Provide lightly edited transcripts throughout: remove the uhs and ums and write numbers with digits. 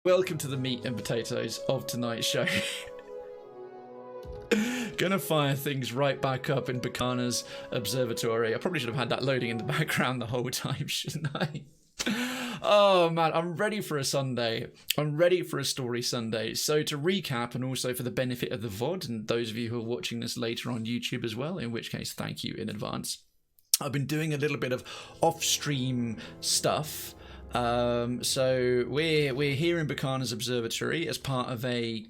Welcome to the meat and potatoes of tonight's show. Gonna fire things right back up in Berkana's Observatory. I probably should have had that loading in the background the whole time, shouldn't I? Oh man, I'm ready for a Sunday. I'm ready for a story Sunday. So to recap, and also for the benefit of the VOD, and those of you who are watching this later on YouTube as well, in which case thank you in advance. I've been doing a little bit of off-stream stuff. So we're here in Berkana's Observatory as part of a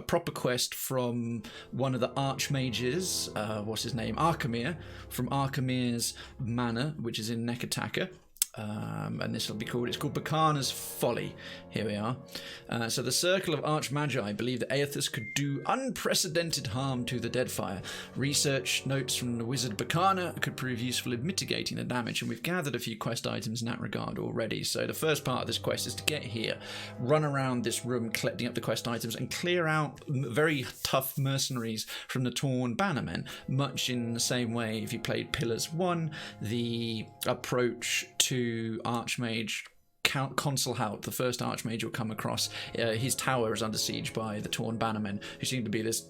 proper quest from one of the archmages, what's his name, Arkhamir, from Arkhamir's manor, which is in Nekataka. And this will be called, it's called Berkana's Folly. Here we are. So the Circle of Archmagi believe that Aethys could do unprecedented harm to the Deadfire. Research notes from the wizard Berkana could prove useful in mitigating the damage, and we've gathered a few quest items in that regard already. So the first part of this quest is to get here, run around this room collecting up the quest items, and clear out very tough mercenaries from the Torn Bannermen, much in the same way if you played Pillars 1, the approach to Archmage Concelhaut, the first Archmage you'll come across. His tower is under siege by the Torn Bannermen, who seem to be this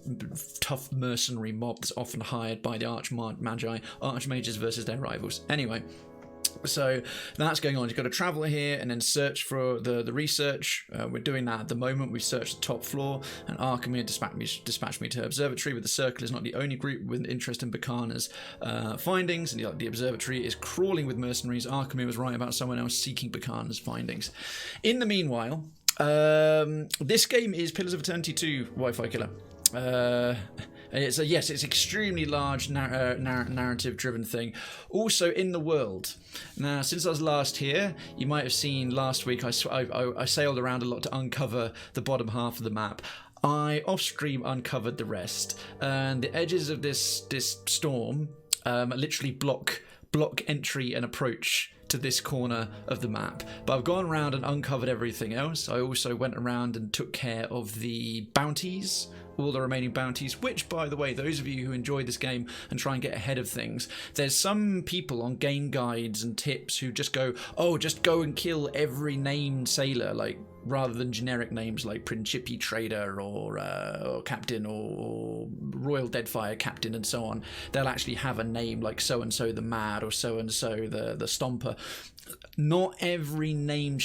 tough mercenary mob that's often hired by the Archmages versus their rivals. Anyway, so that's going on. You've got to travel here and then search for the research. We're doing that at the moment. We've searched the top floor, and Arkhamir dispatched me to Observatory, but the Circle is not the only group with interest in Berkana's findings, and the Observatory is crawling with mercenaries. Arkhamir was right about someone else seeking Berkana's findings. In the meanwhile, this game is Pillars of Eternity 2 Wi-Fi Killer. It's extremely large narrative-driven thing. Also in the world. Now, since I was last here, you might have seen last week I sailed around a lot to uncover the bottom half of the map. I off-stream uncovered the rest, and the edges of this storm literally block entry and approach to this corner of the map. But I've gone around and uncovered everything else. I also went around and took care of the bounties, all the remaining bounties, which, by the way, those of you who enjoy this game and try and get ahead of things, there's some people on game guides and tips who just go, oh, just go and kill every named sailor, like, rather than generic names like Principi Trader or Captain or Royal Deadfire Captain and so on. They'll actually have a name like so-and-so the Mad or so-and-so the Stomper. Not every named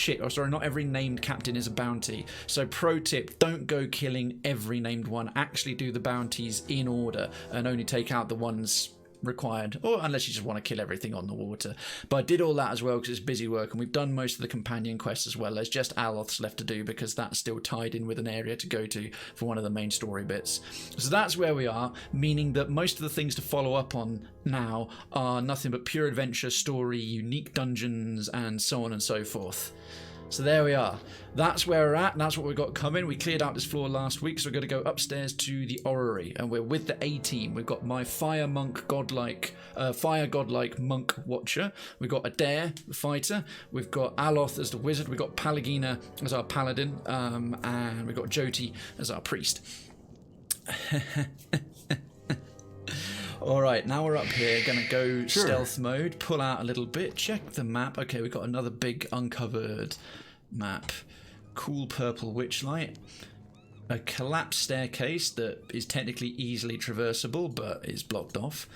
captain is a bounty. So pro tip, don't go killing every named one. Actually do the bounties in order and only take out the ones required, or unless you just want to kill everything on the water. But I did all that as well because it's busy work, and we've done most of the companion quests as well. There's just Aloth's left to do because that's still tied in with an area to go to for one of the main story bits. So that's where we are, meaning that most of the things to follow up on now are nothing but pure adventure, story, unique dungeons, and so on and so forth. So there we are. That's where we're at. That's what we've got coming. We cleared out this floor last week, so we're going to go upstairs to the orrery, and we're with the A team. We've got my fire godlike monk watcher. We've got Edér, the fighter. We've got Aloth as the wizard. We've got Pallegina as our paladin, and we've got Jyoti as our priest. Alright, now we're up here, gonna go stealth mode, pull out a little bit, check the map. Okay, we've got another big uncovered map. Cool purple witchlight. A collapsed staircase that is technically easily traversable, but is blocked off.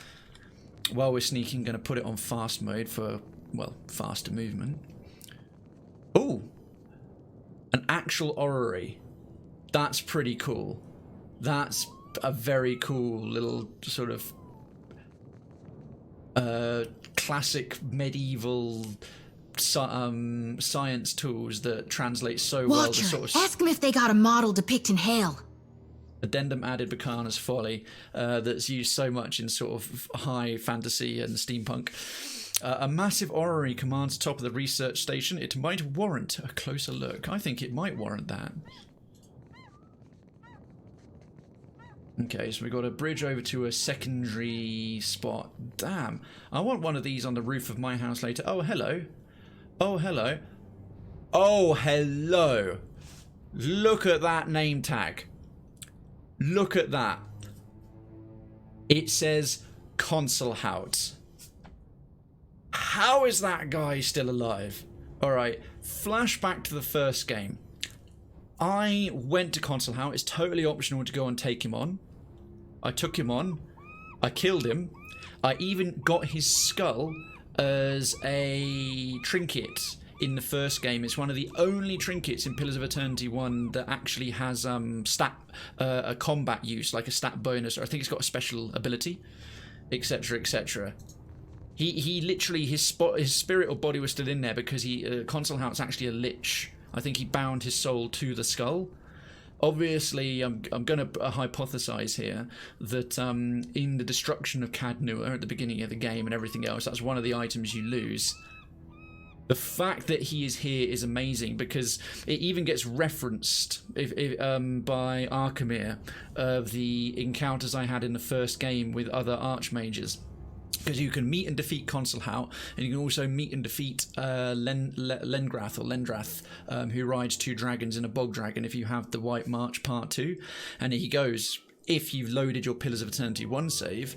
While we're sneaking, gonna put it on fast mode for, well, faster movement. Ooh! An actual orrery. That's pretty cool. That's a very cool little sort of classic medieval science tools that translate so well. Watcher, ask them if they got a model depicting Hale. Addendum added Berkana's Folly, that's used so much in sort of high fantasy and steampunk. A massive orrery commands top of the research station. It might warrant a closer look. I think it might warrant that. Okay, so we got a bridge over to a secondary spot. Damn, I want one of these on the roof of my house later. Oh, hello. Oh, hello. Oh, hello. Look at that name tag. Look at that. It says Concelhaut. How is that guy still alive? Alright, flashback to the first game. I went to Concelhaut. It's totally optional to go and take him on. I took him on. I killed him. I even got his skull as a trinket in the first game. It's one of the only trinkets in Pillars of Eternity 1 that actually has a combat use, like a stat bonus, or I think it's got a special ability, etc., etc. He literally, his spirit or body was still in there because Concelhaut's actually a lich. I think he bound his soul to the skull. Obviously, I'm going to hypothesize here that in the destruction of Cadnua at the beginning of the game and everything else, that's one of the items you lose. The fact that he is here is amazing because it even gets referenced by Arkhamir of the encounters I had in the first game with other archmages. Because you can meet and defeat Concelhaut, and you can also meet and defeat Lendrath, who rides 2 dragons in a bog dragon if you have the White March Part 2. And he goes, if you've loaded your Pillars of Eternity 1 save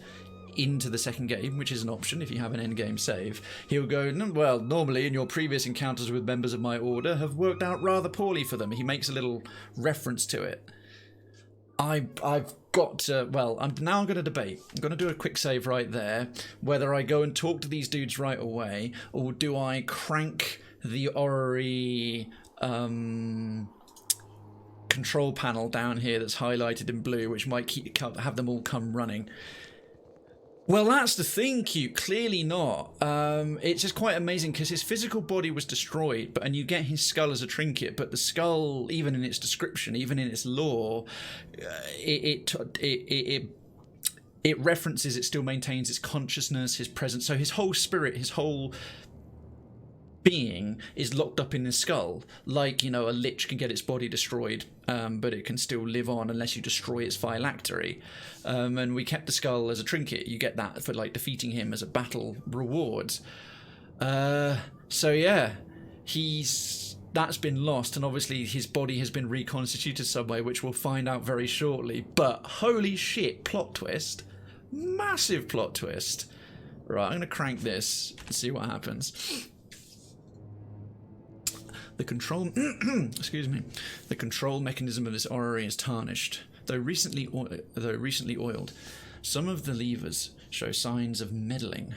into the second game, which is an option if you have an endgame save, he'll go, well, normally in your previous encounters with members of my order have worked out rather poorly for them. He makes a little reference to it. I've got to, well, I'm now going to debate. I'm going to do a quick save right there, whether I go and talk to these dudes right away, or do I crank the orrery control panel down here that's highlighted in blue, which might have them all come running. Well, that's the thing, Cute. Clearly not. It's just quite amazing because his physical body was destroyed, and you get his skull as a trinket. But the skull, even in its description, even in its lore, it references. It still maintains its consciousness, his presence. So his whole spirit, his whole being is locked up in the skull. Like, a lich can get its body destroyed, but it can still live on unless you destroy its phylactery. And we kept the skull as a trinket. You get that for defeating him as a battle reward. So yeah, that's been lost, and obviously his body has been reconstituted some way, which we'll find out very shortly. But holy shit, plot twist. Massive plot twist. Right, I'm going to crank this and see what happens. The control, excuse me, the control mechanism of this orrery is tarnished, though recently oiled. Some of the levers show signs of meddling.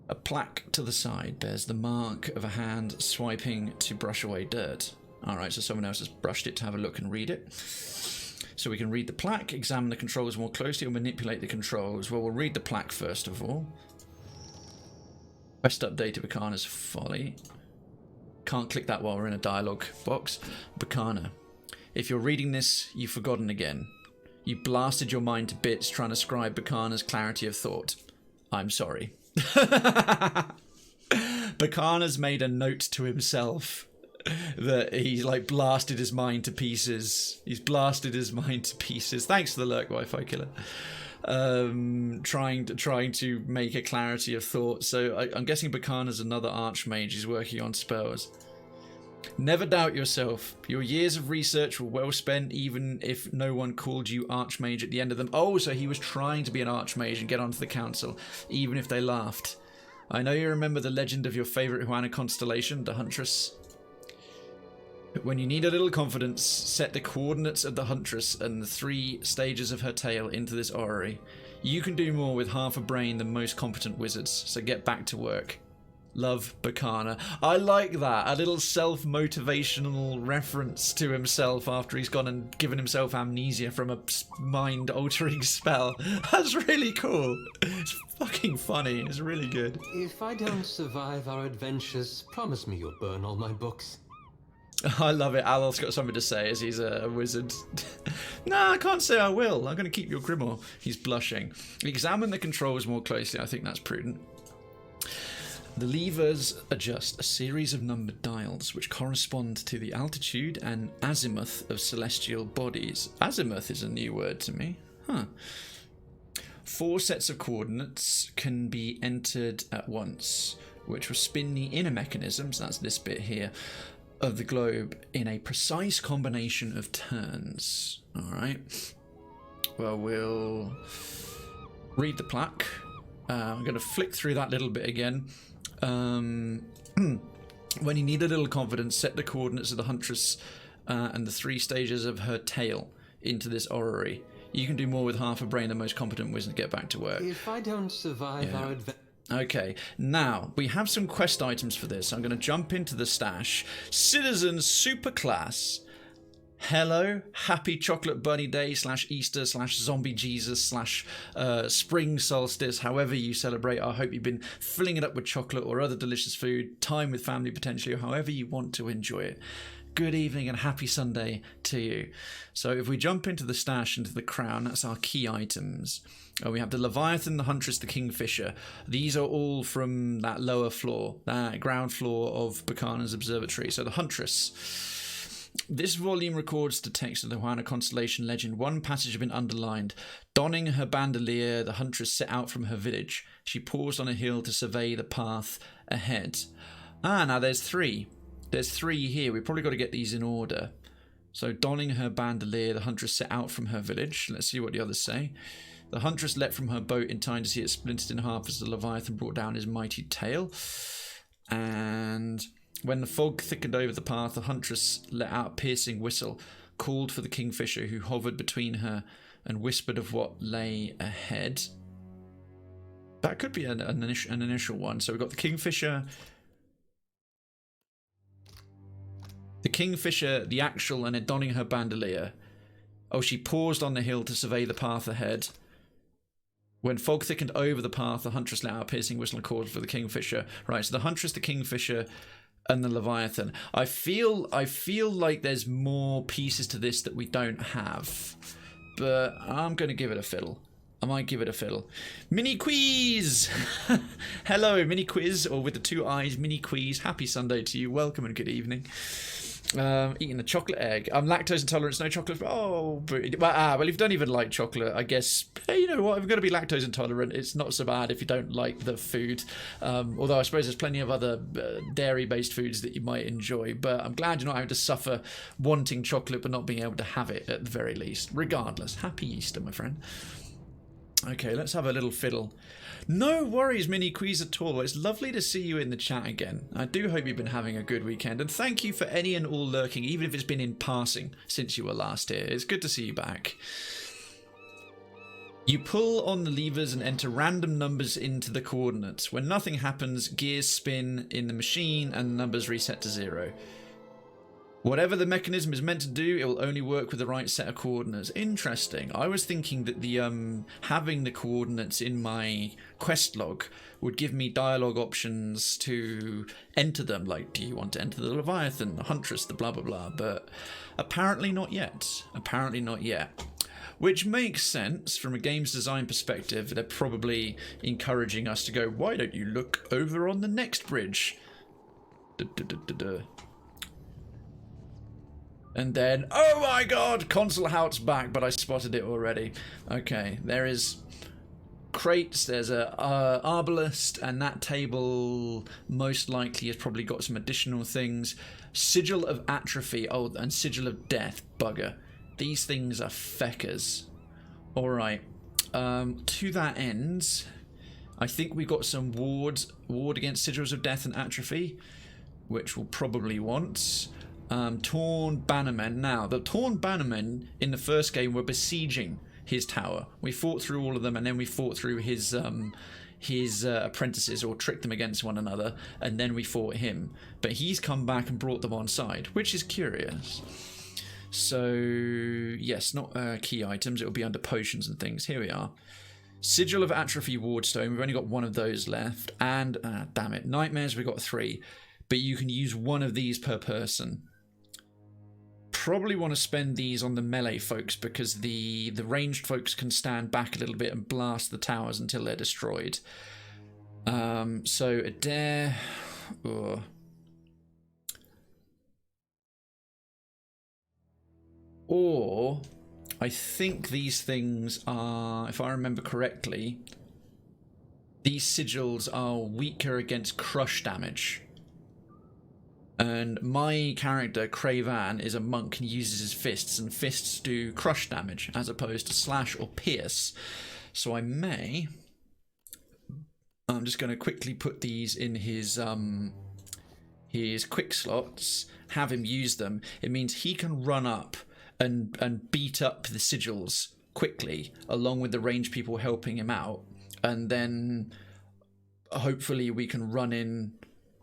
A plaque to the side bears the mark of a hand swiping to brush away dirt. Alright, so someone else has brushed it to have a look and read it. So we can read the plaque, examine the controls more closely, or manipulate the controls. Well, we'll read the plaque first of all. Quest update to Berkana's Folly. Can't click that while we're in a dialogue box. Berkana. If you're reading this, you've forgotten again. You blasted your mind to bits trying to scribe Berkana's clarity of thought. I'm sorry. Berkana's made a note to himself that he's blasted his mind to pieces. He's blasted his mind to pieces. Thanks for the lurk, Wi-Fi killer. Trying to make a clarity of thought. So I'm guessing Berkana's another archmage. He's working on spells. Never doubt yourself. Your years of research were well spent, even if no one called you archmage at the end of them. Oh, so he was trying to be an archmage and get onto the council, even if they laughed. I know you remember the legend of your favourite Huana constellation, the Huntress. When you need a little confidence, set the coordinates of the Huntress and the 3 stages of her tail into this orrery. You can do more with half a brain than most competent wizards, so get back to work. Love, Berkana. I like that. A little self-motivational reference to himself after he's gone and given himself amnesia from a mind-altering spell. That's really cool. It's fucking funny. It's really good. If I don't survive our adventures, promise me you'll burn all my books. I love it. Aloth's got something to say as he's a wizard. No, I can't say I will. I'm going to keep your grimoire. He's blushing. Examine the controls more closely. I think that's prudent. The levers adjust a series of numbered dials which correspond to the altitude and azimuth of celestial bodies. Azimuth is a new word to me. Huh. 4 sets of coordinates can be entered at once, which will spin the inner mechanisms, that's this bit here, of the globe in a precise combination of turns. Alright. Well, we'll read the plaque. I'm going to flick through that little bit again. When you need a little confidence, set the coordinates of the Huntress and the 3 stages of her tail into this orrery. You can do more with half a brain than most competent wizards. Get back to work. If I don't survive our adventure... Okay, now, we have some quest items for this. I'm going to jump into the stash. Citizen Superclass. Hello, happy chocolate bunny day / Easter / zombie Jesus / spring solstice, however you celebrate. I hope you've been filling it up with chocolate or other delicious food, time with family potentially, or however you want to enjoy it. Good evening and happy Sunday to you. So if we jump into the stash, into the crown, that's our key items. We have the Leviathan, the Huntress, the Kingfisher. These are all from that lower floor, that ground floor of Berkana's Observatory. So the Huntress. This volume records the text of the Juana constellation legend. One passage has been underlined. Donning her bandolier, the Huntress set out from her village. She paused on a hill to survey the path ahead. Now there's 3. There's 3 here. We've probably got to get these in order. So, donning her bandolier, the Huntress set out from her village. Let's see what the others say. The Huntress leapt from her boat in time to see it splintered in half as the Leviathan brought down his mighty tail. And when the fog thickened over the path, the Huntress let out a piercing whistle, called for the Kingfisher, who hovered between her and whispered of what lay ahead. That could be an initial one. So, we've got the Kingfisher... The Kingfisher, the actual, and donning her bandolier. Oh, she paused on the hill to survey the path ahead. When fog thickened over the path, the Huntress let out a piercing whistle and called for the Kingfisher. Right, so the Huntress, the Kingfisher, and the Leviathan. I feel like there's more pieces to this that we don't have. But I'm going to give it a fiddle. I might give it a fiddle. Mini quiz! Hello, mini quiz, or with the 2 eyes, mini quiz. Happy Sunday to you. Welcome and good evening. Eating the chocolate egg. I'm lactose intolerant, no chocolate. Oh, well, if you don't even like chocolate, I guess, hey, you know what, if you're going to be lactose intolerant, it's not so bad if you don't like the food. Although I suppose there's plenty of other dairy-based foods that you might enjoy, but I'm glad you're not having to suffer wanting chocolate but not being able to have it at the very least. Regardless, happy Easter, my friend. Okay, let's have a little fiddle. No worries, Mini Quiz at all. It's lovely to see you in the chat again. I do hope you've been having a good weekend, and thank you for any and all lurking, even if it's been in passing since you were last here. It's good to see you back. You pull on the levers and enter random numbers into the coordinates. When nothing happens, gears spin in the machine and the numbers reset to 0. Whatever the mechanism is meant to do, it will only work with the right set of coordinates. Interesting. I was thinking that the having the coordinates in my quest log would give me dialogue options to enter them. Like, do you want to enter the Leviathan, the Huntress, the blah blah blah? But apparently not yet. Apparently not yet. Which makes sense from a game's design perspective. They're probably encouraging us to go, why don't you look over on the next bridge? And then, oh my god, Concelhaut's back, but I spotted it already. Okay, there is crates, there's a arbalist, and that table most likely has probably got some additional things. Sigil of Atrophy, oh, and Sigil of Death, bugger. These things are feckers. Alright, to that end, I think we got some ward against Sigils of Death and Atrophy, which we'll probably want. Torn Bannermen. Now, the Torn Bannermen in the first game were besieging his tower. We fought through all of them, and then we fought through his apprentices, or tricked them against one another, and then we fought him. But he's come back and brought them on side, which is curious. So, yes, not key items. It will be under potions and things. Here we are. Sigil of Atrophy Wardstone. We've only got 1 of those left. And, damn it, Nightmares, we've got 3. But you can use 1 of these per person. Probably want to spend these on the melee folks, because the ranged folks can stand back a little bit and blast the towers until they're destroyed. So Edér... Or I think these things are, if I remember correctly, these sigils are weaker against crush damage. And my character, Krayven, is a monk and uses his fists, and fists do crush damage as opposed to slash or pierce. So I'm just going to quickly put these in his quick slots, have him use them, it means he can run up and beat up the sigils quickly, along with the ranged people helping him out, and then hopefully we can run in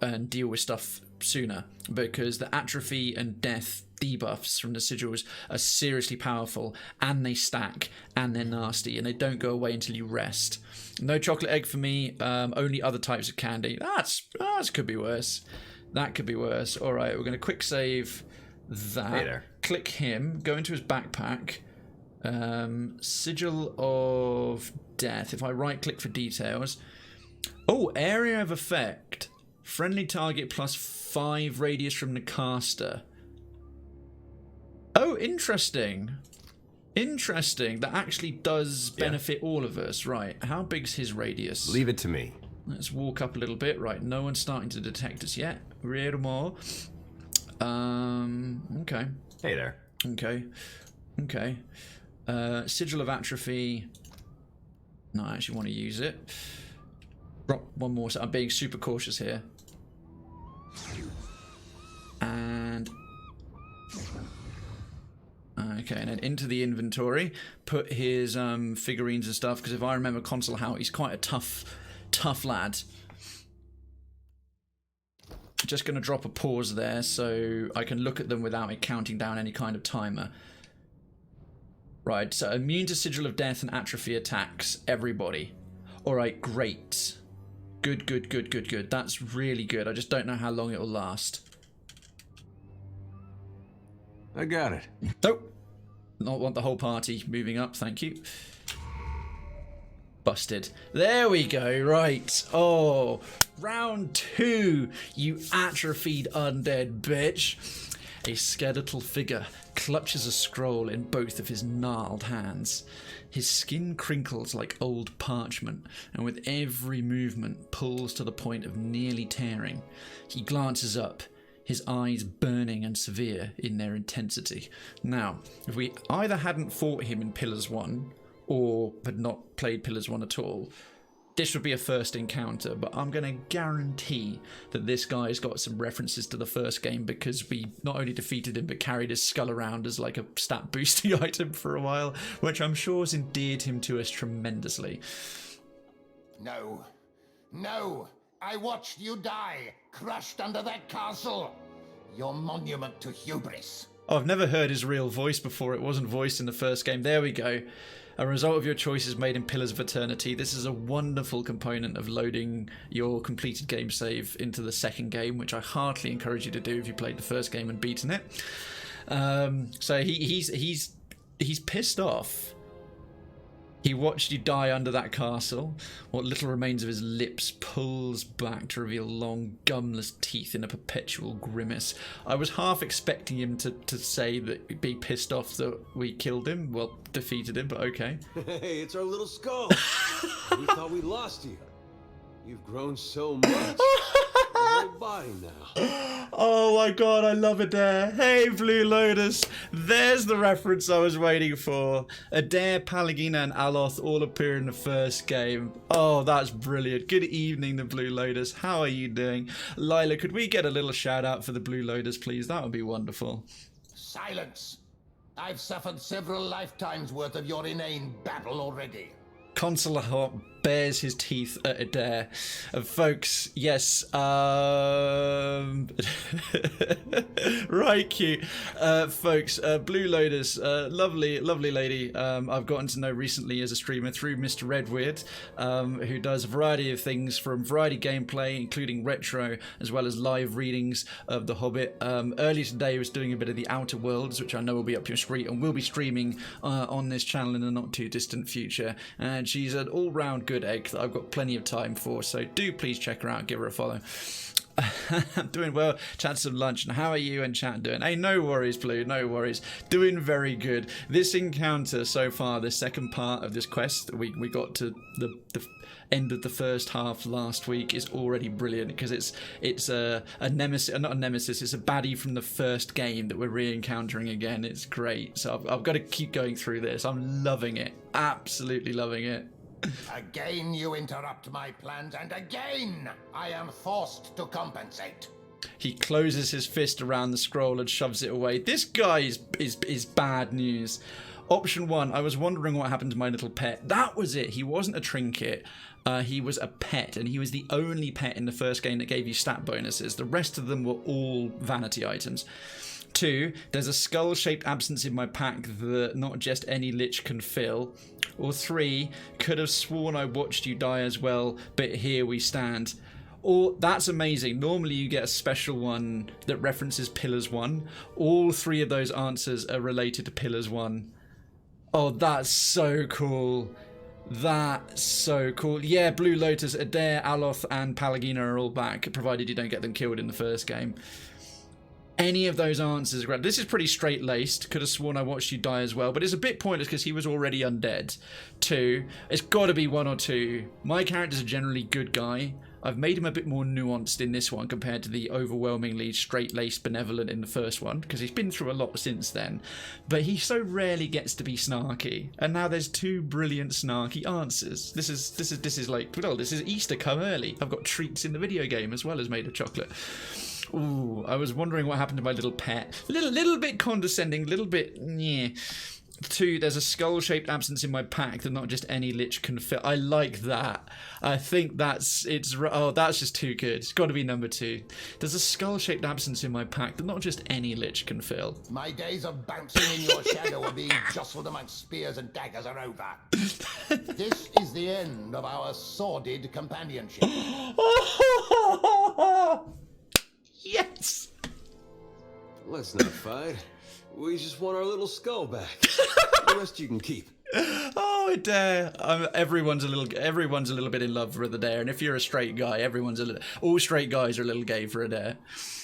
and deal with stuff sooner, because the atrophy and death debuffs from the sigils are seriously powerful, and they stack, and they're nasty, and they don't go away until you rest. No chocolate egg for me, only other types of candy. That could be worse. That could be worse. All right, we're going to quick save that. Hey there. Click him, go into his backpack. Sigil of Death. If I right click for details. Oh, area of effect. Friendly target plus 5 radius from the caster. Oh, interesting. Interesting. That actually does benefit all of us. Right. How big's his radius? Leave it to me. Let's walk up a little bit. Right. No one's starting to detect us yet. Rear more. Okay. Hey there. Okay. Okay. Sigil of Atrophy. No, I actually want to use it. Drop one more. So I'm being super cautious here. And okay, and then into the inventory, put his figurines and stuff, because if I remember Concelhaut, he's quite a tough lad. Just going to drop a pause there so I can look at them without it counting down any kind of timer. Right, so immune to Sigil of Death and Atrophy attacks, everybody. Alright, great. Good, good, good, good, good. That's really good. I just don't know how long it'll last. I got it. Nope. Not want the whole party moving up, thank you. Busted. There we go, right. Oh, round 2, you atrophied undead bitch. A skeletal figure clutches a scroll in both of his gnarled hands. His skin crinkles like old parchment, and with every movement pulls to the point of nearly tearing. He glances up, his eyes burning and severe in their intensity. Now, if we either hadn't fought him in Pillars 1, or had not played Pillars 1 at all, this would be a first encounter, but I'm going to guarantee that this guy's got some references to the first game, because we not only defeated him, but carried his skull around as like a stat boosting item for a while, which I'm sure has endeared him to us tremendously. No. No! I watched you die, crushed under that castle. Your monument to hubris. Oh, I've never heard his real voice before. It wasn't voiced in the first game. There we go. A result of your choices made in Pillars of Eternity. This is a wonderful component of loading your completed game save into the second game, which I heartily encourage you to do if you played the first game and beaten it. So he's pissed off. He watched you die under that castle. What little remains of his lips pulls back to reveal long, gumless teeth in a perpetual grimace. I was half expecting him to say that he'd be pissed off that we killed him. Well, defeated him, but okay. Hey, it's our little skull. We thought we lost you. You've grown so much. Your whole body now. Oh my god, I love Edér. Hey, Blue Lotus. There's the reference I was waiting for. Edér, Pallegina, and Aloth all appear in the first game. Oh, that's brilliant. Good evening, the Blue Lotus. How are you doing? Lila, could we get a little shout out for the Blue Lotus, please? That would be wonderful. Silence! I've suffered several lifetimes worth of your inane babble already. Concelhaut bares his teeth at Edér. Folks, yes, right, cute. Folks, Blue Lotus, lovely lady, I've gotten to know recently as a streamer through Mr. Redweird, who does a variety of things, from variety gameplay, including retro, as well as live readings of The Hobbit. Earlier today was doing a bit of the Outer Worlds, which I know will be up your screen, and will be streaming on this channel in the not too distant future, and she's an all-round good egg that I've got plenty of time for, so do please check her out, give her a follow. I'm doing well. Chat some lunch. And how are you and chat doing? Hey, no worries, Blue, no worries. Doing very good. This encounter so far, the second part of this quest, we got to the end of the first half last week, is already brilliant, because it's a nemesis, not a nemesis, it's a baddie from the first game that we're re-encountering again. It's great. So I've got to keep going through this. I'm loving it. Absolutely loving it. Again you interrupt my plans, and again I am forced to compensate. He closes his fist around the scroll and shoves it away. This guy is bad news. Option 1, I was wondering what happened to my little pet. That was it. He wasn't a trinket. He was a pet, and he was the only pet in the first game that gave you stat bonuses. The rest of them were all vanity items. 2, there's a skull-shaped absence in my pack that not just any lich can fill. Or 3, could have sworn I watched you die as well, but here we stand. Or that's amazing. Normally you get a special one that references Pillars 1. All 3 of those answers are related to Pillars 1. Oh, that's so cool. That's so cool. Yeah, Blue Lotus, Edér, Aloth, and Pallegina are all back, provided you don't get them killed in the first game. Any of those answers are great. This is pretty straight-laced. Could have sworn I watched you die as well, but it's a bit pointless because he was already undead. 2, it's got to be 1 or 2. My character's a generally good guy. I've made him a bit more nuanced in this one compared to the overwhelmingly straight-laced benevolent in the first one, because he's been through a lot since then. But he so rarely gets to be snarky, and now there's 2 brilliant snarky answers. This is like, well, this is Easter come early. I've got treats in the video game as well as made of chocolate. Ooh, I was wondering what happened to my little pet. Little bit condescending, little bit, yeah. 2, there's a skull-shaped absence in my pack that not just any lich can fill. I like that. I think that's just too good. It's got to be number 2. There's a skull-shaped absence in my pack that not just any lich can fill. My days of bouncing in your shadow and being jostled amongst spears and daggers are over. This is the end of our sordid companionship. Yes! Let's not fight. We just want our little skull back. The rest you can keep. Oh, Edér. Everyone's a little bit in love with Edér, and if you're a straight guy, all straight guys are a little gay for Edér.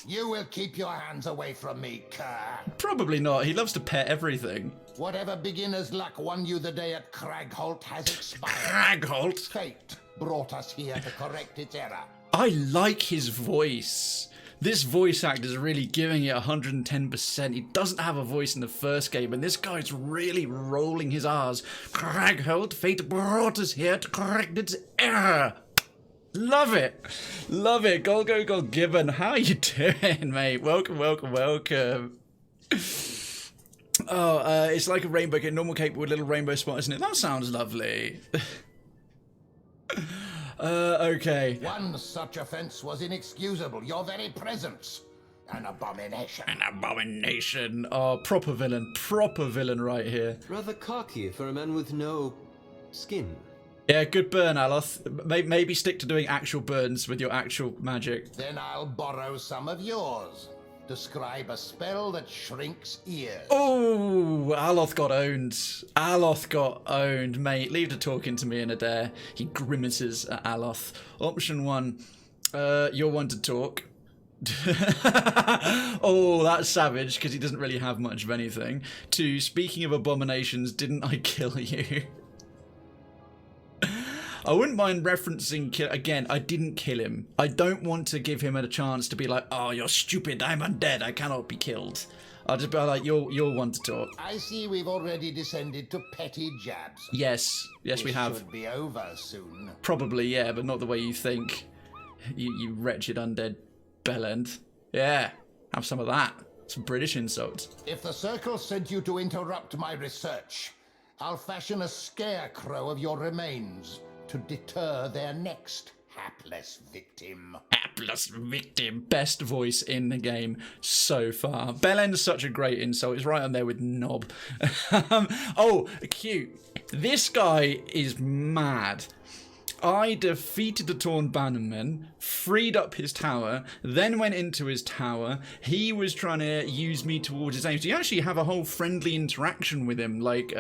You will keep your hands away from me, cur. Probably not. He loves to pet everything. Whatever beginner's luck won you the day at Kragholt has expired. Kragholt? Fate brought us here to correct its error. I like his voice. This voice actor is really giving it 110%. He doesn't have a voice in the first game, and this guy's really rolling his R's. Kragholt, fate brought us here to correct its error. Love it. Love it. Golgo Gibbon, how you doing, mate? Welcome. Oh, it's like a rainbow cape, normal cape with little rainbow spot, isn't it? That sounds lovely. Okay. One such offense was inexcusable. Your very presence. An abomination. An abomination. Oh, proper villain right here. Rather cocky for a man with no skin. Yeah, good burn, Aloth. Maybe stick to doing actual burns with your actual magic. Then I'll borrow some of yours. Describe a spell that shrinks ears. Oh, Aloth got owned. Mate, leave the talking to me in Edér. He grimaces at Aloth. Option 1, you're one to talk. Oh, that's savage, because he doesn't really have much of anything. 2, speaking of abominations, didn't I kill you? I wouldn't mind referencing again, I didn't kill him. I don't want to give him a chance to be like, oh, you're stupid, I'm undead, I cannot be killed. I'll just be like, you're one to talk. I see we've already descended to petty jabs. Yes, we have. This should be over soon. Probably, yeah, but not the way you think. You wretched undead bellend. Yeah, have some of that. Some British insults. If the Circle sent you to interrupt my research, I'll fashion a scarecrow of your remains to deter their next hapless victim. Hapless victim. Best voice in the game so far. Bellend's such a great insult. It's right on there with knob. Oh, cute. This guy is mad. I defeated the Torn Bannermen, freed up his tower, then went into his tower. He was trying to use me towards his aim. So you actually have a whole friendly interaction with him, like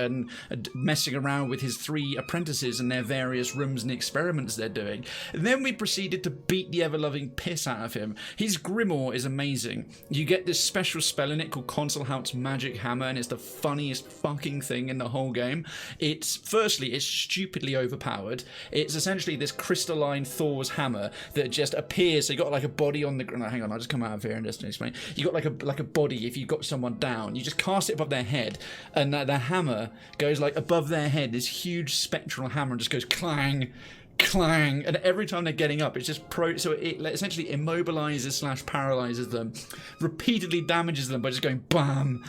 messing around with his 3 apprentices and their various rooms and experiments they're doing. And then we proceeded to beat the ever-loving piss out of him. His Grimoire is amazing. You get this special spell in it called Concelhaut's Magic Hammer, and it's the funniest fucking thing in the whole game. It's stupidly overpowered. It's essentially this crystalline Thor's hammer that just appears. So you got like a body on the ground. Hang on, I'll just come out of here and just explain. You got like a body. If you got someone down, you just cast it above their head, and the hammer goes like above their head. This huge spectral hammer and just goes clang, clang, and every time they're getting up, it's just so it essentially immobilizes / paralyzes them, repeatedly damages them by just going bam,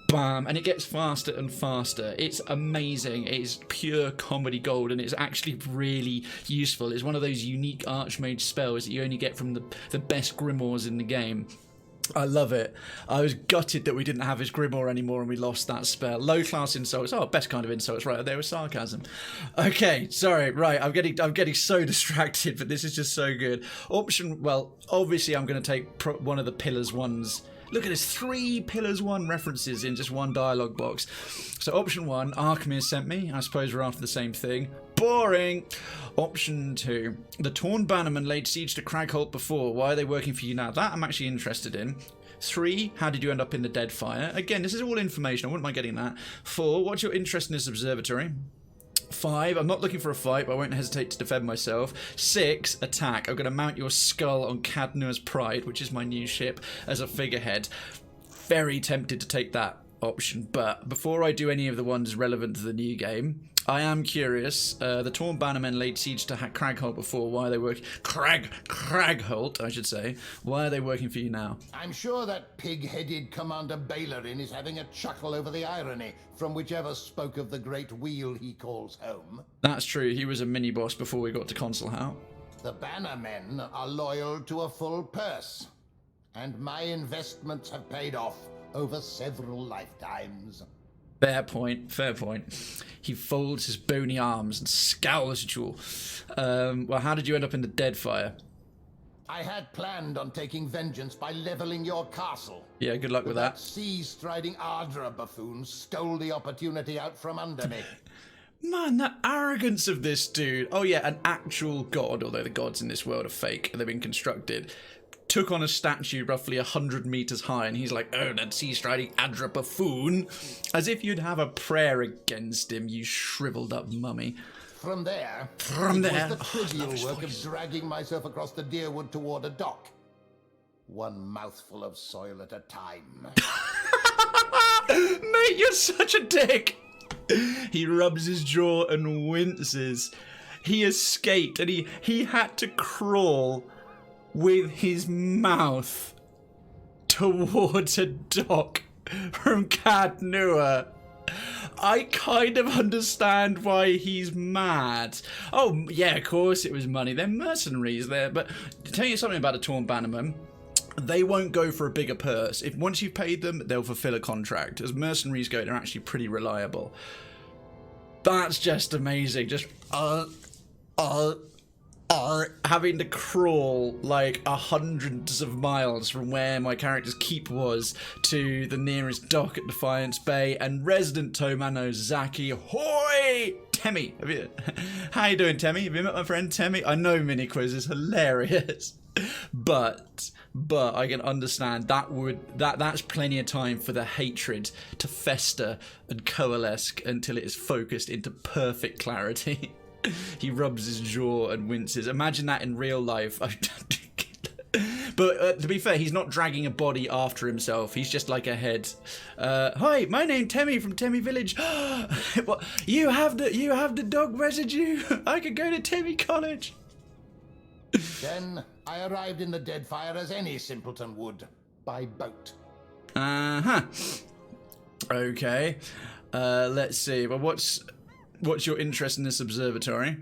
bam, and it gets faster and faster. It's amazing. It's pure comedy gold, and it's actually really useful. It's one of those unique Archmage spells that you only get from the best grimoires in the game. I love it. I was gutted that we didn't have his Grimoire anymore and we lost that spell. Low class insults. Oh, best kind of insults right there with sarcasm. Okay, sorry. Right, I'm getting so distracted, but this is just so good. Well, obviously I'm going to take one of the Pillars 1's. Look at this, 3 Pillars 1 references in just one dialogue box. So option 1, Arkemir sent me. I suppose we're after the same thing. Boring. Option 2, the Torn Bannermen laid siege to Kragholt before. Why are they working for you now? That I'm actually interested in. 3, how did you end up in the Deadfire? Again, this is all information. I wouldn't mind getting that. 4, what's your interest in this observatory? 5, I'm not looking for a fight, but I won't hesitate to defend myself. 6, attack. I'm going to mount your skull on Cadnua's Pride, which is my new ship, as a figurehead. Very tempted to take that option, but before I do any of the ones relevant to the new game, I am curious. The Torn Bannermen laid siege to Kragholt before. Why are they working? Kragholt, I should say. Why are they working for you now? I'm sure that pig-headed Commander Bailerin is having a chuckle over the irony from whichever spoke of the great wheel he calls home. That's true. He was a mini-boss before we got to Concelhaut. The Bannermen are loyal to a full purse, and my investments have paid off over several lifetimes. Fair point, fair point. He folds his bony arms and scowls at you. Well, how did you end up in the Deadfire? I had planned on taking vengeance by leveling your castle. Yeah, good luck with that. Sea-striding Ardra buffoon stole the opportunity out from under me. Man, the arrogance of this dude. Oh yeah, an actual god, although the gods in this world are fake, they've been constructed. Took on a statue roughly 100 meters high, and he's like, oh, that sea-striding Ardra buffoon. As if you'd have a prayer against him, you shriveled up mummy. From there, it was the trivial work of dragging myself across the Deerwood toward a dock. One mouthful of soil at a time. Mate, you're such a dick. He rubs his jaw and winces. He escaped, and he had to crawl with his mouth towards a dock from Cadnua. I kind of understand why he's mad. Oh, yeah, of course it was money. They're mercenaries there. But to tell you something about a Torn Bannerman, they won't go for a bigger purse. If once you've paid them, they'll fulfill a contract. As mercenaries go, they're actually pretty reliable. That's just amazing. Just having to crawl like hundreds of miles from where my character's keep was to the nearest dock at Defiance Bay, and resident Tomano Zaki, hoy! Temmie, how you doing, Temmie? Have you met my friend Temmie? I know Miniquiz is hilarious, but I can understand that's plenty of time for the hatred to fester and coalesce until it is focused into perfect clarity. He rubs his jaw and winces. Imagine that in real life. But to be fair, he's not dragging a body after himself. He's just like a head. Hi, my name's Temmie from Temmie Village. What, you have the dog residue? I could go to Temmie College. Then I arrived in the Deadfire as any simpleton would, by boat. Uh-huh. Okay. Let's see. Well, what's your interest in this observatory?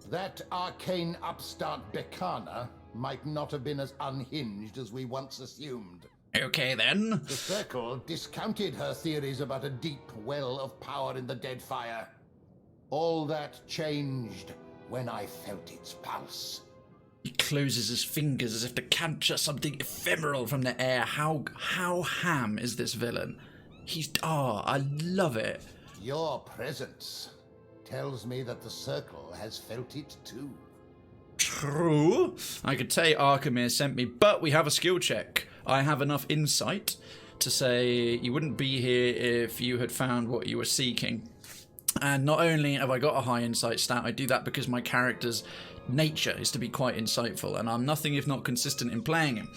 That arcane upstart Berkana might not have been as unhinged as we once assumed. Okay, then. The Circle discounted her theories about a deep well of power in the Deadfire. All that changed when I felt its pulse. He closes his fingers as if to capture something ephemeral from the air. How ham is this villain? I love it. Your presence tells me that the Circle has felt it too. True. I could say Arkemir sent me, but we have a skill check. I have enough insight to say you wouldn't be here if you had found what you were seeking. And not only have I got a high insight stat, I do that because my character's nature is to be quite insightful, and I'm nothing if not consistent in playing him.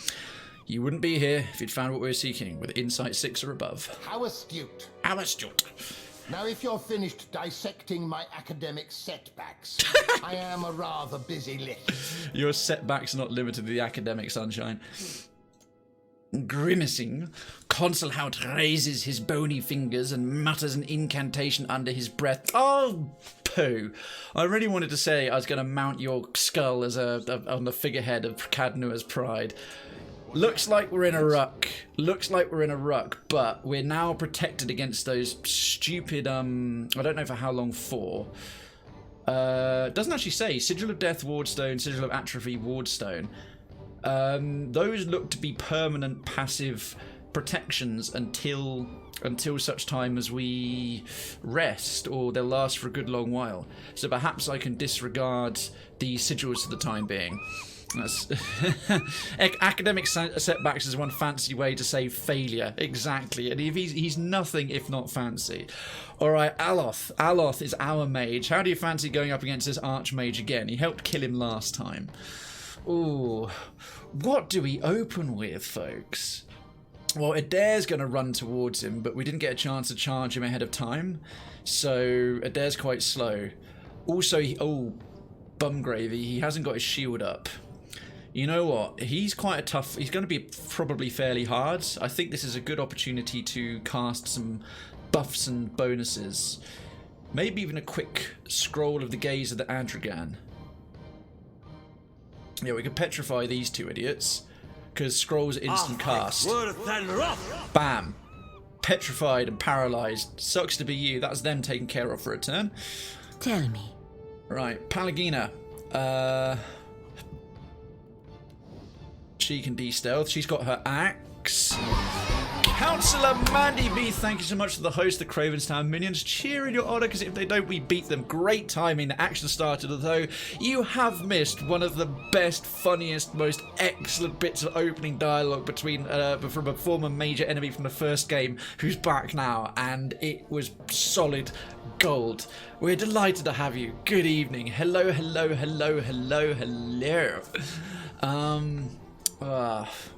You wouldn't be here if you'd found what we were seeking with insight 6 or above. How astute. How astute. Now, if you're finished dissecting my academic setbacks, I am a rather busy lick. Your setbacks are not limited to the academic, sunshine. Grimacing, Concelhaut raises his bony fingers and mutters an incantation under his breath. Oh, poo. I really wanted to say I was going to mount your skull as on the figurehead of Cadnua's pride. Looks like we're in a ruck. But we're now protected against those stupid, I don't know for how long for. Doesn't actually say. Sigil of Death, Wardstone, Sigil of Atrophy, Wardstone. Those look to be permanent passive protections until such time as we rest, or they'll last for a good long while. So perhaps I can disregard the sigils for the time being. That's academic setbacks is one fancy way to say failure. Exactly, and he's nothing if not fancy. All right, Aloth. Aloth is our mage. How do you fancy going up against this archmage again? He helped kill him last time. Ooh, what do we open with, folks? Well, Edér's going to run towards him, but we didn't get a chance to charge him ahead of time, so Edér's quite slow. Also, Bumgravy, he hasn't got his shield up. You know what? He's quite a tough... He's going to be probably fairly hard. I think this is a good opportunity to cast some buffs and bonuses. Maybe even a quick scroll of the gaze of the Adragan. Yeah, we could petrify these two idiots, because scrolls instant cast. Bam. Petrified and paralysed. Sucks to be you. That's them taken care of for a turn. Tell me. Right, Palagina. She can de-stealth. She's got her axe. Councillor Mandy B, thank you so much to the host of the Krayven's Town minions. Cheer in your honour, because if they don't, we beat them. Great timing. The action started, although you have missed one of the best, funniest, most excellent bits of opening dialogue between from a former major enemy from the first game, who's back now, and it was solid gold. We're delighted to have you. Good evening. Hello, hello, hello, hello, hello.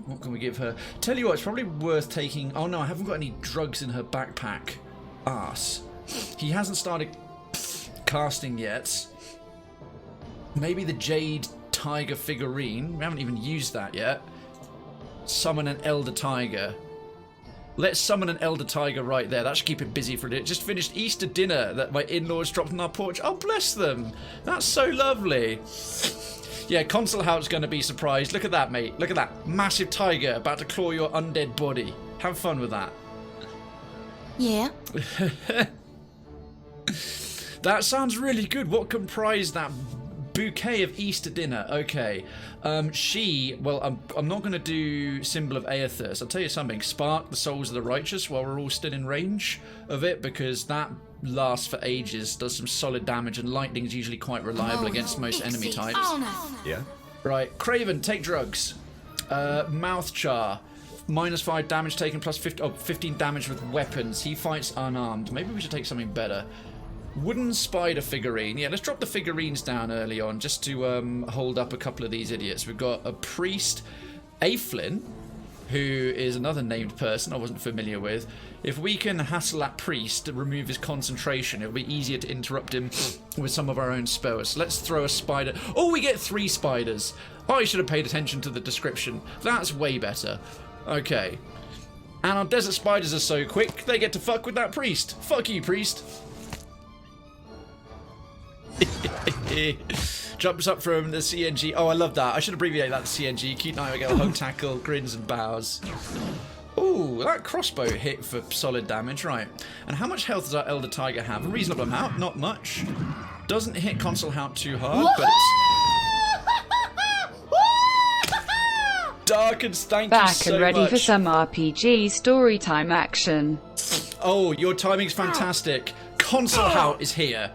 What can we give her? Tell you what, it's probably worth taking... Oh no, I haven't got any drugs in her backpack. Arse. He hasn't started casting yet. Maybe the Jade Tiger figurine. We haven't even used that yet. Summon an Elder Tiger. Let's summon an Elder Tiger right there. That should keep it busy for a bit. Just finished Easter dinner that my in-laws dropped on our porch. Oh, bless them. That's so lovely. Yeah, Concelhaut's going to be surprised. Look at that, mate. Look at that. Massive tiger about to claw your undead body. Have fun with that. Yeah. That sounds really good. What comprised that bouquet of Easter dinner? Okay. Well, I'm not going to do Symbol of Aethys. I'll tell you something. Spark the souls of the righteous while we're all still in range of it, because that lasts for ages, does some solid damage, and lightning is usually quite reliable against most enemy types. Yeah? Right, Krayven, take drugs. Mouth Char, -5 damage taken, plus 15 damage with weapons. He fights unarmed. Maybe we should take something better. Wooden spider figurine. Yeah, let's drop the figurines down early on, just to hold up a couple of these idiots. We've got a priest, Aeflin, who is another named person I wasn't familiar with. If we can hassle that priest to remove his concentration, it'll be easier to interrupt him with some of our own spells. Let's throw a spider. Oh, we get 3 spiders. I should have paid attention to the description. That's way better. Okay. And our desert spiders are so quick, they get to fuck with that priest. Fuck you, priest. Jumps up from the CNG. Oh, I love that. I should abbreviate that to CNG. Cute Nightingale, hug tackle, grins and bows. Ooh, that crossbow hit for solid damage, right. And how much health does our Elder Tiger have? A reasonable amount, not much. Doesn't hit Concelhaut too hard, but it's... Darkens, thank you so much. Back and ready for some RPG storytime action. Oh, your timing's fantastic. Concelhaut is here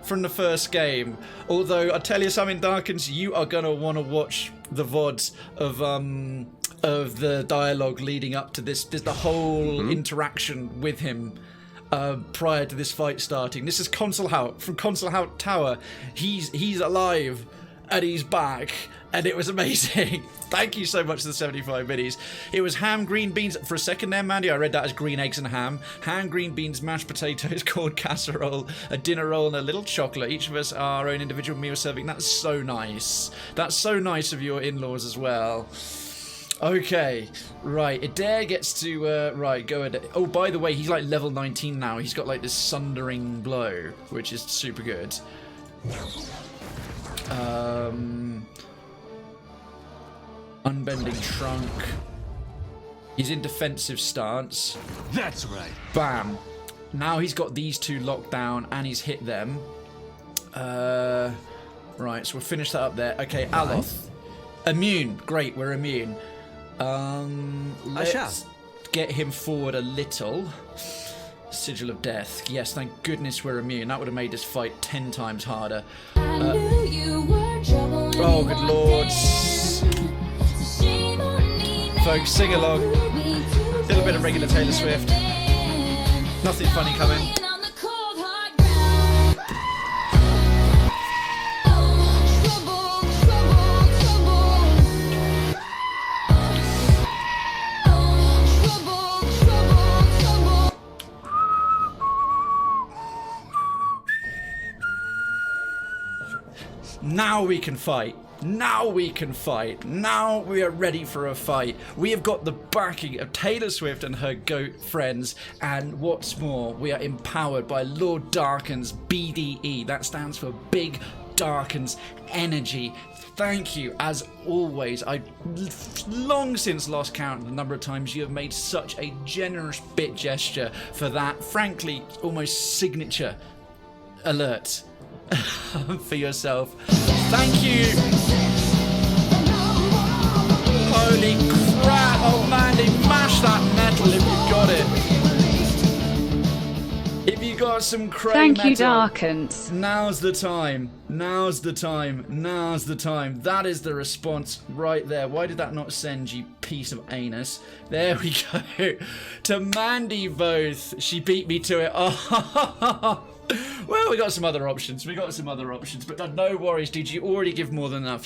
from the first game. Although, I tell you something, Darkens, you are going to want to watch the VODs of the dialogue leading up to this. There's the whole interaction with him prior to this fight starting. This is Concelhaut from Concelhaut Tower. He's alive, and he's back, and it was amazing. Thank you so much for the 75 minis. It was ham, green beans. For a second there, Mandy, I read that as green eggs and ham. Ham, green beans, mashed potatoes, corn casserole, a dinner roll, and a little chocolate. Each of us our own individual meal serving. That's so nice. That's so nice of your in-laws as well. Okay, right, Edér gets to, right, go ahead. Oh, by the way, he's like level 19 now. He's got like this sundering blow, which is super good. Unbending trunk. He's in defensive stance. That's right. Bam. Now he's got these two locked down and he's hit them. Right, so we'll finish that up there. Okay, Aloth. Immune. Great, we're immune. Let's get him forward a little. Sigil of Death. Yes, thank goodness we're immune. That would have made this fight 10 times harder. Oh, good lord. Folks, sing along. A little bit of regular Taylor Swift. Nothing funny coming. Now we can fight. Now we can fight. Now we are ready for a fight. We have got the backing of Taylor Swift and her goat friends. And what's more, we are empowered by Lord Darken's BDE. That stands for Big Darken's Energy. Thank you, as always. I long since lost count of the number of times you have made such a generous bit gesture for that, frankly, almost signature alert for yourself. Thank you. Holy crap. Oh man, they mashed that metal if you got it. If you got some Krayven Thank you, metal, Darkens. now's the time. Now's the time. Now's the time. That is the response right there. Why did that not send, you piece of anus? There we go. To Mandy both. She beat me to it. Oh, well, we got some other options. But no worries, dude. You already give more than enough.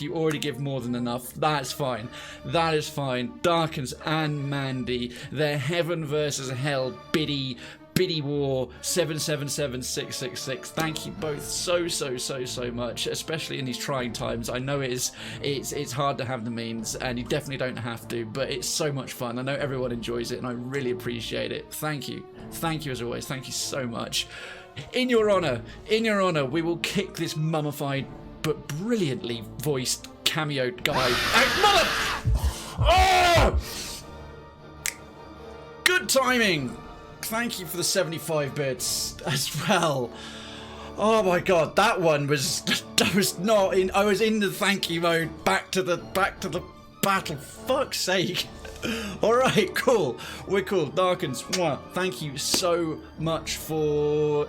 That's fine. That is fine. Darkens and Mandy. Their heaven versus hell biddy war 777666. Thank you both so much, especially in these trying times. I know it's hard to have the means, and you definitely don't have to, but it's so much fun. I know everyone enjoys it, and I really appreciate it. Thank you as always. Thank you so much. In your honor, we will kick this mummified but brilliantly voiced cameo guy. Mother! Oh! Good timing. Thank you for the 75 bits as well. Oh my god, that one was. I was not in. I was in the thank you mode. Back to the battle. Fuck's sake. Alright, cool. We're cool. Darkens, mwah. Thank you so much for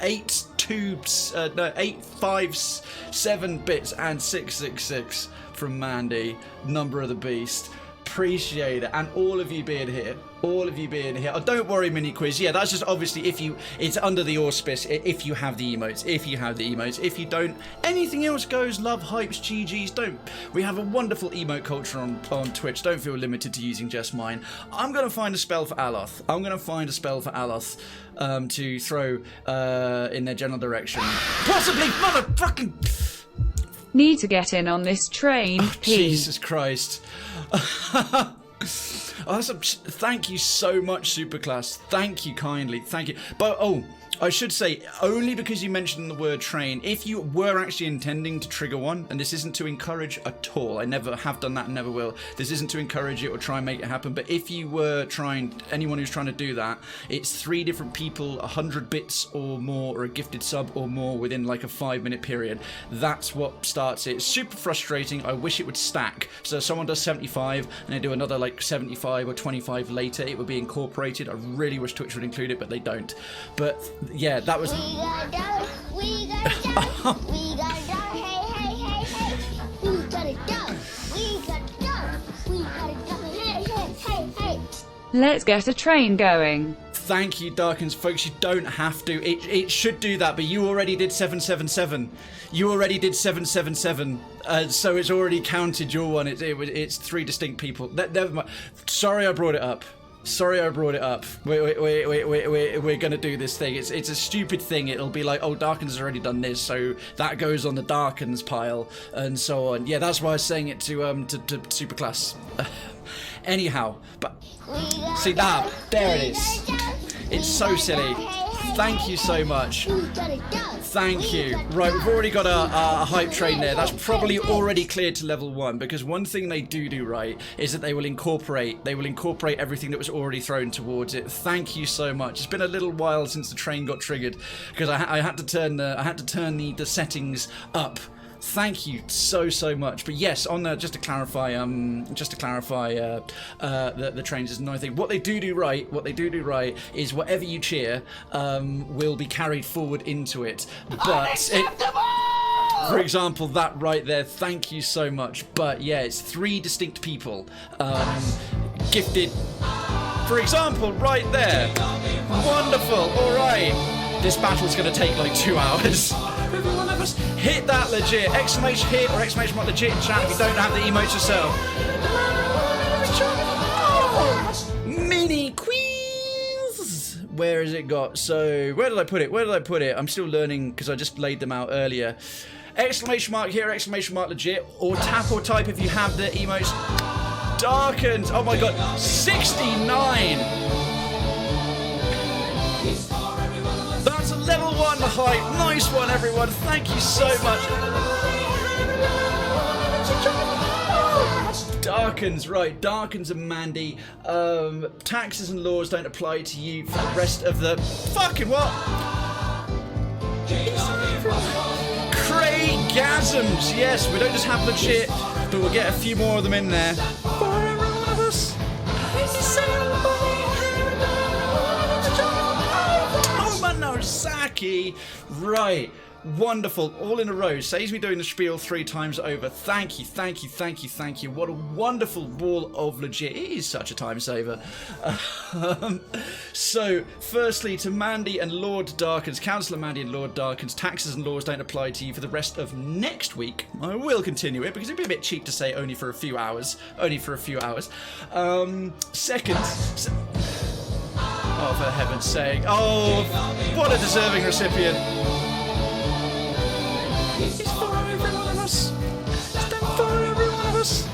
857 bits and 666 from Mandy. Number of the beast. Appreciate it. And all of you being here. Oh, don't worry, mini quiz. Yeah, that's just obviously it's under the auspice if you have the emotes. If you don't, anything else goes. Love, hypes, GGs. We have a wonderful emote culture on Twitch. Don't feel limited to using just mine. I'm gonna find a spell for Aloth. To throw in their general direction. Possibly, motherfucking. Need to get in on this train. Oh, Jesus Christ. Oh, thank you so much, Superclass. Thank you kindly. Thank you. But I should say, only because you mentioned the word train, if you were actually intending to trigger one, and this isn't to encourage at all, I never have done that and never will, this isn't to encourage it or try and make it happen, but if you were anyone who's trying to do that, it's 3 different people, 100 bits or more, or a gifted sub or more within like a 5-minute period. That's what starts it. It's super frustrating. I wish it would stack. So if someone does 75 and they do another like 75 or 25 later, it would be incorporated. I really wish Twitch would include it, but they don't. But yeah, that was. We gotta go, we gotta go, we gotta go, hey, hey, hey, hey. We gotta go, we gotta go, we gotta go, hey, hey, hey, hey. Let's get a train going. Thank you, Darkens. Folks, you don't have to. It should do that, but you already did 777. You already did 777. So it's already counted your one. It's 3 distinct people. Never mind. Sorry I brought it up. We're gonna do this thing. It's a stupid thing. It'll be like, oh, Darkens has already done this, so that goes on the Darkens pile, and so on. Yeah, that's why I was saying it to Superclass. Anyhow, but see that? There it is. It's so silly. Thank you so much. Thank you. Right, we've already got a hype train there. That's probably already cleared to level 1, because one thing they do right is that they will incorporate everything that was already thrown towards it. Thank you so much. It's been a little while since the train got triggered, because I had to turn the settings up. Thank you so much. But yes, on just to clarify the trains is another thing. What they do right is whatever you cheer will be carried forward into it. But for example, that right there, thank you so much. But yeah, it's 3 distinct people gifted. For example, right there. Wonderful. All right. This battle's going to take like 2 hours. Every one of us hit that legit! Exclamation hit or exclamation mark legit in chat if you don't have the emotes yourself. Mini quiz! Where has it got? So, where did I put it? I'm still learning because I just laid them out earlier. Exclamation mark here, exclamation mark legit, or tap or type if you have the emotes. Darkened! Oh my god, 69! That's a level 1 hype. Nice one, everyone. Thank you so much. Darkens, right. Darkens and Mandy. Taxes and laws don't apply to you for the rest of the... Fucking what? Craygasms. Yes, we don't just have legit, but we'll get a few more of them in there. For every one of us. Saki, right, wonderful, all in a row. Saves me doing the spiel 3 times over. Thank you. What a wonderful ball of legit. It is such a time saver. So, firstly, to Mandy and Lord Darkens, Councillor Mandy and Lord Darkens, taxes and laws don't apply to you for the rest of next week. I will continue it because it'd be a bit cheap to say only for a few hours. Second. Oh, for heaven's sake. Oh, what a deserving recipient. It's for every one of us. It's done for every one of us.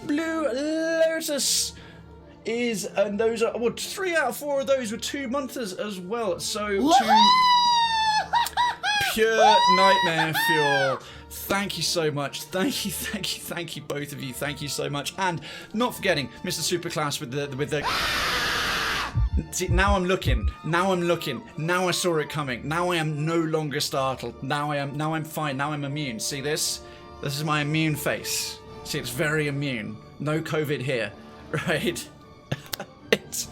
Blue Lotus is, and those are, well, 3 out of 4 of those were 2-monthers as well. So, pure nightmare fuel. Thank you so much. Thank you, both of you. Thank you so much. And not forgetting Mr. Superclass with the. See, now I'm looking. Now I saw it coming. Now I am no longer startled. Now I'm fine. Now I'm immune. See this? This is my immune face. See, it's very immune. No COVID here. Right? It's.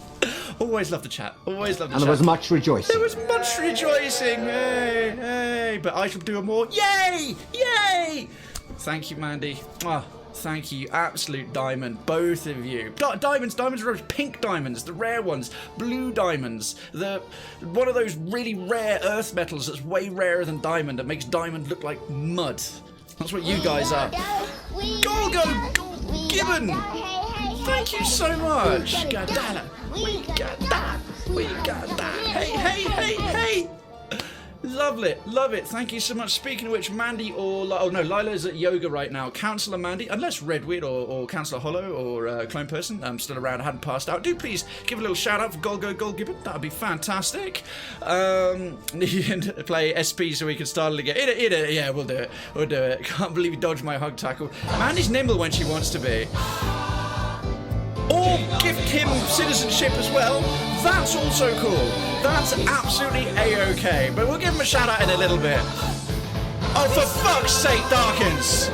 Always love the chat. Always love the chat. And there was much rejoicing. There was much rejoicing. Hey. But I shall do more. Yay! Thank you, Mandy. Thank you. Absolute diamond. Both of you. Diamonds, pink diamonds, the rare ones. Blue diamonds. One of those really rare earth metals that's way rarer than diamond that makes diamond look like mud. That's what you guys are. Golgo Gibbon. Thank you so much. We got that. Hey. Love it. Thank you so much. Speaking of which, Mandy Lila's at yoga right now. Councillor Mandy, unless Redweed or Councillor Hollow or Clone Person still around, hadn't passed out, do please give a little shout out for Gold Gibbon. That'd be fantastic. Play SP so we can start it again. Yeah, we'll do it. Can't believe you dodged my hug tackle. Mandy's nimble when she wants to be. Or gift him citizenship as well. That's also cool. That's absolutely A-OK. But we'll give him a shout out in a little bit. Oh, for fuck's sake, Darkens!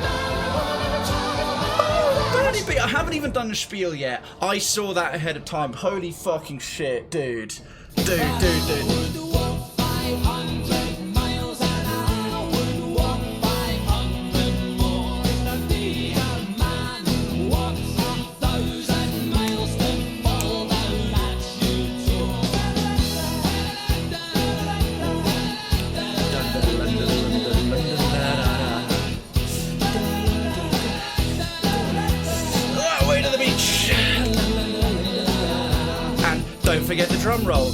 I haven't even done the spiel yet. I saw that ahead of time. Holy fucking shit, dude. forget the drum roll.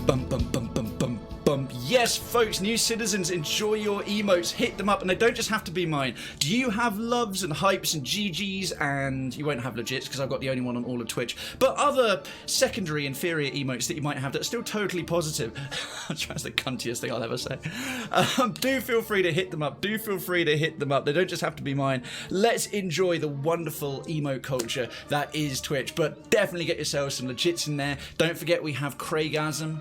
Bum, bum, bum, bum, bum, bum. Yes, folks, new citizens, enjoy your emotes. Hit them up, and they don't just have to be mine. Do you have loves and hypes and GGs? And you won't have legits because I've got the only one on all of Twitch. But other secondary, inferior emotes that you might have that are still totally positive. That's the cuntiest thing I'll ever say. Do feel free to hit them up. Do feel free to hit them up. They don't just have to be mine. Let's enjoy the wonderful emote culture that is Twitch. But definitely get yourselves some legits in there. Don't forget we have Craygasm.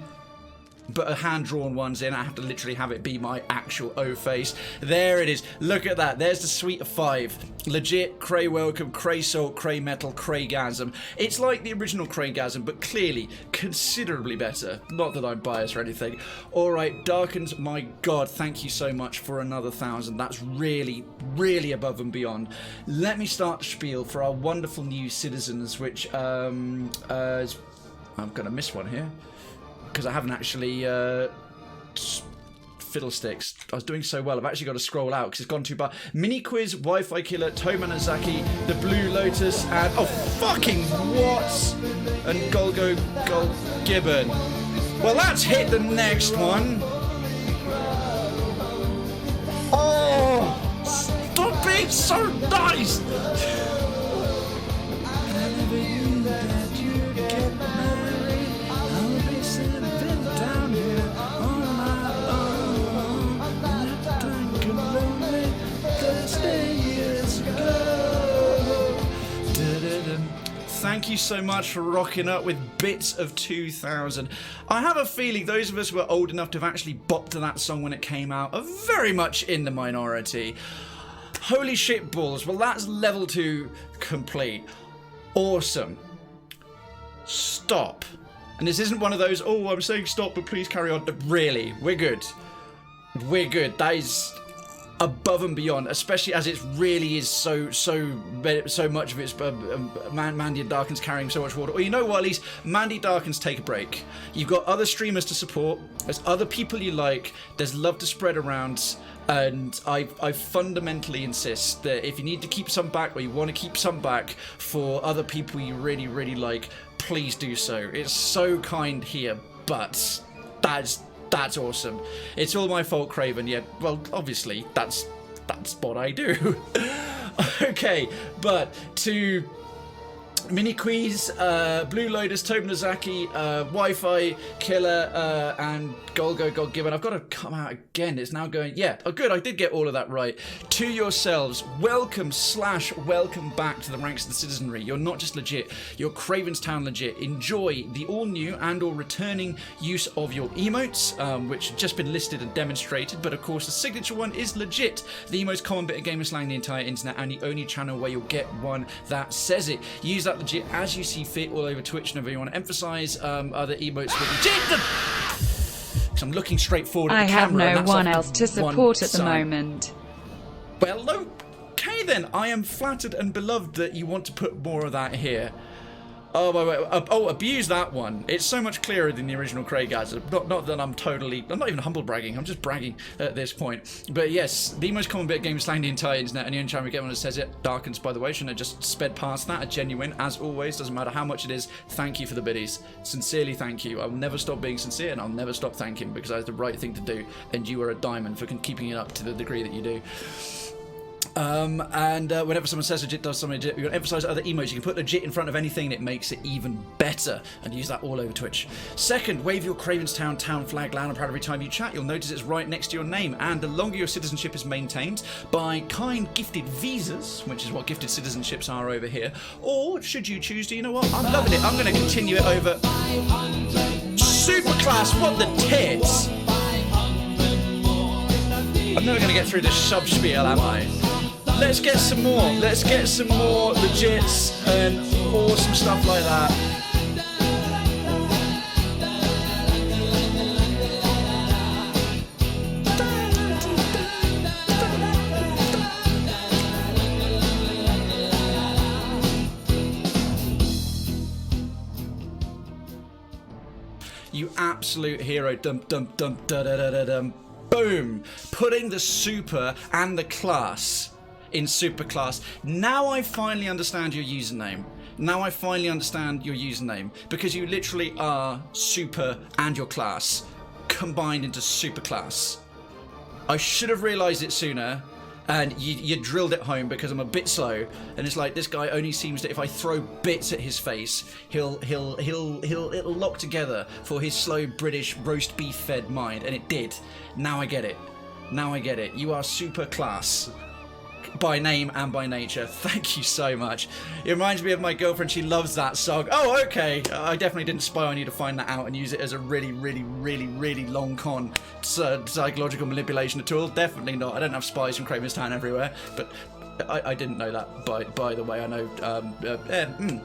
But a hand-drawn one's in. I have to literally have it be my actual O face. There it is. Look at that. There's the suite of 5. Legit, Cray Welcome, Cray Salt, Cray Metal, Craygasm. It's like the original Craygasm, but clearly considerably better. Not that I'm biased or anything. Alright, Darkens, my god, thank you so much for another 1,000. That's really, really above and beyond. Let me start the spiel for our wonderful new citizens, which, I'm gonna miss one here. Because I haven't actually fiddlesticks. I was doing so well. I've actually got to scroll out because it's gone too far. Mini quiz, Wi-Fi killer, Tomanazaki, the Blue Lotus, and oh fucking what? And Golgo Gibbon. Well, let's hit the next one. Oh, stop being so nice. Thank you so much for rocking up with bits of 2,000. I have a feeling those of us who are old enough to have actually bopped to that song when it came out are very much in the minority. Holy shit balls. Well, that's level 2 complete. Awesome. Stop. And this isn't one of those, oh, I'm saying stop, but please carry on. Really, we're good. We're good. That is above and beyond, especially as it really is so much of it's Mandy and Darkens carrying so much water. Or you know what, at least Mandy Darkens take a break. You've got other streamers to support. There's other people you like. There's love to spread around. And I fundamentally insist that if you need to keep some back or you want to keep some back for other people you really, really like, please do so. It's so kind here, but that's awesome. It's all my fault, Krayven. Yeah, well, obviously, that's what I do. Okay, but to Mini Quiz, Blue Lotus, Tobanazaki, Wi-Fi Killer, and Golgo God Given. I've got to come out again. It's now going, yeah. Oh, good. I did get all of that right. To yourselves, welcome back to the ranks of the citizenry. You're not just legit. You're Cravenstown legit. Enjoy the all-new and or returning use of your emotes, which have just been listed and demonstrated. But, of course, the signature one is legit. The most common bit of gamer slang on the entire internet and the only channel where you'll get one that says it. Use that legit as you see fit all over Twitch. And if you want to emphasize other emotes with legit, because I'm looking straight forward at the camera. I have no one else to support at the moment. Well, okay then. I am flattered and beloved that you want to put more of that here. Oh, wait. Oh, abuse that one. It's so much clearer than the original Craygasm. Not that I'm not even humble bragging. I'm just bragging at this point. But yes, the most common bit of game slang the entire internet, and the only time we get one that says it. Darkens, by the way, shouldn't have just sped past that. A genuine, as always, doesn't matter how much it is. Thank you for the biddies. Sincerely, thank you. I'll never stop being sincere, and I'll never stop thanking because that's the right thing to do. And you are a diamond for keeping it up to the degree that you do. Whenever someone says legit, does something legit, you can emphasize other emotes. You can put legit in front of anything and it makes it even better. And use that all over Twitch. Second, wave your Cravenstown town flag loud and proud every time you chat. You'll notice it's right next to your name. And the longer your citizenship is maintained by kind gifted visas, which is what gifted citizenships are over here, or should you choose to, you know what, I'm loving it. I'm going to continue it over. Superclass, what the tits? I'm never going to get through this sub-spiel, am I? Let's get some more. Let's get some more legits and awesome stuff like that. You absolute hero. Dum dum dum da da da da dum. Boom! Putting the super and the class in Superclass. Now I finally understand your username. Because you literally are super and your class combined into Superclass. I should have realised it sooner, and you drilled it home because I'm a bit slow. And it's like, this guy only seems to, if I throw bits at his face, it'll lock together for his slow British roast beef fed mind, and it did. Now I get it. You are super class. By name and by nature. Thank you so much. It reminds me of my girlfriend. She loves that song. Oh, okay. I definitely didn't spy on you to find that out and use it as a really, really, really, really long con psychological manipulation tool. Definitely not. I don't have spies from Krayven's Town everywhere, but I didn't know that, by the way. I know,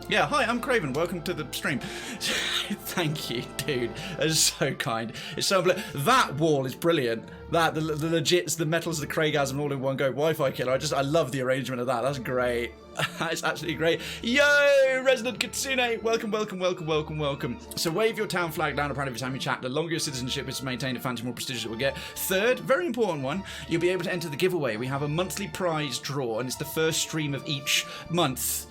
yeah, hi, I'm Krayven, welcome to the stream. Thank you, dude, that's so kind. It's so, that wall is brilliant. That, the legits, the metals, the Kraygasm all in one go, Wi-Fi killer, I love the arrangement of that, that's great. That's absolutely great. Yo, Resident Kitsune, welcome. So wave your town flag down apparently every time you chat. The longer your citizenship is maintained, the fancy more prestigious it will get. Third, very important one, you'll be able to enter the giveaway. We have a monthly prize draw, and it's the first stream of each month.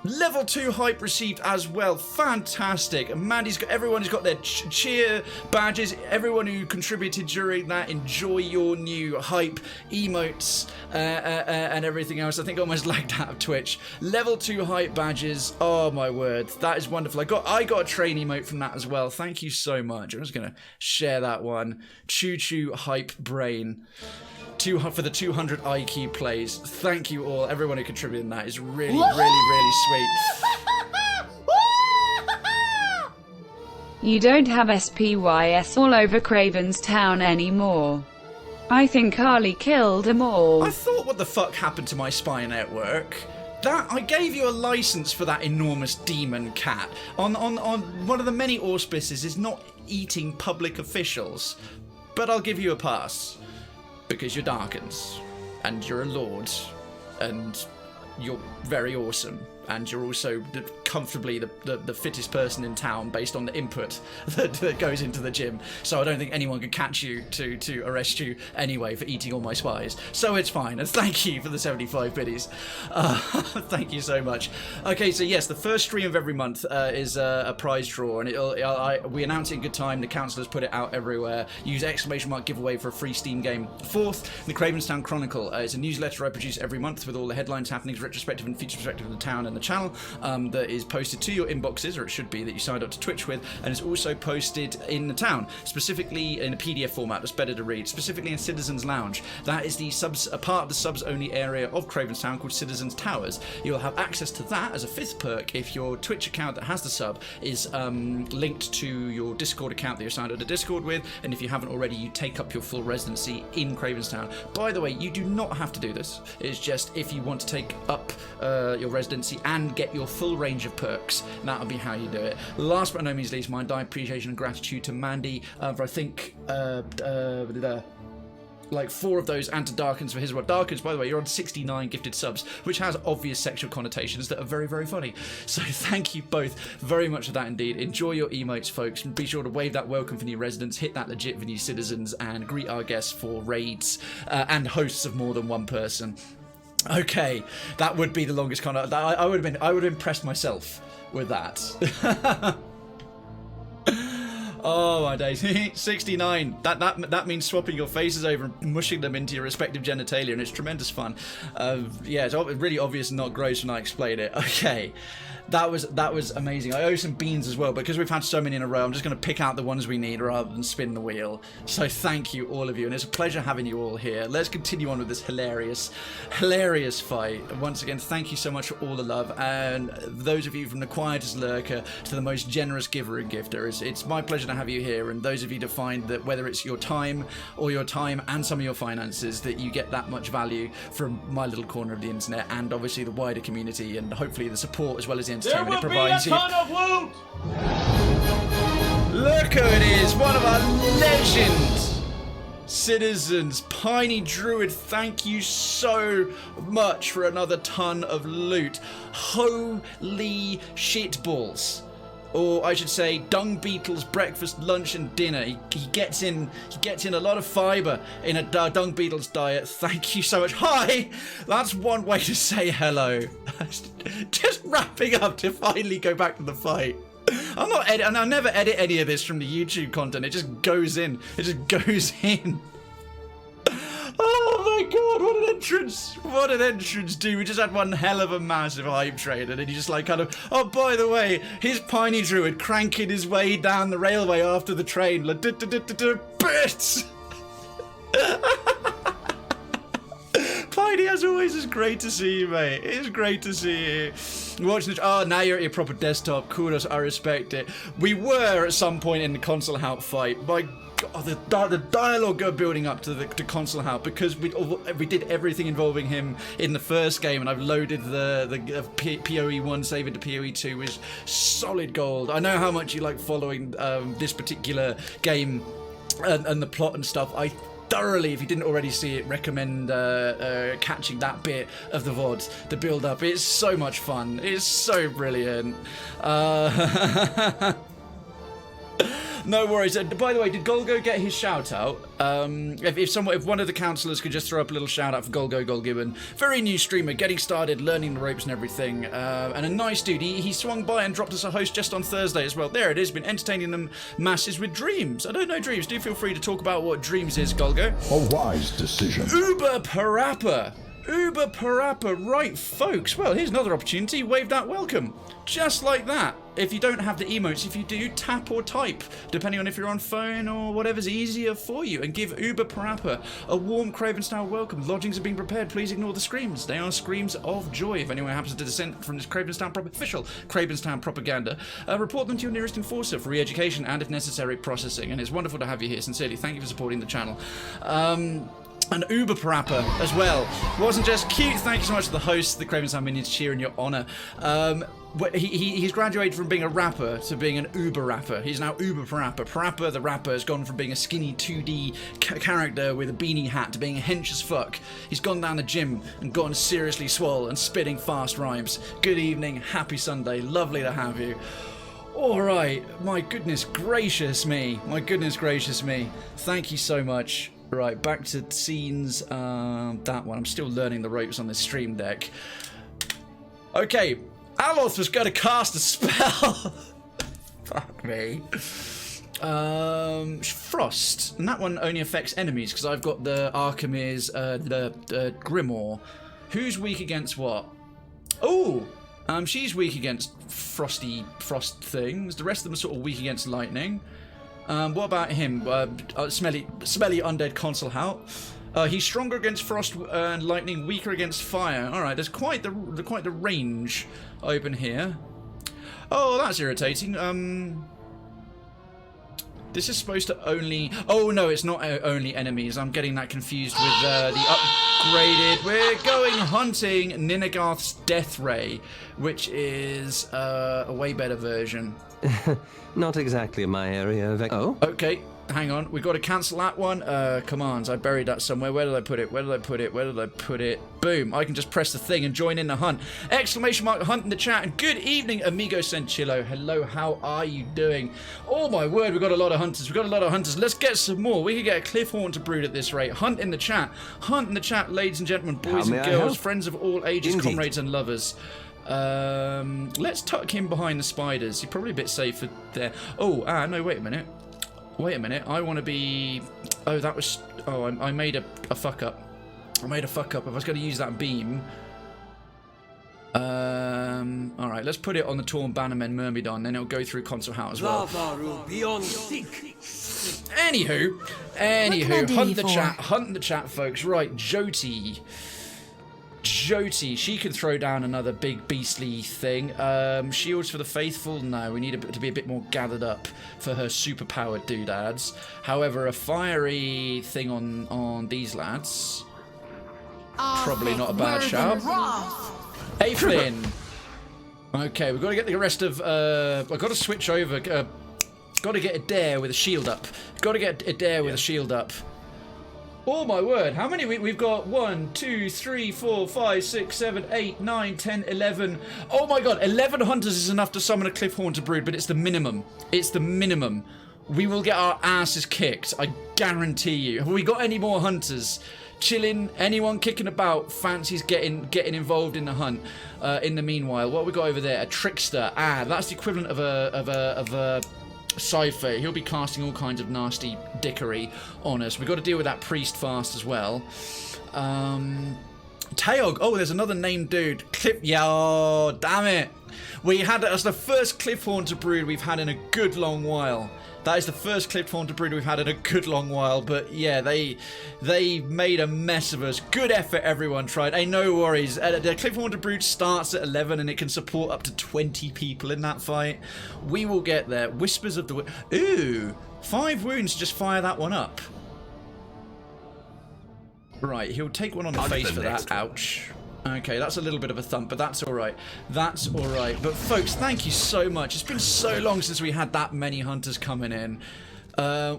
Level 2 hype received as well. Fantastic. Mandy's got, everyone's got their cheer badges. Everyone who contributed during that, enjoy your new hype emotes and everything else. I think I almost lagged out of Twitch. Level 2 hype badges. Oh my word. That is wonderful. I got a train emote from that as well. Thank you so much. I'm just going to share that one. Choo choo hype brain. For the 200 IQ plays. Thank you all. Everyone who contributed in that is really, really sweet. You don't have SPYS all over Krayven's Town anymore. I think Ali killed them all. I thought, what the fuck happened to my spy network? That, I gave you a license for that enormous demon cat. On one of the many auspices is not eating public officials. But I'll give you a pass. Because you're Darkens, and you're a lord, and you're very awesome, and you're also comfortably the fittest person in town based on the input that goes into the gym. So I don't think anyone could catch you to arrest you anyway for eating all my spies. So it's fine, and thank you for the 75 biddies. Thank you so much. Okay, so yes, the first stream of every month is a prize draw, and we announce it in good time. The councillors put it out everywhere. Use ! giveaway for a free Steam game. Fourth, the Krayven's Town Chronicle. It's a newsletter I produce every month with all the headlines, happenings, retrospective and future perspective of the town and the channel, that is posted to your inboxes, or it should be, that you signed up to Twitch with, and it's also posted in the town, specifically in a PDF format that's better to read, specifically in Citizens Lounge. That is a part of the subs only area of Krayven's Town called Citizens Towers. You'll have access to that as a 5th perk if your Twitch account that has the sub is linked to your Discord account that you're signed up to Discord with, and if you haven't already, you take up your full residency in Krayven's Town. By the way, you do not have to do this. It's just if you want to take up your residency and get your full range of perks, that'll be how you do it. Last but no means least, my appreciation and gratitude to Mandy for I think like 4 of those, and to Darkens for his reward. Darkens, by the way, you're on 69 gifted subs, which has obvious sexual connotations that are very, very funny. So thank you both very much for that indeed. Enjoy your emotes, folks. Be sure to wave that welcome for new residents, hit that legit for new citizens, and greet our guests for raids and hosts of more than one person. Okay, that would be the longest con. I would have impressed myself with that. Oh my days. 69. That means swapping your faces over and mushing them into your respective genitalia, and it's tremendous fun. Yeah, it's really obvious and not gross when I explain it. Okay. That was amazing. I owe some beans as well, because we've had so many in a row. I'm just going to pick out the ones we need rather than spin the wheel. So thank you, all of you, and it's a pleasure having you all here. Let's continue on with this hilarious fight. Once again, thank you so much for all the love, and those of you from the quietest lurker to the most generous giver and gifter, it's my pleasure to have you here, and those of you to find that whether it's your time and some of your finances, that you get that much value from my little corner of the internet, and obviously the wider community, and hopefully the support as well as the entertainment it provides you. Ton of loot! Look who it is, one of our legend citizens, Piney Druid. Thank you so much for another ton of loot. Holy shitballs. or I should say dung beetles breakfast, lunch and dinner. He gets in a lot of fibre in a dung beetle's diet. Thank you so much. Hi! That's one way to say hello. Just wrapping up to finally go back to the fight. I'm not edit, and I'll never edit any of this from the YouTube content. It just goes in. It just goes in. Oh my god, what an entrance! What an entrance, dude. We just had one hell of a massive hype train, and then he just like kind of, oh, by the way, here's Piney Druid cranking his way down the railway after the train. Like, bits! Piney, as always, it's great to see you, mate. It's great to see you. Watching the... Oh, now you're at your proper desktop. Kudos, I respect it. We were at some point in the Concelhaut fight. My God, the dialogue building up to Concelhaut, because we did everything involving him in the first game, and I've loaded the PoE 1 save into PoE 2, which is solid gold. I know how much you like following this particular game and the plot and stuff. I thoroughly, if you didn't already see it, recommend catching that bit of the VOD, the build up. It's so much fun. It's so brilliant. No worries. By the way, did Golgo get his shout out? If one of the councillors could just throw up a little shout out for Golgo Golgibbon, very new streamer, getting started, learning the ropes and everything, and a nice dude. He swung by and dropped us a host just on Thursday as well. There it is, been entertaining them masses with Dreams. I don't know Dreams. Do feel free to talk about what Dreams is, Golgo. A wise decision. Uber Parappa. Uber Parappa, right folks, well here's another opportunity, wave that welcome, just like that. If you don't have the emotes, if you do, tap or type, depending on if you're on phone or whatever's easier for you, and give Uber Parappa a warm Krayven style welcome. Lodgings are being prepared, please ignore the screams, they are screams of joy. If anyone happens to dissent from this Cravenstown official Cravenstown propaganda, report them to your nearest enforcer for re-education and if necessary processing, and it's wonderful to have you here. Sincerely, thank you for supporting the channel. And Uber Parappa as well. Wasn't just cute. Thank you so much to the host, the Cravenstown Minions, cheer in your honour. He's graduated from being a rapper to being an Uber rapper. He's now Uber Parappa. Parappa the rapper has gone from being a skinny 2D character with a beanie hat to being hench as fuck. He's gone down the gym and gotten seriously swole and spitting fast rhymes. Good evening, happy Sunday, lovely to have you. Alright, my goodness gracious me. My goodness gracious me. Thank you so much. Right, back to scenes, that one. I'm still learning the ropes on this stream deck. Okay, Aloth was going to cast a spell. Fuck me. Frost, and that one only affects enemies, because I've got the Archimedes, the Grimoire. Who's weak against what? Oh, she's weak against frost things. The rest of them are sort of weak against lightning. What about him? Smelly undead Concelhaut. He's stronger against frost and lightning, weaker against fire. All right, there's quite the range open here. Oh, that's irritating. This is supposed to only... Oh no, it's not only enemies. I'm getting that confused with the upgraded... We're going hunting Ninagath's Death Ray, which is a way better version. Not exactly my area of... Oh? Okay, hang on. We've got to cancel that one. Commands. I buried that somewhere. Where did I put it? Where did I put it? Where did I put it? Boom. I can just press the thing and join in the hunt. Exclamation mark hunt in the chat. And good evening, Amigo Senchillo. Hello, how are you doing? Oh my word, we've got a lot of hunters. We've got a lot of hunters. Let's get some more. We could get a Cliffhorn to brood at this rate. Hunt in the chat. Hunt in the chat, ladies and gentlemen, boys and girls, friends of all ages, Indeed. comrades and lovers. Let's tuck him behind the spiders. He's probably a bit safer there. Oh, no, wait a minute. Wait a minute. I want to be... Oh, that was... Oh, I made a fuck up. I made a fuck up. If I was going to use that beam... Alright, let's put it on the Torn Bannermen Myrmidon, then it'll go through Concelhaut as well. Anywho, hunt the chat, folks. Right, Jyoti, she can throw down another big beastly thing. Shields for the faithful? No, we need to be a bit more gathered up for her superpowered doodads. However, a fiery thing on these lads, probably not a bad shout. Hey Flynn. Okay, we've got to get the rest of... I've got to switch over. Got to get Edér with a shield up. Got to get Edér with a shield up. Oh my word, how many? We've got 1, 2, 3, 4, 5, 6, 7, 8, 9, 10, 11. Oh my god, 11 hunters is enough to summon a Cliff Haunter brood, but it's the minimum. It's the minimum. We will get our asses kicked, I guarantee you. Have we got any more hunters? Chilling, anyone kicking about, fancies getting involved in the hunt. In the meanwhile, what have we got over there? A trickster. Ah, that's the equivalent of a Cypher. He'll be casting all kinds of nasty dickery on us. We've got to deal with that priest fast as well. Teog. Oh, there's another named dude. Yo, damn it. That's the first Cliff Haunter brood we've had in a good long while. That is the first Cliff Haunter brood we've had in a good long while. But yeah, they made a mess of us. Good effort, everyone tried. Hey, no worries. The Cliff Haunter brood starts at 11 and it can support up to 20 people in that fight. We will get there. Whispers of the... Ooh, 5 wounds to just fire that one up. Right, he'll take one on the face for that. Ouch. Okay, that's a little bit of a thump, but that's alright. That's alright. But folks, thank you so much. It's been so long since we had that many hunters coming in.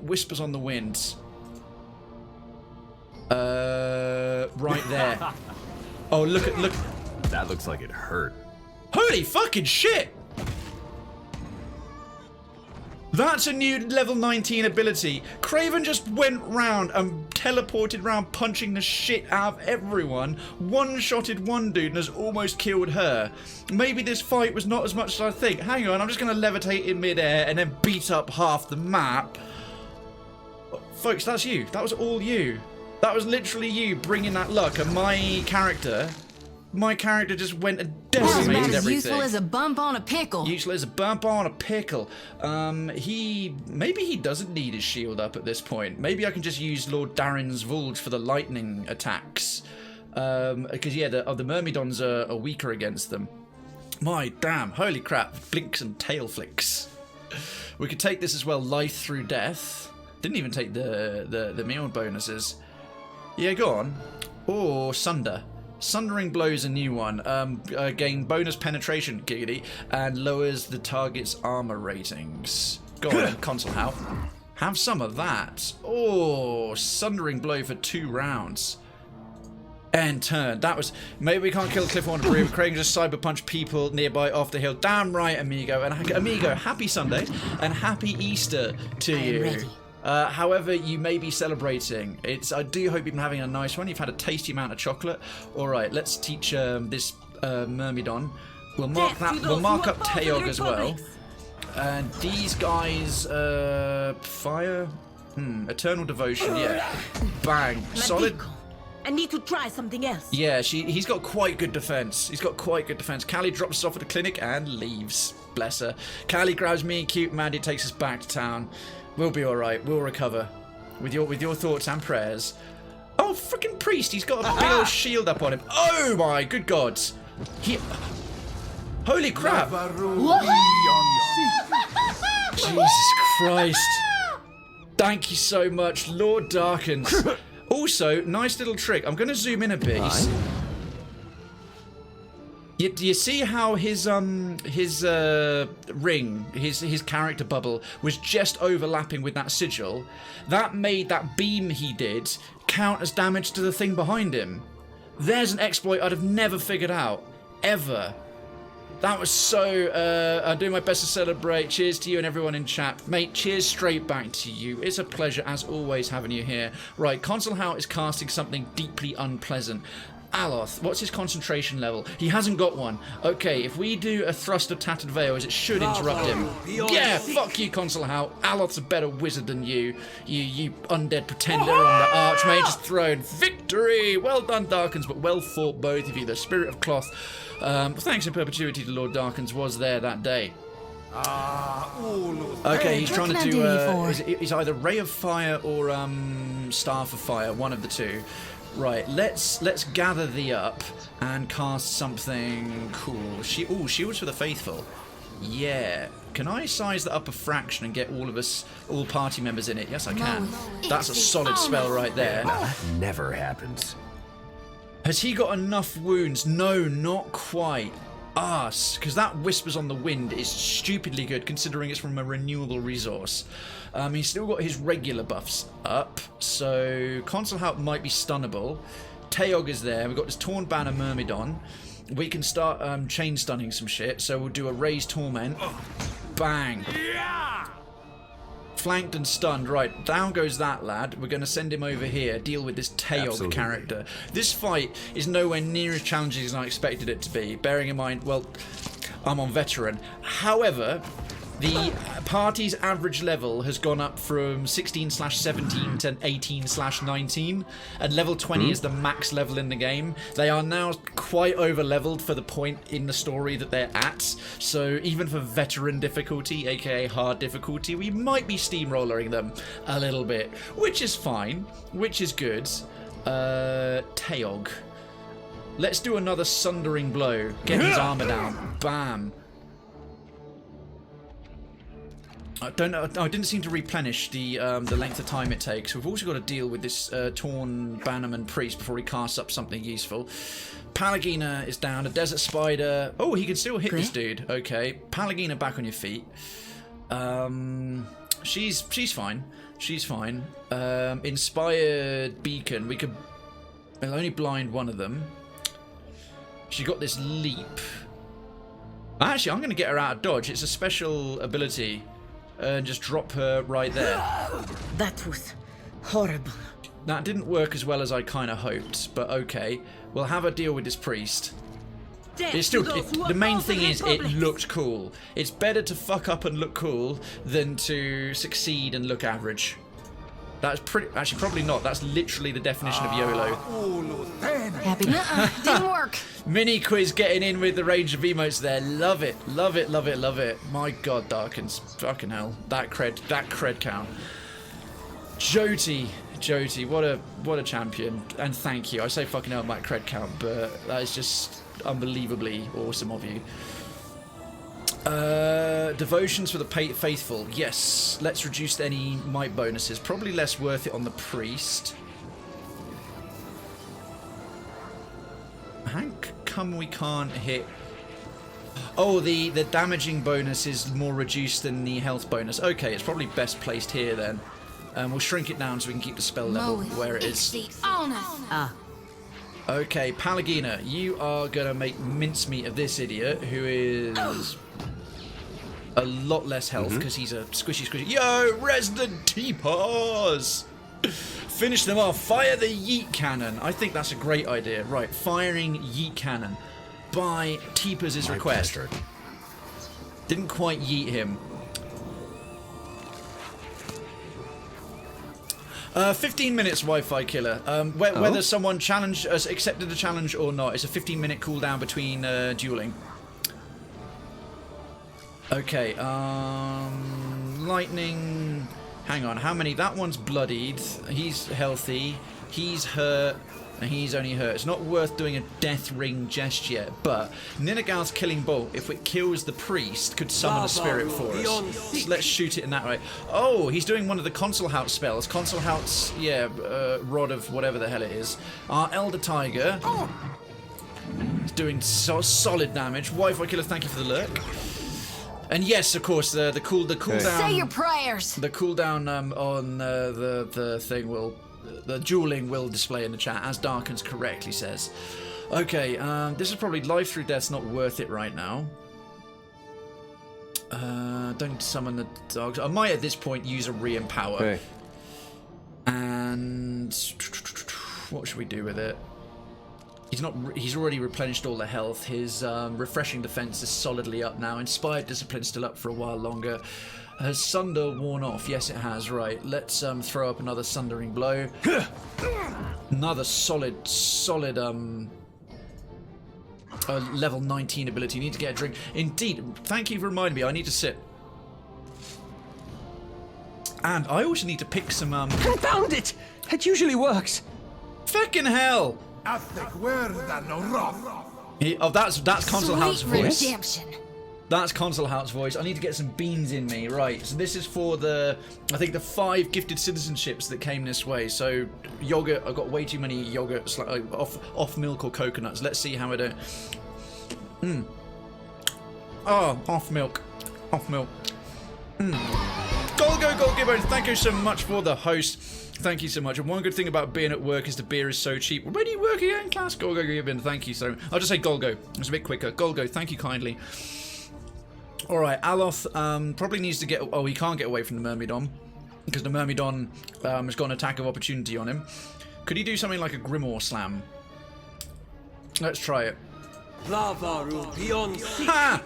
Whispers on the wind. Right there. Oh, look. That looks like it hurt. Holy fucking shit! That's a new level 19 ability. Krayven just went round and teleported round punching the shit out of everyone. One-shotted one dude and has almost killed her. Maybe this fight was not as much as I think. Hang on, I'm just going to levitate in midair and then beat up half the map. Folks, that's you. That was all you. That was literally you bringing that luck, and my character just went and decimated everything. Useful as a bump on a pickle. Useful as a bump on a pickle. Maybe he doesn't need his shield up at this point. Maybe I can just use Lord Darren's Vulge for the lightning attacks. Because yeah, the Myrmidons are weaker against them. My damn, holy crap, blinks and tail flicks. We could take this as well, life through death. Didn't even take the meal bonuses. Yeah, go on. Or Sunder. Sundering Blow's a new one. Gain bonus penetration, giggity, and lowers the target's armor ratings. Go on, Concelhaut. Have some of that. Oh, Sundering Blow for 2 rounds. And turn. That was... Maybe we can't kill Cliff Haunter brood. Krayven just cyber punch people nearby off the hill. Damn right, amigo. And amigo, happy Sunday and happy Easter to you. Ready. However you may be celebrating, I do hope you've been having a nice one. You've had a tasty amount of chocolate. All right, let's teach this Myrmidon. We'll mark that. We'll mark up Teog as well. And these guys, fire, eternal devotion. Yeah, bang, solid. I need to try something else. Yeah, he's got quite good defense. He's got quite good defense. Callie drops us off at the clinic and leaves. Bless her. Callie grabs me and cute Mandy, takes us back to town. We'll be all right. We'll recover. With your thoughts and prayers. Oh, freaking priest! He's got a big old shield up on him. Oh my good gods! Holy crap! Jesus Christ! Thank you so much, Lord Darkens. Also, nice little trick. I'm going to zoom in a bit. Do you see how his ring, his character bubble was just overlapping with that sigil? That made that beam he did count as damage to the thing behind him. There's an exploit I'd have never figured out, ever. That was so... I'm doing my best to celebrate. Cheers to you and everyone in chat. Mate, cheers straight back to you. It's a pleasure, as always, having you here. Right, Concelhaut is casting something deeply unpleasant. Aloth, what's his concentration level? He hasn't got one. Okay, if we do a thrust of Tattered Veils, it should interrupt him. Yeah, fuck you, Concelhaut. Aloth's a better wizard than you. You undead pretender on the Archmage's throne. Victory! Well done, Darkens, but well fought, both of you. The Spirit of Cloth. Thanks in perpetuity to Lord Darkens was there that day. Okay, he's trying to do... He's either Ray of Fire or Staff of Fire, one of the two. Right, let's gather thee up and cast something cool. Shields for the Faithful. Yeah. Can I size that up a fraction and get all party members in it? Yes, I can. That's a solid spell right there. That never happens. Has he got enough wounds? No, not quite. us, because that Whispers on the Wind is stupidly good considering it's from a renewable resource. He's still got his regular buffs up, so Concelhaut might be stunnable. Teog is there. We've got this Torn Bannermen on. We can start chain stunning some shit, so we'll do a Raised Torment. Bang. Flanked and stunned. Right, down goes that lad. We're going to send him over here, deal with this Teog character. This fight is nowhere near as challenging as I expected it to be, bearing in mind, well, I'm on veteran. However, the party's average level has gone up from 16/17 to 18/19, and level 20 is the max level in the game. They are now quite over leveled for the point in the story that they're at, so even for veteran difficulty, aka hard difficulty, we might be steamrollering them a little bit, which is fine, which is good. Teog. Let's do another Sundering Blow. Get his armor down. Bam. I don't know. I didn't seem to replenish the length of time it takes. We've also got to deal with this Torn Bannermen priest before he casts up something useful. Palagina is down. A desert spider. Oh, he can still hit this dude. Okay, Palagina, back on your feet. She's fine. She's fine. Inspired beacon. We could. We'll only blind one of them. She got this leap. Actually, I'm going to get her out of dodge. It's a special ability. And just drop her right there. That was horrible. That didn't work as well as I kind of hoped, but okay. We'll have her deal with this priest. It's still, the main thing is it looked cool. It's better to fuck up and look cool than to succeed and look average. That's pretty, actually probably not. That's literally the definition of YOLO. Happy? Didn't work. Mini quiz getting in with the range of emotes there. Love it, love it, love it, love it. My God, Darkens, fucking hell, that cred count. Jyoti, what a champion, and thank you. I say fucking hell, my cred count, but that is just unbelievably awesome of you. Devotions for the faithful. Yes, let's reduce any might bonuses. Probably less worth it on the priest. How come we can't hit? Oh, the damaging bonus is more reduced than the health bonus. Okay, it's probably best placed here then. We'll shrink it down so we can keep the spell level where it is. Okay, Palagina, you are gonna make mincemeat of this idiot who is a lot less health because he's a squishy. Yo, resident T-Paws! Finish them off. Fire the yeet cannon. I think that's a great idea. Right, firing yeet cannon by T-Paws' request. Pleasure. Didn't quite yeet him. 15 minutes Wi-Fi killer. Whether someone accepted the challenge or not, it's a 15-minute cooldown between dueling. Okay, lightning. Hang on, how many? That one's bloodied. He's healthy. He's hurt. And he's only hurt. It's not worth doing a death ring just yet, but Ninagal's killing bolt, if it kills the priest, could summon a spirit for us. So let's shoot it in that way. Oh, he's doing one of the Concelhaut spells. Concelhaut's, rod of whatever the hell it is. Our Elder Tiger is doing solid damage. Wi-Fi killer, thank you for the lurk. And yes, of course, the cooldown. Say your prayers. The cooldown on the thing will. The dueling will display in the chat, as Darkens correctly says. Okay, this is probably life through death's not worth it right now. Don't summon the dogs. I might at this point use a re-empower. Okay. And what should we do with it? He's already replenished all the health. His refreshing defense is solidly up now. Inspired discipline still up for a while longer. Has Sunder worn off? Yes, it has. Right, let's throw up another Sundering Blow. Another solid level 19 ability. You need to get a drink. Indeed, thank you for reminding me. I need to sit. And I also need to pick some Confound it! It usually works. Fucking hell! That's Concelhaut's voice. Redemption. That's Concelhaut's voice. I need to get some beans in me. Right, so this is for the 5 gifted citizenships that came this way. So yogurt, I've got way too many yogurts, like off milk or coconuts. Let's see how I do. Oh, off milk. Off milk. Golgo Goldgibbo, thank you so much for the host. Thank you so much. And one good thing about being at work is the beer is so cheap. Where do you work again, class? Golgo Goldgibbo, thank you so much. I'll just say Golgo. It's a bit quicker. Golgo, thank you kindly. Alright, Aloth probably needs to get... Oh, he can't get away from the Myrmidon. Because the Myrmidon has got an attack of opportunity on him. Could he do something like a Grimoire Slam? Let's try it. Ha!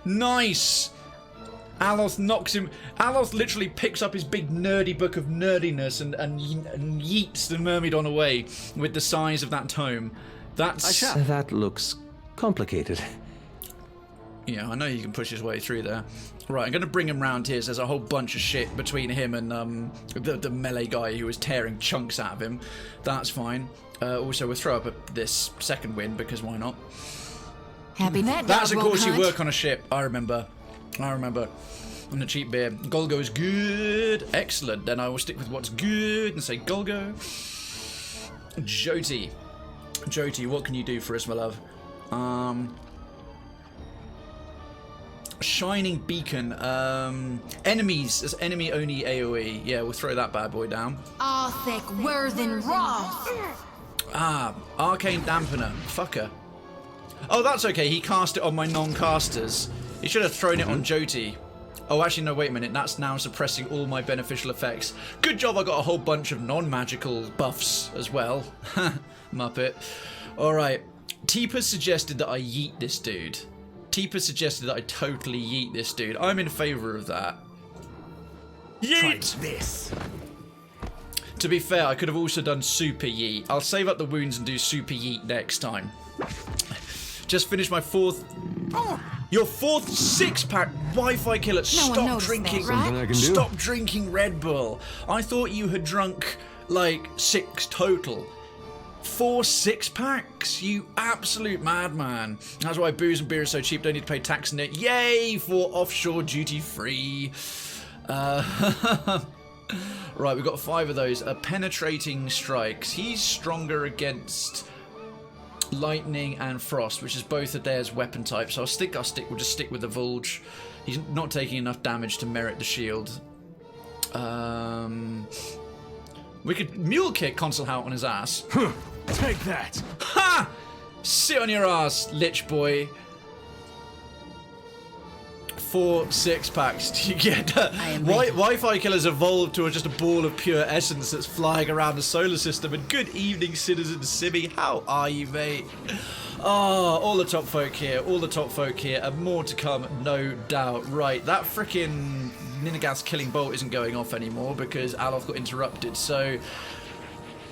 Nice! Aloth knocks him... Aloth literally picks up his big nerdy book of nerdiness and yeets the Myrmidon away with the size of that tome. That's... That looks complicated. Yeah, I know he can push his way through there. Right, I'm going to bring him round here. So there's a whole bunch of shit between him and the melee guy who was tearing chunks out of him. That's fine. Also, we'll throw up this second win, because why not? Happy that That's, of dog course, won't you hunt. work on a ship. I remember. And the cheap beer. Golgo's good. Excellent. Then I will stick with what's good and say Golgo. Jyoti. Jyoti, what can you do for us, my love? Shining Beacon. Enemies. As enemy only AoE. Yeah, we'll throw that bad boy down. Arthek Worthen Roth. Arcane Dampener. Fucker. Oh, that's okay. He cast it on my non-casters. He should have thrown it on Jyoti. Oh, actually, no, wait a minute. That's now suppressing all my beneficial effects. Good job I got a whole bunch of non-magical buffs as well. Muppet. Alright. Teepa suggested that I yeet this dude. Teepa suggested that I totally yeet this dude. I'm in favour of that. Yeet! Try this. To be fair, I could have also done super yeet. I'll save up the wounds and do super yeet next time. Just finished my fourth... Oh, your fourth six-pack Wi-Fi killer. Stop drinking. That, right? Something I can do. Stop drinking Red Bull. I thought you had drunk like 6 total. 4 six-packs? You absolute madman. That's why booze and beer is so cheap. Don't need to pay tax on it. Yay for offshore duty-free. Right, we've got 5 of those. Penetrating strikes. He's stronger against lightning and frost, which is both Edér's weapon types. So we'll just stick with the Vulge. He's not taking enough damage to merit the shield. We could mule kick Concelhaut on his ass. Take that. Ha! Sit on your ass, lich boy. 4 six-packs. You get Wi-Fi killers evolved to just a ball of pure essence that's flying around the solar system. And good evening, citizen Simi. How are you, mate? Oh, all the top folk here. All the top folk here. And more to come, no doubt. Right, that freaking Ninagath's killing bolt isn't going off anymore because Aloth got interrupted. So,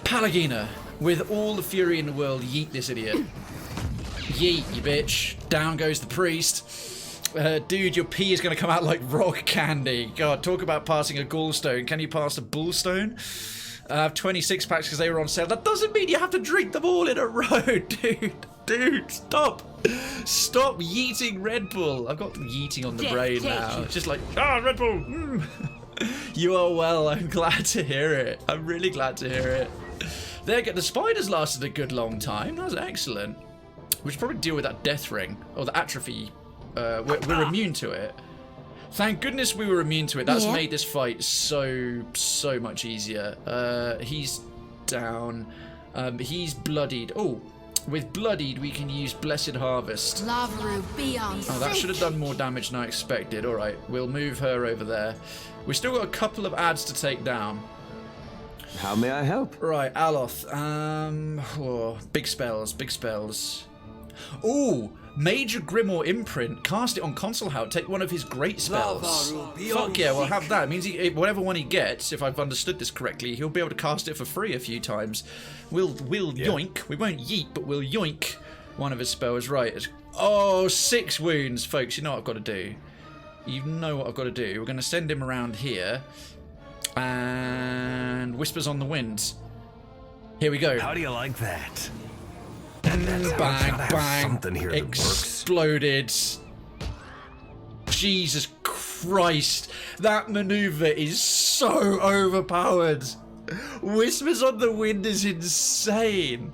Palagina, with all the fury in the world, yeet this idiot. Yeet, you bitch. Down goes the priest. Dude, your pee is going to come out like rock candy. God, talk about passing a gallstone. Can you pass a bullstone? I have 26 packs because they were on sale. That doesn't mean you have to drink them all in a row, dude. Dude, stop. Stop yeeting Red Bull. I've got yeeting on the brain now. It's just like, Red Bull. You are well. I'm glad to hear it. I'm really glad to hear it. The spiders lasted a good long time. That was excellent. We should probably deal with that death ring. Or the atrophy. We're immune to it. Thank goodness we were immune to it. That's made this fight so much easier. He's down. He's bloodied. Oh, with bloodied we can use Blessed Harvest. Oh, that should have done more damage than I expected. Alright, we'll move her over there. We've still got a couple of ads to take down. How may I help? Right, Aloth. Big spells. Ooh, Major Grimoire Imprint. Cast it on Concelhaut. Take one of his great spells. Fuck yeah, we'll have that. It means whatever one he gets, if I've understood this correctly, he'll be able to cast it for free a few times. We'll yoink. We won't yeet, but we'll yoink one of his spells. Right. Oh, 6 wounds, folks. You know what I've got to do. You know what I've got to do. We're going to send him around here. And Whispers on the Wind. Here we go. How do you like that? Bang. Something here that exploded. Jesus Christ. That maneuver is so overpowered. Whispers on the Wind is insane.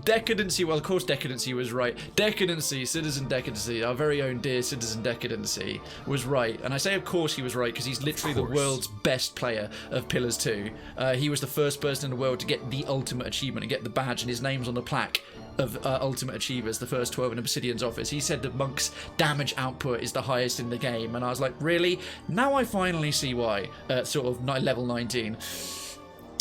Decadency, well, of course Decadency was right. Decadency, Citizen Decadency, our very own dear Citizen Decadency, was right. And I say of course he was right because he's literally the world's best player of Pillars 2. He was the first person in the world to get the ultimate achievement and get the badge, and his name's on the plaque of Ultimate Achievers, the first 12 in Obsidian's office. He said that Monk's damage output is the highest in the game, and I was like, really? Now I finally see why, sort of level 19.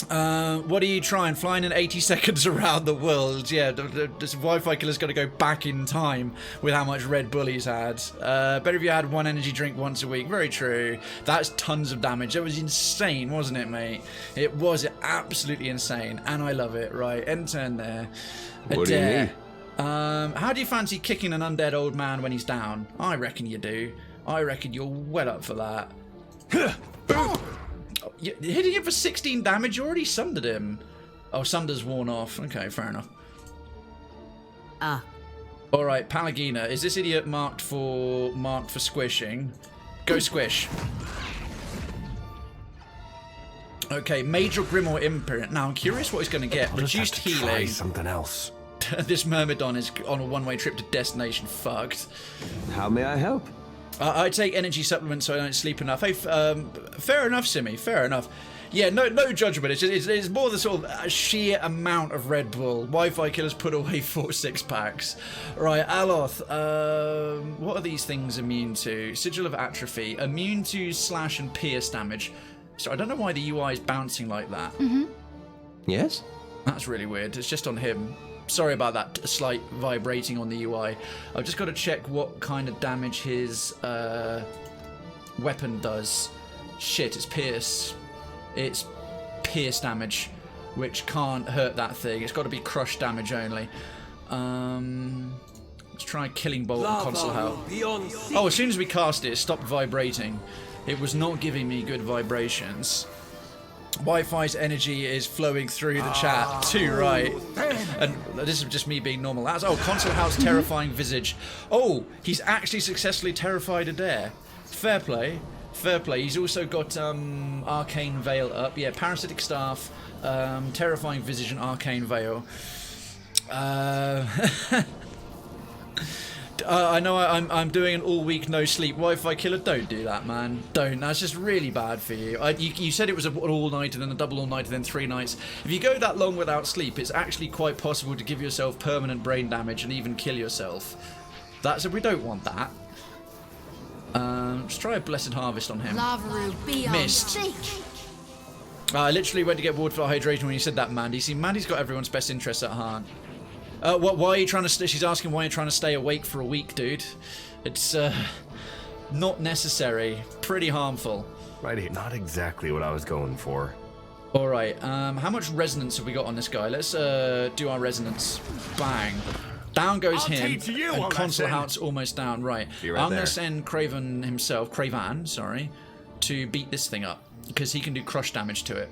What are you trying? Flying in 80 seconds around the world. Yeah, this Wi-Fi killer's got to go back in time with how much Red Bull he's had. Better if you had one energy drink once a week. Very true. That's tons of damage. That was insane, wasn't it, mate? It was absolutely insane, and I love it. Right, end turn there. What do you mean? How do you fancy kicking an undead old man when he's down? I reckon you do. I reckon you're well up for that. You're hitting him for 16 damage. You already sundered him. Oh, Sunder's worn off. Okay, fair enough. All right, Palagina. Is this idiot marked for squishing? Go squish. Okay, Major Grimoire Imprint. Now I'm curious what he's going to get. Reduced healing. Try something else. This Myrmidon is on a one-way trip to destination. Fucked. How may I help? I take energy supplements so I don't sleep enough. Hey, fair enough, Simi. Fair enough. Yeah, no judgment. It's more the sort of sheer amount of Red Bull. Wi-Fi killers put away 4 6-packs. Right, Aloth. What are these things immune to? Sigil of Atrophy. Immune to slash and pierce damage. So I don't know why the UI is bouncing like that. Yes? That's really weird. It's just on him. Sorry about that slight vibrating on the UI. I've just got to check what kind of damage his weapon does. Shit, it's pierce. It's pierce damage, which can't hurt that thing. It's got to be crush damage only. Let's try Killing Bolt on Concelhaut. Oh, as soon as we cast it, it stopped vibrating. It was not giving me good vibrations. Wi-Fi's energy is flowing through the chat. Too right. And this is just me being normal. That's Concelhaut's terrifying visage. Oh, he's actually successfully terrified Edér. Fair play. Fair play. He's also got Arcane Veil up. Yeah, Parasitic Staff, Terrifying Visage, and Arcane Veil. I know I'm doing an all-week no-sleep Wi-Fi killer. Don't do that, man. Don't. That's just really bad for you. You said it was an all-nighter, then a double all-nighter, then 3 nights. If you go that long without sleep, it's actually quite possible to give yourself permanent brain damage and even kill yourself. We don't want that. Let's try a Blessed Harvest on him. Missed. I literally went to get water for hydration when you said that, Mandy. See, Mandy's got everyone's best interests at heart. Why are you trying to? She's asking why you're trying to stay awake for a week, dude. It's not necessary. Pretty harmful. Right here. Not exactly what I was going for. All right. How much resonance have we got on this guy? Let's do our resonance. Bang. Down goes him. And Concelhaut's almost down. Right. I'm gonna send Krayven, sorry, to beat this thing up because he can do crush damage to it,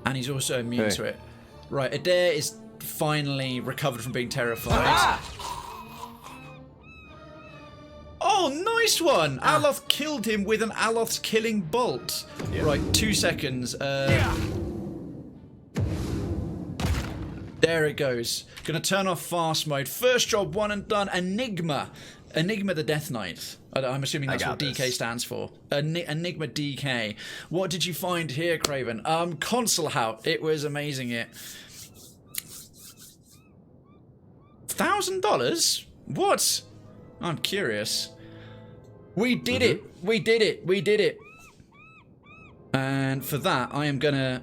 and he's also immune to it. Right. Edér is finally recovered from being terrified. Oh, nice one! Aloth killed him with an Aloth's killing bolt. Yep. Right, 2 seconds. There it goes. Gonna turn off fast mode. First job, one and done. Enigma the Death Knight. I'm assuming that's what DK stands for. Enigma DK. What did you find here, Krayven? Concelhaut. It was amazing. $1,000? What? I'm curious. We did it. We did it. We did it. And for that, I'm gonna.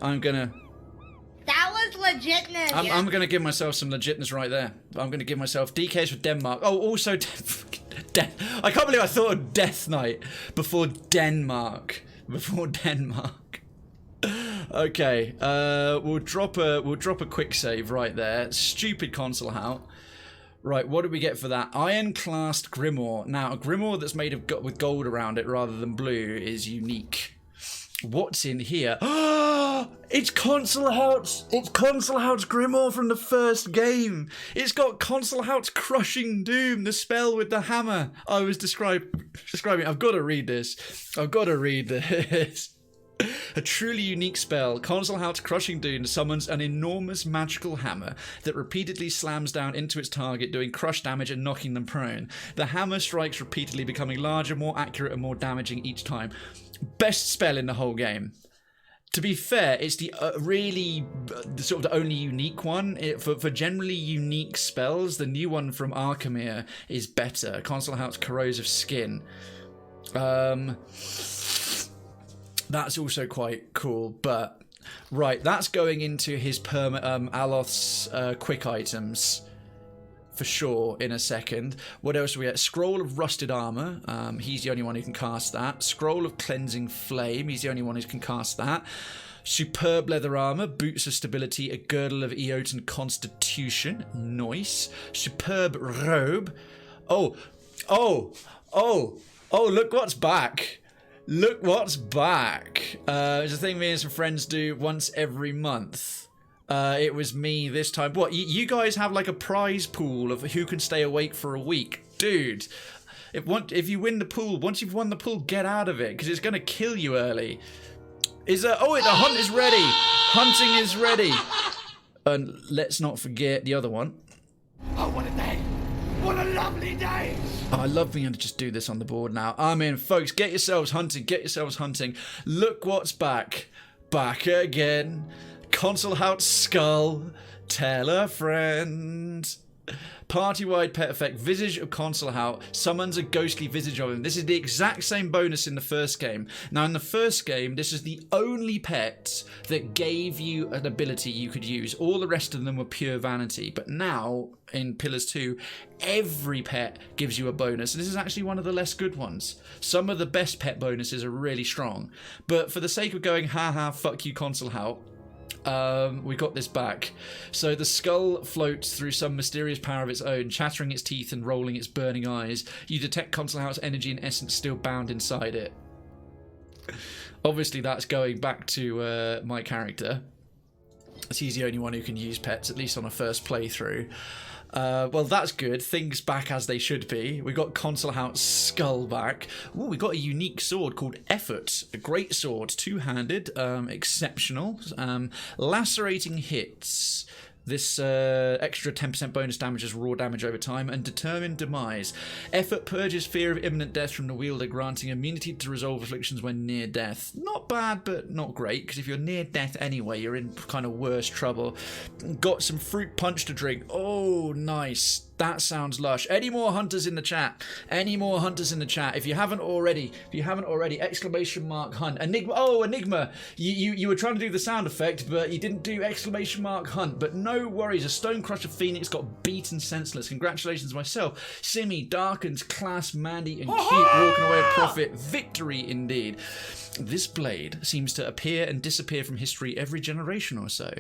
That was legitness. I'm gonna give myself some legitness right there. I'm gonna give myself DKs for Denmark. Oh, also I can't believe I thought of Death Knight before Denmark. Okay, we'll drop a quick save right there. Stupid Concelhaut. Right, what did we get for that? Iron-classed Grimoire. Now, a Grimoire that's made with gold around it rather than blue is unique. What's in here? It's Concelhaut's Grimoire from the first game. It's got Concelhaut's Crushing Doom, the spell with the hammer I was describing. I've got to read this. A truly unique spell, Concelhaut's Crushing Dune summons an enormous magical hammer that repeatedly slams down into its target, doing crush damage and knocking them prone. The hammer strikes repeatedly, becoming larger, more accurate, and more damaging each time. Best spell in the whole game. To be fair, it's the sort of the only unique one. For generally unique spells, the new one from Arkhamir is better. Concelhaut's Corrosive Skin. That's also quite cool, but right, that's going into his Aloth's quick items for sure in a second. What else do we get? Scroll of Rusted Armor. He's the only one who can cast that. Scroll of Cleansing Flame. He's the only one who can cast that. Superb Leather Armor. Boots of Stability. A Girdle of Eoten Constitution. Nice. Superb Robe. Oh, look what's back. Look what's back. It's a thing me and some friends do once every month. It was me this time. What, you guys have like a prize pool of who can stay awake for a week? Dude, if you win the pool, once you've won the pool, get out of it, because it's going to kill you early. The hunt is ready. Hunting is ready. And let's not forget the other one. Oh, what a day! What a lovely day! Oh, I love being able to just do this on the board now. I'm in, folks. Get yourselves hunting. Get yourselves hunting. Look what's back. Back again. Concelhaut's Skull. Tell a friend. Party-wide pet effect. Visage of Concelhaut summons a ghostly visage of him. This is the exact same bonus in the first game. Now, in the first game, this is the only pet that gave you an ability you could use. All the rest of them were pure vanity. But now, in Pillars 2, every pet gives you a bonus. And this is actually one of the less good ones. Some of the best pet bonuses are really strong. But for the sake of going, haha, fuck you, Concelhaut, we got this back. So the skull floats through some mysterious power of its own, chattering its teeth and rolling its burning eyes. You detect Concelhaut's energy and essence still bound inside it. Obviously that's going back to my character, as he's the only one who can use pets, at least on a first playthrough. Well, that's good. Things back as they should be. We got Concelhaut's skull back. Ooh, we got a unique sword called Effort. A great sword, two-handed, exceptional. Lacerating hits. This extra 10% bonus damage as raw damage over time, and Determined Demise. Effort purges fear of imminent death from the wielder, granting immunity to resolve afflictions when near death. Not bad, but not great, because if you're near death anyway, you're in kind of worse trouble. Got some fruit punch to drink. Oh, nice. That sounds lush. Any more hunters in the chat? Any more hunters in the chat? If you haven't already, exclamation mark hunt. Enigma. Oh, Enigma. You were trying to do the sound effect, but you didn't do exclamation mark hunt. But no worries. A Stonecrusher Phoenix got beaten senseless. Congratulations myself. Simi, Darkens, Class, Mandy, and Cute walking away with profit. Victory indeed. This blade seems to appear and disappear from history every generation or so.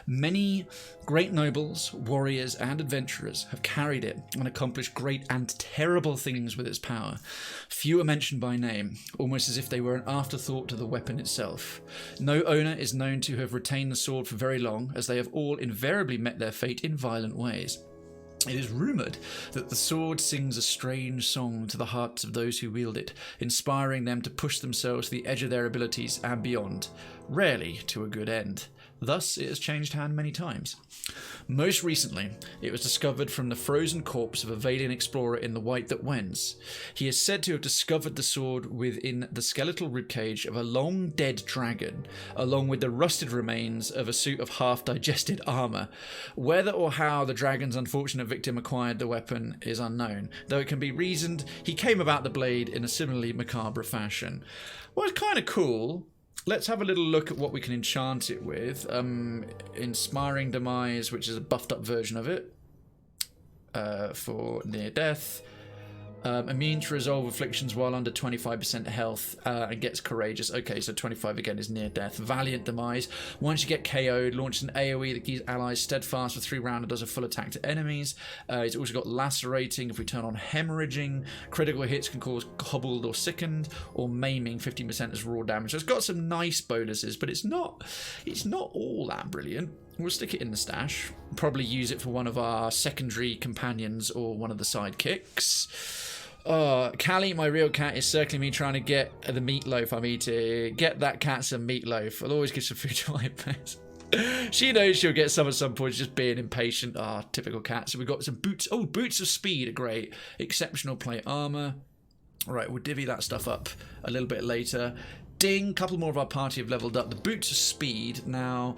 Many great nobles, warriors, and adventurers have carried it and accomplished great and terrible things with its power. Few are mentioned by name, almost as if they were an afterthought to the weapon itself. No owner is known to have retained the sword for very long, as they have all invariably met their fate in violent ways. It is rumoured that the sword sings a strange song to the hearts of those who wield it, inspiring them to push themselves to the edge of their abilities and beyond, rarely to a good end. Thus, it has changed hand many times. Most recently, it was discovered from the frozen corpse of a Valian explorer in the White That Wends. He is said to have discovered the sword within the skeletal ribcage of a long-dead dragon, along with the rusted remains of a suit of half-digested armour. Whether or how the dragon's unfortunate victim acquired the weapon is unknown, though it can be reasoned he came about the blade in a similarly macabre fashion. Well, it's kind of cool. Let's have a little look at what we can enchant it with. Inspiring Demise, which is a buffed up version of it for near death. Immune to resolve afflictions while under 25% health, and gets courageous. Okay, so 25 again is near death. Valiant Demise. Once you get KO'd, launch an AoE that keeps allies steadfast for 3 rounds and does a full attack to enemies. It's also got lacerating if we turn on hemorrhaging. Critical hits can cause hobbled or sickened, or maiming 15% as raw damage. So it's got some nice bonuses, but it's not all that brilliant. We'll stick it in the stash. Probably use it for one of our secondary companions or one of the sidekicks. Callie, my real cat, is circling me trying to get the meatloaf I'm eating. Get that cat some meatloaf. I'll always give some food to my pet. She knows she'll get some at some point, just being impatient. Typical cat. So we've got some boots. Oh, boots of speed are great. Exceptional plate armor. Right, we'll divvy that stuff up a little bit later. Ding, couple more of our party have leveled up. The boots of speed now.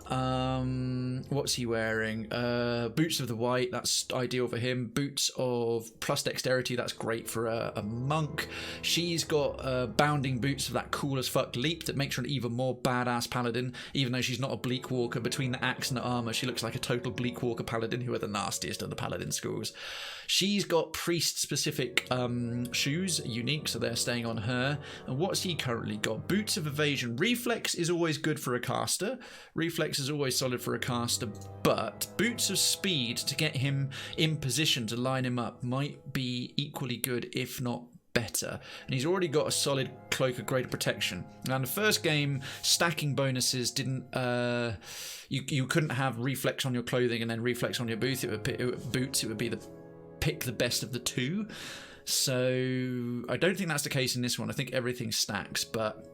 What's he wearing? Boots of the white, that's ideal for him. Boots of plus dexterity, that's great for a monk. She's got bounding boots of that cool as fuck leap that makes her an even more badass paladin, even though she's not a bleak walker. Between the axe and the armor, she looks like a total bleak walker paladin, who are the nastiest of the paladin schools. She's got priest specific shoes, unique, so they're staying on her. And what's he currently got? Boots of evasion. Reflex is always good for a caster. Reflex is always solid for a caster, but boots of speed to get him in position to line him up might be equally good, if not better. And he's already got a solid cloak of greater protection. Now in the first game, stacking bonuses didn't you couldn't have reflex on your clothing and then reflex on your boots. It would be the pick the best of the two. So I don't think that's the case in this one. I think everything stacks, but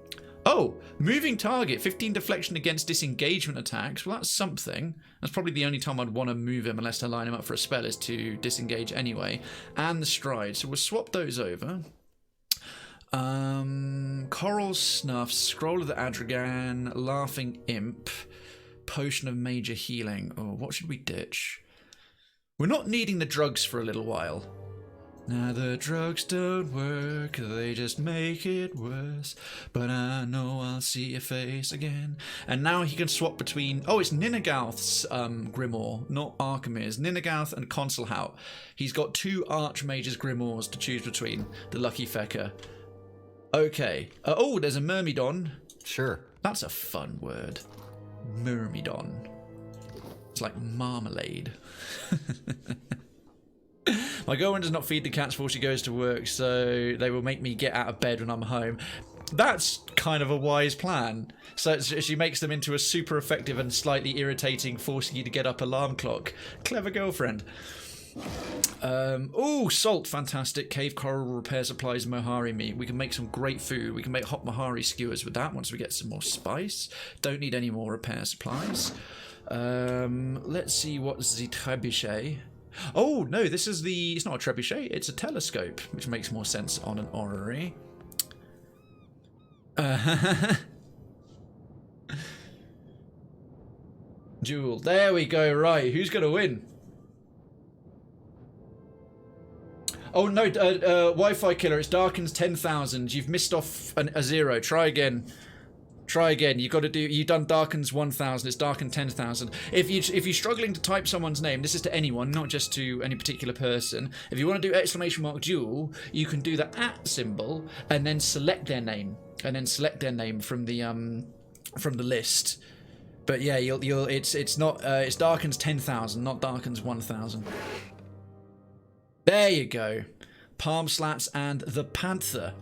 moving target, 15 deflection against disengagement attacks. Well, that's something. That's probably the only time I'd want to move him unless I line him up for a spell is to disengage anyway. And the stride. So we'll swap those over. Coral Snuff, Scroll of the Adragan, Laughing Imp, Potion of Major Healing. Oh, what should we ditch? We're not needing the drugs for a little while. Now the drugs don't work, they just make it worse. But I know I'll see your face again. And now he can swap between... Oh, it's Ninagauth's Grimoire, not Archimir's. Ninagauth and Concelhaut. He's got two Archmage's Grimoires to choose between. The lucky fecker. Okay. There's a Myrmidon. Sure. That's a fun word. Myrmidon. It's like marmalade. My girlfriend does not feed the cats before she goes to work, so they will make me get out of bed when I'm home. That's kind of a wise plan. So she makes them into a super effective and slightly irritating, forcing you to get up alarm clock. Clever girlfriend. Salt, fantastic. Cave coral repair supplies, mohari meat. We can make some great food. We can make hot mohari skewers with that once we get some more spice. Don't need any more repair supplies. Let's see what's the trebuchet. Oh, no, this is it's not a trebuchet, it's a telescope, which makes more sense on an orrery. Jewel. There we go, right. Who's going to win? Oh, no, Wi-Fi killer, it's Darken's 10,000. You've missed off a zero. Try again. Try again. You've done Darken's 1,000. It's Darken 10,000. If you're struggling to type someone's name, this is to anyone, not just to any particular person. If you want to do !duel, you can do the @ symbol and then select their name, from the list. But yeah, it's Darken's 10,000, not Darken's 1,000. There you go. Palm slats and the Panther.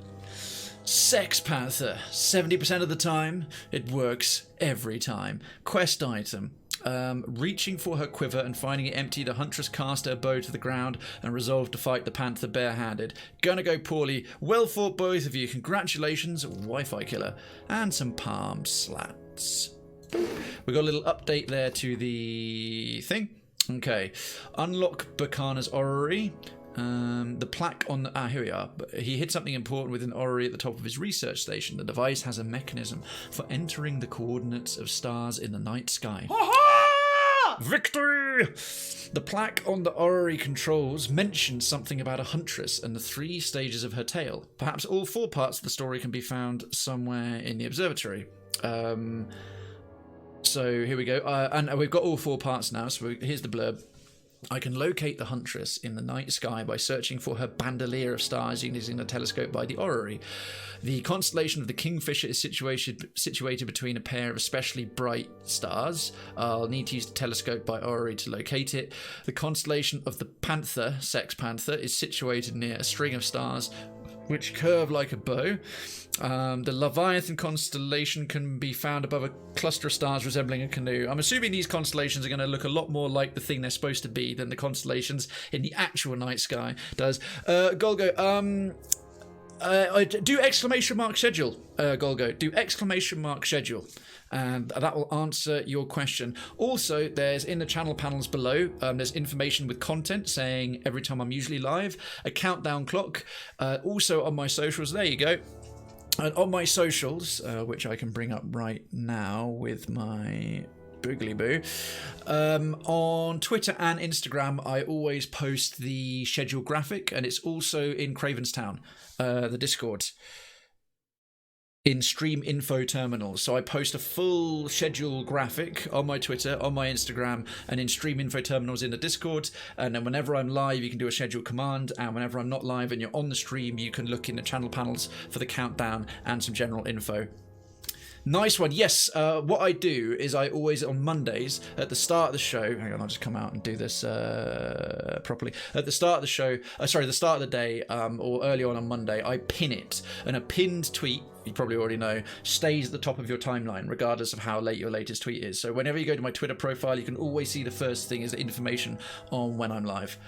Sex Panther. 70% of the time, it works every time. Quest item. Reaching for her quiver and finding it empty, the huntress cast her bow to the ground and resolved to fight the panther barehanded. Gonna go poorly. Well fought, both of you. Congratulations, Wi-Fi killer. And some palm slats. We got a little update there to the thing. Okay. Unlock Berkana's orrery. The plaque on the... here we are. He hid something important with an orrery at the top of his research station. The device has a mechanism for entering the coordinates of stars in the night sky. Victory! The plaque on the orrery controls mentions something about a huntress and the 3 stages of her tale. Perhaps all 4 parts of the story can be found somewhere in the observatory. So here we go. And we've got all 4 parts now, so here's the blurb. I can locate the huntress in the night sky by searching for her bandolier of stars using the telescope by the orrery. The constellation of the Kingfisher is situated between a pair of especially bright stars. I'll need to use the telescope by orrery to locate it. The constellation of the Panther, Sex Panther, is situated near a string of stars which curve like a bow. The Leviathan constellation can be found above a cluster of stars resembling a canoe. I'm assuming these constellations are going to look a lot more like the thing they're supposed to be than the constellations in the actual night sky does. Golgo, do exclamation mark schedule, Golgo. Do exclamation mark schedule. And that will answer your question. Also, there's in the channel panels below, there's information with content saying every time I'm usually live, a countdown clock. Also on my socials, there you go. And on my socials, which I can bring up right now with my boogly boo, on Twitter and Instagram, I always post the schedule graphic, and it's also in Krayven's Town, the Discord, in stream info terminals. So I post a full schedule graphic on my Twitter, on my Instagram, and in stream info terminals in the Discord. And then whenever I'm live, you can do a schedule command, and whenever I'm not live and you're on the stream, you can look in the channel panels for the countdown and some general info. Nice one. Yes, what I do is I always, on Mondays, at the start of the show, hang on, I'll just come out and do this properly. At the start of the show, the start of the day, or early on Monday, I pin it. And a pinned tweet, you probably already know, stays at the top of your timeline, regardless of how late your latest tweet is. So whenever you go to my Twitter profile, you can always see the first thing is the information on when I'm live.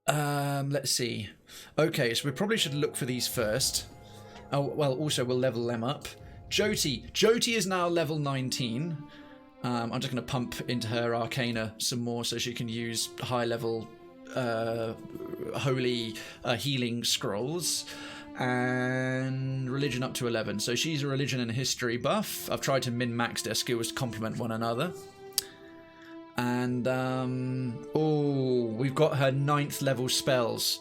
Let's see. Okay, so we probably should look for these first. Oh, well, also we'll level them up. Jyoti is now level 19. I'm just going to pump into her Arcana some more so she can use high level holy healing scrolls. And religion up to 11. So she's a religion and history buff. I've tried to min-max their skills to complement one another. And, we've got her 9th level spells.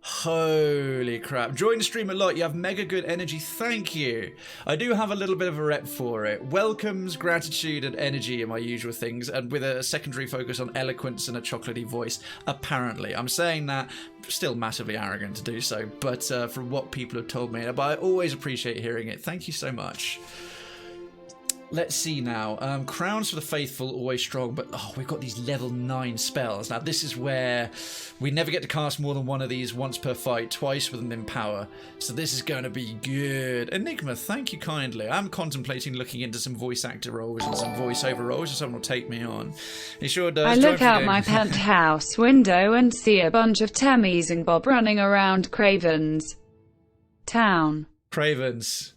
Holy crap. Enjoying the stream a lot. You have mega good energy. Thank you. I do have a little bit of a rep for it. Welcomes, gratitude, and energy are my usual things, and with a secondary focus on eloquence and a chocolatey voice, apparently. I'm saying that, still massively arrogant to do so, but from what people have told me, but I always appreciate hearing it. Thank you so much. Let's see now. Crowns for the Faithful, always strong, but we've got these level 9 spells. Now, this is where we never get to cast more than one of these once per fight, twice with them in power. So this is going to be good. Enigma, thank you kindly. I'm contemplating looking into some voice actor roles and some voiceover roles, if someone will take me on. He sure does. I look out my penthouse window and see a bunch of Temmies and Bob running around Krayven's Town. Krayven's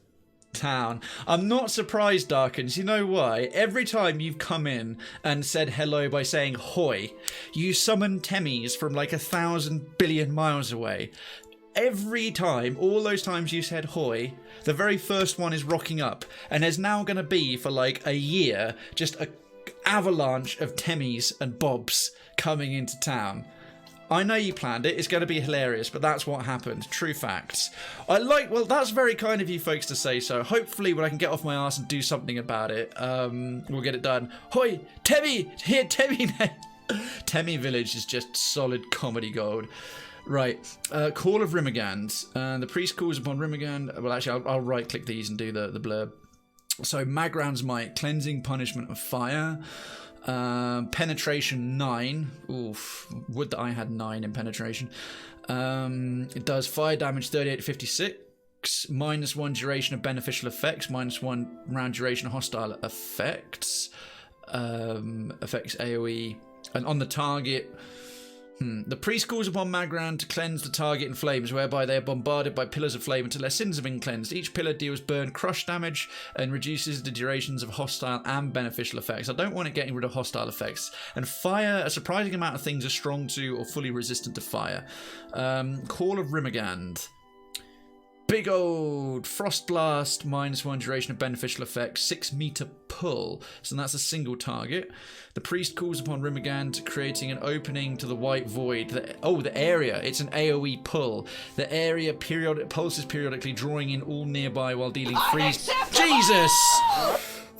Town. I'm not surprised, Darkins. You know why? Every time you've come in and said hello by saying hoy, you summon Temmies from like 1,000 billion miles away. Every time, all those times you said hoy, the very first one is rocking up, and there's now going to be for like a year just a avalanche of Temmies and Bobs coming into town. I know you planned it. It's going to be hilarious, but that's what happened. True facts. Well, that's very kind of you folks to say so. Hopefully, when I can get off my arse and do something about it, we'll get it done. Hoi, Temmie! Here, Temmie! Temmie Village is just solid comedy gold. Right, Call of Rimmergand. The priest calls upon Rimmergand. Well, actually, I'll right-click these and do the blurb. So, Magran's Might, Cleansing, Punishment of Fire. Penetration 9. Oof, would that I had 9 in penetration. It does fire damage 38 to 56, -1 duration of beneficial effects, -1 round duration of hostile effects, affects AoE, and on the target. The priest calls upon Magran to cleanse the target in flames, whereby they are bombarded by pillars of flame until their sins have been cleansed. Each pillar deals burn crush damage and reduces the durations of hostile and beneficial effects. I don't want it getting rid of hostile effects. And fire, a surprising amount of things are strong to or fully resistant to fire. Call of Rimmergand. Big old Frost Blast, -1 duration of beneficial effects, 6-meter pull. So that's a single target. The priest calls upon Rimmergand, creating an opening to the white void. The area. It's an AoE pull. The area pulses periodically, drawing in all nearby while dealing freeze. Jesus!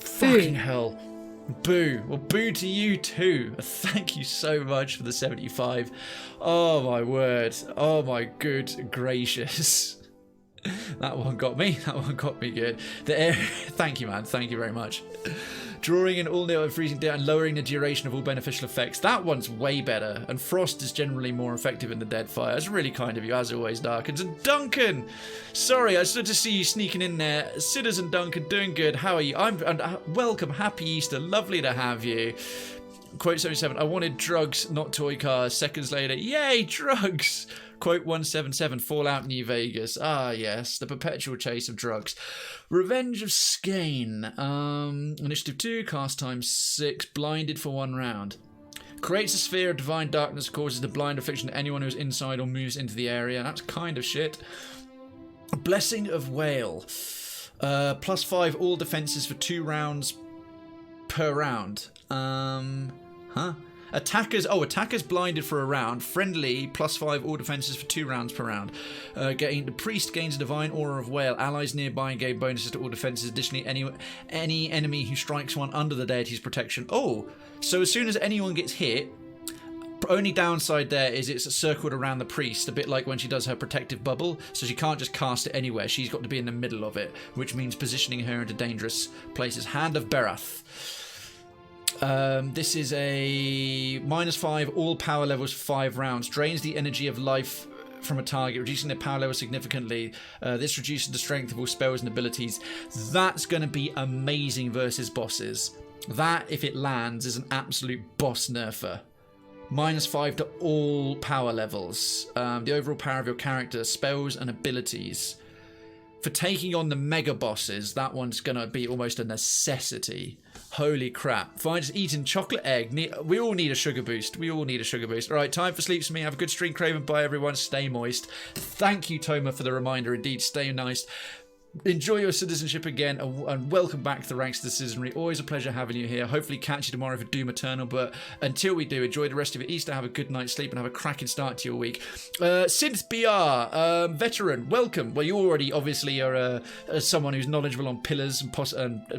Fucking hell. Boo. Well, boo to you too. Thank you so much for the 75. Oh my word. Oh my good gracious. That one got me. That one got me good. The air. Thank you, man. Thank you very much. Drawing in all the freezing down and lowering the duration of all beneficial effects. That one's way better. And frost is generally more effective in the dead fire. It's really kind of you, as always, Darkins. And Duncan! Sorry, I started to see you sneaking in there. Citizen Duncan, doing good. How are you? Welcome. Happy Easter. Lovely to have you. Quote 77, I wanted drugs, not toy cars. Seconds later, yay, drugs! Quote 177, Fallout New Vegas. Ah, yes, the perpetual chase of drugs. Revenge of Skane. Initiative 2, cast time 6, blinded for 1 round. Creates a sphere of divine darkness, causes the blind affliction to anyone who is inside or moves into the area. That's kind of shit. Blessing of Whale. +5 all defenses for 2 rounds per round. Attackers blinded for a round. Friendly +5 all defenses for 2 rounds per round. The priest gains a divine aura of whale. Allies nearby gain bonuses to all defenses. Additionally, any enemy who strikes one under the deity's protection. Oh, so as soon as anyone gets hit, only downside there is it's circled around the priest, a bit like when she does her protective bubble, so she can't just cast it anywhere. She's got to be in the middle of it, which means positioning her into dangerous places. Hand of Berath. This is a -5 all power levels for 5 rounds. Drains the energy of life from a target, reducing their power level significantly. This reduces the strength of all spells and abilities. That's going to be amazing versus bosses. That, if it lands, is an absolute boss nerfer. -5 to all power levels. The overall power of your character, spells and abilities. For taking on the mega bosses, that one's going to be almost a necessity. Holy crap. Fine, just eating chocolate egg. We all need a sugar boost. We all need a sugar boost. All right, time for sleeps for me. Have a good stream, Krayven. Bye, everyone. Stay moist. Thank you, Toma, for the reminder. Indeed, stay nice. Enjoy your citizenship again, and welcome back to the ranks of the citizenry. Always a pleasure having you here. Hopefully catch you tomorrow for Doom Eternal, but until we do, enjoy the rest of your Easter, have a good night's sleep, and have a cracking start to your week. Synth BR, veteran, welcome. Well, you already obviously are someone who's knowledgeable on Pillars and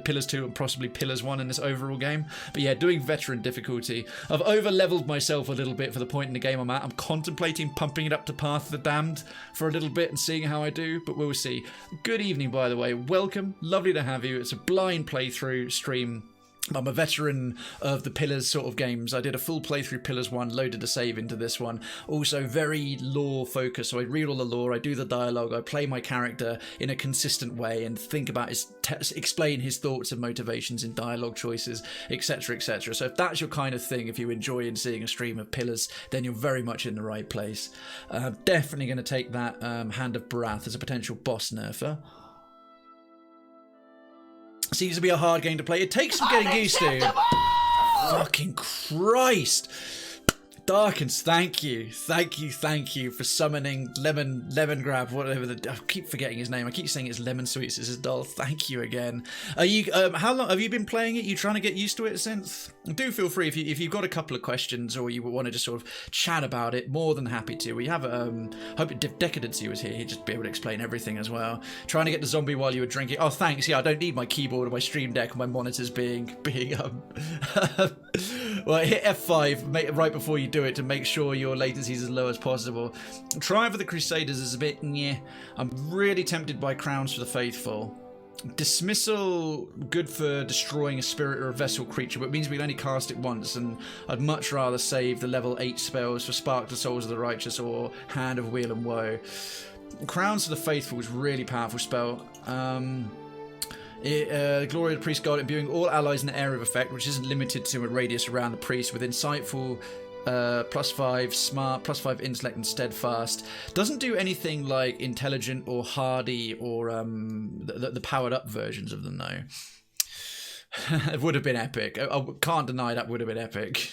Pillars 2 and possibly Pillars 1 in this overall game, but yeah, doing veteran difficulty. I've over-leveled myself a little bit for the point in the game I'm at. I'm contemplating pumping it up to Path of the Damned for a little bit and seeing how I do, but we'll see. Good evening, by the way. Welcome. Lovely to have you. It's a blind playthrough stream. I'm a veteran of the Pillars sort of games. I did a full playthrough Pillars 1, loaded a save into this one. Also very lore focused, so I read all the lore, I do the dialogue, I play my character in a consistent way and think about explain his thoughts and motivations in dialogue choices, etc, etc. So if that's your kind of thing, if you enjoy seeing a stream of Pillars, then you're very much in the right place. Definitely going to take that Hand of Barath as a potential boss nerfer. Seems to be a hard game to play. It takes some getting used to. Fucking Christ. Darkins, thank you for summoning Lemon Grab, whatever I keep forgetting his name. I keep saying it's Lemon Sweets. It's his doll. Thank you again. Are you? How long have you been playing it? You trying to get used to it since? Do feel free if you've got a couple of questions or you want to just sort of chat about it. More than happy to. We have hope if Decadency was here, he'd just be able to explain everything as well. Trying to get the zombie while you were drinking. Oh, thanks. Yeah, I don't need my keyboard or my stream deck or my monitors being well, hit F5 right before you do it to make sure your latency is as low as possible. Triumph of the Crusaders is a bit yeah. I'm really tempted by Crowns for the Faithful. Dismissal, good for destroying a spirit or a vessel creature, but it means we can only cast it once, and I'd much rather save the level 8 spells for Spark the Souls of the Righteous or Hand of Weal and Woe. Crowns for the Faithful is a really powerful spell. Glory of the Priest God, imbuing all allies in the area of effect, which isn't limited to a radius around the priest, with insightful, +5 smart, +5 intellect and steadfast. Doesn't do anything like intelligent or hardy or the powered up versions of them though. It would have been epic. I can't deny that would have been epic.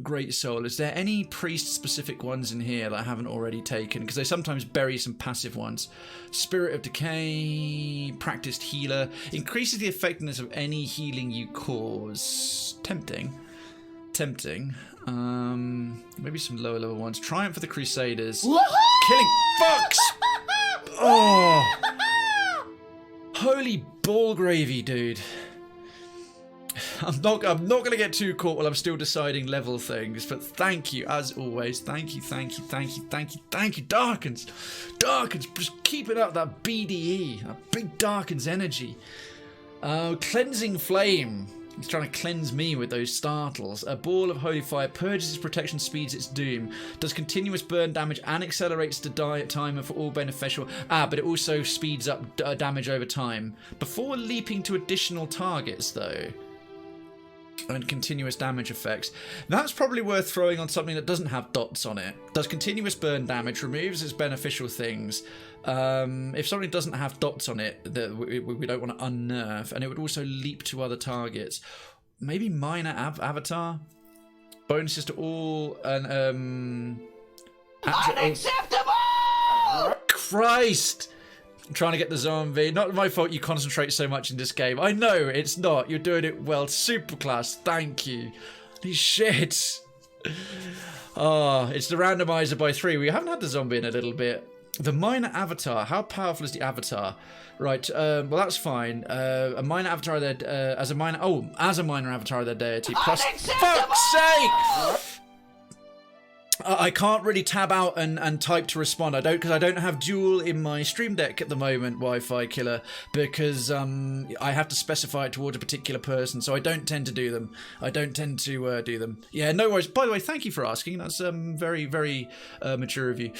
Great Soul. Is there any priest specific ones in here that I haven't already taken? Because they sometimes bury some passive ones. Spirit of Decay, Practiced Healer, increases the effectiveness of any healing you cause. Tempting. Maybe some lower level ones. Triumph for the Crusaders. Killing fucks. Oh, holy ball gravy, dude. I'm not going to get too caught while I'm still deciding level things, but thank you, as always. Thank you, Darkens. Just keeping up that BDE, that big Darkens energy. Cleansing Flame. He's trying to cleanse me with those startles. A ball of holy fire purges its protection, speeds its doom. Does continuous burn damage and accelerates the timer for all beneficial. But it also speeds up damage over time. Before leaping to additional targets, though. And continuous damage effects. That's probably worth throwing on something that doesn't have dots on it. Does continuous burn damage, removes its beneficial things. If something doesn't have dots on it, that we don't want to unnerve, and it would also leap to other targets. Maybe minor avatar bonuses to all and unacceptable. Christ. I'm trying to get the zombie. Not my fault you concentrate so much in this game. I know it's not. You're doing it well. Superclass. Thank you. Holy shit. Oh, it's the randomizer by 3. We haven't had the zombie in a little bit. The minor avatar. How powerful is the avatar? Right. Well, that's fine. A minor avatar as a minor avatar of their deity. Plus, fuck's sake! I can't really tab out and type to respond. Because I don't have dual in my Stream Deck at the moment, Wi-Fi killer, because I have to specify it towards a particular person, so I don't tend to do them. Do them. Yeah, no worries. By the way, thank you for asking. That's very, very mature of you.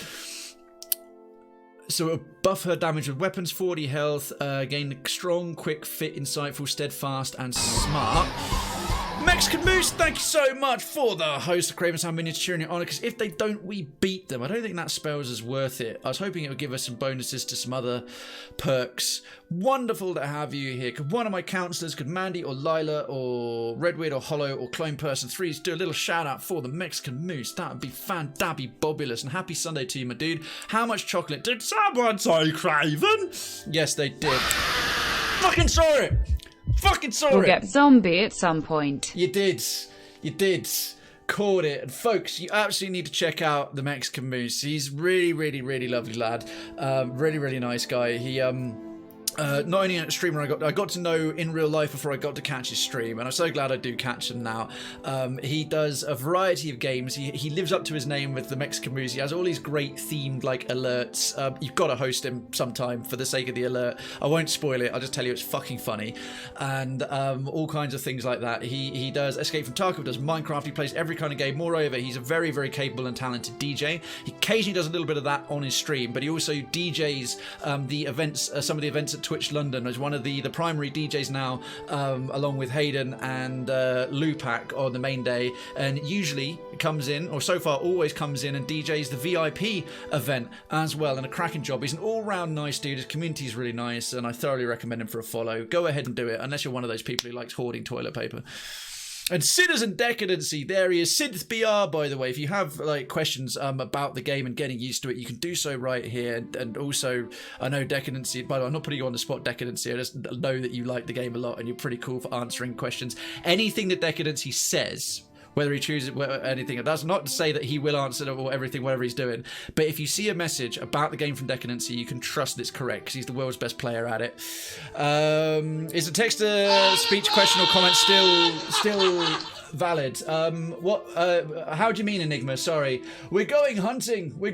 So it'll buff her damage with weapons, 40 health, gain strong, quick, fit, insightful, steadfast, and smart. Mexican Moose, thank you so much for the host of Krayven Sound Minions cheering it on, because if they don't, we beat them. I don't think that spells is worth it. I was hoping it would give us some bonuses to some other perks. Wonderful to have you here. Could one of my counsellors, could Mandy or Lila or Redweird or Hollow or Clone Person 3s do a little shout out for the Mexican Moose? That would be fan-dabby-bobulous. And happy Sunday to you, my dude. How much chocolate? Did someone say Krayven? Yes, they did. Fucking saw it! We'll get zombie at some point. You did. Caught it. And folks, you absolutely need to check out the Mexican Moose. He's really, really, really lovely lad. Really, really nice guy. He not only a streamer I got to know in real life before I got to catch his stream, and I'm so glad I do catch him now. He does a variety of games. He lives up to his name with the Mexican Moose. He has all these great themed like alerts. You've got to host him sometime for the sake of the alert. I won't spoil it. I'll just tell you it's fucking funny, and all kinds of things like that. He does Escape from Tarkov, does Minecraft. He plays every kind of game. Moreover, he's a very, very capable and talented DJ. He occasionally does a little bit of that on his stream, but he also DJs the events, some of the events at Twitch London, as one of the primary DJs now, along with Hayden and Lupac on the main day, and usually comes in, or so far always comes in, and DJs the VIP event as well, and a cracking job. He's an all-round nice dude. His community is really nice, and I thoroughly recommend him for a follow. Go ahead and do it, unless you're one of those people who likes hoarding toilet paper. And Citizen Decadency, there he is. Synth BR, by the way. If you have like questions about the game and getting used to it, you can do so right here. And also, I know Decadency, by the way, I'm not putting you on the spot, Decadency. I just know that you like the game a lot and you're pretty cool for answering questions. Anything that Decadency says, whether he chooses anything, that's not to say that he will answer or everything, whatever he's doing. But if you see a message about the game from Decadency, you can trust that it's correct, because he's the world's best player at it. Is the text-to-speech question or comment still valid? How do you mean, Enigma? Sorry. We're going hunting. A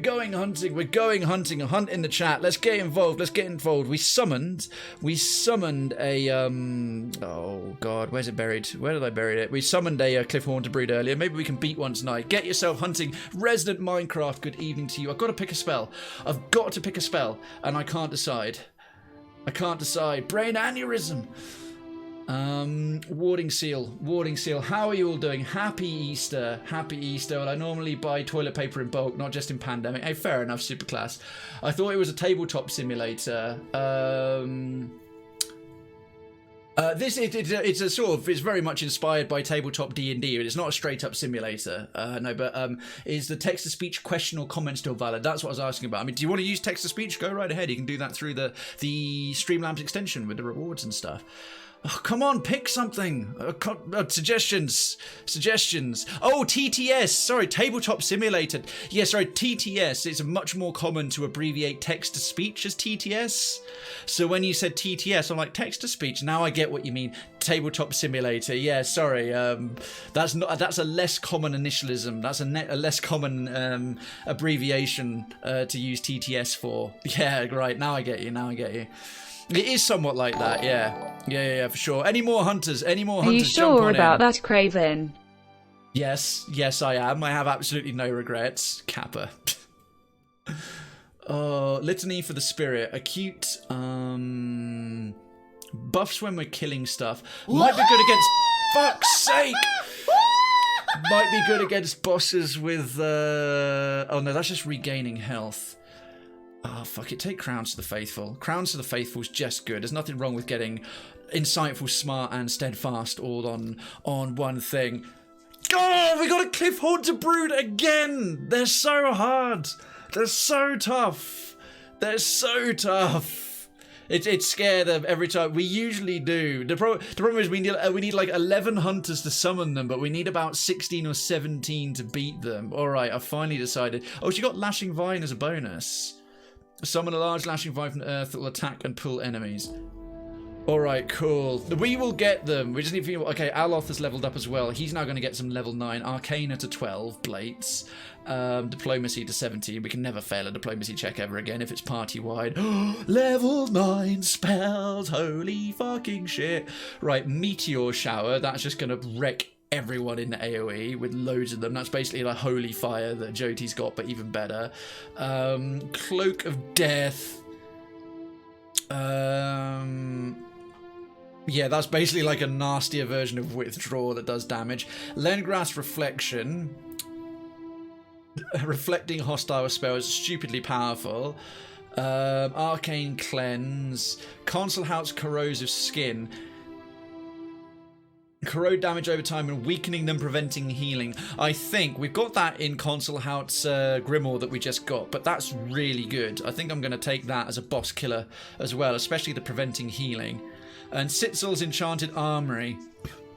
hunt in the chat. Let's get involved. We summoned a oh god, where's it buried? Where did I bury it? We summoned a Cliff Haunter breed earlier. Maybe we can beat one tonight. Get yourself hunting. Resident Minecraft, good evening to you. I've got to pick a spell, and I can't decide. Brain aneurysm. Warding seal. How are you all doing? Happy Easter. Well, I normally buy toilet paper in bulk, not just in pandemic. Hey, fair enough, Superclass. I thought it was a tabletop simulator. It's very much inspired by tabletop D&D, but it's not a straight up simulator. Is the text to speech question or comment still valid? That's what I was asking about. I mean, do you want to use text to speech? Go right ahead. You can do that through the Streamlabs extension with the rewards and stuff. Oh, come on, pick something. Suggestions. Oh, TTS. Sorry, Tabletop Simulator. Yeah, sorry, TTS. It's much more common to abbreviate text-to-speech as TTS. So when you said TTS, I'm like, text-to-speech. Now I get what you mean. Tabletop Simulator. Yeah, sorry. That's a less common initialism. That's a less common abbreviation to use TTS for. Yeah, right. Now I get you. It is somewhat like that, yeah, for sure. Any more hunters? Are you sure about that, Krayven? Yes, I am. I have absolutely no regrets. Kappa. Litany for the Spirit. Acute, buffs when we're killing stuff. Might be good against... Fuck's sake! Might be good against bosses with... Oh no, that's just regaining health. Oh, fuck it. Take Crowns to the Faithful. Crowns to the Faithful is just good. There's nothing wrong with getting insightful, smart, and steadfast all on one thing. God, we got a Cliff Haunter Brood again! They're so hard. They're so tough. It's scare them every time. We usually do. The problem is we need like 11 hunters to summon them, but we need about 16 or 17 to beat them. All right, I finally decided. Oh, she got Lashing Vine as a bonus. Summon a large lashing vine from the earth that will attack and pull enemies. Alright, cool. We will get them. We just need to feel... Okay, Aloth has leveled up as well. He's now going to get some level 9. Arcana to 12. Blates. Diplomacy to 17. We can never fail a diplomacy check ever again if it's party-wide. Level 9 spells. Holy fucking shit. Right, Meteor Shower. That's just going to wreck everyone in the AoE with loads of them. That's basically like Holy Fire that Jyoti's got, but even better. Cloak of Death. Yeah, that's basically like a nastier version of Withdraw that does damage. Lengrass Reflection. Reflecting hostile spells, stupidly powerful. Arcane Cleanse. Concelhaut's Corrosive Skin. Corrode damage over time and weakening them, preventing healing. I think we've got that in Concelhaut's Grimoire that we just got, but that's really good. I think I'm going to take that as a boss killer as well, especially the preventing healing. And Sitzel's Enchanted Armory.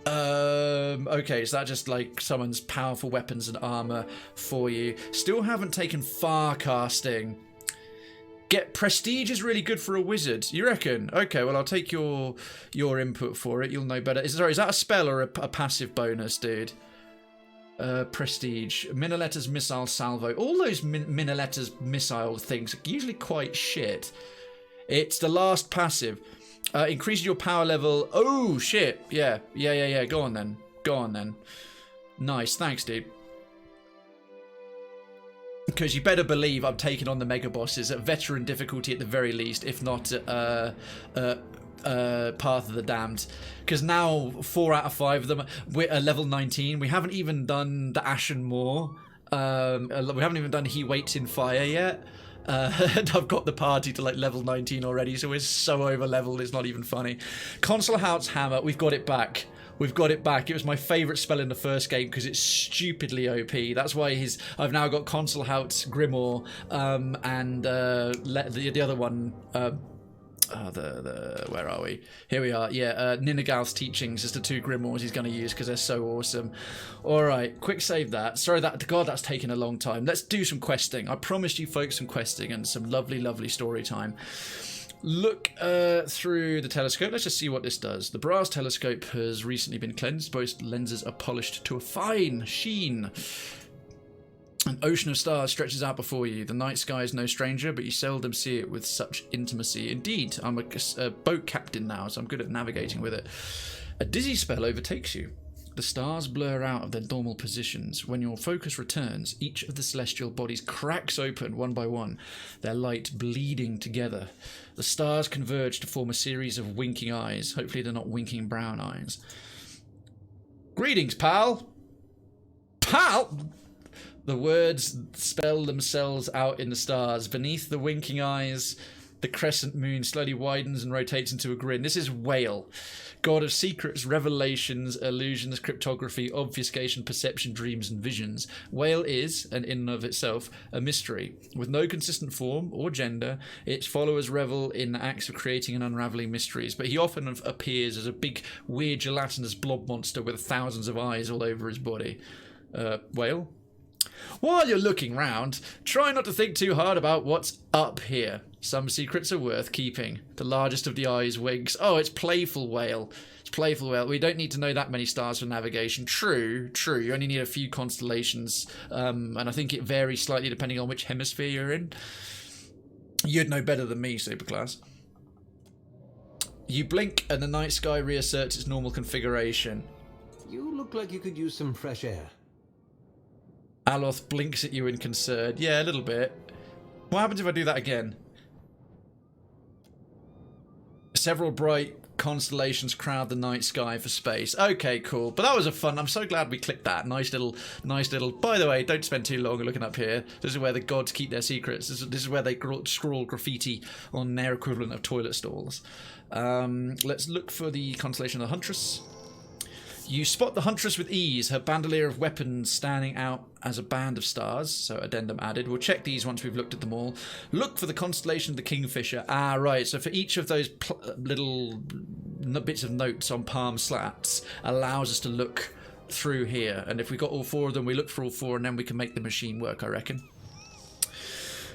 Okay, so that just like summons powerful weapons and armor for you. Still haven't taken Farcasting. Get Prestige is really good for a wizard. You reckon? Okay, well, I'll take your input for it. You'll know better. Is that a spell or a passive bonus, dude? Prestige. Minoletta's Missile Salvo. All those Minoletta's missile things are usually quite shit. It's the last passive. Increases your power level. Oh, shit. Yeah. Go on then. Nice. Thanks, dude. Because you better believe I'm taking on the mega bosses at veteran difficulty at the very least, if not Path of the Damned. Because now 4 out of 5 of them we're at level 19. We haven't even done the Ashen Moor. We haven't even done He Waits in Fire yet. And I've got the party to like level 19 already, so we're so over leveled it's not even funny. Concelhaut's Hammer, we've got it back. It was my favourite spell in the first game because it's stupidly OP. That's why I've now got Concelhaut's Grimoire and the other one. Where are we? Here we are. Yeah, Ninagal's Teachings is the 2 Grimoires he's going to use because they're so awesome. All right, quick save that. Sorry, God, that's taken a long time. Let's do some questing. I promised you folks some questing and some lovely story time. Look through the telescope. Let's just see what this does. The brass telescope has recently been cleansed. Both lenses are polished to a fine sheen. An ocean of stars stretches out before you. The night sky is no stranger, but you seldom see it with such intimacy. Indeed, I'm a boat captain now, so I'm good at navigating with it. A dizzy spell overtakes you. The stars blur out of their normal positions. When your focus returns, each of the celestial bodies cracks open one by one, their light bleeding together. The stars converge to form a series of winking eyes. Hopefully they're not winking brown eyes. Greetings, pal! Pal! The words spell themselves out in the stars. Beneath the winking eyes, The crescent moon slowly widens and rotates into a grin. This is Whale, god of secrets, revelations, illusions, cryptography, obfuscation, perception, dreams, and visions. Whale is, and in and of itself, a mystery. With no consistent form or gender, its followers revel in the acts of creating and unraveling mysteries, but he often appears as a big, weird, gelatinous blob monster with thousands of eyes all over his body. Whale? While you're looking round, try not to think too hard about what's up here. Some secrets are worth keeping. The largest of the eyes winks. Oh, it's Playful Whale. It's Playful Whale. We don't need to know that many stars for navigation. True. You only need a few constellations. And I think it varies slightly depending on which hemisphere you're in. You'd know better than me, Superclass. You blink and the night sky reasserts its normal configuration. You look like you could use some fresh air. Aloth blinks at you in concern. Yeah, a little bit. What happens if I do that again? Several bright constellations crowd the night sky for space. Okay, cool. But that was a fun. I'm so glad we clicked that. Nice little. By the way, don't spend too long looking up here. This is where the gods keep their secrets. This is where they scrawl graffiti on their equivalent of toilet stalls. Let's look for the constellation of the Huntress. You spot the Huntress with ease, her bandolier of weapons standing out as a band of stars, so addendum added. We'll check these once we've looked at them all. Look for the constellation of the Kingfisher. Ah, right, so for each of those little bits of notes on palm slats allows us to look through here. And if we got all four of them, we look for all four and then we can make the machine work, I reckon.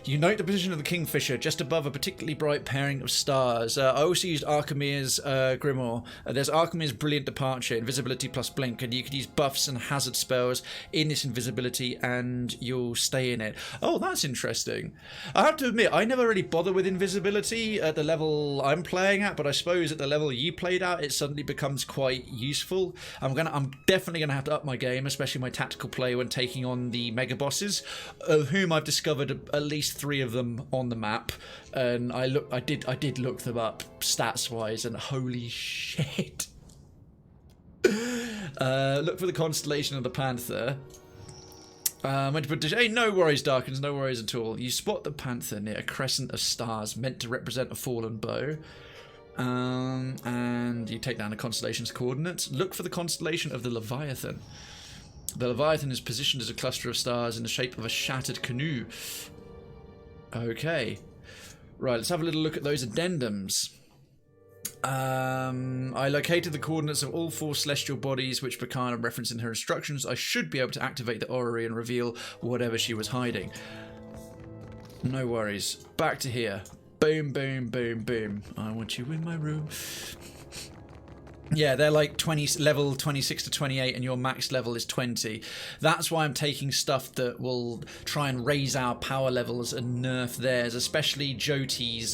You note the position of the Kingfisher just above a particularly bright pairing of stars. I also used Archimede's Grimoire. There's Archimede's Brilliant Departure, Invisibility plus Blink, and you could use buffs and hazard spells in this invisibility and you'll stay in it. Oh, that's interesting. I have to admit, I never really bother with invisibility at the level I'm playing at, but I suppose at the level you played at, it suddenly becomes quite useful. I'm definitely gonna have to up my game, especially my tactical play when taking on the mega bosses, of whom I've discovered at least 3 of them on the map, and I did look them up stats wise, and holy shit. Look for the constellation of the Panther. Hey, no worries, Darkens, no worries at all. You spot the Panther near a crescent of stars meant to represent a fallen bow. And you take down the constellation's coordinates. Look for the constellation of the Leviathan. The Leviathan is positioned as a cluster of stars in the shape of a shattered canoe. Okay. Right, let's have a little look at those addendums. I located the coordinates of all 4 celestial bodies, which Berkana referenced in her instructions. I should be able to activate the orrery and reveal whatever she was hiding. No worries. Back to here. Boom, boom, boom, boom. I want you in my room. Yeah, they're like level 26 to 28 and your max level is 20. That's why I'm taking stuff that will try and raise our power levels and nerf theirs, especially Jyoti's,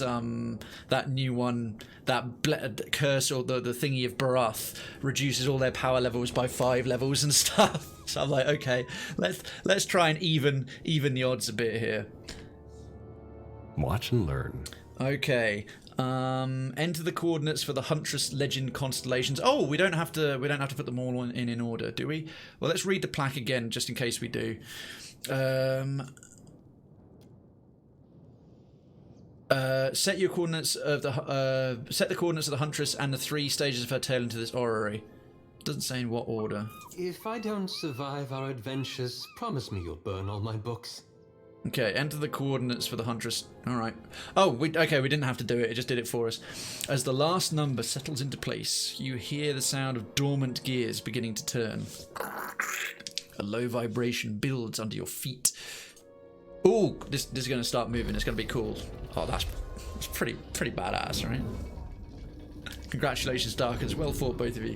that new one, that curse or the thingy of Barath reduces all their power levels by 5 levels and stuff. So I'm like, okay, let's try and even the odds a bit here. Watch and learn. Okay. Enter the coordinates for the Huntress Legend constellations. Oh, we don't have to put them all in order, do we? Well, let's read the plaque again, just in case we do. Set your coordinates of the set the coordinates of the Huntress and the 3 stages of her tail into this orrery. Doesn't say in what order. If I don't survive our adventures, promise me you'll burn all my books. Okay, enter the coordinates for the Huntress. Alright. Oh, we didn't have to do it. It just did it for us. As the last number settles into place, you hear the sound of dormant gears beginning to turn. A low vibration builds under your feet. Ooh, this is going to start moving. It's going to be cool. Oh, that's pretty badass, right? Congratulations, Darkens. Well fought, both of you.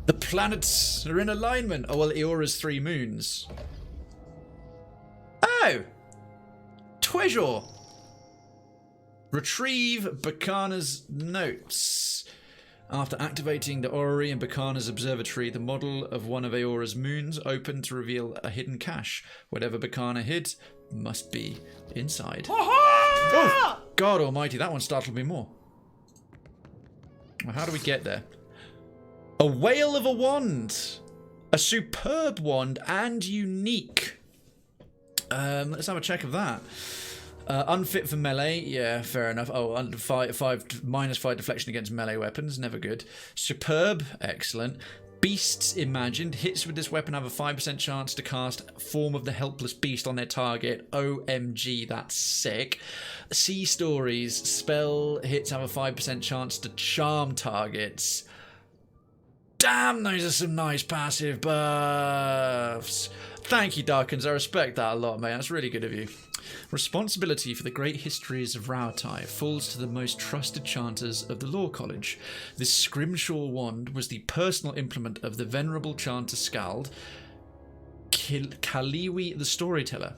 The planets are in alignment. Oh, well, Eora's 3 moons. Oh! Treasure! Retrieve Berkana's notes. After activating the orrery in Berkana's observatory, the model of one of Eora's moons opened to reveal a hidden cache. Whatever Berkana hid must be inside. Oh, God almighty, that one startled me more. Well, how do we get there? A whale of a wand. A superb wand and unique. Let's have a check of that. Unfit for melee, yeah, fair enough. Oh, under -5 deflection against melee weapons, never good. Superb, excellent. Beasts imagined. Hits with this weapon have a 5% chance to cast Form of the Helpless Beast on their target. OMG, that's sick. Sea Stories. Spell hits have a 5% chance to charm targets. Damn, those are some nice passive buffs. Thank you, Darkins. I respect that a lot, mate. That's really good of you. Responsibility for the great histories of Rautai falls to the most trusted chanters of the Law College. This Scrimshaw wand was the personal implement of the venerable chanter Skald, Kaliwi the Storyteller.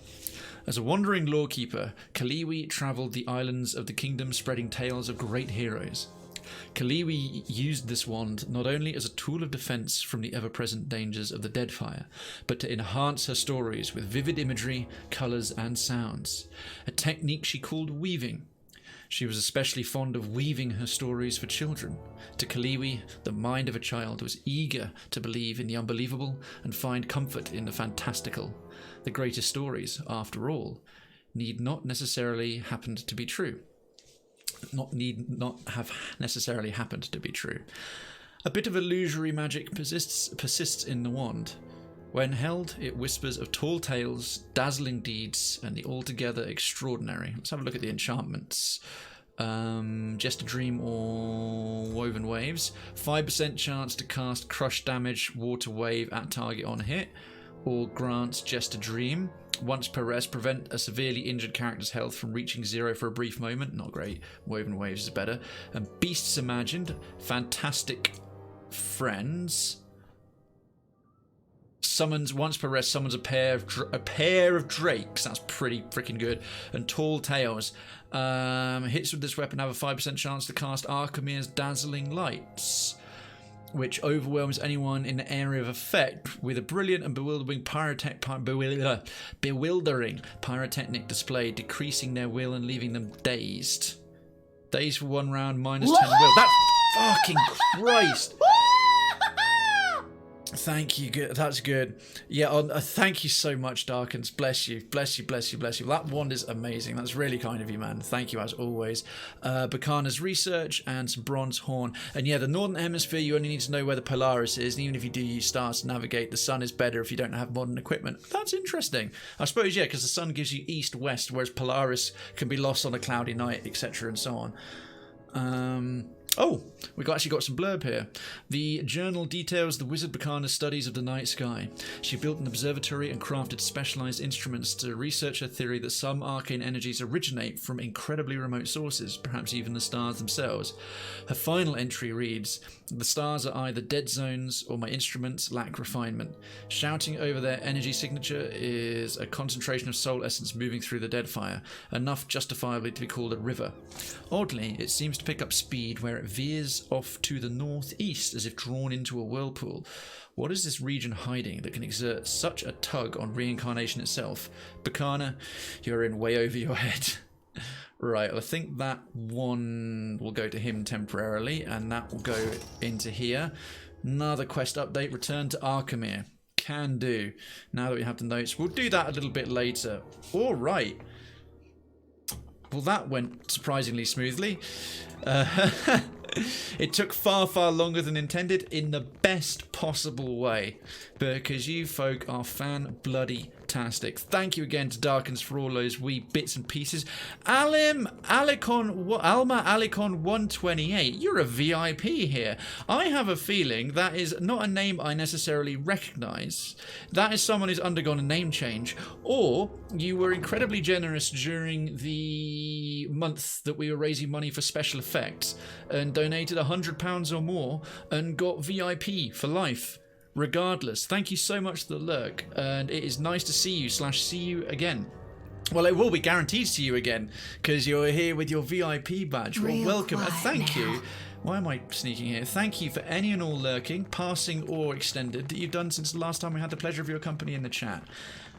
As a wandering lawkeeper, Kaliwi travelled the islands of the kingdom spreading tales of great heroes. Kaliwi used this wand not only as a tool of defence from the ever-present dangers of the Deadfire, but to enhance her stories with vivid imagery, colours and sounds, a technique she called weaving. She was especially fond of weaving her stories for children. To Kaliwi, the mind of a child was eager to believe in the unbelievable and find comfort in the fantastical. The greatest stories, after all, need not necessarily happened to be true. Need not have necessarily happened to be true. A bit of illusory magic persists in the wand. When held, it whispers of tall tales, dazzling deeds, and the altogether extraordinary. Let's have a look at the enchantments. Just a Dream or Woven Waves. 5% chance to cast Crush Damage, Water Wave at target on hit, or grants Just a Dream. Once per rest, prevent a severely injured character's health from reaching 0 for a brief moment. Not great. Woven Waves is better. And Beasts Imagined. Fantastic Friends. Summons once per rest. Summons a pair of drakes. That's pretty freaking good. And Tall Tales. Hits with this weapon have a 5% chance to cast Archimere's Dazzling Lights, which overwhelms anyone in the area of effect with a brilliant and bewildering pyrotechnic display, decreasing their will and leaving them dazed. Dazed for 1 round, -10 will. That's fucking Christ. Thank you. Good. That's good. Yeah. Thank you so much, Darkins. Bless you. Bless you. Bless you. Bless you. That wand is amazing. That's really kind of you, man. Thank you as always. Berkana's research and some bronze horn. And yeah, the northern hemisphere. You only need to know where the Polaris is, and even if you do use stars to navigate, the sun is better if you don't have modern equipment. That's interesting. I suppose because the sun gives you east-west, whereas Polaris can be lost on a cloudy night, etc., and so on. Oh, we've actually got some blurb here. The journal details the wizard Berkana's studies of the night sky. She built an observatory and crafted specialized instruments to research her theory that some arcane energies originate from incredibly remote sources, perhaps even the stars themselves. Her final entry reads, "The stars are either dead zones or my instruments lack refinement. Shouting over their energy signature is a concentration of soul essence moving through the Deadfire, enough justifiably to be called a river. Oddly, it seems to pick up speed where it veers off to the northeast as if drawn into a whirlpool. What is this region hiding that can exert such a tug on reincarnation itself? Berkana, you're in way over your head." Right, I think that one will go to him temporarily, and that will go into here. Another quest update, return to Archimere. Can do. Now that we have the notes, we'll do that a little bit later. All right. Well, that went surprisingly smoothly. It took far, far longer than intended in the best possible way, because you folk are fan-bloody-tastic. Thank you again to Darkins for all those wee bits and pieces. Alma Alicon 128, you're a VIP here. I have a feeling that is not a name I necessarily recognise. That is someone who's undergone a name change, or you were incredibly generous during the month that we were raising money for special effects and donated £100 or more and got VIP for life. Regardless, thank you so much for the lurk, and it is nice to see you / see you again. Well, it will be guaranteed to see you again because you're here with your VIP badge. Well, welcome. Thank you. Why am I sneaking here? Thank you for any and all lurking, passing or extended, that you've done since the last time we had the pleasure of your company in the chat.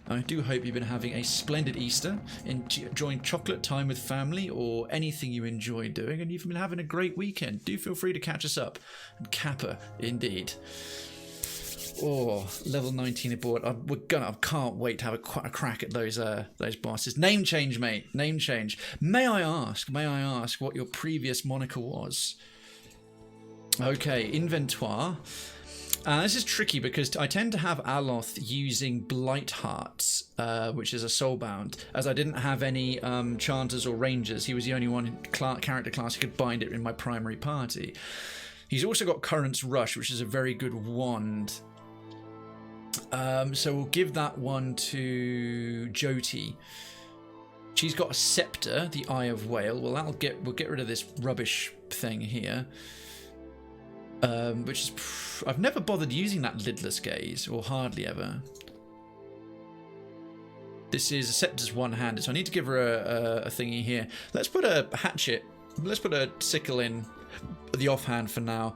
I do hope you've been having a splendid Easter, enjoying chocolate time with family or anything you enjoy doing, and you've been having a great weekend. Do feel free to catch us up. And Kappa, indeed. Oh, level 19 aboard. I can't wait to have a crack at those bosses. Name change, mate. Name change. May I ask what your previous moniker was? Okay, inventoire. This is tricky because I tend to have Aloth using Blight Hearts, which is a soulbound, as I didn't have any chanters or rangers. He was the only one character class who could bind it in my primary party. He's also got Current's Rush, which is a very good wand. So we'll give that one to Jyoti. She's got a scepter, the Eye of Whale. Well, we'll get rid of this rubbish thing here. Which is I've never bothered using that lidless gaze, or hardly ever. This is a scepter's one-handed, so I need to give her a thingy here. Let's put a hatchet. Let's put a sickle in the offhand for now.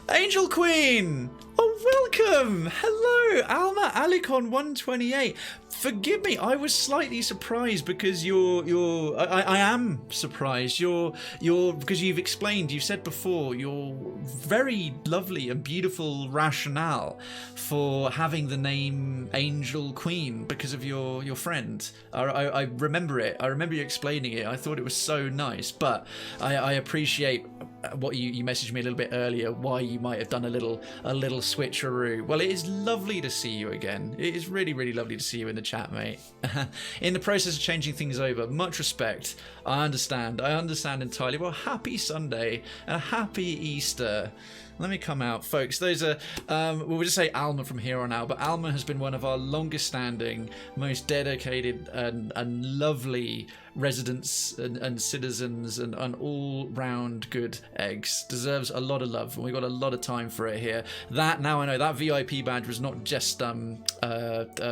Angel Queen! Oh, welcome! Hello, Alma Alicon 128. Forgive me, I was slightly surprised because I am surprised. Because you've explained, you've said before, your very lovely and beautiful rationale for having the name Angel Queen because of your friend. I remember it. I remember you explaining it. I thought it was so nice, but I appreciate what you messaged me a little bit earlier, why you might have done a little switcheroo. Well, it is lovely to see you again. It is really, really lovely to see you in the chat, mate. In the process of changing things over, much respect. I understand entirely. Well, happy Sunday and a happy Easter. Let me come out, folks. Those are, we'll just say Alma from here on out, but Alma has been one of our longest standing, most dedicated and lovely residents and citizens and all-round good eggs. Deserves a lot of love, and we've got a lot of time for it here. Now I know that VIP badge was not just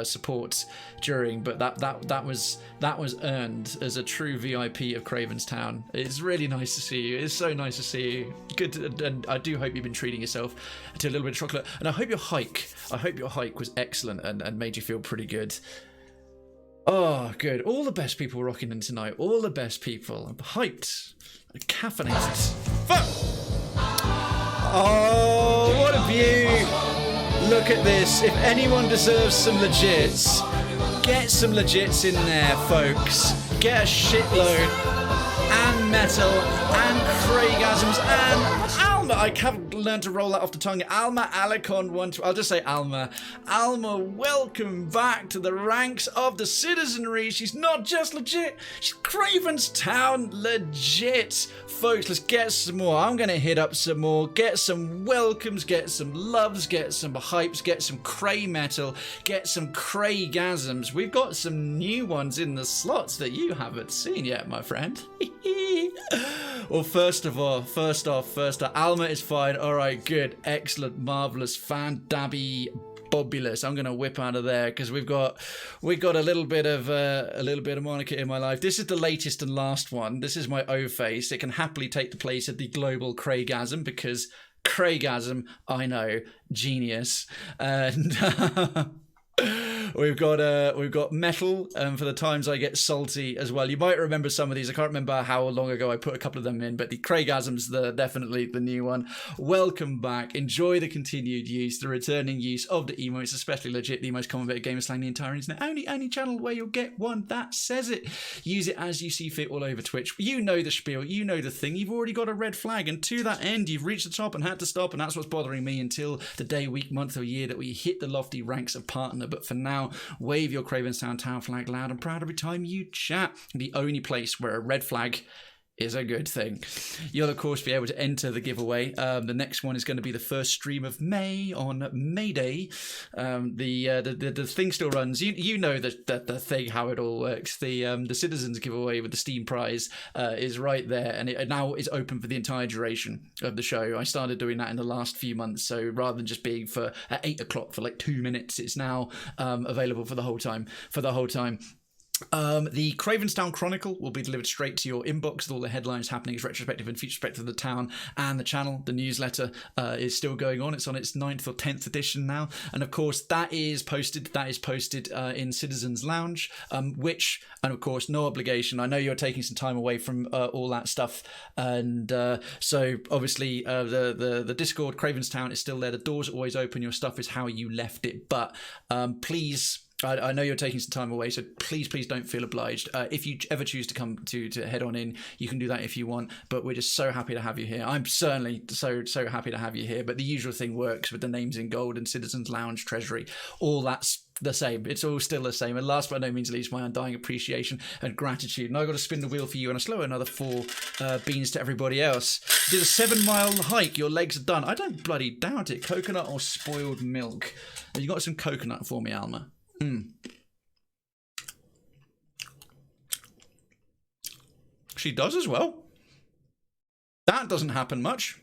support during, but that was earned as a true VIP of Krayven's Town. It's really nice to see you. It's so nice to see you. Good, and I do hope you've been treating yourself to a little bit of chocolate, and I hope your hike was excellent and made you feel pretty good. Oh, good. All the best people rocking in tonight. All the best people. I'm hyped. Caffeinated. Fuck! Oh, what a view. Look at this. If anyone deserves some legits, get some legits in there, folks. Get a shitload. And metal. And Craigasms. And Alma. I haven't learned to roll that off the tongue. Alma Alicon 1. I'll just say Alma. Alma, welcome back to the ranks of the citizenry. She's not just legit. She's Krayven's Town legit. Folks, let's get some more. I'm going to hit up some more. Get some welcomes. Get some loves. Get some hypes. Get some Cray metal. Get some Craygasms. We've got some new ones in the slots that you haven't seen yet, my friend. Well, first off, Alma is fine. All right, good, excellent, marvelous, fan-dabby, bobulous. I'm gonna whip out of there because we've got a little bit of Monica in my life. This is the latest and last one. This is my O face. It can happily take the place of the global Craygasm because Craygasm, I know, genius. And We've got metal for the times I get salty as well. You might remember some of these. I can't remember how long ago I put a couple of them in, but the Craygasm's definitely the new one. Welcome back. Enjoy the continued use, the returning use of the emotes, especially legit the most common bit of gamer slang the entire internet. Only channel where you'll get one that says it. Use it as you see fit all over Twitch. You know the spiel. You know the thing. You've already got a red flag, and to that end, you've reached the top and had to stop, and that's what's bothering me until the day, week, month, or year that we hit the lofty ranks of partner. But for now, wave your Krayven's Town flag loud and proud every time you chat. The only place where a red flag is a good thing. You'll of course be able to enter the giveaway. The next one is going to be the first stream of May on May Day. The thing still runs. You know the thing, how it all works. The citizens giveaway with the Steam prize is right there, and it now is open for the entire duration of the show. I started doing that in the last few months, so rather than just being at 8 o'clock for like 2 minutes, it's now available for the whole time. The Cravenstown Chronicle will be delivered straight to your inbox with all the headlines, happenings, retrospective and future of the town and the channel. The newsletter is still going on. It's on its 9th or 10th edition now. And of course, that is posted in Citizens Lounge, which, and of course, no obligation. I know you're taking some time away from all that stuff. And so obviously the Discord, Cravenstown, is still there. The doors are always open. Your stuff is how you left it. But please, I know you're taking some time away, so please don't feel obliged. If you ever choose to come to head on in, you can do that if you want, but we're just so happy to have you here. I'm certainly so happy to have you here, but the usual thing works with the names in gold and Citizens Lounge, Treasury, all that's the same. It's all still the same. And last but no means least, my undying appreciation and gratitude. And I've got to spin the wheel for you, and I slow another 4 beans to everybody else. Did a 7-mile hike, your legs are done. I don't bloody doubt it. Coconut or spoiled milk? Have you got some coconut for me, Alma? She does as well. That doesn't happen much.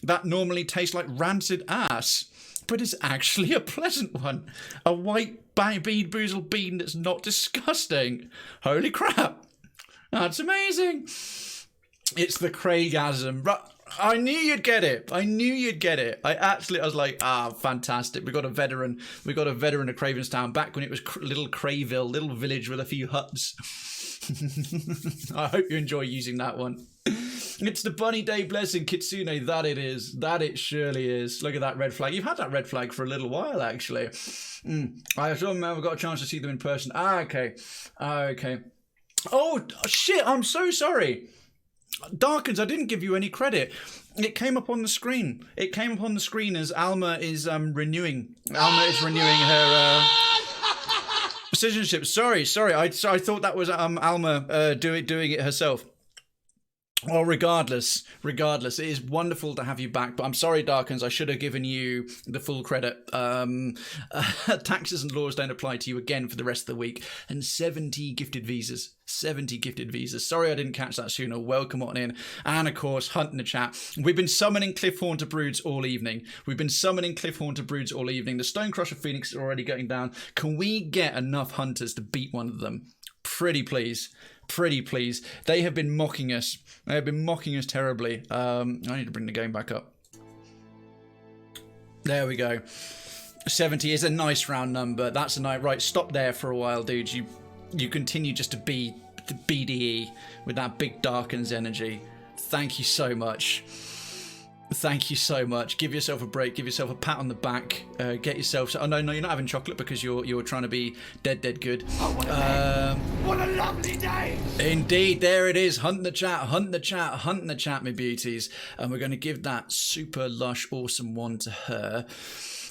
That normally tastes like rancid ass, but it's actually a pleasant one. A white bean boozled bean that's not disgusting. Holy crap. That's amazing. It's the Craigasm. I knew you'd get it. I was like, fantastic. We got a veteran of Cravenstown back when it was little Crayville, little village with a few huts. I hope you enjoy using that one. It's the Bunny Day blessing, Kitsune. That it is. That it surely is. Look at that red flag. You've had that red flag for a little while, actually. I still haven't got a chance to see them in person. Okay. Oh, shit. I'm so sorry. Darkens, I didn't give you any credit. It came up on the screen. As Alma is renewing. Her citizenship. Sorry. I thought that was Alma doing it herself. Well, regardless, it is wonderful to have you back, but I'm sorry, Darkens, I should have given you the full credit. Taxes and laws don't apply to you again for the rest of the week, and 70 gifted visas. Sorry I didn't catch that sooner. Welcome on in. And of course, Hunt in the chat. We've been summoning Cliffhaunter Broods all evening. The Stonecrusher Phoenix is already going down. Can we get enough hunters to beat one of them? Pretty please. They have been mocking us. Terribly. I need to bring the game back up. There we go. 70 is a nice round number. That's a nice... Right, stop there for a while, dude. You continue just to be the BDE with that big Darkens energy. Thank you so much. Give yourself a break. Give yourself a pat on the back. Get yourself... Oh, no, you're not having chocolate because you're trying to be dead good. What a lovely day! Indeed, there it is. Hunt the chat, my beauties. And we're going to give that super lush, awesome one to her.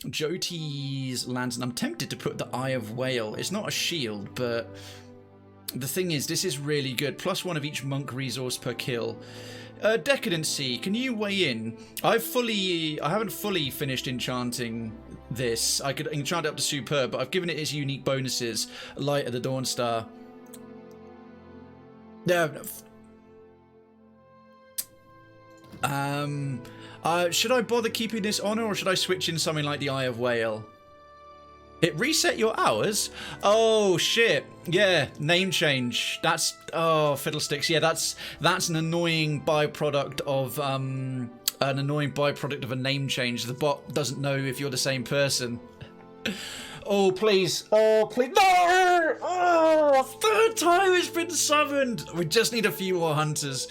Jyoti's lantern. I'm tempted to put the Eye of Whale. It's not a shield, but the thing is, this is really good. +1 of each monk resource per kill. Decadency, can you weigh in? I haven't fully finished enchanting this. I could enchant it up to superb, but I've given it its unique bonuses. Light of the Dawn Star. Yeah. Should I bother keeping this on, or should I switch in something like the Eye of Whale? It reset your hours? Oh, shit. Yeah, name change. That's... Oh, fiddlesticks. Yeah, that's an annoying byproduct of... a name change. The bot doesn't know if you're the same person. Oh, please. No! Oh, third time it's been summoned. We just need a few more hunters.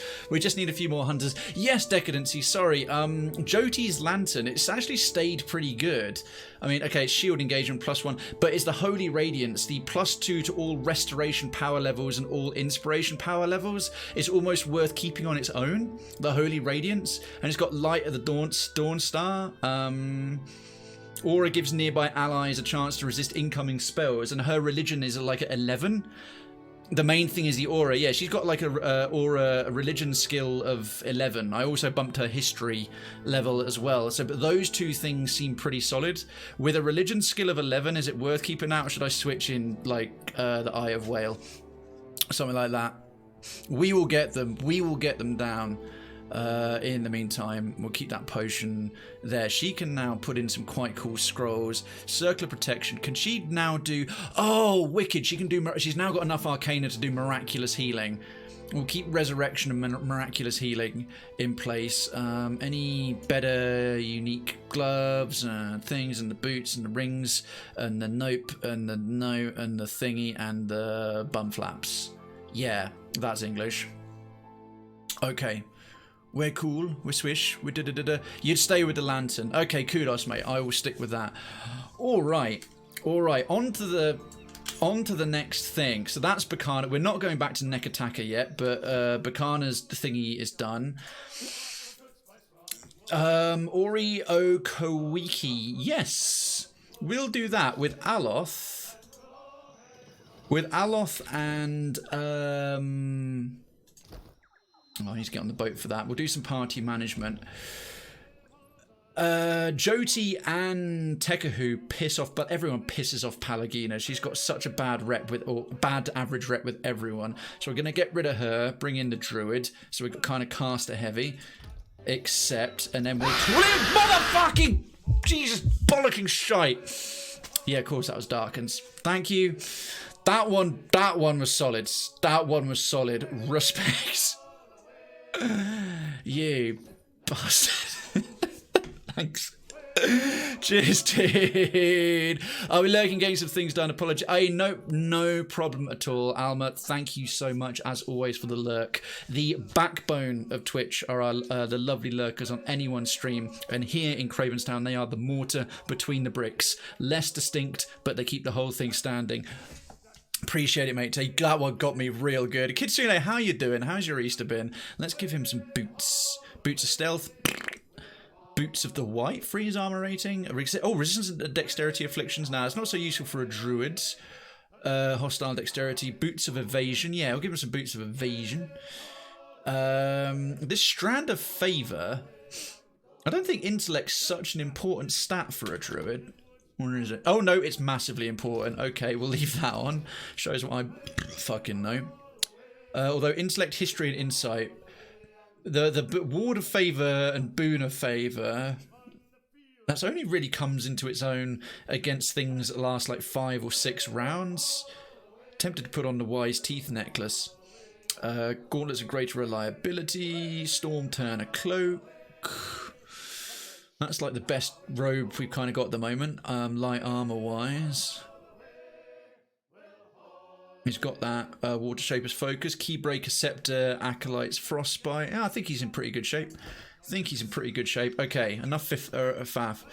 Yes, Decadency, sorry. Jyoti's Lantern, it's actually stayed pretty good. I mean, okay, it's shield engagement +1, but it's the Holy Radiance, the +2 to all restoration power levels and all inspiration power levels. It's almost worth keeping on its own, the Holy Radiance. And it's got Light of the Dawn Star. Aura gives nearby allies a chance to resist incoming spells, and her religion is like at 11. The main thing is the aura. Yeah, she's got like a religion skill of 11. I also bumped her history level as well. So, but those two things seem pretty solid. With a religion skill of 11, is it worth keeping out, or should I switch in like the Eye of Whale, something like that? We will get them. We will get them down. In the meantime, we'll keep that potion there. She can now put in some quite cool scrolls. Circle of Protection. Can she now do... Oh, wicked. She can do... She's now got enough Arcana to do Miraculous Healing. We'll keep Resurrection and Miraculous Healing in place. Any better unique gloves and things, and the boots and the rings and the nope and the no and the thingy and the bum flaps. Yeah, that's English. Okay. We're cool, we're swish, we're da-da-da-da. You'd stay with the lantern. Okay, kudos, mate. I will stick with that. All right. On to the next thing. So that's Berkana. We're not going back to Nekataka yet, but Berkana's thingy is done. Ori o Koiki. Yes. We'll do that with Aloth. With Aloth and... Oh, he's getting on the boat for that. We'll do some party management. Jyoti and Tekehu piss off, but everyone pisses off Palagina. She's got such a bad rep with, or bad average rep with everyone. So we're going to get rid of her, bring in the druid. So we've got kind of caster heavy. Except, and then we'll... Motherfucking... Jesus, bollocking shite. Yeah, of course, that was Darkens. Thank you. That one was solid. That one was solid. Respect. You bastard. Thanks. Cheers, dude. Are we lurking, getting some things done? Apology. No problem at all. Alma, thank you so much, as always, for the lurk. The backbone of Twitch are the lovely lurkers on anyone's stream. And here in Cravenstown, they are the mortar between the bricks. Less distinct, but they keep the whole thing standing. Appreciate it, mate. That one got me real good. Kitsune, how you doing? How's your Easter been? Let's give him some boots. Boots of stealth. Boots of the white. Freeze armor rating. Oh, resistance to dexterity afflictions. Now, it's not so useful for a druid. Hostile dexterity. Boots of evasion. Yeah, we'll give him some boots of evasion. This strand of favor. I don't think intellect's such an important stat for a druid. Or is it? Oh no, it's massively important. Okay, we'll leave that on. Shows what I fucking know. Although intellect, history, and insight, the ward of favor and boon of favor, that's only really comes into its own against things that last like 5 or 6 rounds. Tempted to put on the wise teeth necklace. Gauntlets of greater reliability. Storm turner cloak. That's like the best robe we've kind of got at the moment, light armor-wise. He's got that. Water Shaper's Focus, Keybreaker, Scepter, Acolytes, Frostbite. Yeah, I think he's in pretty good shape. Okay, enough faff.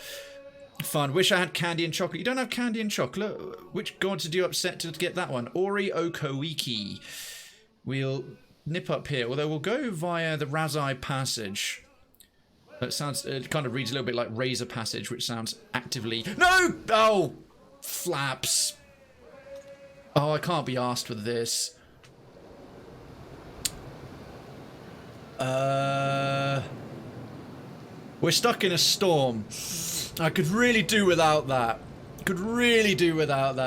Fun. Wish I had candy and chocolate. You don't have candy and chocolate? Which gods did you upset to get that one? Ori o Koiki. We'll nip up here, although we'll go via the Razai Passage. It kind of reads a little bit like Razor Passage, which sounds actively... No! Oh! Flaps. Oh, I can't be arsed with this. We're stuck in a storm. I could really do without that.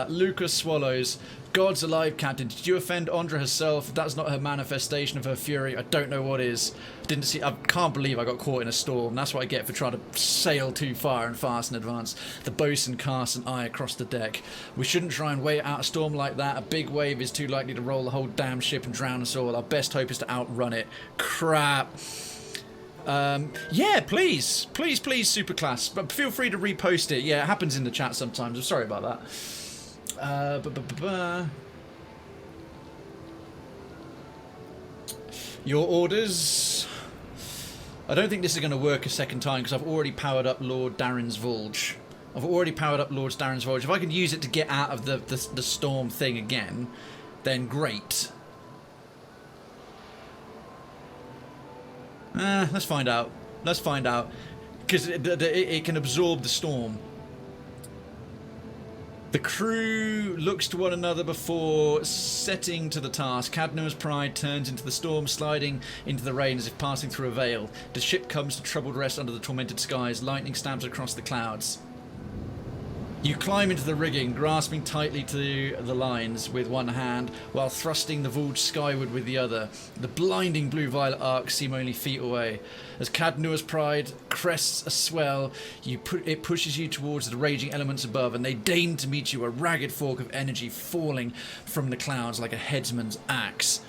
Lucas Swallows. Gods alive, Captain. Did you offend Andra herself? If that's not her manifestation of her fury, I don't know what is. I can't believe I got caught in a storm. That's what I get for trying to sail too far and fast in advance. The boatswain casts an eye across the deck. We shouldn't try and wait out a storm like that. A big wave is too likely to roll the whole damn ship and drown us all. Our best hope is to outrun it. Crap. Yeah, please, Superclass. But feel free to repost it. Yeah, it happens in the chat sometimes. I'm sorry about that. Your orders. I don't think this is going to work a second time because I've already powered up Lord Darren's Vulge. If I can use it to get out of the storm thing again, then great. Let's find out. Because it can absorb the storm. The crew looks to one another before setting to the task. Cadno's pride turns into the storm, sliding into the rain as if passing through a veil. The ship comes to troubled rest under the tormented skies. Lightning stabs across the clouds. You climb into the rigging, grasping tightly to the lines with one hand, while thrusting the Vulge skyward with the other. The blinding blue-violet arcs seem only feet away. As Cadnua's pride crests a swell, it pushes you towards the raging elements above, and they deign to meet you, a ragged fork of energy falling from the clouds like a headsman's axe.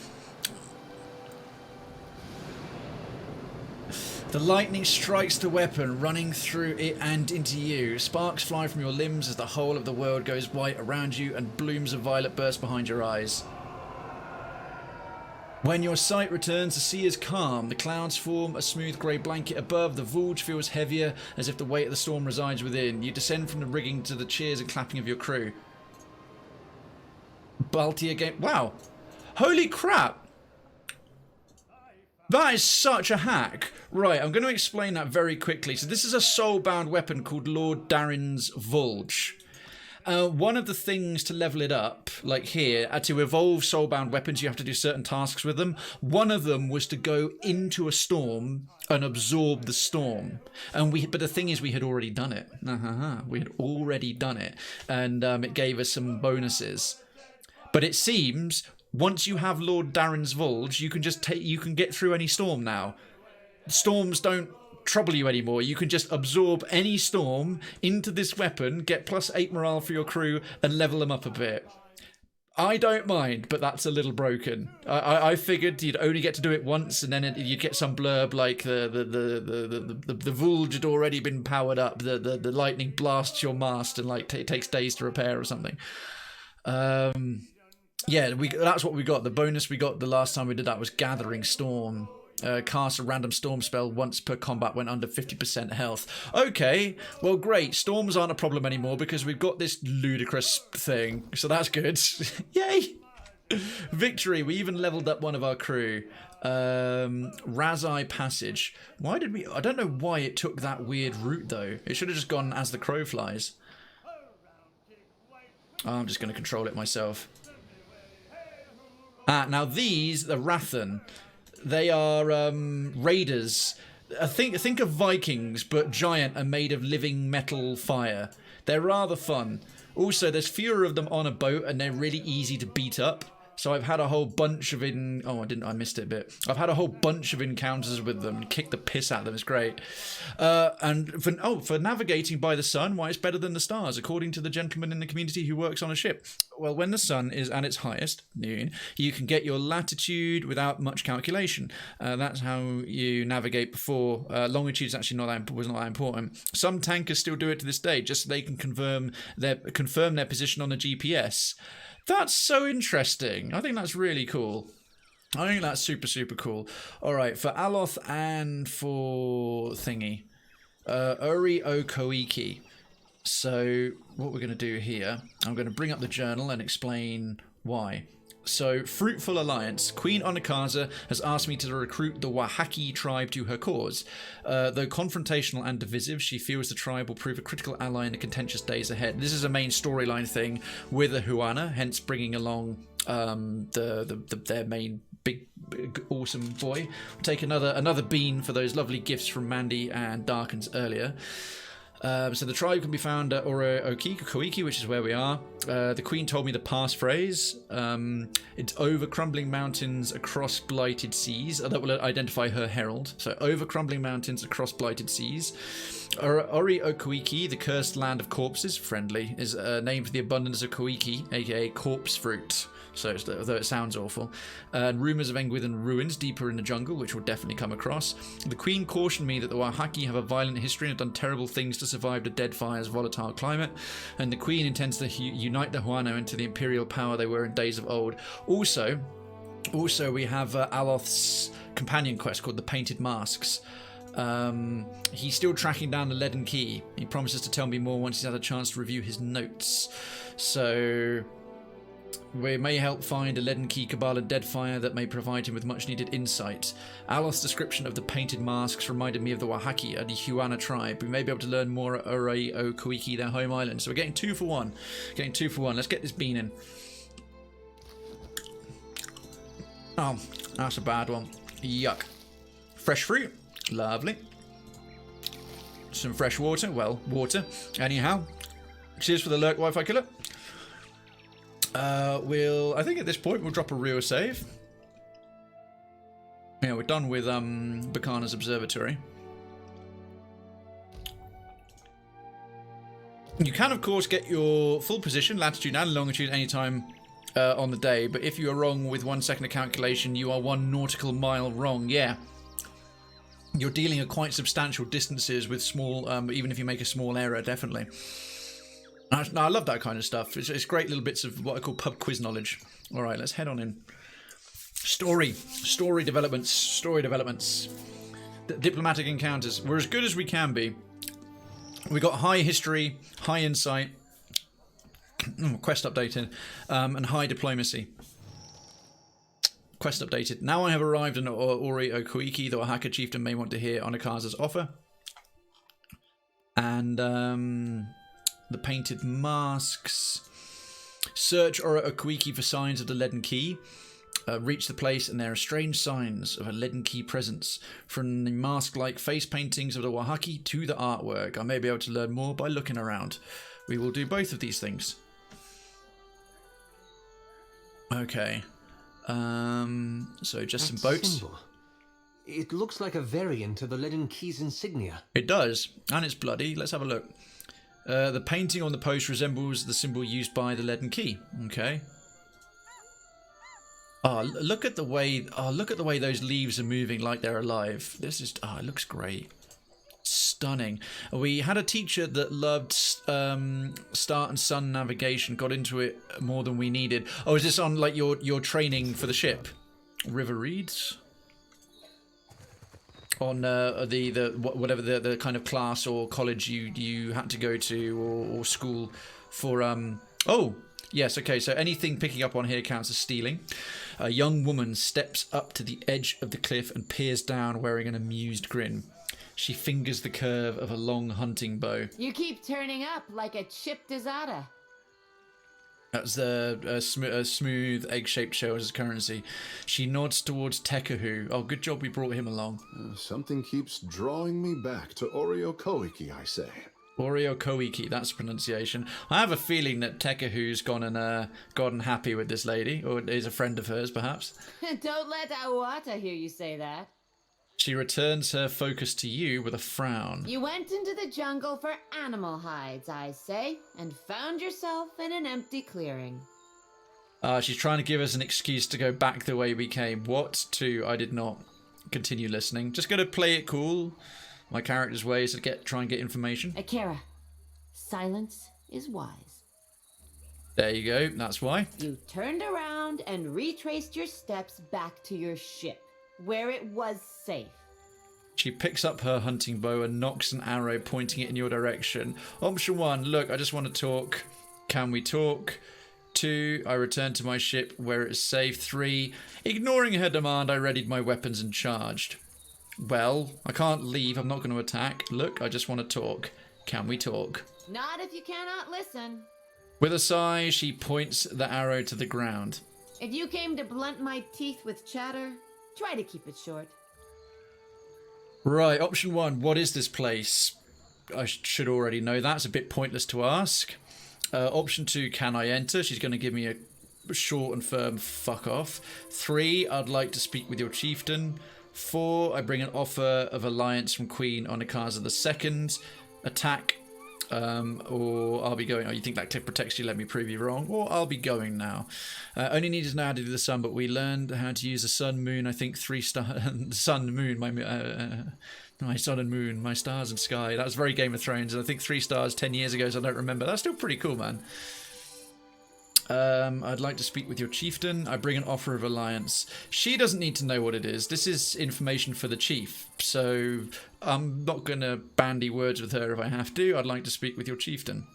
The lightning strikes the weapon, running through it and into you. Sparks fly from your limbs as the whole of the world goes white around you and blooms of violet burst behind your eyes. When your sight returns, the sea is calm. The clouds form a smooth grey blanket above. The Vulge feels heavier, as if the weight of the storm resides within. You descend from the rigging to the cheers and clapping of your crew. Balti again. Wow. Holy crap. That is such a hack. Right, I'm going to explain that very quickly. So this is a soul-bound weapon called Lord Darren's Vulge. One of the things to level it up, like here, to evolve soul-bound weapons, you have to do certain tasks with them. One of them was to go into a storm and absorb the storm. But the thing is, we had already done it. We had already done it. And it gave us some bonuses. But it seems... once you have Lord Darren's Vulge, you can get through any storm now. Storms don't trouble you anymore. You can just absorb any storm into this weapon, get +8 morale for your crew, and level them up a bit. I don't mind, but that's a little broken. I figured you'd only get to do it once, and then you'd get some blurb like the Vulge had already been powered up. The lightning blasts your mast and it takes days to repair or something. Yeah, that's what we got. The bonus we got the last time we did that was Gathering Storm. Cast a random storm spell once per combat when under 50% health. Okay, well great. Storms aren't a problem anymore because we've got this ludicrous thing. So that's good. Yay! Victory. We even leveled up one of our crew. Razai Passage. Why did we... I don't know why it took that weird route though. It should have just gone as the crow flies. I'm just going to control it myself. Now these, the Rathan, they are raiders. Think of Vikings, but giant and made of living metal fire. They're rather fun. Also, there's fewer of them on a boat, and they're really easy to beat up. So I've had a whole bunch of I missed it a bit. I've had a whole bunch of encounters with them and kicked the piss out of them. It's great. And for navigating by the sun, why it's better than the stars, according to the gentleman in the community who works on a ship. Well, when the sun is at its highest, noon, you can get your latitude without much calculation. That's how you navigate before. Longitude's actually not that important. Some tankers still do it to this day, just so they can confirm their position on the GPS. That's so interesting. I think that's really cool. I think that's super, super cool. All right, for Aloth and for Thingy. Uri o Koiki. So what we're going to do here, I'm going to bring up the journal and explain why. So, Fruitful Alliance. Queen Onikaza has asked me to recruit the Wahaki tribe to her cause. Though confrontational and divisive, she feels the tribe will prove a critical ally in the contentious days ahead. This is a main storyline thing with the Huana, hence bringing along their main big awesome boy. We'll take another bean for those lovely gifts from Mandy and Darkens earlier. So the tribe can be found at Koiki, which is where we are. The Queen told me the passphrase. It's over crumbling mountains across blighted seas. That will identify her herald. So over crumbling mountains across blighted seas. Ori o Koiki, the cursed land of corpses, friendly, is a name for the abundance of Koiki, aka corpse fruit. So, though it sounds awful. Rumours of Engwithan ruins deeper in the jungle, which we'll definitely come across. The Queen cautioned me that the Wahaki have a violent history and have done terrible things to survive the Dead Fire's volatile climate. And the Queen intends to unite the Huano into the imperial power they were in days of old. Also we have Aloth's companion quest called the Painted Masks. He's still tracking down the Leaden Key. He promises to tell me more once he's had a chance to review his notes. So... we may help find a Leaden Key Cabal and Deadfire that may provide him with much needed insight. Aloth's description of the painted masks reminded me of the Wahaki and the Huana tribe. We may be able to learn more at Uri o Koiki, their home island. So we're getting 2 for 1. Let's get this bean in. Oh, that's a bad one. Yuck. Fresh fruit. Lovely. Some fresh water. Well, water. Anyhow. Cheers for the lurk, Wi-Fi killer. I think at this point we'll drop a real save. Yeah, we're done with Berkana's Observatory. You can, of course, get your full position, latitude and longitude anytime on the day, but if you are wrong with 1 second of calculation, you are 1 nautical mile wrong. Yeah. You're dealing at quite substantial distances with small, even if you make a small error, definitely. No, I love that kind of stuff. It's great little bits of what I call pub quiz knowledge. All right, let's head on in. Story developments. Diplomatic encounters. We're as good as we can be. We got high history, high insight, quest updated, and high diplomacy. Quest updated. Now I have arrived in Ori o Koiki, the Oaxaca chieftain may want to hear Onikaza's offer. And the painted masks. Search Ori o Koiki for signs of the Leaden Key. Reach the place and there are strange signs of a Leaden Key presence. From the mask-like face paintings of the Oaxaca to the artwork. I may be able to learn more by looking around. We will do both of these things. Okay. So just some boats. Symbol. It looks like a variant of the Leaden Key's insignia. It does, and it's bloody. Let's have a look. The painting on the post resembles the symbol used by the Leaden Key. Okay. Oh, look at the way. Oh, look at the way those leaves are moving like they're alive. This is. Oh, it looks great. Stunning. We had a teacher that loved Star and Sun navigation. Got into it more than we needed. Oh, is this on like your training for the ship? River Reeds. On whatever the kind of class or college you had to go to or school for. Oh. Yes, okay, so anything picking up on here counts as stealing. A young woman steps up to the edge of the cliff and peers down wearing an amused grin. She fingers the curve of a long hunting bow. You keep turning up like a chipped Azada. That's a smooth egg-shaped shell as currency. She nods towards Tekehu. Oh, good job we brought him along. Something keeps drawing me back to Oreo Koiki, I say. Oreo Koiki, that's the pronunciation. I have a feeling that Tekehu's gotten happy with this lady, or is a friend of hers, perhaps. Don't let Awata hear you say that. She returns her focus to you with a frown. You went into the jungle for animal hides, I say, and found yourself in an empty clearing. She's trying to give us an excuse to go back the way we came. What? I did not continue listening. Just going to play it cool. My character's way is to try and get information. Akira, silence is wise. There you go, that's why. You turned around and retraced your steps back to your ship, where it was safe. She picks up her hunting bow and knocks an arrow pointing it in your direction. Option 1, look, I just want to talk. Can we talk? 2, I return to my ship where it is safe. 3, ignoring her demand, I readied my weapons and charged. Well, I can't leave. I'm not going to attack. Look, I just want to talk. Can we talk? Not if you cannot listen. With a sigh, she points the arrow to the ground. If you came to blunt my teeth with chatter, try to keep it short. Right, option 1. What is this place? I should already know that. It's a bit pointless to ask. Option 2. Can I enter? She's going to give me a short and firm fuck off. 3. I'd like to speak with your chieftain. 4, I bring an offer of alliance from Queen Onikaza II. Attack, or I'll be going. Oh, you think that clip protects you? Let me prove you wrong. Or I'll be going now. Only need to know how to do the sun, but we learned how to use the sun, moon. I think 3 star, sun, moon, my sun and moon, my stars and sky. That was very Game of Thrones, and I think 3 stars 10 years ago, so I don't remember. That's still pretty cool, man. I'd like to speak with your chieftain. I bring an offer of alliance. She doesn't need to know what it is. This is information for the chief, so I'm not going to bandy words with her if I have to. I'd like to speak with your chieftain.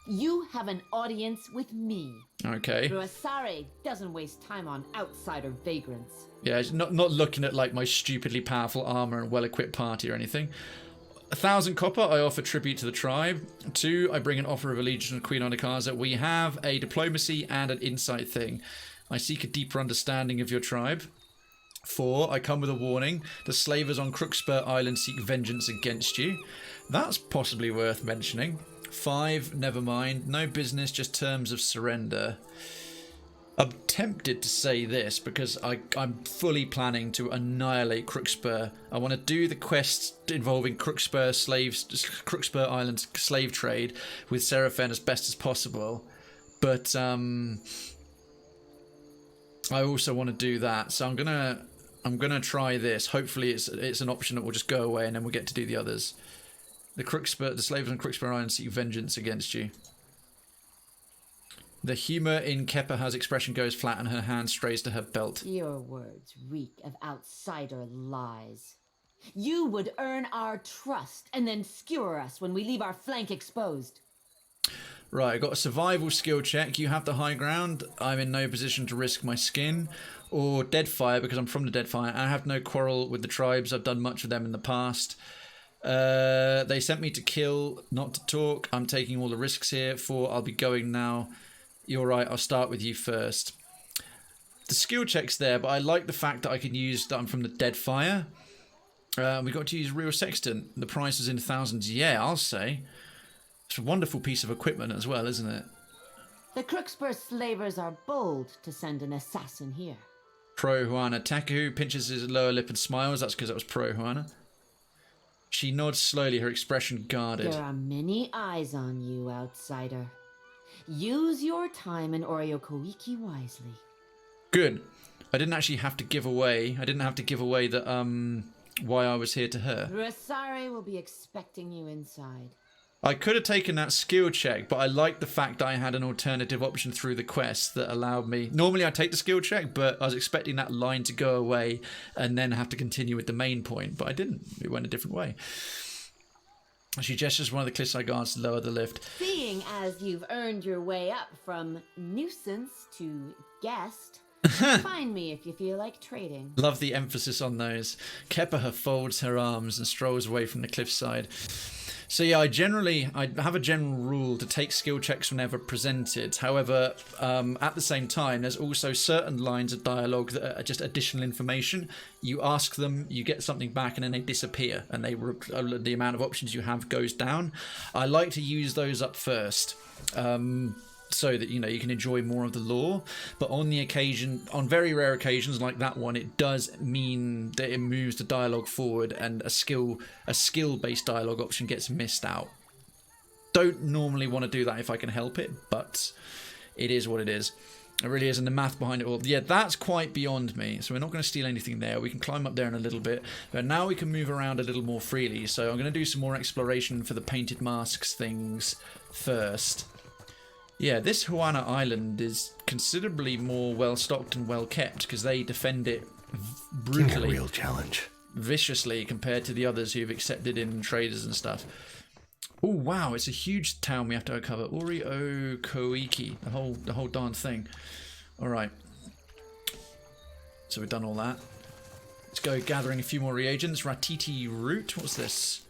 You have an audience with me. Okay. Ruasare doesn't waste time on outsider vagrants. Yeah, not looking at like my stupidly powerful armor and well-equipped party or anything. 1,000 copper, I offer tribute to the tribe. 2, I bring an offer of allegiance to Queen Onikaza. We have a diplomacy and an insight thing. I seek a deeper understanding of your tribe. 4, I come with a warning. The slavers on Crookspur Island seek vengeance against you. That's possibly worth mentioning. 5, never mind. No business, just terms of surrender. I'm tempted to say this because I'm fully planning to annihilate Crookspur. I want to do the quest involving Crookspur Island's slave trade with Serafen as best as possible. But I also want to do that. So I'm gonna try this. Hopefully it's an option that will just go away and then we'll get to do the others. The slaves on Crookspur Island seek vengeance against you. The humour in Kepaha's expression goes flat and her hand strays to her belt. Your words reek of outsider lies. You would earn our trust and then skewer us when we leave our flank exposed. Right, I got a survival skill check. You have the high ground. I'm in no position to risk my skin. Or Deadfire, because I'm from the Deadfire. I have no quarrel with the tribes. I've done much of them in the past. They sent me to kill, not to talk. I'm taking all the risks here. I'll be going now. You're right, I'll start with you first. The skill check's there, but I like the fact that I can use that I'm from the Deadfire. We got to use Real Sextant. The price is in thousands. Yeah, I'll say. It's a wonderful piece of equipment as well, isn't it? The Crookspur slavers are bold to send an assassin here. Pro Juana. Tekehu pinches his lower lip and smiles. That's because that was Pro Juana. She nods slowly, her expression guarded. There are many eyes on you, outsider. Use your time in Koiki wisely. Good. I didn't actually have to give away. That why I was here to her. Rasari will be expecting you inside. I could have taken that skill check, but I liked the fact that I had an alternative option through the quest that allowed me... Normally I take the skill check, but I was expecting that line to go away and then have to continue with the main point, but I didn't. It went a different way. She gestures one of the cliffside guards to lower the lift. Seeing as you've earned your way up from nuisance to guest, find me if you feel like trading. Love the emphasis on those. Kepaha folds her arms and strolls away from the cliffside. So yeah, I have a general rule to take skill checks whenever presented. However, at the same time, there's also certain lines of dialogue that are just additional information. You ask them, you get something back, and then they disappear, and the amount of options you have goes down. I like to use those up first. So that you can enjoy more of the lore, but on very rare occasions like that one, it does mean that it moves the dialogue forward, and a skill-based dialogue option gets missed out. Don't normally want to do that if I can help it, but it is what it is. It really is, and the math behind it all. Yeah, that's quite beyond me, so we're not going to steal anything there. We can climb up there in a little bit, but now we can move around a little more freely. So I'm going to do some more exploration for the painted masks things first. Yeah, this Juana Island is considerably more well-stocked and well-kept because they defend it brutally. A real challenge. Viciously compared to the others who've accepted in traders and stuff. Oh, wow, it's a huge town we have to cover. Koiki, the whole darn thing. All right. So we've done all that. Let's go gathering a few more reagents. Ratiti root, what's this?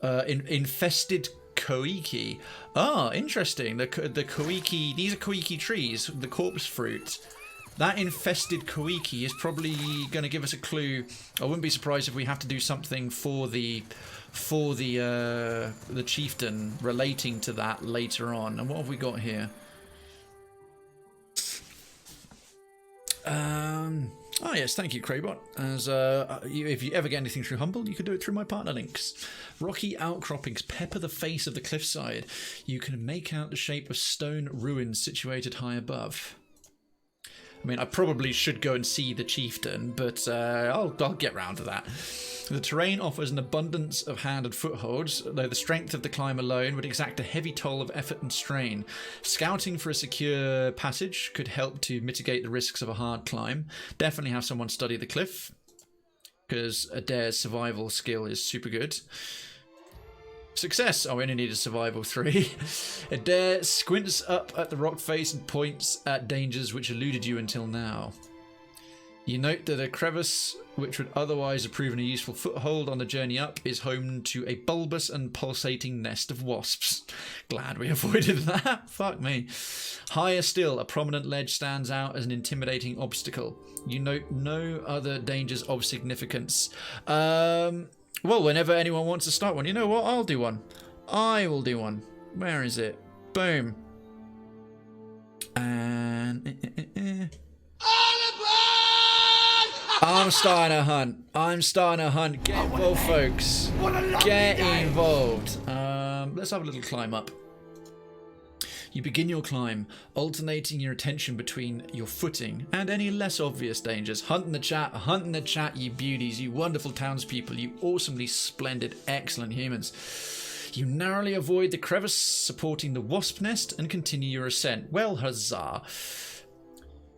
Infested Koiki. Ah, interesting. The Koiki, these are Koiki trees, the corpse fruit. That infested Koiki is probably going to give us a clue. I wouldn't be surprised if we have to do something for the chieftain relating to that later on. And what have we got here? Oh yes, thank you, Kraybot. As if you ever get anything through Humble, you can do it through my partner links. Rocky outcroppings pepper the face of the cliffside. You can make out the shape of stone ruins situated high above. I mean, I probably should go and see the chieftain, but I'll get round to that. The terrain offers an abundance of hand and footholds, though the strength of the climb alone would exact a heavy toll of effort and strain. Scouting for a secure passage could help to mitigate the risks of a hard climb. Definitely have someone study the cliff, because Edér's survival skill is super good. Success! Oh, we only need a survival 3. Edér squints up at the rock face and points at dangers which eluded you until now. You note that a crevice which would otherwise have proven a useful foothold on the journey up is home to a bulbous and pulsating nest of wasps. Glad we avoided that. Fuck me. Higher still, a prominent ledge stands out as an intimidating obstacle. You note no other dangers of significance. Well, whenever anyone wants to start one, you know what? I'll do one. I will do one. Where is it? Boom. And... I'm starting a hunt. Get involved, folks. Get involved. Let's have a little climb up. You begin your climb, alternating your attention between your footing and any less obvious dangers. Hunt in the chat, you beauties, you wonderful townspeople, you awesomely splendid, excellent humans. You narrowly avoid the crevice supporting the wasp nest and continue your ascent. Well, huzzah.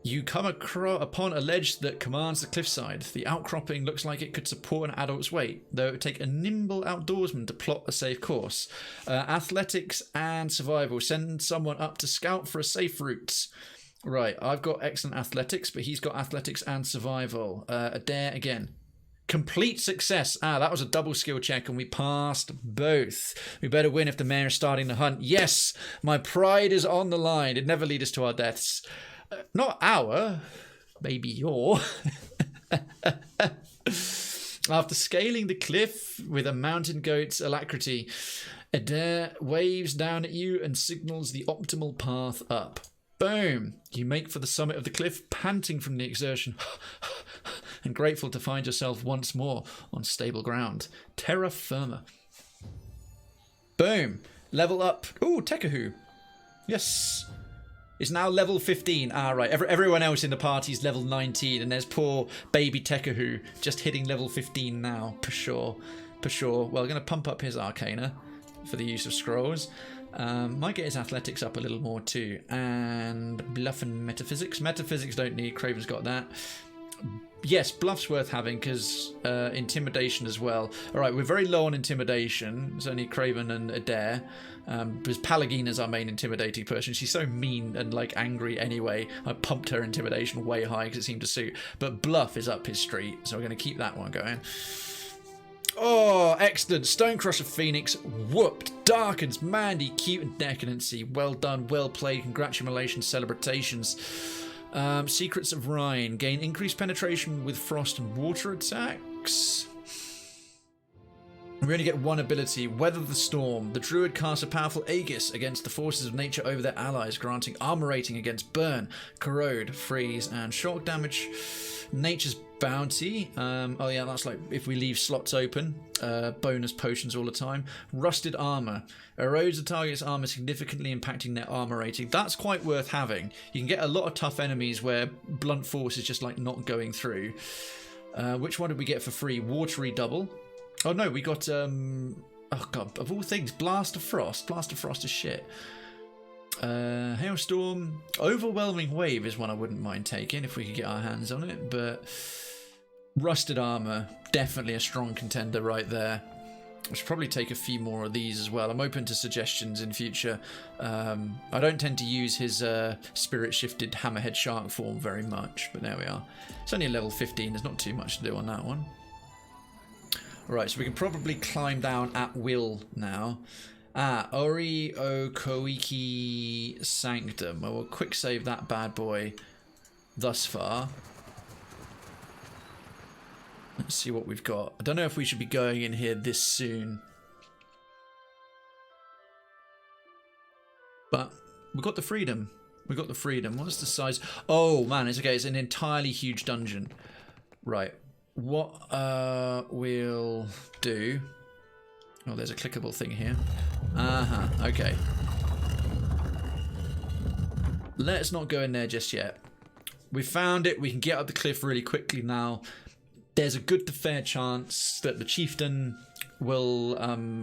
You come upon a ledge that commands the cliffside. The outcropping looks like it could support an adult's weight, though it would take a nimble outdoorsman to plot a safe course. Athletics and survival. Send someone up to scout for a safe route. Right, I've got excellent athletics, but he's got athletics and survival. Edér again. Complete success. That was a double skill check and we passed both. We better win if the mayor is starting the hunt. Yes, my pride is on the line. It'd never lead us to our deaths. Not our, maybe your. After scaling the cliff with a mountain goat's alacrity, Edér waves down at you and signals the optimal path up. Boom! You make for the summit of the cliff, panting from the exertion and grateful to find yourself once more on stable ground. Terra firma. Boom! Level up. Ooh, Tekehu. Yes. It's now level 15. Right. Everyone else in the party is level 19, and there's poor baby Tekehu just hitting level 15 now, for sure. Well, we're going to pump up his Arcana for the use of scrolls. Might get his athletics up a little more too. And bluff and metaphysics. Metaphysics don't need. Krayven's got that. Yes, bluff's worth having because intimidation as well. All right, we're very low on intimidation. It's only Krayven and Edér. Because Palagina's our main intimidating person. She's so mean and like angry anyway. I pumped her intimidation way high because it seemed to suit. But bluff is up his street, so we're going to keep that one going. Oh, excellent. Stonecrusher Phoenix whooped. Darkens, Mandy, cute and decadency. Well done, well played. Congratulations, celebrations. Secrets of Rhine. Gain increased penetration with frost and water attacks. We only get one ability, Weather the Storm. The druid casts a powerful Aegis against the forces of nature over their allies, granting armor rating against burn, corrode, freeze, and shock damage. Nature's Bounty. Oh yeah, that's like if we leave slots open. Bonus potions all the time. Rusted Armor. Erodes the target's armor, significantly impacting their armor rating. That's quite worth having. You can get a lot of tough enemies where blunt force is just like not going through. Which one did we get for free? Watery Double. Oh no, we got, oh god, of all things, Blast of Frost. Blast of Frost is shit. Hailstorm. Overwhelming Wave is one I wouldn't mind taking if we could get our hands on it, but Rusted Armor, definitely a strong contender right there. I should probably take a few more of these as well. I'm open to suggestions in future. I don't tend to use his spirit-shifted Hammerhead Shark form very much, but there we are. It's only a level 15, there's not too much to do on that one. Right, so we can probably climb down at will now. Koiki Sanctum. Well, we'll quick save that bad boy thus far. Let's see what we've got. I don't know if we should be going in here this soon. But we've got the freedom. We've got the freedom. What's the size? Oh, man, it's okay. It's an entirely huge dungeon. Right. What we'll do... Oh, there's a clickable thing here. Okay. Let's not go in there just yet. We found it. We can get up the cliff really quickly now. There's a good to fair chance that the chieftain will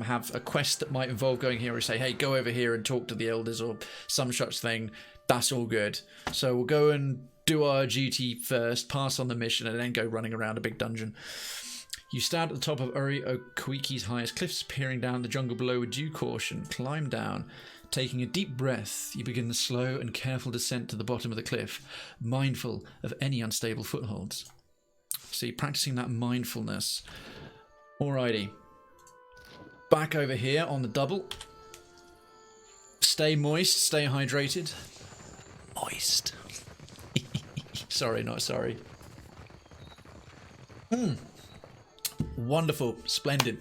have a quest that might involve going here or say, hey, go over here and talk to the elders or some such thing. That's all good. So we'll go and do our duty first, pass on the mission, and then go running around a big dungeon. You stand at the top of Koiki's highest cliffs, peering down the jungle below with due caution. Climb down. Taking a deep breath, you begin the slow and careful descent to the bottom of the cliff, mindful of any unstable footholds. See, practicing that mindfulness. Alrighty. Back over here on the double. Stay moist, stay hydrated. Moist. Sorry, not sorry. Wonderful. Splendid.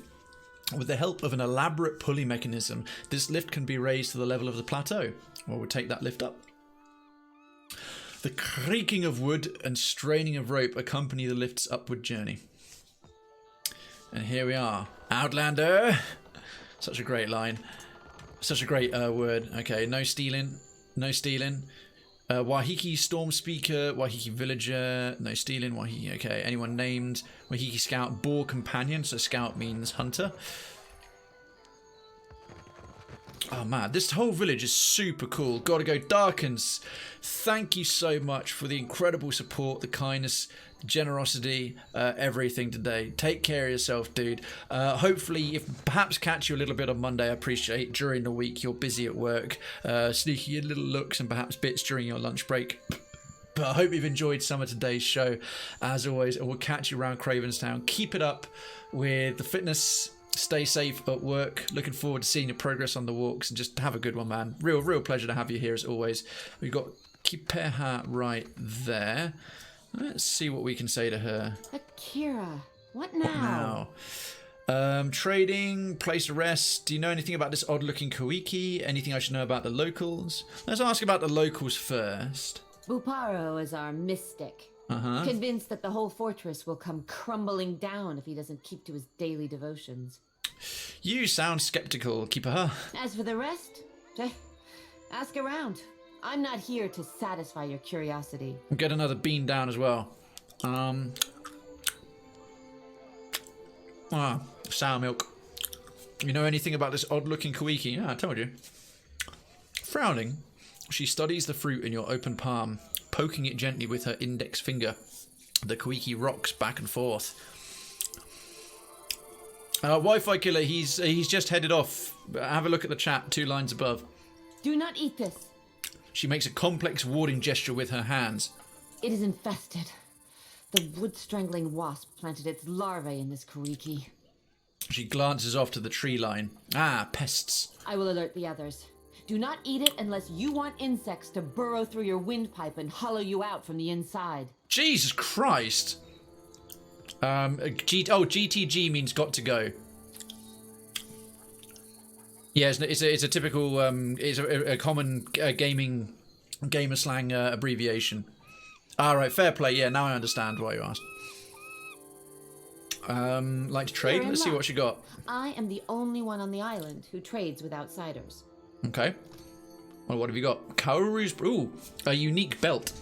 With the help of an elaborate pulley mechanism, this lift can be raised to the level of the plateau. Well, we'll take that lift up. The creaking of wood and straining of rope accompany the lift's upward journey. And here we are. Outlander! Such a great line. Such a great word. Okay, no stealing. No stealing. Wahiki Storm Speaker, Wahiki Villager, no stealing, Wahiki, okay. Anyone named Wahiki Scout, Boar Companion, so Scout means Hunter. Oh man, this whole village is super cool. Gotta go. Darkens, thank you so much for the incredible support, the kindness, generosity, everything today. Take care of yourself, dude. Hopefully, if perhaps catch you a little bit on Monday, I appreciate during the week you're busy at work, sneaking in little looks and perhaps bits during your lunch break. But I hope you've enjoyed some of today's show, as always, and we'll catch you around Cravenstown. Keep it up with the fitness. Stay safe at work. Looking forward to seeing your progress on the walks, and just have a good one, man. Real pleasure to have you here as always. We've got Kipeha right there. Let's see what we can say to her. Akira, what now? Trading, place of rest. Do you know anything about this odd-looking Koiki? Anything I should know about the locals? Let's ask about the locals first. Buparo is our mystic. Convinced that the whole fortress will come crumbling down if he doesn't keep to his daily devotions. You sound skeptical, Kipeha. As for the rest, ask around. I'm not here to satisfy your curiosity. Get another bean down as well. Sour milk. You know anything about this odd-looking Koiki? Yeah, I told you. Frowning, she studies the fruit in your open palm, poking it gently with her index finger. The Koiki rocks back and forth. Wi-Fi killer, he's just headed off. Have a look at the chat, 2 lines above. Do not eat this. She makes a complex warding gesture with her hands. It is infested. The wood-strangling wasp planted its larvae in this Koiki. She glances off to the tree line. Pests. I will alert the others. Do not eat it unless you want insects to burrow through your windpipe and hollow you out from the inside. Jesus Christ. GTG means got to go. Yeah, it's a typical, it's a common gamer slang abbreviation. Alright, fair play. Yeah, now I understand why you asked. Like to trade? Let's see what she got. I am the only one on the island who trades with outsiders. Okay. Well, what have you got? Kaoru's... Ooh, a unique belt.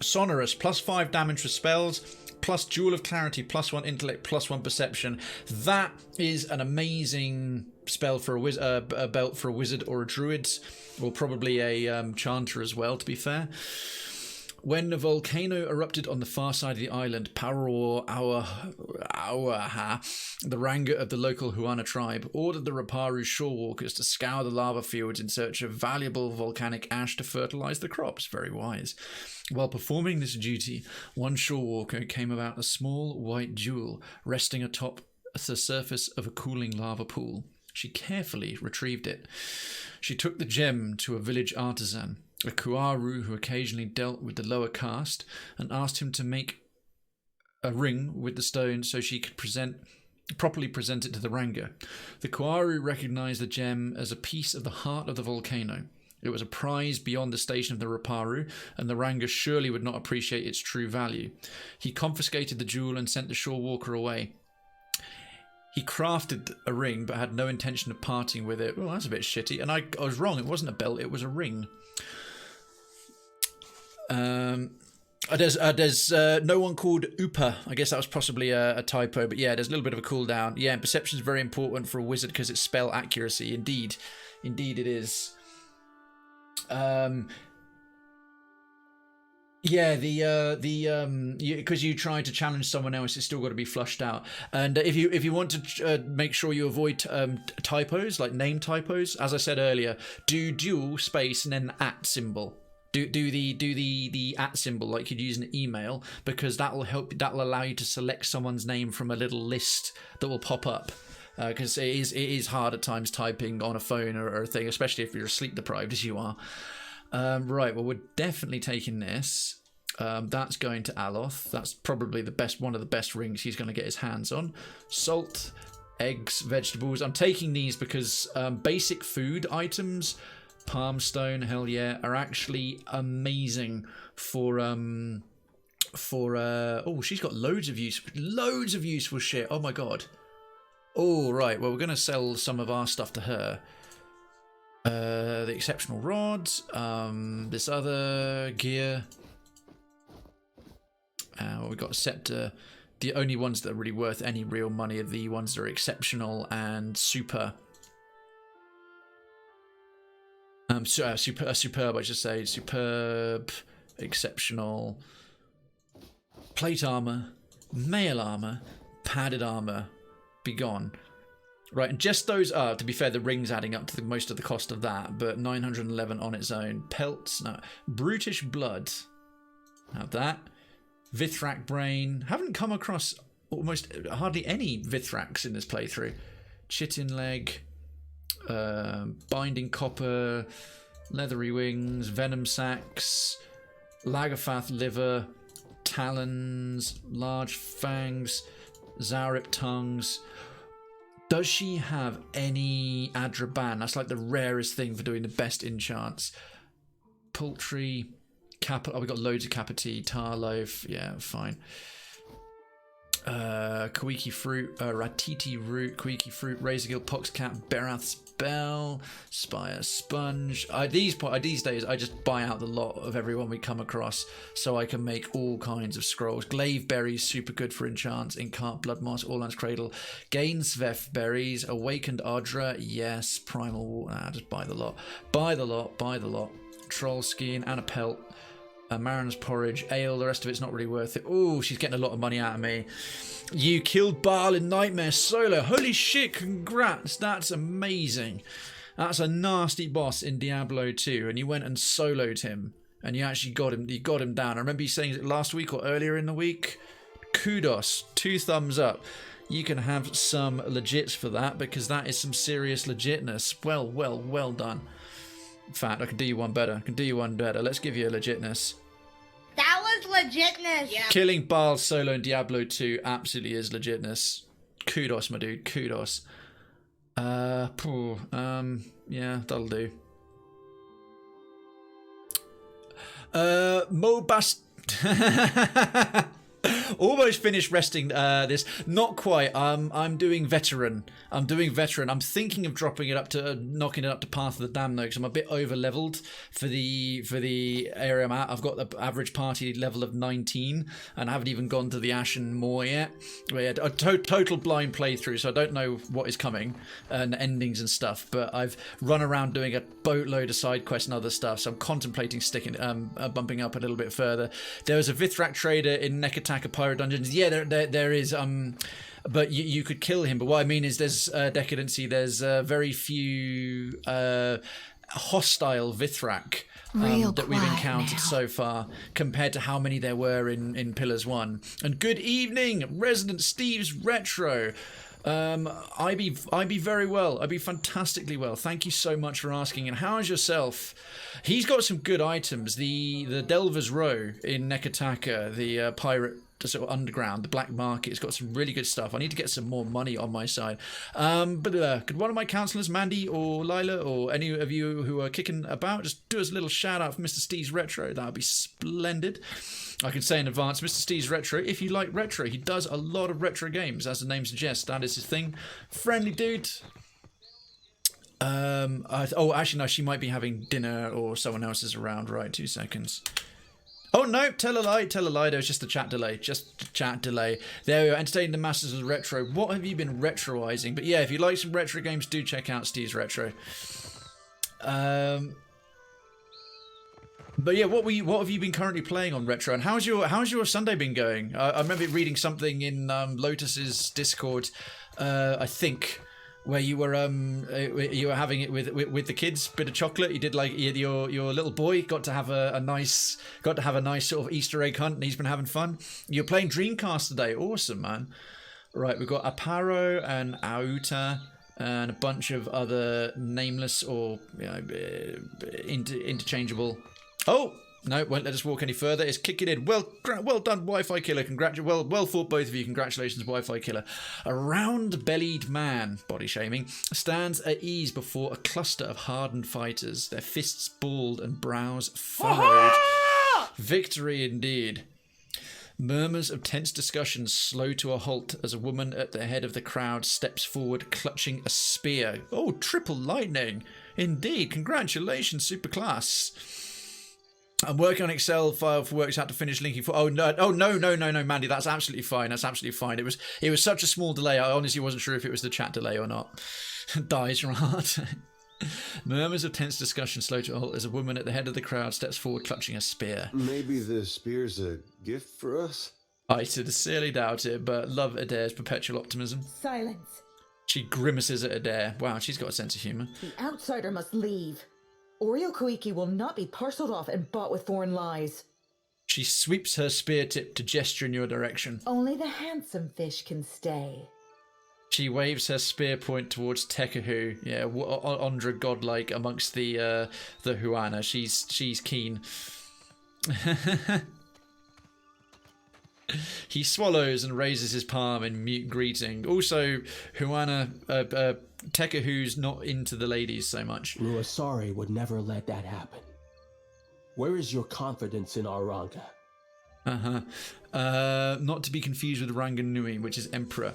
Sonorous, +5 damage for spells, plus Jewel of Clarity, +1 intellect, +1 perception. That is an amazing spell for a belt for a wizard or a druid, or probably a chanter as well, to be fair. When a volcano erupted on the far side of the island, Paror Awaha, the Ranga of the local Huana tribe, ordered the Raparu shorewalkers to scour the lava fields in search of valuable volcanic ash to fertilize the crops. Very wise. While performing this duty, one shorewalker came about a small white jewel resting atop the surface of a cooling lava pool. She carefully retrieved it. She took the gem to a village artisan, a Kuaru who occasionally dealt with the lower caste, and asked him to make a ring with the stone so she could properly present it to the Ranga. The Kuaru recognized the gem as a piece of the heart of the volcano. It was a prize beyond the station of the Raparu, and the Ranga surely would not appreciate its true value. He confiscated the jewel and sent the shorewalker away. He crafted a ring but had no intention of parting with it. Well, that's a bit shitty. And I was wrong. It wasn't a belt. It was a ring. There's no one called Upa. I guess that was possibly a typo. But yeah, there's a little bit of a cooldown. Yeah, and perception is very important for a wizard because it's spell accuracy. Indeed. Indeed it is. Yeah, because you try to challenge someone else, it's still got to be flushed out. And if you want to make sure you avoid typos, like name typos, as I said earlier, do dual space and then @ symbol. Do the @ symbol like you'd use an email, because that'll allow you to select someone's name from a little list that will pop up. Because it is hard at times typing on a phone or a thing, especially if you're sleep deprived as you are. Right, well, we're definitely taking this. That's going to Aloth. That's probably one of the best rings he's going to get his hands on. Salt, eggs, vegetables. I'm taking these because basic food items, palm stone, hell yeah, are actually amazing for oh, she's got loads of useful shit. Oh my god. Oh, right. Well, we're going to sell some of our stuff to her. The exceptional rods, this other gear. Well, we've got a scepter. The only ones that are really worth any real money are the ones that are exceptional and super. Superb, I should say. Superb, exceptional, plate armor, mail armor, padded armor. Be gone. Right, and just those are, to be fair, the ring's adding up to most of the cost of that, but 911 on its own. Pelts, no. Brutish blood. Have that. Vithrak brain. Haven't come across almost hardly any Vithraks in this playthrough. Chitin leg. Binding copper. Leathery wings. Venom sacs. Lagafath liver. Talons. Large fangs. Zaurip tongues. Does she have any Adraban? That's like the rarest thing for doing the best enchants. Poultry. Oh, we got loads of Capiti. Tar loaf. Yeah, fine. Koiki fruit. Ratiti root. Koiki fruit. Razorgill poxcat. Berath's bell. Spire sponge. These days, I just buy out the lot of everyone we come across so I can make all kinds of scrolls. Glaive berries, super good for enchants. Incart blood moss. Orlan's cradle. Gainsveth berries. Awakened Ardra. Yes. Primal. Just buy the lot. Buy the lot. Buy the lot. Troll skin and a pelt. Marin's porridge, ale, the rest of it's not really worth it. Oh, she's getting a lot of money out of me. You killed Baal in Nightmare solo. Holy shit, congrats. That's amazing. That's a nasty boss in Diablo 2, and you went and soloed him, and you actually got him. You got him down. I remember you saying it last week or earlier in the week. Kudos. 2 thumbs up. You can have some legits for that, because that is some serious legitness. Well done. In fact, I can do you one better. Let's give you a legitness. That was legitness. Yeah. Killing Baal solo in Diablo 2 absolutely is legitness. Kudos, my dude. Kudos. Yeah, that'll do. Mobast. Almost finished resting this. Not quite. I'm doing veteran. I'm thinking of dropping it up to knocking it up to Path of the Damned though, because I'm a bit over leveled for the area I'm at. I've got the average party level of 19, and I haven't even gone to the Ashen Moor yet. We had a total blind playthrough, so I don't know what is coming and endings and stuff. But I've run around doing a boatload of side quests and other stuff, so I'm contemplating bumping up a little bit further. There was a Vithrak trader in Nekataka Pirate Dungeons. Yeah, there is. But you could kill him. But what I mean is there's decadency. There's very few hostile Vithrak that we've encountered so far, compared to how many there were in Pillars 1. And good evening, Resident Steve's Retro. I be very well. I be fantastically well. Thank you so much for asking. And how's yourself? He's got some good items. The Delver's Row in Nekataka, the pirate sort of underground, the black market, has got some really good stuff. I need to get some more money on my side. But could one of my counsellors, Mandy or Lila, or any of you who are kicking about, just do us a little shout out for Mr. Steve's Retro? That would be splendid. I can say in advance, Mr. Steve's Retro, if you like retro, he does a lot of retro games, as the name suggests. That is his thing. Friendly dude. Actually, no, she might be having dinner or someone else is around. Right, 2 seconds. Oh, no, tell a lie. There was just a chat delay. There we are, entertaining the masses of retro. What have you been retroizing? But yeah, if you like some retro games, do check out Steve's Retro. But yeah, what have you been currently playing on retro, and how's your Sunday been going? I remember reading something in Lotus's Discord, I think, where you were having it with the kids, bit of chocolate. You did your little boy got to have a nice sort of Easter egg hunt, and he's been having fun. You're playing Dreamcast today, awesome, man. Right, we've got Aparo and Auta and a bunch of other nameless or interchangeable. Oh, No, won't let us walk any further. It's kicking in. Well done, Wi-Fi killer. Well fought, both of you. Congratulations, Wi-Fi killer. A round-bellied man, body shaming, stands at ease before a cluster of hardened fighters, their fists balled and brows furrowed. Victory indeed. Murmurs of tense discussion slow to a halt as a woman at the head of the crowd steps forward, clutching a spear. Oh, triple lightning. Indeed. Congratulations, superclass. I'm working on Excel file for works out to finish linking for. Oh no, Mandy, that's absolutely fine. That's absolutely fine. It was such a small delay. I honestly wasn't sure if it was the chat delay or not. Dies from heart. Murmurs of tense discussion slow to a halt as a woman at the head of the crowd steps forward, clutching a spear. Maybe the spear's a gift for us? I sincerely doubt it, but love Edér's perpetual optimism. Silence. She grimaces at Edér. Wow, she's got a sense of humour. The outsider must leave. Koiki will not be parceled off and bought with foreign lies. She sweeps her spear tip to gesture in your direction. Only the handsome fish can stay. She waves her spear point towards Tekehu. Yeah, Ondra godlike amongst the Huana. She's keen. He swallows and raises his palm in mute greeting. Also, Huana, Tekehu's not into the ladies so much. Ruasari would never let that happen. Where is your confidence in our Ranga? Not to be confused with Ranganui, which is Emperor.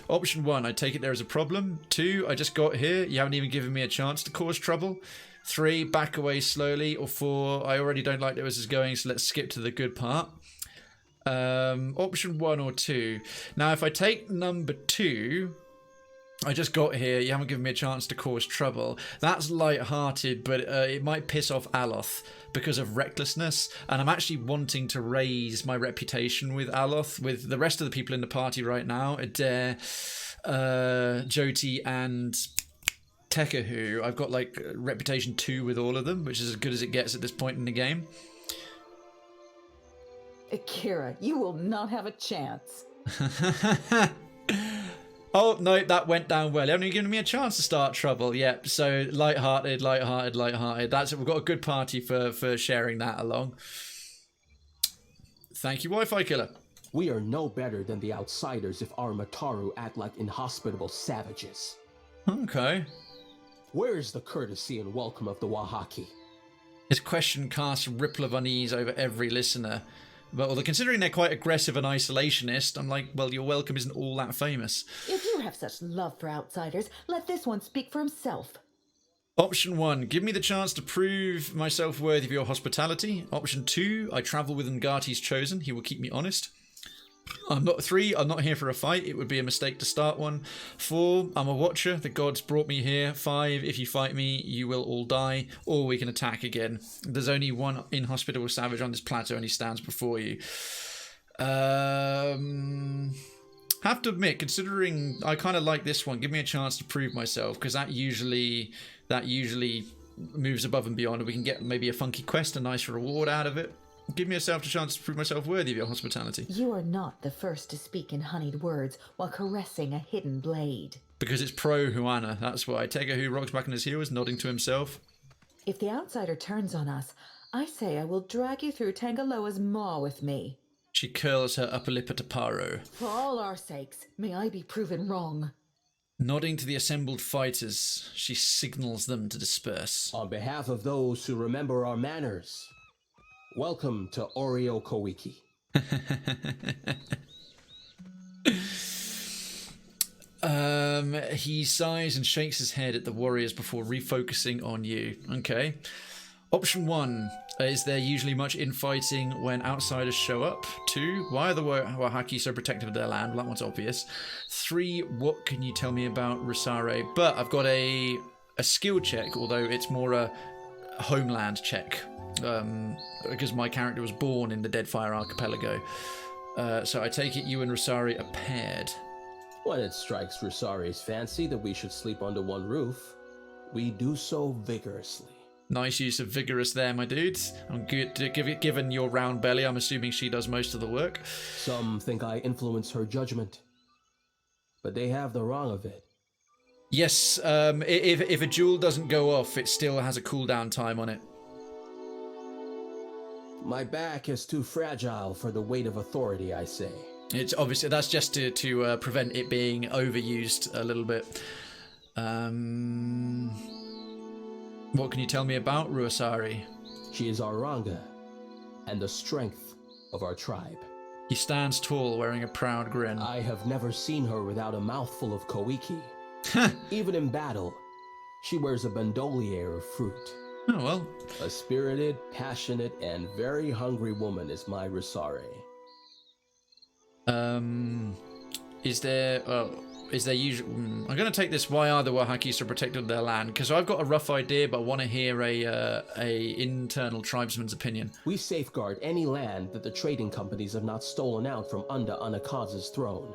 Option 1, I take it there is a problem. 2, I just got here. You haven't even given me a chance to cause trouble. 3, back away slowly. Or 4, I already don't like where this is going, so let's skip to the good part. Option 1 or 2. Now, if I take number 2, I just got here. You haven't given me a chance to cause trouble. That's light-hearted, but it might piss off Aloth because of recklessness. And I'm actually wanting to raise my reputation with Aloth, with the rest of the people in the party right now. Edér, Jyoti, and Tekehu. I've got like reputation 2 with all of them, which is as good as it gets at this point in the game. Akira, you will not have a chance. Oh, no, that went down well. You haven't even given me a chance to start trouble. Yep, so light-hearted. That's it. We've got a good party for sharing that along. Thank you, Wi-Fi killer. We are no better than the outsiders if our Mataru act like inhospitable savages. Okay. Where is the courtesy and welcome of the Wahaki? His question casts a ripple of unease over every listener. But although considering they're quite aggressive and isolationist, I'm like, well, your welcome isn't all that famous. If you have such love for outsiders, let this one speak for himself. Option 1, give me the chance to prove myself worthy of your hospitality. Option 2, I travel with Ngati's chosen. He will keep me honest. 3, I'm not here for a fight. It would be a mistake to start one. 4, I'm a watcher. The gods brought me here. 5, if you fight me, you will all die, or we can attack again. There's only one inhospitable savage on this plateau, and he stands before you. Have to admit, considering I kind of like this one, give me a chance to prove myself, because that usually moves above and beyond, and we can get maybe a funky quest, a nice reward out of it. Give me a chance to prove myself worthy of your hospitality. You are not the first to speak in honeyed words while caressing a hidden blade. Because it's pro-Huana, that's why. Tekehu rocks back on his heels, nodding to himself. If the outsider turns on us, I say I will drag you through Tangaloa's maw with me. She curls her upper lip at Aparo. For all our sakes, may I be proven wrong. Nodding to the assembled fighters, she signals them to disperse. On behalf of those who remember our manners, welcome to Koiki. He sighs and shakes his head at the warriors before refocusing on you. Okay. Option 1, is there usually much infighting when outsiders show up? 2, why are the Wahaki so protective of their land? Well, that one's obvious. 3, what can you tell me about Rusare? But I've got a skill check, although it's more a homeland check. Because my character was born in the Deadfire Archipelago. So I take it you and Rusari are paired. When it strikes Rusari's fancy that we should sleep under one roof, we do so vigorously. Nice use of vigorous there, my dudes. I'm good. Given your round belly, I'm assuming she does most of the work. Some think I influence her judgment, but they have the wrong of it. Yes, if a jewel doesn't go off, it still has a cooldown time on it. My back is too fragile for the weight of authority, I say. It's obviously that's just to prevent it being overused a little bit. What can you tell me about Ruasari? She is our Ranga, and the strength of our tribe. He stands tall, wearing a proud grin. I have never seen her without a mouthful of Koiki. Even in battle, she wears a bandolier of fruit. Oh, well. A spirited, passionate, and very hungry woman is my Risare. Is there usually... I'm going to take this, why are the Oaxaquis so protected of their land? Because I've got a rough idea, but I want to hear a internal tribesman's opinion. We safeguard any land that the trading companies have not stolen out from under Anakaza's throne.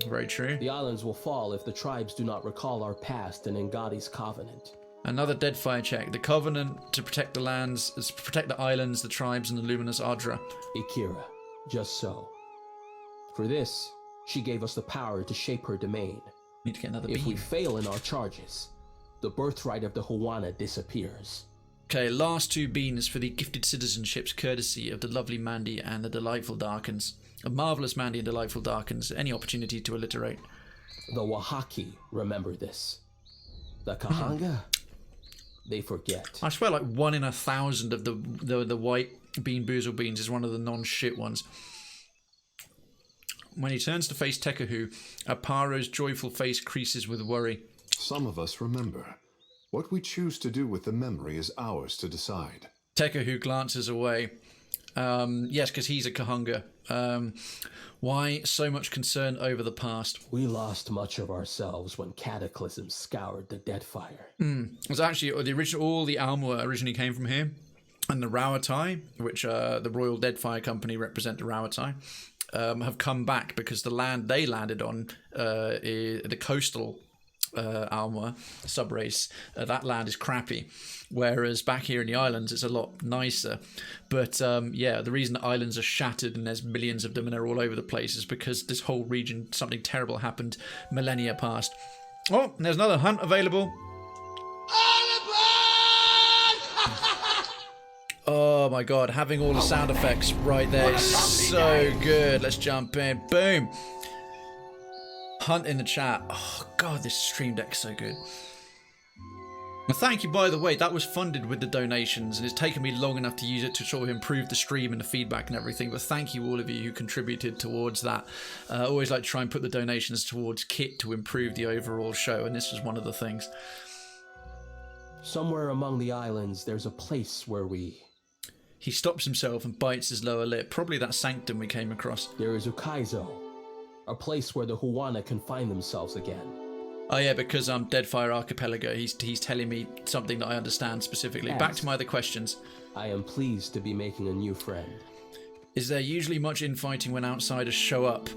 Very true. The islands will fall if the tribes do not recall our past and Ngadi's covenant. Another Deadfire check. The covenant to protect the lands, is to protect the islands, the tribes, and the luminous Adra. Ikira, just so. For this, she gave us the power to shape her domain. Need to get another If beam. we fail in our charges, the birthright of the Huana disappears. Okay, last 2 beans for the gifted citizenships courtesy of the lovely Mandy and the delightful Darkens. A marvellous Mandy and delightful Darkens. Any opportunity to alliterate. The Oaxaci remember this. The Kahanga, they forget. I swear like 1 in 1,000 of the white bean boozle beans is one of the non-shit ones. When he turns to face Tekehu, Aparo's joyful face creases with worry. Some of us remember. What we choose to do with the memory is ours to decide. Tekehu glances away. Yes, because he's a Kahanga. Why so much concern over the past? We lost much of ourselves when Cataclysm scoured the Deadfire. It was actually all the Almua originally came from here. And the Rawatai, which the Royal Deadfire Company represent the Rawatai, have come back because the land they landed on, the coastal Alma subrace, that land is crappy, whereas back here in the islands it's a lot nicer. But yeah, the reason the islands are shattered and there's millions of them and they're all over the place is because this whole region, something terrible happened millennia past. Oh, there's another hunt available. Oh my god, having all the sound effects right there is so good. Let's jump in. Boom. Hunt in the chat. Oh god, this stream deck's so good. And thank you, by the way, that was funded with the donations and it's taken me long enough to use it to sort of improve the stream and the feedback and everything, but thank you all of you who contributed towards that. I always like to try and put the donations towards kit to improve the overall show, and this was one of the things. Somewhere among the islands there's a place where we... He stops himself and bites his lower lip. Probably that sanctum we came across. There is Ukaizo, a place where the Huana can find themselves again. Oh yeah, because I'm Deadfire Archipelago. He's telling me something that I understand specifically. Back to my other questions. I am pleased to be making a new friend. Is there usually much infighting when outsiders show up?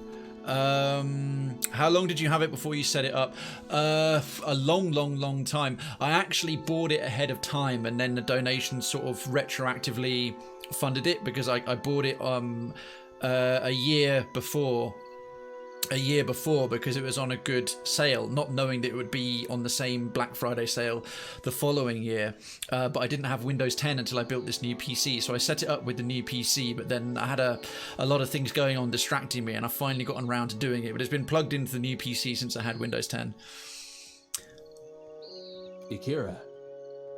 How long did you have it before you set it up? A long time. I actually bought it ahead of time, and then the donation sort of retroactively funded it because I bought it a year before because it was on a good sale, not knowing that it would be on the same Black Friday sale the following year. But I didn't have Windows 10 until I built this new PC, so I set it up with the new PC, but then I had a lot of things going on distracting me, and I finally gotten around to doing it, but it's been plugged into the new PC since I had Windows 10. Ikira,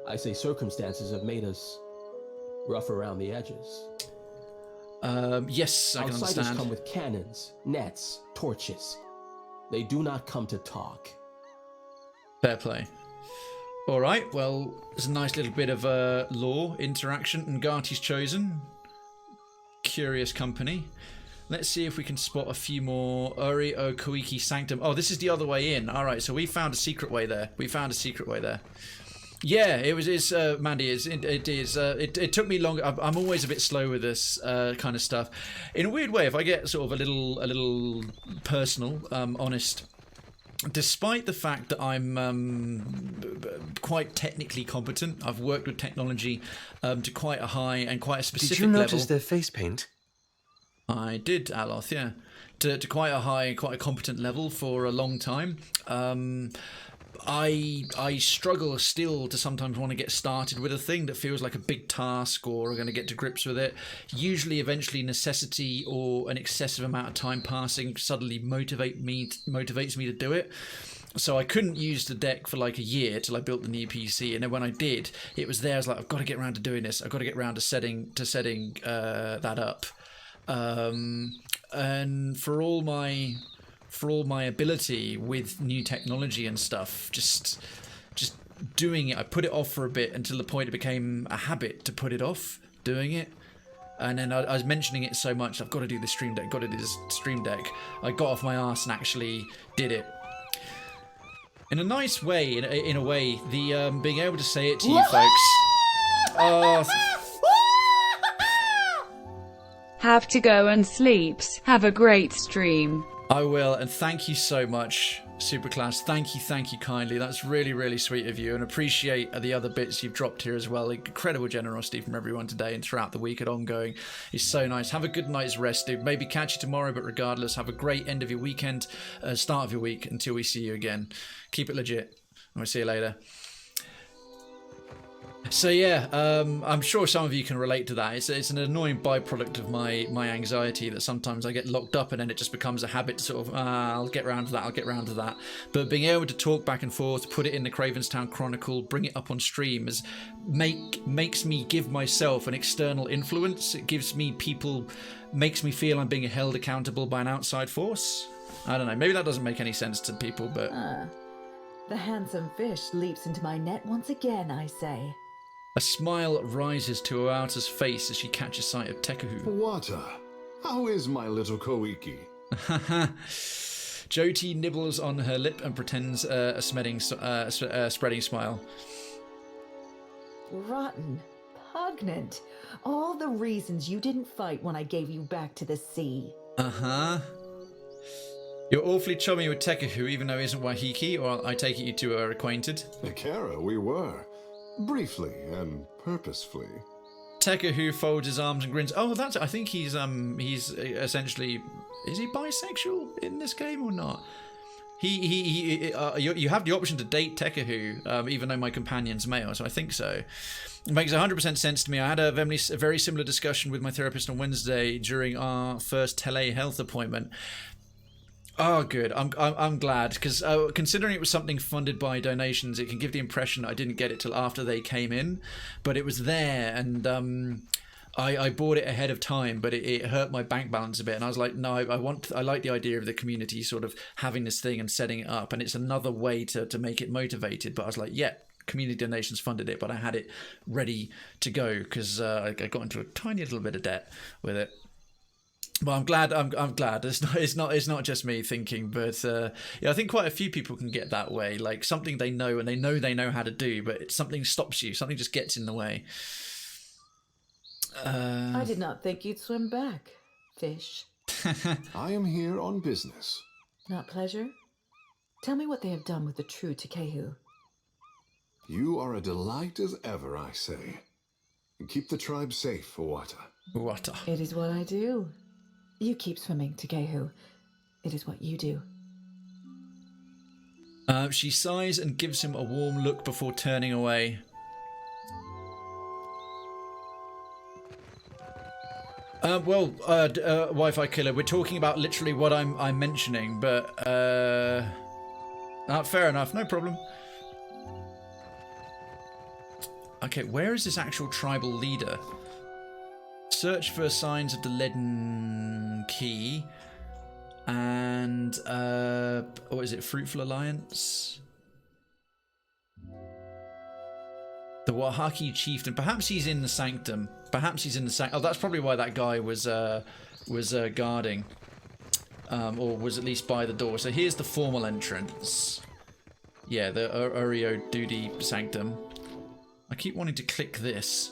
I say circumstances have made us rough around the edges. Yes, I can Outsiders understand. come with cannons, nets, torches. They do not come to talk. Fair play. All right, well, there's a nice little bit of lore interaction. Ngati's chosen. Curious company. Let's see if we can spot a few more. Uri o Koiki Sanctum. Oh, this is the other way in. All right, so we found a secret way there. Yeah, it was. It's Mandy. It is. It took me longer. I'm always a bit slow with this kind of stuff. In a weird way, if I get sort of a little personal, honest. Despite the fact that I'm quite technically competent, I've worked with technology to quite a high and quite a specific level. Did you notice their face paint? I did, Aloth. Yeah, to quite a high, quite a competent level for a long time. I struggle still to sometimes want to get started with a thing that feels like a big task or I'm going to get to grips with it. Usually, eventually, necessity or an excessive amount of time passing suddenly motivates me to do it. So I couldn't use the deck for like a year till I built the new PC, and then when I did, it was there. I was like, I've got to get around to doing this. I've got to get around to setting that up. And for all my ability with new technology and stuff, just doing it, I put it off for a bit until the point it became a habit to put it off doing it. And then I was mentioning it so much, I've got to do this stream deck, I got off my arse and actually did it. In a nice way, in a way, the being able to say it to you folks. Have to go and sleeps. Have a great stream. I will, and thank you so much, Superclass. Thank you kindly. That's really, really sweet of you, and appreciate the other bits you've dropped here as well. Incredible generosity from everyone today and throughout the week at Ongoing. It's so nice. Have a good night's rest, dude. Maybe catch you tomorrow, but regardless, have a great end of your weekend, start of your week, until we see you again. Keep it legit. We'll see you later. So yeah, I'm sure some of you can relate to that. It's an annoying byproduct of my anxiety that sometimes I get locked up and then it just becomes a habit to sort of, I'll get around to that. But being able to talk back and forth, put it in the Cravenstown Chronicle, bring it up on stream, makes me give myself an external influence. It gives me makes me feel I'm being held accountable by an outside force. I don't know, maybe that doesn't make any sense to people, but... The handsome fish leaps into my net once again, I say. A smile rises to Oata's face as she catches sight of Tekehu. Oata, how is my little Koiki? Jyoti nibbles on her lip and pretends a spreading smile. Rotten, pungent. All the reasons you didn't fight when I gave you back to the sea. Uh-huh. You're awfully chummy with Tekehu, even though he isn't Wahiki, or I take it you two are acquainted. Ikara, we were. Briefly and purposefully. Tekehu folds his arms and grins. Oh, I think he's essentially... Is he bisexual in this game or not? You have the option to date Tekehu, even though my companion's male, so I think so. It makes 100% sense to me. I had a very similar discussion with my therapist on Wednesday during our first telehealth appointment. Oh, good. I'm glad, because considering it was something funded by donations, it can give the impression I didn't get it till after they came in, but it was there, and I bought it ahead of time, but it hurt my bank balance a bit, and I was like, no, I like the idea of the community sort of having this thing and setting it up, and it's another way to make it motivated. But I was like, yeah, community donations funded it, but I had it ready to go because I got into a tiny little bit of debt with it. Well, I'm glad. It's not just me thinking, but yeah, I think quite a few people can get that way. Like something they know and they know how to do, but something stops you. Something just gets in the way. I did not think you'd swim back, fish. I am here on business. Not pleasure? Tell me what they have done with the true Tekehu. You are a delight as ever, I say. Keep the tribe safe, Oata. Oata. It is what I do. You keep swimming, Tekehu. It is what you do. She sighs and gives him a warm look before turning away. Wi-Fi killer, we're talking about literally what I'm mentioning, but fair enough, no problem. Okay, where is this actual tribal leader? Search for signs of the leaden key. And, what is it? Fruitful Alliance? The Wahaki chieftain. Perhaps he's in the sanctum. Oh, that's probably why that guy was guarding. Or was at least by the door. So here's the formal entrance. Yeah, the Urio Dudi sanctum. I keep wanting to click this.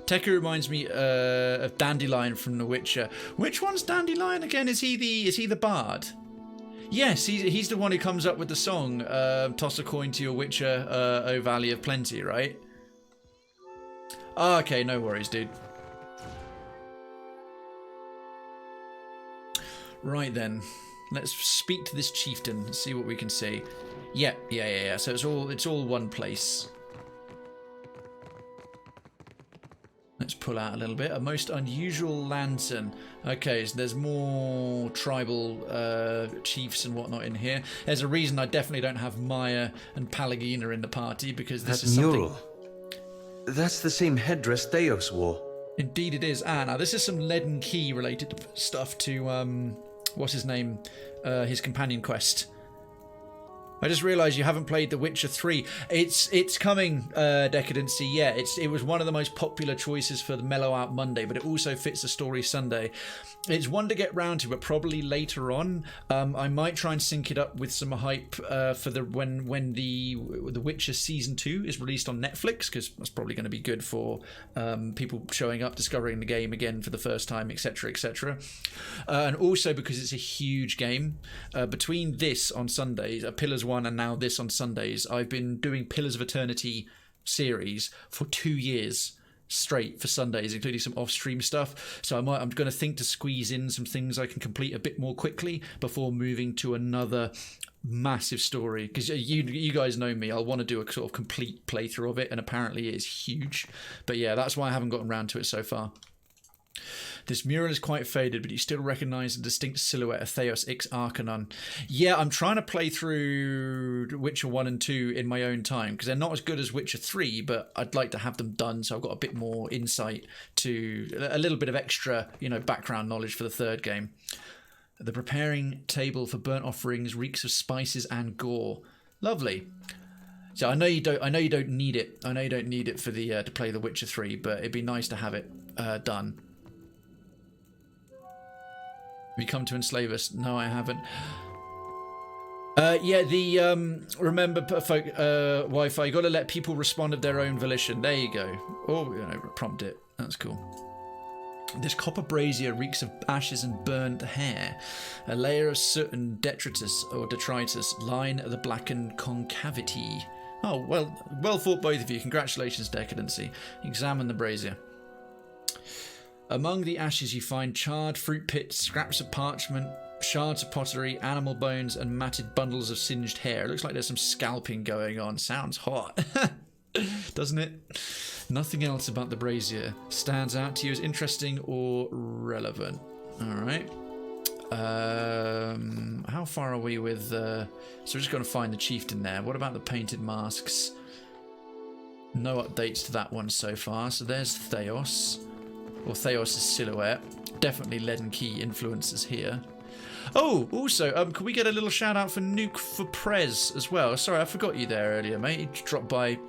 Tekehu reminds me of Dandelion from The Witcher. Which one's Dandelion again? Is he the bard? Yes, he's the one who comes up with the song "Toss a coin to your Witcher, O Valley of Plenty," right? Oh, okay, no worries, dude. Right then, let's speak to this chieftain. See what we can see. Yeah. So it's all one place. Let's pull out a little bit. A most unusual lantern. Okay, so there's more tribal chiefs and whatnot in here. There's a reason I definitely don't have Maya and Palagina in the party, because this is something... mural. That's the same headdress Theos wore. Indeed it is. Now this is some leaden key related stuff to, what's his name? His companion quest. I just realised you haven't played The Witcher 3. It's coming, Decadency. Yeah, it was one of the most popular choices for the Mellow Out Monday, but it also fits the Story Sunday. It's one to get round to, but probably later on. I might try and sync it up with some hype for the when the Witcher Season 2 is released on Netflix, because that's probably going to be good for people showing up, discovering the game again for the first time, etc., etc. And also because it's a huge game. Between this on Sundays, Pillars 1 and now this on Sundays, I've been doing Pillars of Eternity series for 2 years straight for Sundays, including some off-stream stuff. So I'm going to think to squeeze in some things I can complete a bit more quickly before moving to another massive story, because you guys know me, I'll want to do a sort of complete playthrough of it, and apparently it is huge. But yeah, that's why I haven't gotten around to it so far. This mural is quite faded, but you still recognise the distinct silhouette of Theos Ix Arcanon. Yeah, I'm trying to play through Witcher 1 and 2 in my own time, because they're not as good as Witcher 3, but I'd like to have them done so I've got a bit more insight to a little bit of extra, background knowledge for the third game. The preparing table for burnt offerings reeks of spices and gore. Lovely. So I know you don't need it. I know you don't need it for the to play The Witcher 3, but it'd be nice to have it done. Have you come to enslave us? No, I haven't. Remember, folk, Wi-Fi, you got to let people respond of their own volition. There you go. Or, prompt it. That's cool. This copper brazier reeks of ashes and burnt hair. A layer of soot and detritus line the blackened concavity. Oh, well thought, both of you. Congratulations, Decadency. Examine the brazier. Among the ashes you find charred fruit pits, scraps of parchment, shards of pottery, animal bones, and matted bundles of singed hair. It looks like there's some scalping going on. Sounds hot. Doesn't it? Nothing else about the brazier stands out to you as interesting or relevant. Alright. How far are we with... So we're just going to find the chieftain there. What about the painted masks? No updates to that one so far. So there's Theos. Or Theos' silhouette. Definitely leaden key influences here. Oh, also, can we get a little shout out for Nuke for Prez as well? Sorry, I forgot you there earlier, mate. He dropped by,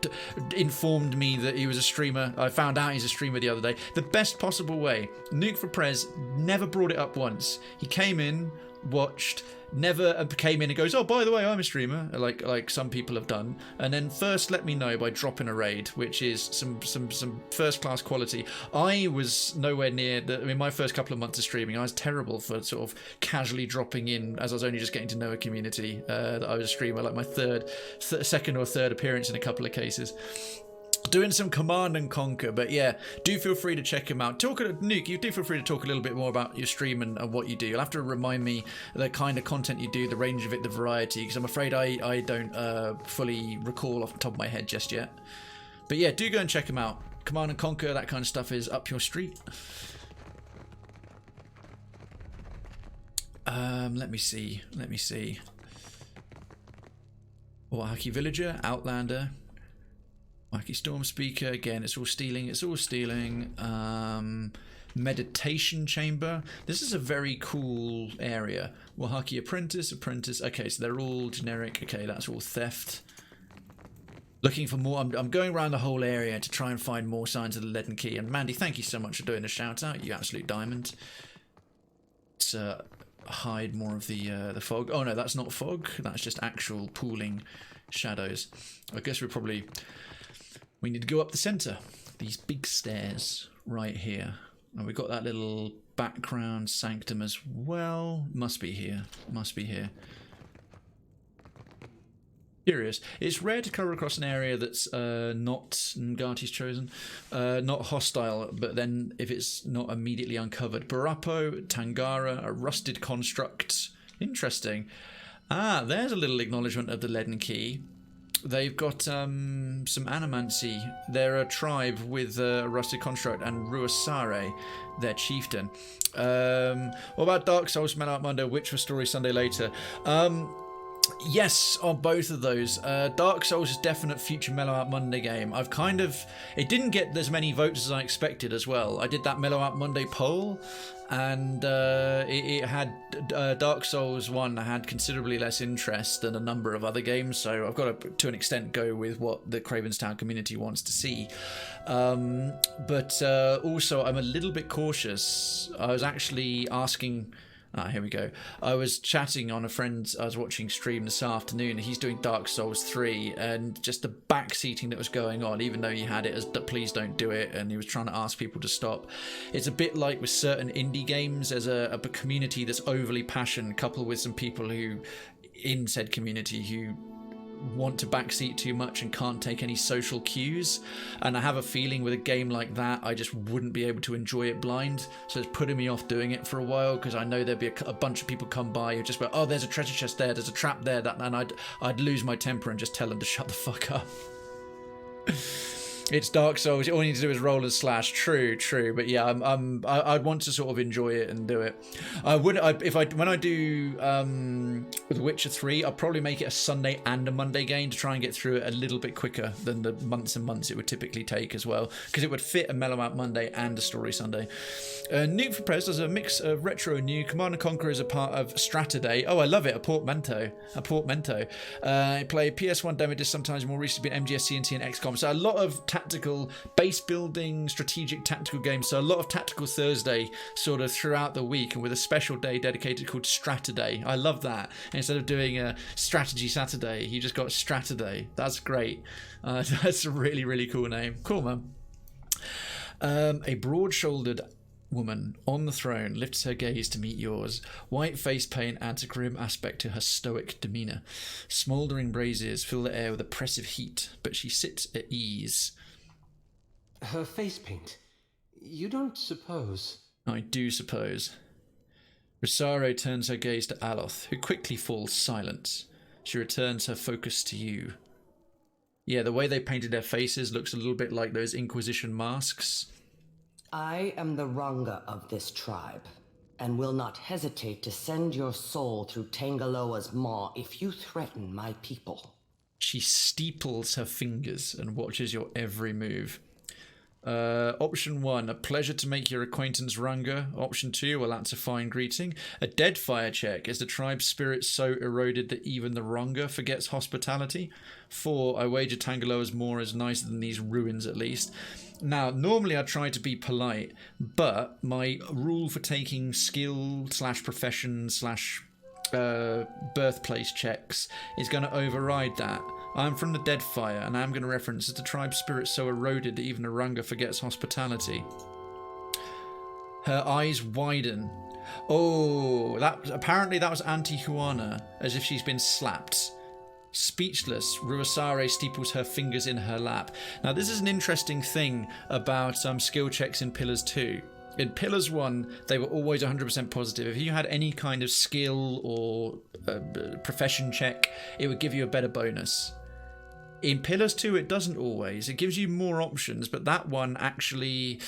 informed me that he was a streamer. I found out he's a streamer the other day. The best possible way. Nuke for Prez never brought it up once. He came in, watched, never came in and goes, oh, by the way, I'm a streamer, like some people have done, and then first let me know by dropping a raid, which is some first class quality. I was nowhere near my first couple of months of streaming, I was terrible for sort of casually dropping in as I was only just getting to know a community, that I was a streamer, like my second or third appearance in a couple of cases. Doing some Command and Conquer, but yeah, do feel free to check him out. Nuke, you do feel free to talk a little bit more about your stream and what you do. You'll have to remind me the kind of content you do, the range of it, the variety, because I'm afraid I don't fully recall off the top of my head just yet. But yeah, do go and check him out. Command and Conquer, that kind of stuff is up your street. Let me see. Wahaki Villager, Outlander. Wacky Storm Speaker, again, it's all stealing. Meditation Chamber. This is a very cool area. Wahaki Apprentice. Okay, so they're all generic. Okay, that's all theft. Looking for more. I'm going around the whole area to try and find more signs of the leaden key. And Mandy, thank you so much for doing a shout out, you absolute diamond. Let's hide more of the fog. Oh no, that's not fog. That's just actual pooling shadows. I guess we need to go up the centre. These big stairs right here. And we've got that little background sanctum as well. Must be here. Curious. It's rare to cover across an area that's not Ngati's chosen. Not hostile, but then if it's not immediately uncovered. Barapo, Tangara, a rusted construct. Interesting. Ah, there's a little acknowledgement of the Leaden Key. They've got some animancy. They're a tribe with Rusted Construct and Ruasare, their chieftain. What about Dark Souls, Mellow Monday, Witcher Story Sunday later? Yes, on both of those. Dark Souls is definite future Mellow Out Monday game. It didn't get as many votes as I expected as well. I did that Mellow Out Monday poll, and it had Dark Souls 1 had considerably less interest than a number of other games, so I've got to an extent go with what the Cravenstown community wants to see. But also I'm a little bit cautious. I was actually asking... here we go. I was chatting on I was watching stream this afternoon. He's doing Dark Souls 3, and just the backseating that was going on, even though he had it as please don't do it, and he was trying to ask people to stop. It's a bit like with certain indie games, there's a community that's overly passionate, coupled with some people who, in said community, who want to backseat too much and can't take any social cues, and I have a feeling with a game like that I just wouldn't be able to enjoy it blind, so it's putting me off doing it for a while, because I know there'd be a bunch of people come by who just go, oh, there's a treasure chest there, there's a trap there, and I'd lose my temper and just tell them to shut the fuck up. It's Dark Souls. All you need to do is roll and slash. True. But yeah, I'd want to sort of enjoy it and do it. When I do The Witcher 3, I'll probably make it a Sunday and a Monday game to try and get through it a little bit quicker than the months and months it would typically take as well, because it would fit a Mellow Out Monday and a Story Sunday. Nuke for Press does a mix of retro and new. Command and Conquer is a part of Strataday. Oh, I love it. A portmanteau. I play PS1 demo disc, sometimes more recently been MGS, CNT and XCOM. So a lot of tactical base building strategic tactical games, so a lot of Tactical Thursday sort of throughout the week, and with a special day dedicated called Strataday. I love that. And instead of doing a Strategy Saturday, you just got Strataday. That's great. That's a really, really cool name. Cool, man. A broad-shouldered woman on the throne lifts her gaze to meet yours. White face paint adds a grim aspect to her stoic demeanour. Smouldering braziers fill the air with oppressive heat, but she sits at ease. Her face paint? You don't suppose... I do suppose. Rosario turns her gaze to Aloth, who quickly falls silent. She returns her focus to you. Yeah, the way they painted their faces looks a little bit like those Inquisition masks. I am the Ranga of this tribe, and will not hesitate to send your soul through Tangaloa's maw if you threaten my people. She steeples her fingers and watches your every move. Option 1, a pleasure to make your acquaintance, Ranga. Option 2, well, that's a fine greeting. A dead fire check. Is the tribe's spirit so eroded that even the Ranga forgets hospitality? 4, I wager Tangaloa's maw is nicer than these ruins at least. Now, normally I try to be polite, but my rule for taking skill / profession / birthplace checks is going to override that. I'm from the Deadfire, and I'm going to reference, is the tribe's spirit so eroded that even a Runga forgets hospitality? Her eyes widen. Oh, apparently that was Auntie Juana, as if she's been slapped. Speechless, Ruasare steeples her fingers in her lap. Now, this is an interesting thing about skill checks in Pillars 2. In Pillars 1, they were always 100% positive. If you had any kind of skill or profession check, it would give you a better bonus. In Pillars 2, it doesn't always. It gives you more options, but that one actually...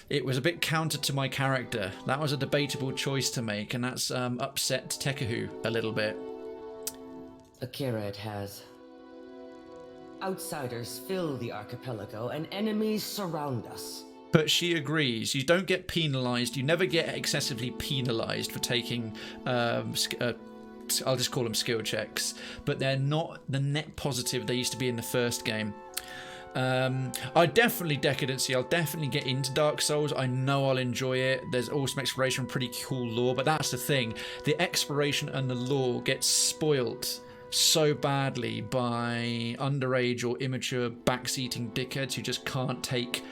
it was a bit counter to my character. That was a debatable choice to make, and that's upset Tekehu a little bit. Akira it has. Outsiders fill the archipelago, and enemies surround us. But she agrees. You don't get penalised. You never get excessively penalised for taking... I'll just call them skill checks, but they're not the net positive they used to be in the first game. I definitely Decadency. I'll definitely get into Dark Souls. I know I'll enjoy it. There's awesome exploration, pretty cool lore, but that's the thing. The exploration and the lore gets spoilt so badly by underage or immature backseating dickheads who just can't take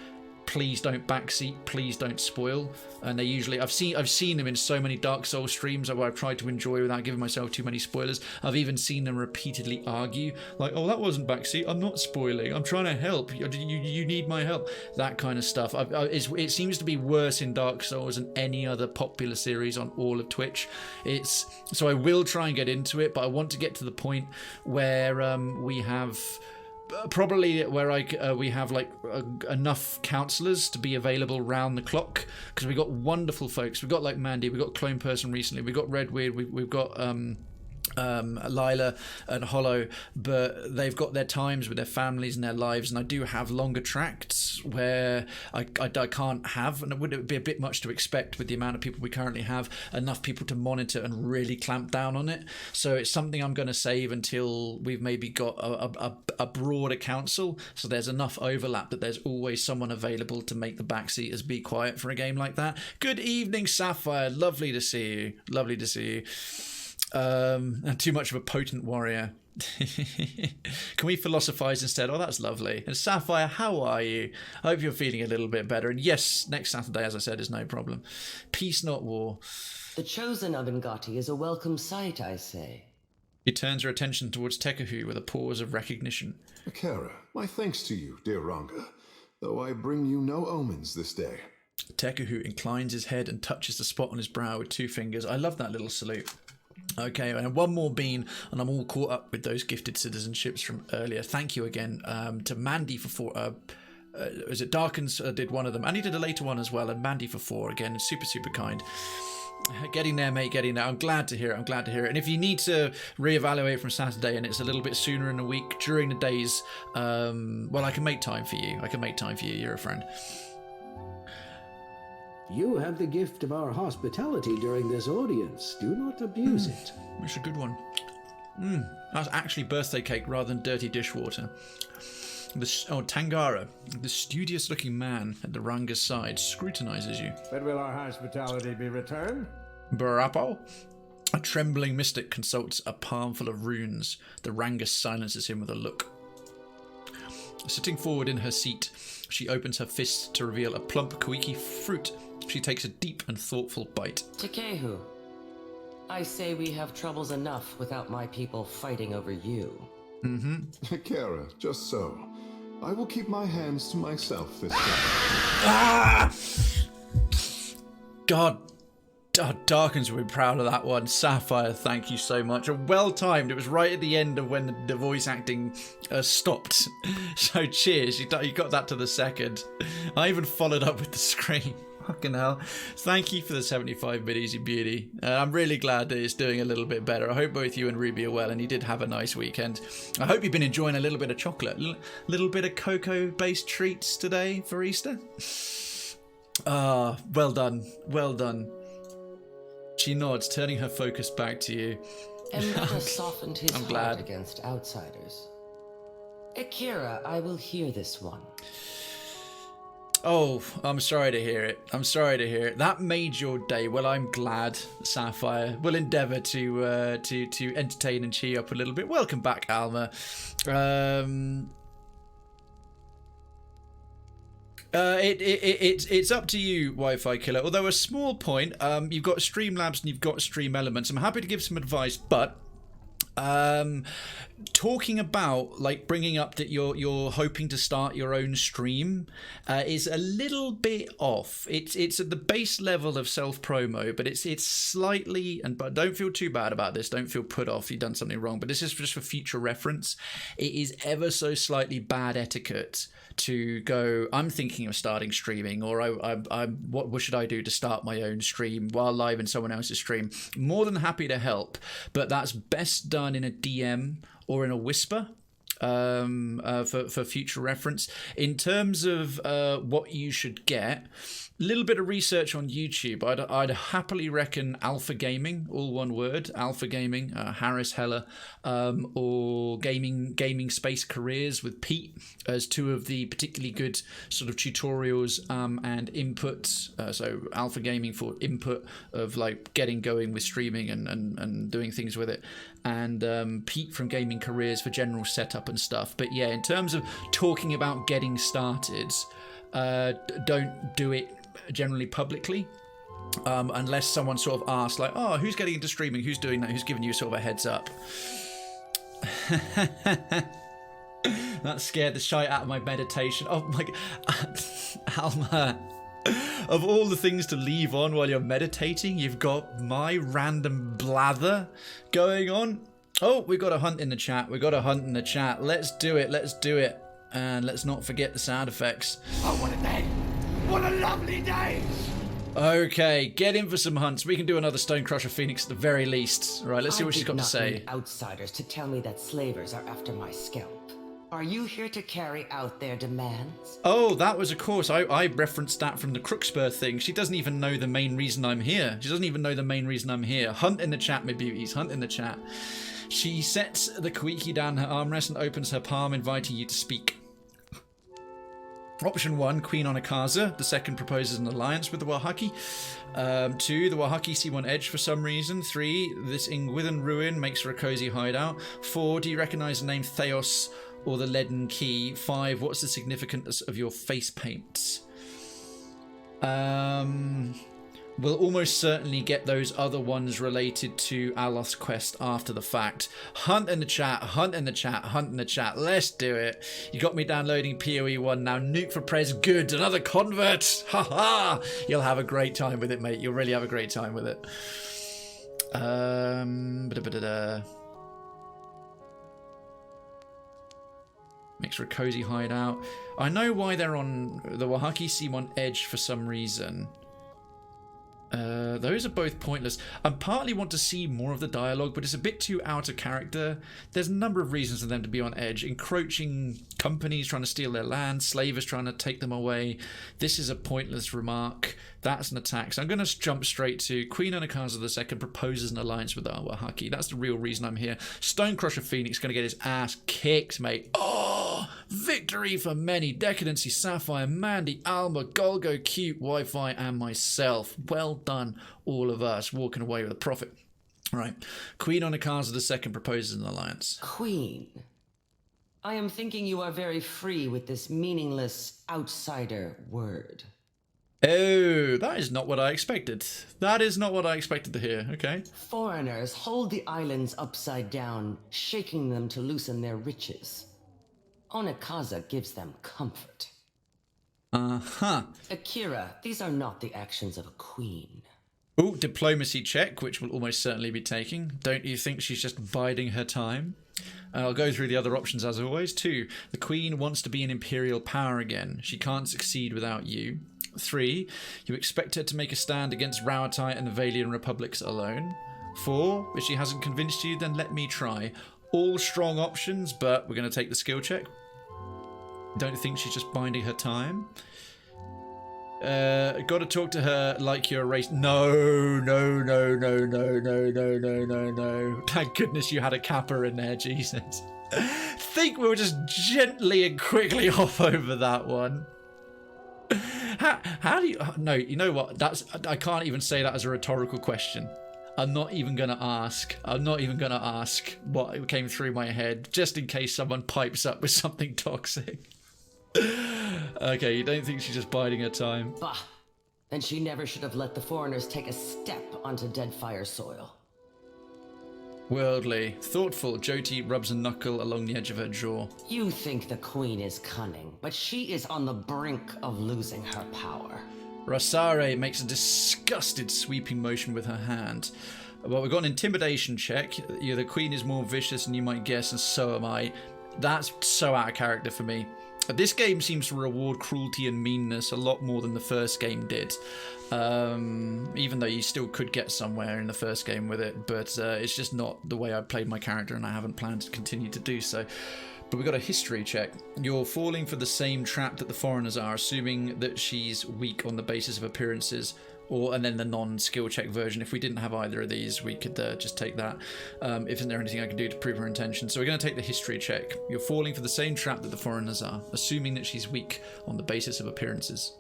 please don't backseat, please don't spoil. And they usually, I've seen them in so many Dark Souls streams where I've tried to enjoy without giving myself too many spoilers. I've even seen them repeatedly argue, like, oh, that wasn't backseat, I'm not spoiling, I'm trying to help, you need my help, that kind of stuff. It seems to be worse in Dark Souls than any other popular series on all of Twitch. So I will try and get into it, but I want to get to the point where we have probably where we have like enough counselors to be available round the clock, because we got wonderful folks. We've got like Mandy, we've got Clone Person recently, we've got Redweird, we've got Lila and Hollow, but they've got their times with their families and their lives, and I do have longer tracts where I can't have, and it would be a bit much to expect with the amount of people we currently have, enough people to monitor and really clamp down on it. So it's something I'm going to save until we've maybe got a broader council, so there's enough overlap that there's always someone available to make the backseaters be quiet for a game like that. Good evening, Sapphire, lovely to see you, lovely to see you. And too much of a potent warrior. Can we philosophize instead? Oh, that's lovely. And Sapphire, how are you? I hope you're feeling a little bit better. And yes, next Saturday, as I said, is no problem. Peace, not war. The chosen of Ngati is a welcome sight, I say. He turns her attention towards Tekehu with a pause of recognition. Akara, my thanks to you, dear Ranga, though I bring you no omens this day. Tekehu inclines his head and touches the spot on his brow with 2 fingers. I love that little salute. Okay, and one more bean, and I'm all caught up with those gifted citizenships from earlier. Thank you again to Mandy for 4. Was it Darkens did one of them, and he did a later one as well, and Mandy for 4 again. Super, super kind. Getting there, mate, getting there. I'm glad to hear it. I'm glad to hear it. And if you need to reevaluate from Saturday and it's a little bit sooner in the week, during the days, well, I can make time for you. I can make time for you. You're a friend. You have the gift of our hospitality during this audience. Do not abuse it. It's a good one. That's actually birthday cake rather than dirty dishwater. Tangara, the studious-looking man at the Ranga's side, scrutinizes you. When will our hospitality be returned? Barapo? A trembling mystic consults a palm full of runes. The Ranga silences him with a look. Sitting forward in her seat, she opens her fist to reveal a plump Koiki fruit. She takes a deep and thoughtful bite. Tekehu, I say we have troubles enough without my people fighting over you. Akara, just so. I will keep my hands to myself this time. Ah! God, Darkens will be proud of that one. Sapphire, thank you so much. Well timed. It was right at the end of when the voice acting stopped. So cheers. You got that to the second. I even followed up with the scream. Fucking hell. Thank you for the 75 biddies, you beauty. I'm really glad that it's doing a little bit better. I hope both you and Ruby are well and you did have a nice weekend. I hope you've been enjoying a little bit of chocolate. A little bit of cocoa-based treats today for Easter. Well done. Well done. She nods, turning her focus back to you. Ember softened his I'm heart glad. against outsiders. Akira, I will hear this one. Oh, I'm sorry to hear it. I'm sorry to hear it. That made your day. Well, I'm glad, Sapphire. We'll endeavour to entertain and cheer you up a little bit. Welcome back, Alma. It's up to you, Wi-Fi Killer. Although a small point, you've got Streamlabs and you've got Stream Elements. I'm happy to give some advice, but talking about like bringing up that you're hoping to start your own stream is a little bit off. It's at the base level of self promo, but it's slightly, but don't feel too bad about this. Don't feel put off. You've done something wrong, but this is just for future reference. It is ever so slightly bad etiquette to go, I'm thinking of starting streaming, or what should I do to start my own stream while live in someone else's stream? More than happy to help, but that's best done in a DM or in a whisper. For future reference. In terms of what you should get, a little bit of research on YouTube. I'd happily reckon Alpha Gaming, all one word, Alpha Gaming, Harris Heller, or Gaming Space Careers with Pete as two of the particularly good sort of tutorials and inputs. So Alpha Gaming for input of like getting going with streaming and doing things with it, and Pete from Gaming Careers for general setup and stuff. But yeah, in terms of talking about getting started, don't do it generally publicly. Unless someone sort of asks, like, oh, who's getting into streaming? Who's doing that? Who's giving you sort of a heads up? That scared the shite out of my meditation. Oh my god. Alma, of all the things to leave on while you're meditating, you've got my random blather going on. Oh, we got a hunt in the chat. We got a hunt in the chat. Let's do it. Let's do it. And let's not forget the sound effects. Oh, what a day! What a lovely day! Okay, get in for some hunts. We can do another Stonecrusher Phoenix at the very least. Right, let's see what she's got to say. I did not need outsiders to tell me that slavers are after my scalp. Are you here to carry out their demands? Oh, that was, of course, I referenced that from the Crookspur thing. She doesn't even know the main reason I'm here. She doesn't even know the main reason I'm here. Hunt in the chat, my beauties. Hunt in the chat. She sets the Koiki down her armrest and opens her palm, inviting you to speak. Option 1, Queen on Akaza. The second proposes an alliance with the Wahaki. 2, the Wahaki see one edge for some reason. 3, this Ingwithan ruin makes for a cozy hideout. 4, do you recognize the name Theos or the Leaden Key? 5, what's the significance of your face paint? We'll almost certainly get those other ones related to Aloth's quest after the fact. Hunt in the chat, hunt in the chat, hunt in the chat. Let's do it. You got me downloading PoE 1 now. Nuke for Prez, good. Another convert. Ha ha. You'll have a great time with it, mate. You'll really have a great time with it. Makes for a cozy hideout. I know why they're on the Wahaki C1 edge for some reason. Those are both pointless. I partly want to see more of the dialogue, but it's a bit too out of character. There's a number of reasons for them to be on edge. Encroaching companies trying to steal their land, slavers trying to take them away. This is a pointless remark. That's an attack. So I'm going to jump straight to Queen Anakaza II proposes an alliance with the Wahaki. That's the real reason I'm here. Stonecrusher Phoenix going to get his ass kicked, mate. Oh, victory for many. Decadency, Sapphire, Mandy, Alma, Golgo, Cute, Wi-Fi, and myself. Well done, all of us, walking away with a profit. Right. Queen Anakaza II proposes an alliance. Queen, I am thinking you are very free with this meaningless outsider word. Oh, that is not what I expected. That is not what I expected to hear. Okay. Foreigners hold the islands upside down, shaking them to loosen their riches. Onakaza gives them comfort. Uh-huh. Akira, these are not the actions of a queen. Oh, diplomacy check, which will almost certainly be taking. Don't you think she's just biding her time? I'll go through the other options as always. 2, the queen wants to be an imperial power again. She can't succeed without you. 3, you expect her to make a stand against Rauatai and the Valian Republics alone. 4, if she hasn't convinced you, then let me try. All strong options, but we're going to take the skill check. Don't think she's just biding her time. Got to talk to her like you're a race. No. Thank goodness you had a kappa in there, Jesus. Think we'll just gently and quickly hop over that one. How do you... No, you know what? I can't even say that as a rhetorical question. I'm not even going to ask. I'm not even going to ask what came through my head, just in case someone pipes up with something toxic. Okay, you don't think she's just biding her time? Bah! Then she never should have let the foreigners take a step onto Deadfire soil. Worldly. Thoughtful. Jyoti rubs a knuckle along the edge of her jaw. You think the queen is cunning, but she is on the brink of losing her power. Rasare makes a disgusted sweeping motion with her hand. Well, we've got an intimidation check. The queen is more vicious than you might guess, and so am I. That's so out of character for me. This game seems to reward cruelty and meanness a lot more than the first game did. Even though you still could get somewhere in the first game with it, but it's just not the way I played my character, and I haven't planned to continue to do so. But we've got a history check. You're falling for the same trap that the foreigners are, assuming that she's weak on the basis of appearances, and then the non-skill check version. If we didn't have either of these, we could just take that. Isn't there anything I can do to prove her intention? So we're going to take the history check. You're falling for the same trap that the foreigners are, assuming that she's weak on the basis of appearances.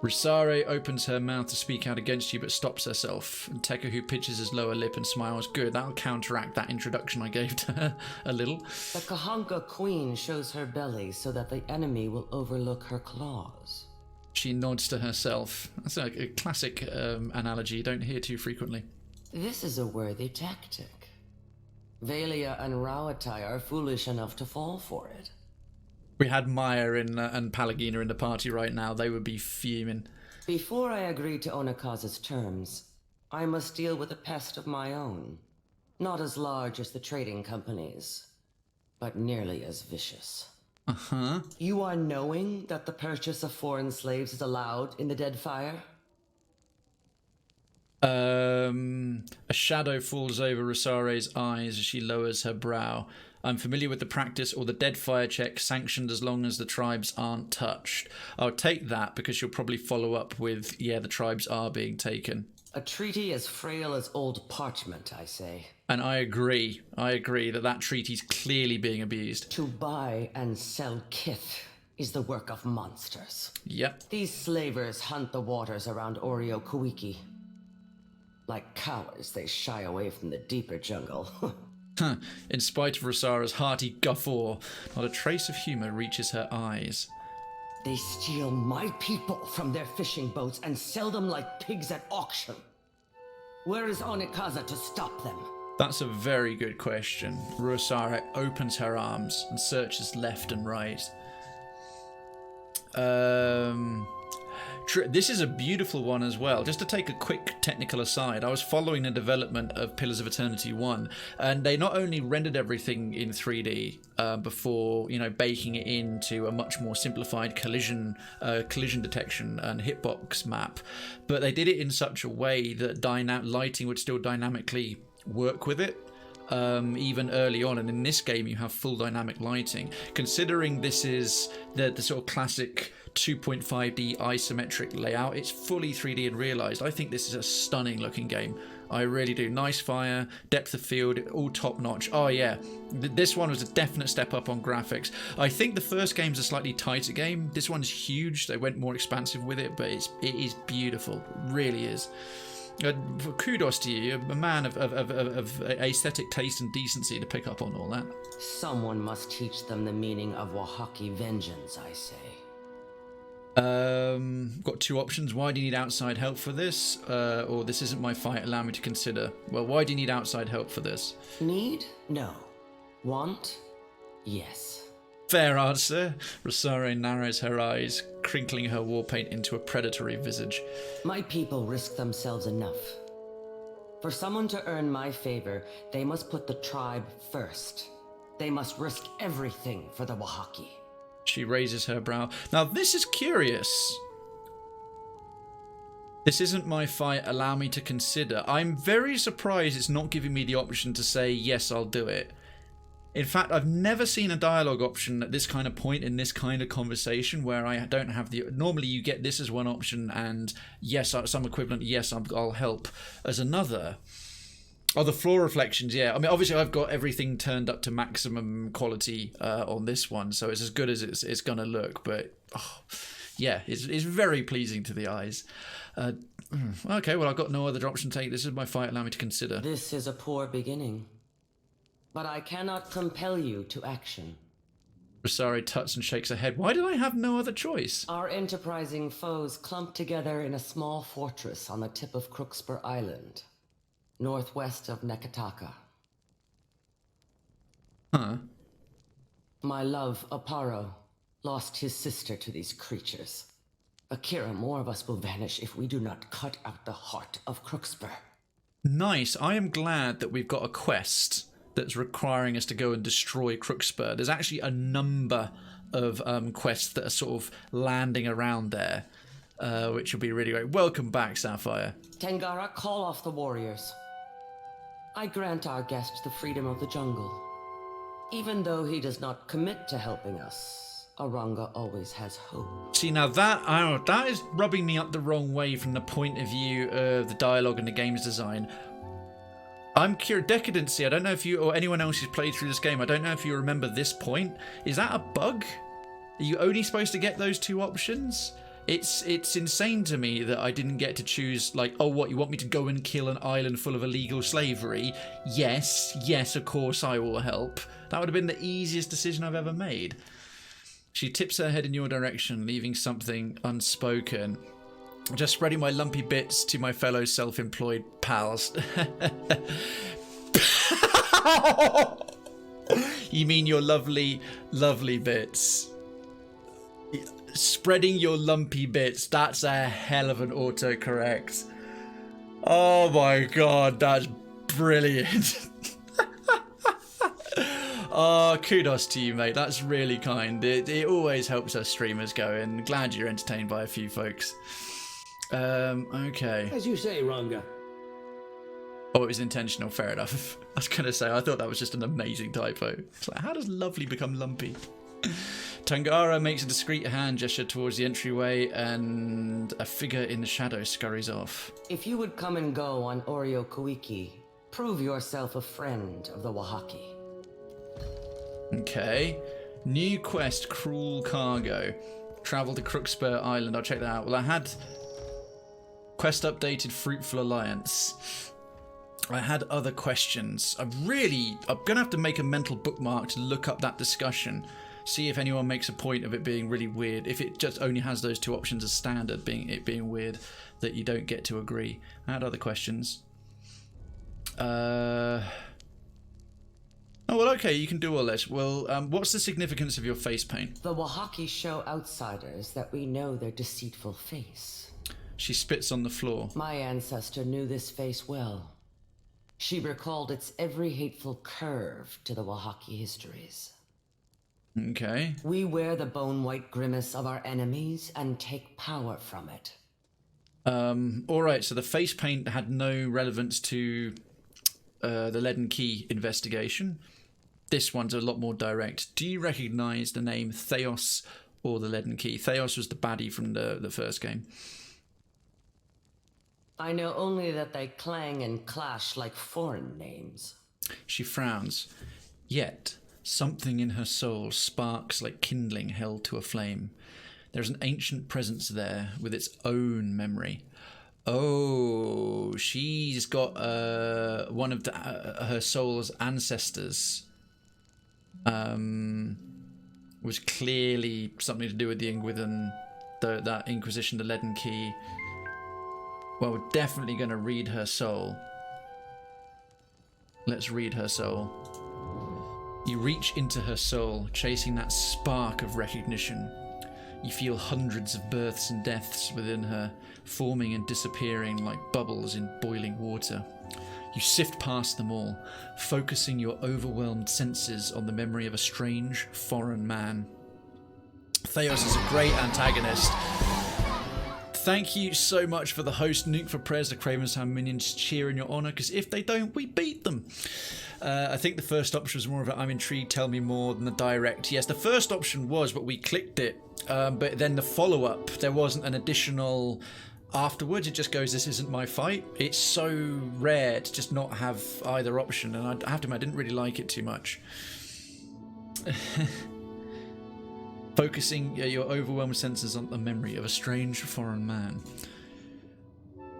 Rosare opens her mouth to speak out against you, but stops herself. And Tekehu pinches his lower lip and smiles. Good, that'll counteract that introduction I gave to her a little. The Kahanka queen shows her belly so that the enemy will overlook her claws. She nods to herself. That's a classic analogy you don't hear too frequently. This is a worthy tactic. Valia and Rawatai are foolish enough to fall for it. We had Maya and Palagina in the party right now. They would be fuming. Before I agree to Onakaza's terms, I must deal with a pest of my own. Not as large as the trading companies, but nearly as vicious. Uh-huh. You are knowing that the purchase of foreign slaves is allowed in the Deadfire? A shadow falls over Rosare's eyes as she lowers her brow. I'm familiar with the practice or the Deadfire check sanctioned as long as the tribes aren't touched. I'll take that because you'll probably follow up with, yeah, the tribes are being taken. A treaty as frail as old parchment, I say. And I agree that treaty's clearly being abused. To buy and sell kith is the work of monsters. Yep. These slavers hunt the waters around Oreo Koiki. Like cowards, they shy away from the deeper jungle. In spite of Rosara's hearty guffaw, not a trace of humour reaches her eyes. They steal my people from their fishing boats and sell them like pigs at auction. Where is Onakaza to stop them? That's a very good question. Rosara opens her arms and searches left and right. This is a beautiful one as well. Just to take a quick technical aside, I was following the development of Pillars of Eternity 1, and they not only rendered everything in 3D before, baking it into a much more simplified collision detection and hitbox map, but they did it in such a way that lighting would still dynamically work with it. Even early on, and in this game you have full dynamic lighting. Considering this is the sort of classic 2.5D isometric layout, it's fully 3D and realized. I think this is a stunning looking game. I really do. Nice fire, depth of field, all top notch. Oh yeah, this one was a definite step up on graphics. I think the first game's a slightly tighter game. This one's huge. They went more expansive with it, but it is beautiful. It really is. Kudos to you, a man of aesthetic taste and decency to pick up on all that. Someone must teach them the meaning of Wahaki vengeance, I say. Got two options. Why do you need outside help for this? Or this isn't my fight, allow me to consider. Well, why do you need outside help for this? Need? No. Want? Yes. Fair answer. Rosare narrows her eyes, crinkling her war paint into a predatory visage. My people risk themselves enough. For someone to earn my favor, they must put the tribe first. They must risk everything for the Wahaki. She raises her brow. Now, this is curious. This isn't my fight, allow me to consider. I'm very surprised it's not giving me the option to say, yes, I'll do it. In fact, I've never seen a dialogue option at this kind of point in this kind of conversation where I don't have the... Normally you get this as one option and yes, some equivalent, yes, I'll help as another. Oh, the floor reflections, yeah. I mean, obviously I've got everything turned up to maximum quality on this one, so it's as good as it's going to look, but yeah, it's very pleasing to the eyes. Okay, well, I've got no other option to take. This is my fight, allow me to consider. This is a poor beginning. But I cannot compel you to action. Rosare tuts and shakes her head. Why did I have no other choice? Our enterprising foes clumped together in a small fortress on the tip of Crookspur Island, northwest of Nekataka. Huh. My love, Aparo, lost his sister to these creatures. Akira, more of us will vanish if we do not cut out the heart of Crookspur. Nice. I am glad that we've got a quest that's requiring us to go and destroy Crookspur. There's actually a number of quests that are sort of landing around there, which will be really great. Welcome back, Sapphire. Tengara, call off the warriors. I grant our guest the freedom of the jungle. Even though he does not commit to helping us, Aranga always has hope. See, now that is rubbing me up the wrong way from the point of view of the dialogue and the game's design. I'm curious, Decadency, I don't know if you or anyone else who's played through this game, I don't know if you remember this point. Is that a bug? Are you only supposed to get those two options? It's insane to me that I didn't get to choose, like, oh, what, you want me to go and kill an island full of illegal slavery? Yes, of course I will help. That would have been the easiest decision I've ever made. She tips her head in your direction, leaving something unspoken. Just spreading my lumpy bits to my fellow self-employed pals. You mean your lovely, lovely bits. Spreading your lumpy bits. That's a hell of an autocorrect. Oh my god, that's brilliant. Oh, kudos to you, mate. That's really kind. It always helps us streamers go, and glad you're entertained by a few folks. Okay. As you say, Ranga. Oh, it was intentional. Fair enough. I was going to say, I thought that was just an amazing typo. It's like, how does lovely become lumpy? Tangara makes a discreet hand gesture towards the entryway, and a figure in the shadow scurries off. If you would come and go on Oreo Koiki, prove yourself a friend of the Wahaki. Okay. New quest, Cruel Cargo. Travel to Crookspur Island. I'll check that out. Well, I had quest updated, Fruitful Alliance. I had other questions. I'm going to have to make a mental bookmark to look up that discussion. See if anyone makes a point of it being really weird. If it just only has those two options as standard, being weird, that you don't get to agree. I had other questions. Oh, well, okay, you can do all this. Well, what's the significance of your face paint? The Wahaki show outsiders that we know their deceitful face. She spits on the floor. My ancestor knew this face well. She recalled its every hateful curve to the Wahaki histories. Okay. We wear the bone-white grimace of our enemies and take power from it. Alright, so the face paint had no relevance to the Lead and Key investigation. This one's a lot more direct. Do you recognise the name Theos or the Lead and Key? Theos was the baddie from the first game. I know only that they clang and clash like foreign names. She frowns. Yet, something in her soul sparks like kindling held to a flame. There's an ancient presence there with its own memory. Oh, she's got one of her soul's ancestors. Was clearly something to do with the Ingwithan, that Inquisition, the Lead and Key. Well, we're definitely going to read her soul. Let's read her soul. You reach into her soul, chasing that spark of recognition. You feel hundreds of births and deaths within her, forming and disappearing like bubbles in boiling water. You sift past them all, focusing your overwhelmed senses on the memory of a strange, foreign man. Theos is a great antagonist. Thank you so much for the host, Nuke for prayers. The Krayven minions cheer in your honour, because if they don't, we beat them. I think the first option was more of a I'm intrigued, tell me more, than the direct. Yes, the first option was, but we clicked it. But then the follow-up, there wasn't an additional afterwards. It just goes, this isn't my fight. It's so rare to just not have either option, and I have to admit, I didn't really like it too much. Focusing your overwhelmed senses on the memory of a strange foreign man.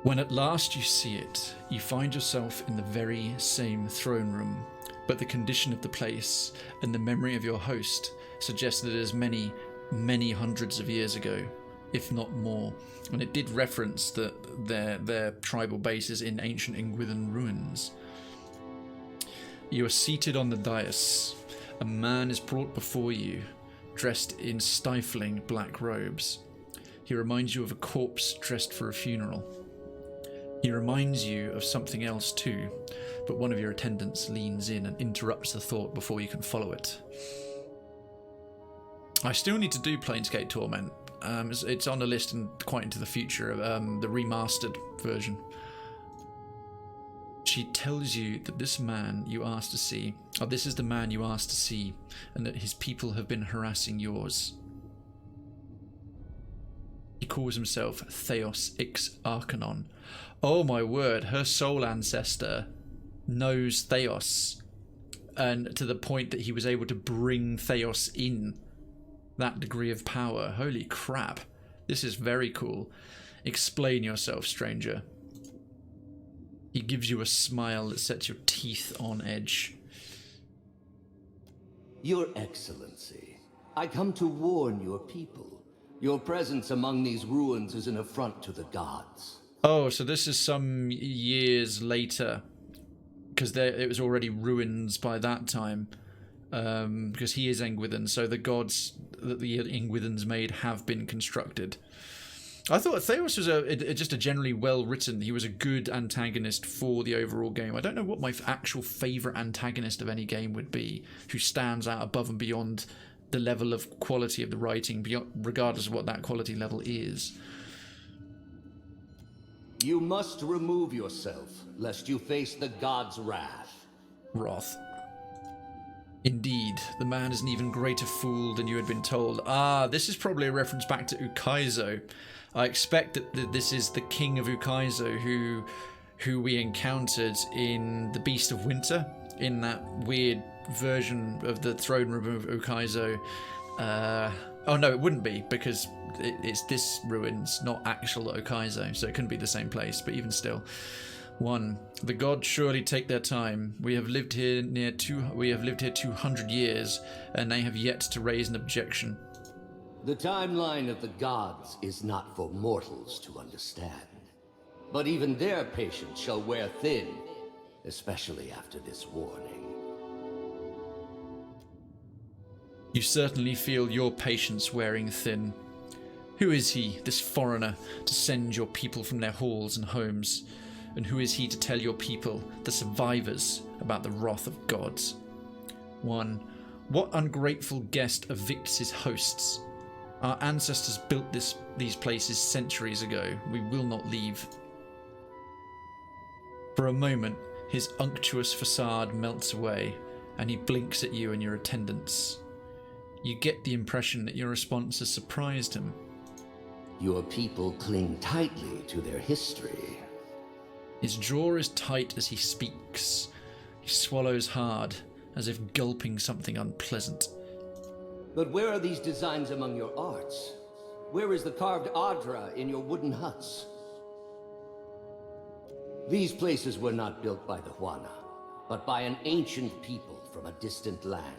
When at last you see it, you find yourself in the very same throne room, but the condition of the place and the memory of your host suggest that it is many, many hundreds of years ago, if not more. And it did reference that their tribal base is in ancient Ingwithan ruins. You are seated on the dais. A man is brought before you, dressed in stifling black robes. He reminds you of a corpse dressed for a funeral. He reminds you of something else too, but one of your attendants leans in and interrupts the thought before you can follow it. I still need to do Planescape Torment. It's on the list and quite into the future, the remastered version. She tells you that this man you asked to see, this is the man you asked to see, and that his people have been harassing yours. He calls himself Theos Ix Arcanon. Oh my word, her soul ancestor knows Theos, and to the point that he was able to bring Theos in that degree of power. Holy crap. This is very cool. Explain yourself, stranger. He gives you a smile that sets your teeth on edge. Your Excellency, I come to warn your people. Your presence among these ruins is an affront to the gods. Oh, so this is some years later, because it was already ruins by that time, because he is Engwithan, so the gods that the Engwithans made have been constructed. I thought Theos was just a generally well-written, he was a good antagonist for the overall game. I don't know what my actual favourite antagonist of any game would be, who stands out above and beyond the level of quality of the writing, regardless of what that quality level is. You must remove yourself, lest you face the gods' wrath. Wrath. Indeed, the man is an even greater fool than you had been told. Ah, this is probably a reference back to Ukaizo. I expect that this is the king of Ukaizo who we encountered in the Beast of Winter, in that weird version of the throne room of Ukaizo. Oh no, it wouldn't be, because it's this ruins, not actual Ukaizo, so it couldn't be the same place, but even still. 1. The gods surely take their time. We have lived here 200 years, and they have yet to raise an objection. The timeline of the gods is not for mortals to understand. But even their patience shall wear thin, especially after this warning. You certainly feel your patience wearing thin. Who is he, this foreigner, to send your people from their halls and homes? And who is he to tell your people, the survivors, about the wrath of gods? 1. What ungrateful guest evicts his hosts? Our ancestors built these places centuries ago. We will not leave. For a moment, his unctuous facade melts away, and he blinks at you and your attendants. You get the impression that your response has surprised him. Your people cling tightly to their history. His jaw is tight as he speaks. He swallows hard, as if gulping something unpleasant. But where are these designs among your arts? Where is the carved Adra in your wooden huts? These places were not built by the Huana, but by an ancient people from a distant land.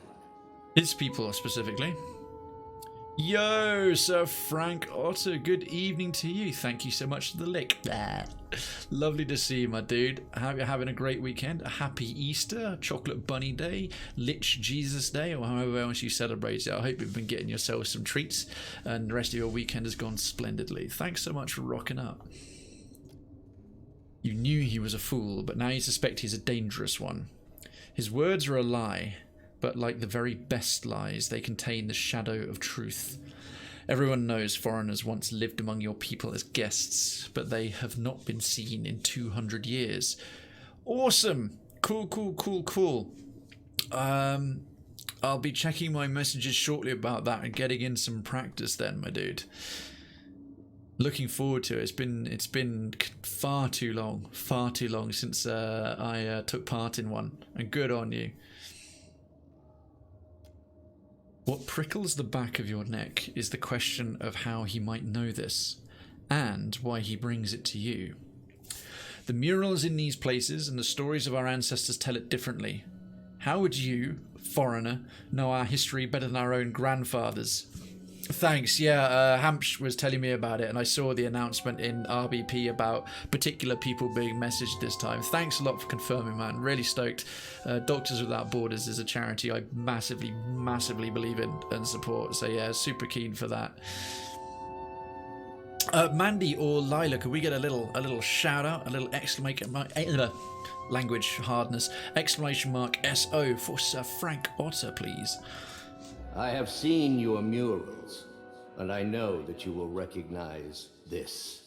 His people, specifically. Yo, Sir Frank Otter, good evening to you. Thank you so much for the lick. Lovely to see you, my dude. I hope you're having a great weekend. A happy Easter, Chocolate Bunny Day, Lich Jesus Day, or however else you celebrate it. I hope you've been getting yourself some treats and the rest of your weekend has gone splendidly. Thanks so much for rocking up. You knew he was a fool, but now you suspect he's a dangerous one. His words are a lie, but like the very best lies, they contain the shadow of truth. Everyone knows foreigners once lived among your people as guests, but they have not been seen in 200 years. Awesome! Cool. I'll be checking my messages shortly about that and getting in some practice then, my dude. Looking forward to it. It's been far too long since I took part in one, and good on you. What prickles the back of your neck is the question of how he might know this, and why he brings it to you. The murals in these places and the stories of our ancestors tell it differently. How would you, foreigner, know our history better than our own grandfathers? Thanks, yeah, Hamsh was telling me about it, and I saw the announcement in RBP about particular people being messaged this time. Thanks a lot for confirming, man. Really stoked. Doctors Without Borders is a charity I massively believe in and support, so yeah, super keen for that. Mandy or Lila, could we get a little shout out, a little exclamation mark, language hardness, exclamation mark SO for Sir Frank Otter, please? I have seen your murals, and I know that you will recognize this.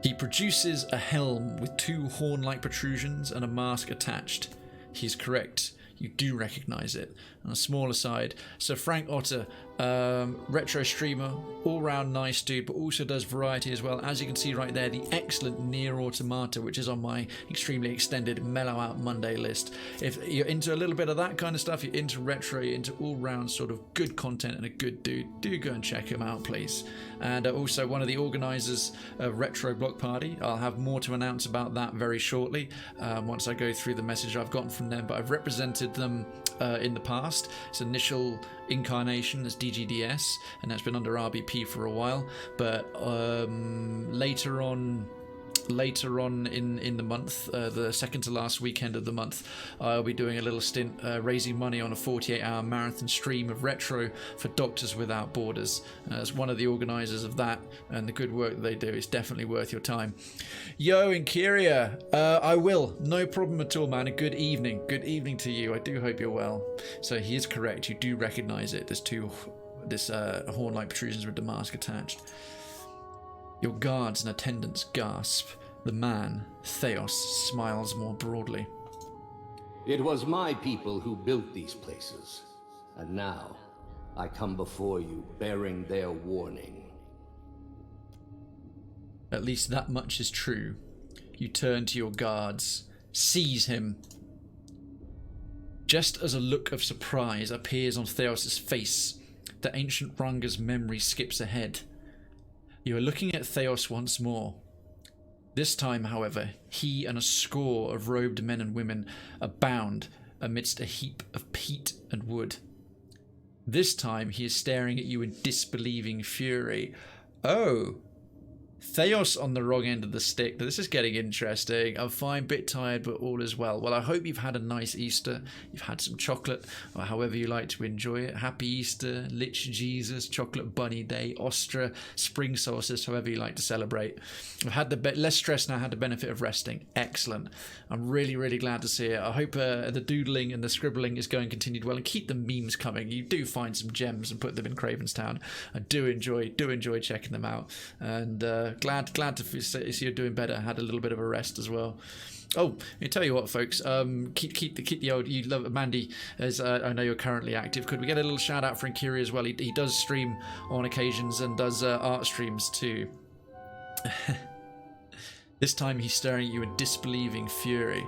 He produces a helm with 2 horn-like protrusions and a mask attached. He's correct. You do recognize it. On a small aside, Sir Frank Otter Retro streamer, all-round nice dude, but also does variety as well. As you can see right there, the excellent Nier Automata, which is on my extremely extended Mellow Out Monday list. If you're into a little bit of that kind of stuff, you're into retro, you're into all-round sort of good content and a good dude, do go and check him out, please. And also one of the organisers of Retro Block Party. I'll have more to announce about that very shortly, once I go through the message I've gotten from them, but I've represented them in the past. Its initial incarnation as DGDS, and that's been under RBP for a while, but later on in the month, the second to last weekend of the month, I'll be doing a little stint raising money on a 48-hour marathon stream of retro for Doctors Without Borders. As one of the organisers of that, and the good work that they do is definitely worth your time. Yo, Inkyria, I will, no problem at all, man. Good evening to you. I do hope you're well. So he is correct, you do recognise it. There's horn-like protrusions with Damask attached. Your guards and attendants gasp. The man, Theos, smiles more broadly. It was my people who built these places, and now I come before you bearing their warning. At least that much is true. You turn to your guards. Seize him. Just as a look of surprise appears on Theos' face, the ancient Ranga's memory skips ahead. You are looking at Theos once more. This time, however, he and a score of robed men and women are bound amidst a heap of peat and wood. This time he is staring at you in disbelieving fury. Oh, Theos on the wrong end of the stick. This is getting interesting. I'm fine, bit tired, but all is well. Well, I hope you've had a nice Easter. You've had some chocolate, or however you like to enjoy it. Happy Easter, Lich Jesus, Chocolate Bunny Day, Ostra, Spring Solstice, however you like to celebrate. I've had the less stress now, had the benefit of resting. Excellent. I'm really, really glad to see it. I hope the doodling and the scribbling is going continued well, and keep the memes coming. You do find some gems and put them in Krayven's Town. I do enjoy checking them out, and glad to see you're doing better. Had a little bit of a rest as well. Oh, I tell you what, folks. Keep the old. You love Mandy, as I know you're currently active. Could we get a little shout out for Inkiri as well? He does stream on occasions and does art streams too. This time he's staring at you in disbelieving fury.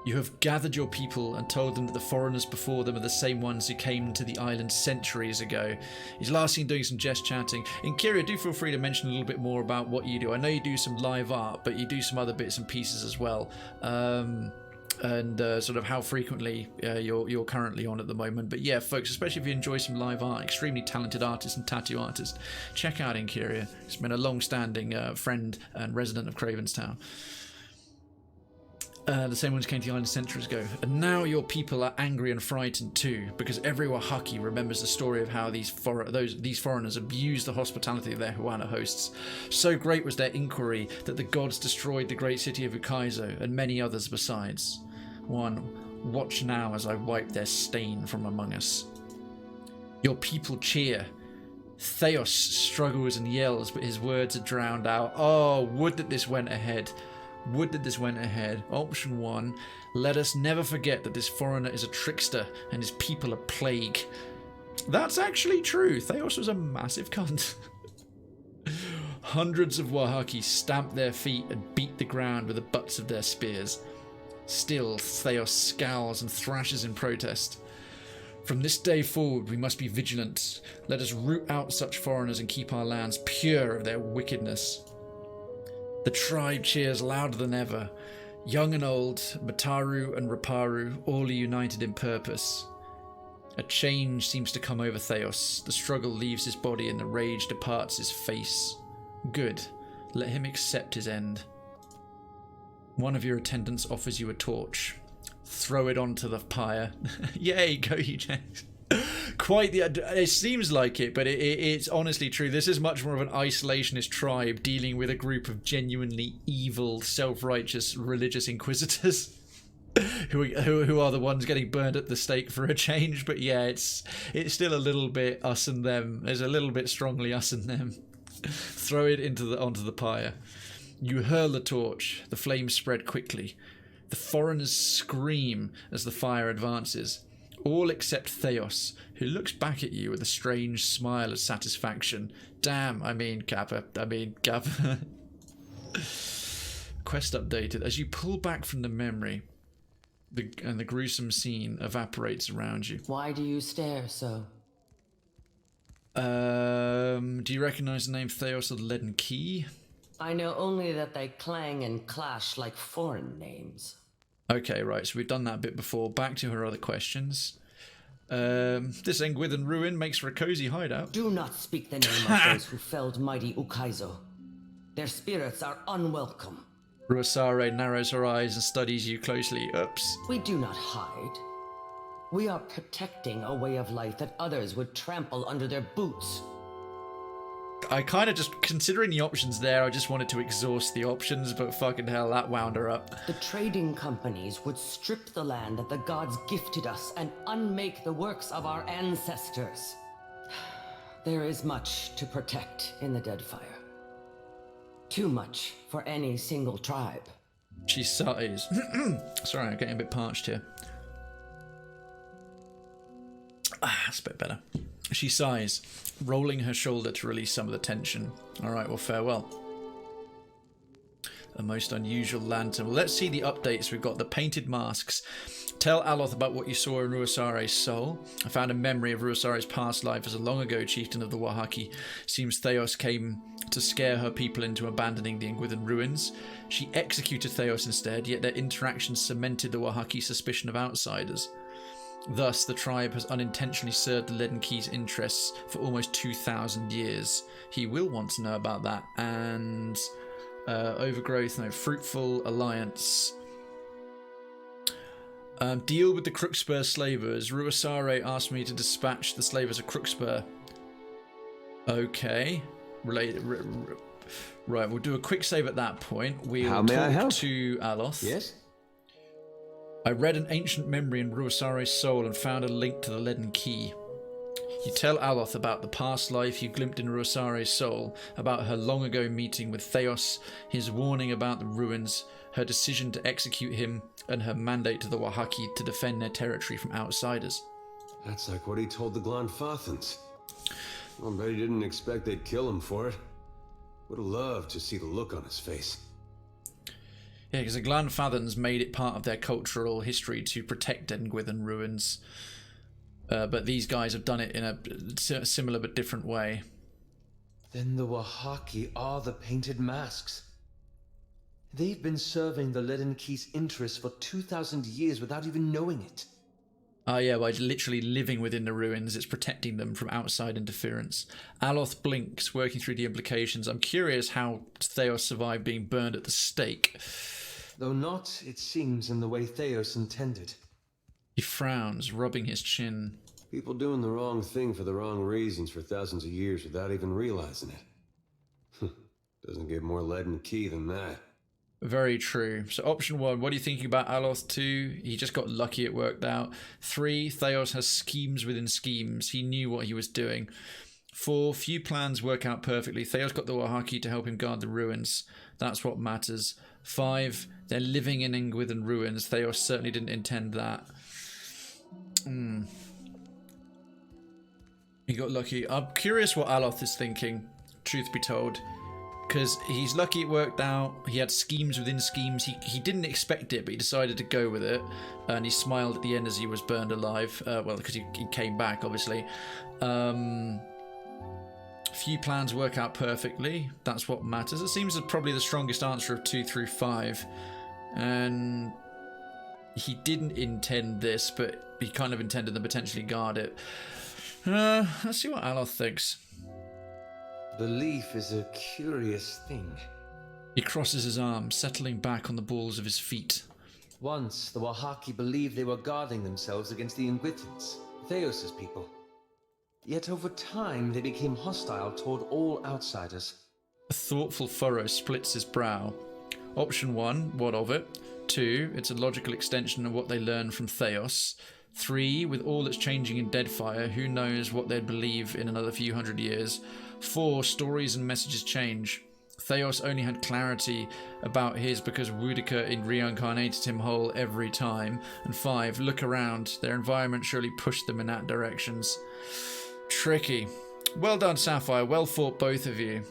You have gathered your people and told them that the foreigners before them are the same ones who came to the island centuries ago. He's last seen doing some jest chatting. Inkyria, do feel free to mention a little bit more about what you do. I know you do some live art, but you do some other bits and pieces as well. And sort of how frequently you're currently on at the moment. But yeah, folks, especially if you enjoy some live art, extremely talented artist and tattoo artist, check out Inkyria. He's been a long-standing friend and resident of Krayven's Town. The same ones came to the island centuries ago, and now your people are angry and frightened too, because every Wahaki remembers the story of how these foreigners abused the hospitality of their Huana hosts. So great was their inquiry that the gods destroyed the great city of Ukaizo and many others besides. Watch now as I wipe their stain from among us. Your people cheer. Theos struggles and yells, but his words are drowned out. Oh, would that this went ahead. Would that this went ahead. Option 1, let us never forget that this foreigner is a trickster and his people a plague. That's actually true. Theos was a massive cunt. Hundreds of Wahaki stamp their feet and beat the ground with the butts of their spears. Still, Theos scowls and thrashes in protest. From this day forward, we must be vigilant. Let us root out such foreigners and keep our lands pure of their wickedness. The tribe cheers louder than ever. Young and old, Mataru and Raparu, all are united in purpose. A change seems to come over Theos. The struggle leaves his body and the rage departs his face. Good. Let him accept his end. One of your attendants offers you a torch. Throw it onto the pyre. Yay, go you, James. Quite the. It seems like it, but it's honestly true. This is much more of an isolationist tribe dealing with a group of genuinely evil, self-righteous religious inquisitors who are the ones getting burned at the stake for a change. But yeah, it's still a little bit us and them. There's a little bit strongly us and them. Throw it onto the pyre. You hurl the torch. The flames spread quickly. The foreigners scream as the fire advances. All except Theos, who looks back at you with a strange smile of satisfaction. Damn, Kappa. Quest updated. As you pull back from the memory, and the gruesome scene evaporates around you. Why do you stare so? Do you recognize the name Theos of the Leaden Key? I know only that they clang and clash like foreign names. Okay, right, so we've done that bit before. Back to her other questions. This Engwithan ruin makes for a cozy hideout. Do not speak the name of those who felled mighty Ukaizo. Their spirits are unwelcome. Ruasare narrows her eyes and studies you closely. Oops. We do not hide. We are protecting a way of life that others would trample under their boots. I kind of just, considering the options there, I just wanted to exhaust the options, but fucking hell, that wound her up. The trading companies would strip the land that the gods gifted us and unmake the works of our ancestors. There is much to protect in the Deadfire. Too much for any single tribe. She sighs. Sorry, I'm getting a bit parched here. That's a bit better. She sighs, rolling her shoulder to release some of the tension. Alright, well, farewell. A most unusual lantern. Well, let's see the updates. We've got the painted masks. Tell Aloth about what you saw in Ruasare's soul. I found a memory of Ruasare's past life as a long ago chieftain of the Wahaki. Seems Theos came to scare her people into abandoning the Engwithan ruins. She executed Theos instead, yet their interactions cemented the Wahaki suspicion of outsiders. Thus, the tribe has unintentionally served the Leaden Key's interests for almost 2,000 years. He will want to know about that. And Overgrowth, no, Fruitful Alliance. Deal with the Crookspur slavers. Ruasare asked me to dispatch the slavers of Crookspur. Okay. Right, we'll do a quick save at that point. We'll talk to Aloth. Yes? I read an ancient memory in Ruasare's soul and found a link to the Leaden Key. You tell Aloth about the past life you glimpsed in Ruasare's soul, about her long ago meeting with Theos, his warning about the ruins, her decision to execute him, and her mandate to the Wahaki to defend their territory from outsiders. That's like what he told the Glanfathans. I'll bet he didn't expect they'd kill him for it. Would have loved to see the look on his face. Yeah, because the Glanfathans made it part of their cultural history to protect Engwithan ruins. But these guys have done it in a similar but different way. Then the Wahaki are the painted masks. They've been serving the Leaden Key's interests for 2,000 years without even knowing it. Ah, yeah, by literally living within the ruins, it's protecting them from outside interference. Aloth blinks, working through the implications. I'm curious how Theos survived being burned at the stake. Though not, it seems, in the way Theos intended. He frowns, rubbing his chin. People doing the wrong thing for the wrong reasons for thousands of years without even realizing it. Doesn't get more Leaden Key than that. Very true. So option 1, what are you thinking about Aloth? 2, he just got lucky it worked out. 3, Theos has schemes within schemes. He knew what he was doing. 4, few plans work out perfectly. Theos got the Wahaki to help him guard the ruins. That's what matters. 5, they're living in Engwithan ruins. Theos certainly didn't intend that. He got lucky. I'm curious what Aloth is thinking, truth be told. Because he's lucky it worked out. He had schemes within schemes. He didn't expect it, but he decided to go with it. And he smiled at the end as he was burned alive. Well, because he came back, obviously. Few plans work out perfectly. That's what matters. It seems probably the strongest answer of 2 through 5. And he didn't intend this, but he kind of intended to potentially guard it. Let's see what Aloth thinks. Belief is a curious thing. He crosses his arms, settling back on the balls of his feet. Once, the Wahaki believed they were guarding themselves against the Engwithans, Theos' people. Yet over time, they became hostile toward all outsiders. A thoughtful furrow splits his brow. Option 1, what of it? 2, it's a logical extension of what they learned from Theos. 3, with all that's changing in Deadfire, who knows what they'd believe in another few hundred years. 4, stories and messages change. Theos only had clarity about his because Wudica reincarnated him whole every time. And 5, look around. Their environment surely pushed them in that directions. Tricky. Well done, Sapphire. Well fought, both of you.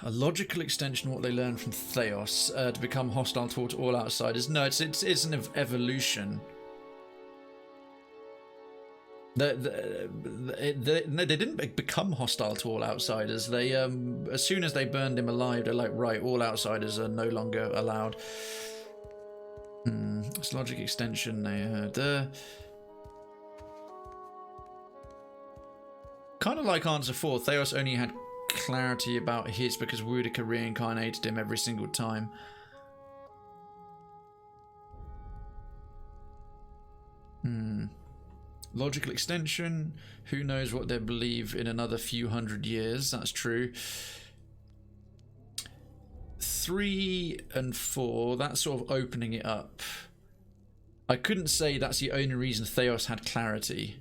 A logical extension of what they learned from Theos to become hostile towards all outsiders. No, it's an evolution. They didn't become hostile to all outsiders. They as soon as they burned him alive, they're like, right, all outsiders are no longer allowed. It's logic extension they had. Kind of like answer 4. Theos only had clarity about his because Wudica reincarnated him every single time. Logical extension. Who knows what they believe in another few hundred years. That's true. 3 and 4, that's sort of opening it up. I couldn't say that's the only reason Theos had clarity.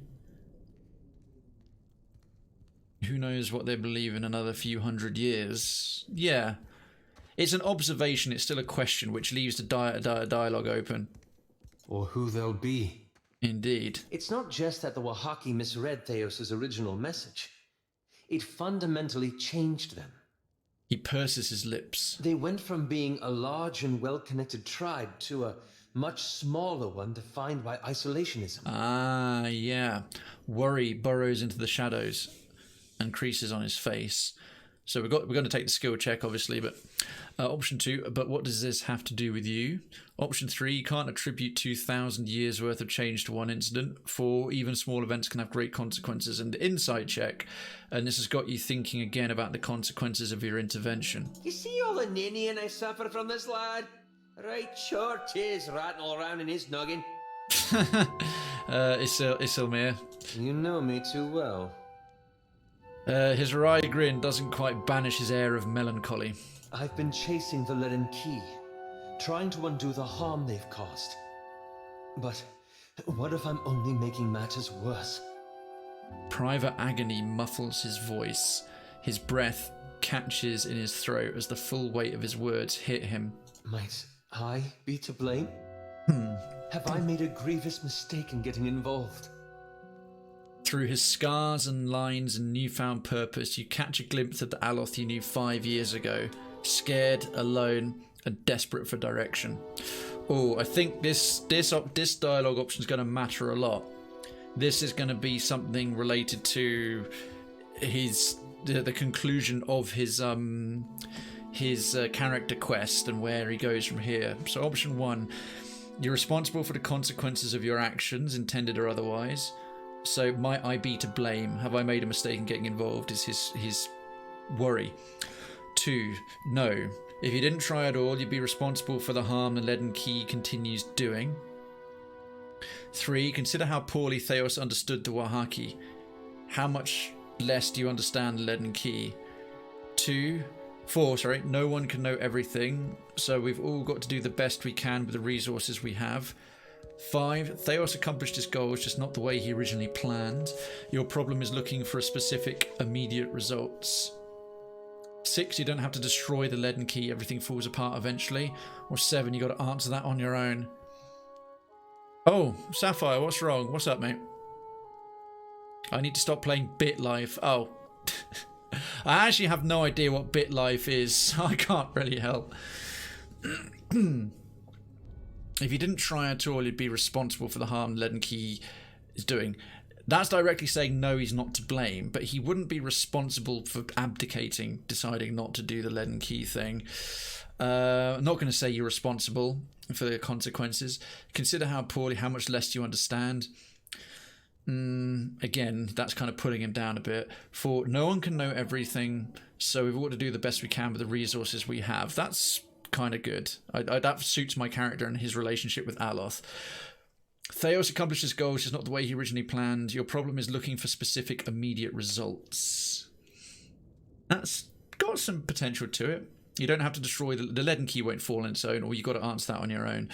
Who knows what they believe in another few hundred years. Yeah. It's an observation, it's still a question, which leaves the dialogue open. Or who they'll be. Indeed. It's not just that the Wahaki misread Theos' original message. It fundamentally changed them. He purses his lips. They went from being a large and well-connected tribe to a much smaller one defined by isolationism. Ah, yeah. Worry burrows into the shadows and creases on his face. So we're going to take the skill check, obviously, but option 2, but what does this have to do with you? Option 3, you can't attribute 2,000 years worth of change to one incident. 4, even small events can have great consequences. And the insight check, and this has got you thinking again about the consequences of your intervention. You see all the ninnying I suffer from this lad? Right sure 'tis ratting all around in his noggin. Isilmir. You know me too well. His wry grin doesn't quite banish his air of melancholy. I've been chasing the leaden key, trying to undo the harm they've caused. But what if I'm only making matters worse? Private agony muffles his voice. His breath catches in his throat as the full weight of his words hit him. Might I be to blame? Have I made a grievous mistake in getting involved? Through his scars and lines and newfound purpose, you catch a glimpse of the Aloth you knew 5 years ago, scared, alone, and desperate for direction. Oh, I think this dialogue option is going to matter a lot. This is going to be something related to the conclusion of his character quest and where he goes from here. So option 1, you're responsible for the consequences of your actions, intended or otherwise. So might I be to blame? Have I made a mistake in getting involved? Is his worry. 2, no. If you didn't try at all, you'd be responsible for the harm the leaden key continues doing. 3, consider how poorly Theos understood the Wahaki. How much less do you understand the leaden key? 4, no one can know everything, so we've all got to do the best we can with the resources we have. 5, Theos accomplished his goals, just not the way he originally planned. Your problem is looking for a specific, immediate results. 6, you don't have to destroy the leaden key, everything falls apart eventually. Or 7, you got to answer that on your own. Oh, Sapphire, what's wrong? What's up, mate? I need to stop playing BitLife. Oh. I actually have no idea what BitLife is, so I can't really help. If you didn't try at all, you'd be responsible for the harm leaden key is doing. That's directly saying no, he's not to blame, but he wouldn't be responsible for abdicating, deciding not to do the leaden key thing. I'm not going to say you're responsible for the consequences. Consider how much less you understand. Again, that's kind of putting him down a bit. 4, no one can know everything, so we've got to do the best we can with the resources we have. That's kind of good. That suits my character and his relationship with Aloth. Theos accomplished his goals, just not the way he originally planned. Your problem is looking for specific, immediate results. That's got some potential to it. You don't have to destroy the leaden key won't fall on its own, or you've got to answer that on your own.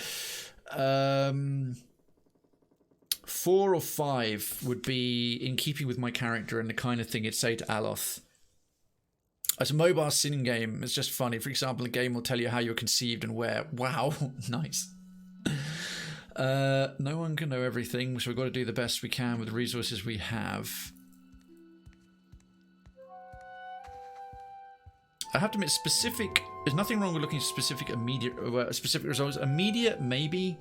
4 or 5 would be in keeping with my character and the kind of thing it'd say to Aloth. It's a mobile sim game. It's just funny. For example, a game will tell you how you're conceived and where. Wow, nice. No one can know everything, so we've got to do the best we can with the resources we have. I have to admit, specific. There's nothing wrong with looking at specific specific results. Immediate, maybe.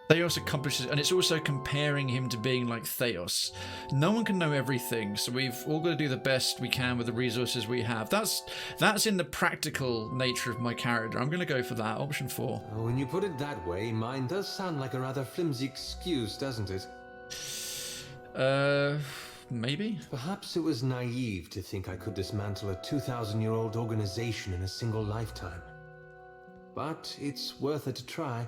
Theos accomplishes, and it's also comparing him to being like Theos. No one can know everything, so we've all got to do the best we can with the resources we have. That's in the practical nature of my character. I'm going to go for that, option 4. When you put it that way, mine does sound like a rather flimsy excuse, doesn't it? Maybe? Perhaps it was naive to think I could dismantle a 2,000-year-old organization in a single lifetime. But it's worth it to try.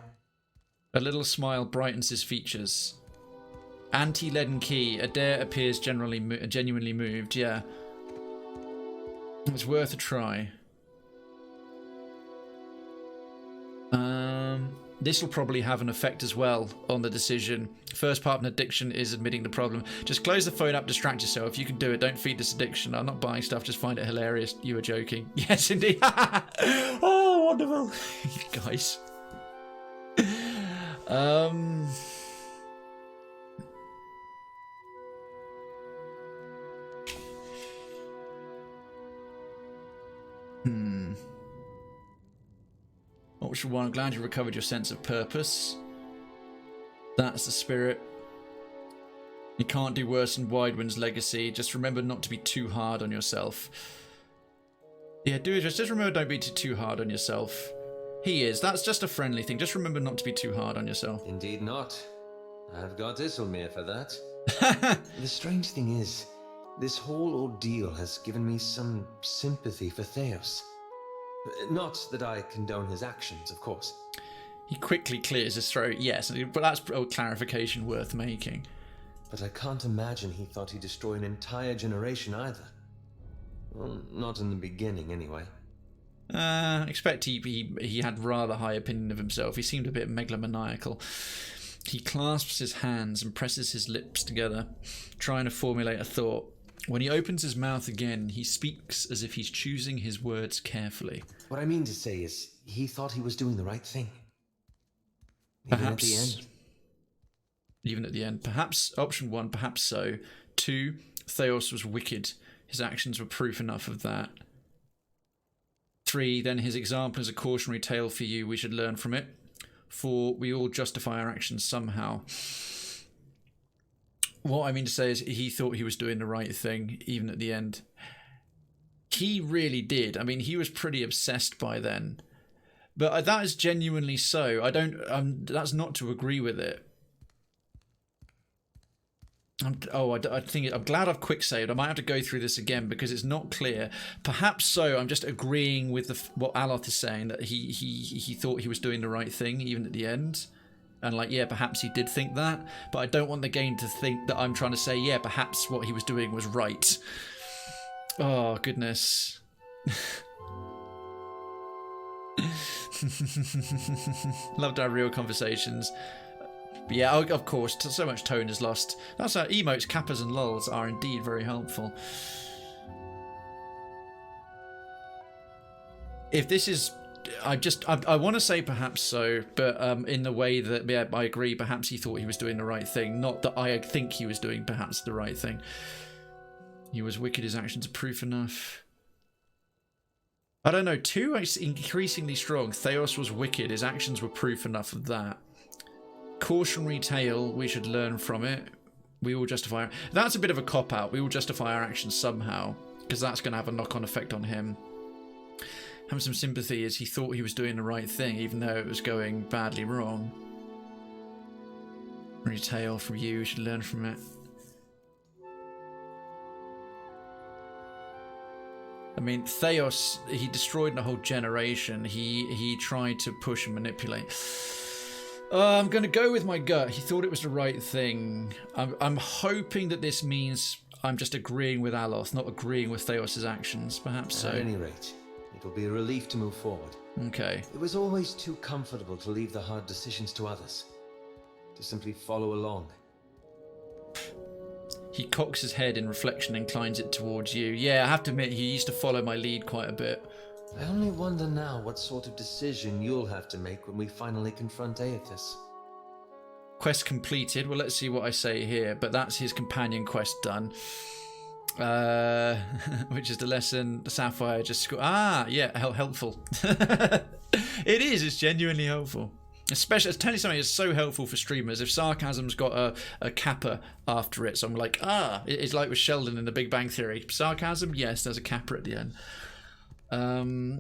A little smile brightens his features. Anti-leaden key. Edér appears genuinely moved. Yeah. It's worth a try. This will probably have an effect as well on the decision. First part of an addiction is admitting the problem. Just close the phone up, distract yourself. You can do it. Don't feed this addiction. I'm not buying stuff. Just find it hilarious. You were joking. Yes, indeed. Oh, wonderful. Guys. Option 1, I'm glad you recovered your sense of purpose. That's the spirit. You can't do worse than Widewind's legacy. Just remember not to be too hard on yourself. Yeah, just remember don't be too hard on yourself. He is. That's just a friendly thing. Just remember not to be too hard on yourself. Indeed not. I've got Isilmir for that. The strange thing is, this whole ordeal has given me some sympathy for Theos. Not that I condone his actions, of course. He quickly clears his throat, yes, but that's a clarification worth making. But I can't imagine he thought he'd destroy an entire generation either. Well, not in the beginning, anyway. Expect he had rather high opinion of himself. He seemed a bit megalomaniacal. He clasps his hands and presses his lips together, trying to formulate a thought. When he opens his mouth again, he speaks as if he's choosing his words carefully. What I mean to say is, he thought he was doing the right thing. Perhaps. Even at the end. Even at the end. Perhaps, option 1, perhaps so. 2, Theos was wicked. His actions were proof enough of that. 3, then his example is a cautionary tale for you. We should learn from it. 4, we all justify our actions somehow. What I mean to say is he thought he was doing the right thing, even at the end. He really did. I mean, he was pretty obsessed by then. But that is genuinely so. I don't... that's not to agree with it. I'm glad I've quick saved. I might have to go through this again because it's not clear. Perhaps so. I'm just agreeing with what Aloth is saying, that he thought he was doing the right thing even at the end. And like, yeah, perhaps he did think that, but I don't want the game to think that I'm trying to say, yeah, perhaps what he was doing was right. Oh, goodness. Love to have real conversations. But yeah, of course, so much tone is lost. That's how emotes, kappas and lulls are indeed very helpful. If this is... I want to say perhaps so, but in the way that, yeah, I agree, perhaps he thought he was doing the right thing. Not that I think he was doing perhaps the right thing. He was wicked, his actions are proof enough. I don't know, 2 is increasingly strong. Theos was wicked, his actions were proof enough of that. Cautionary tale, we should learn from it. We will justify... That's a bit of a cop-out. We will justify our actions somehow, because that's going to have a knock-on effect on him. Having some sympathy as he thought he was doing the right thing, even though it was going badly wrong. Retail from you, we should learn from it. I mean, Theos, he destroyed a whole generation. He tried to push and manipulate. I'm going to go with my gut. He thought it was the right thing. I'm hoping that this means I'm just agreeing with Aloth, not agreeing with Theos' actions. Perhaps so. At any rate, it'll be a relief to move forward. Okay. It was always too comfortable to leave the hard decisions to others. To simply follow along. He cocks his head in reflection and inclines it towards you. Yeah, I have to admit, he used to follow my lead quite a bit. I only wonder now what sort of decision you'll have to make when we finally confront Aethys. Quest completed. Well, let's see what I say here. But that's his companion quest done. Which is the lesson. The Sapphire just... yeah, helpful. It is. It's genuinely helpful. Especially, I'll tell you something, it's so helpful for streamers. If sarcasm's got a kappa after it, so I'm like, it's like with Sheldon in The Big Bang Theory. Sarcasm, yes, there's a kappa at the end.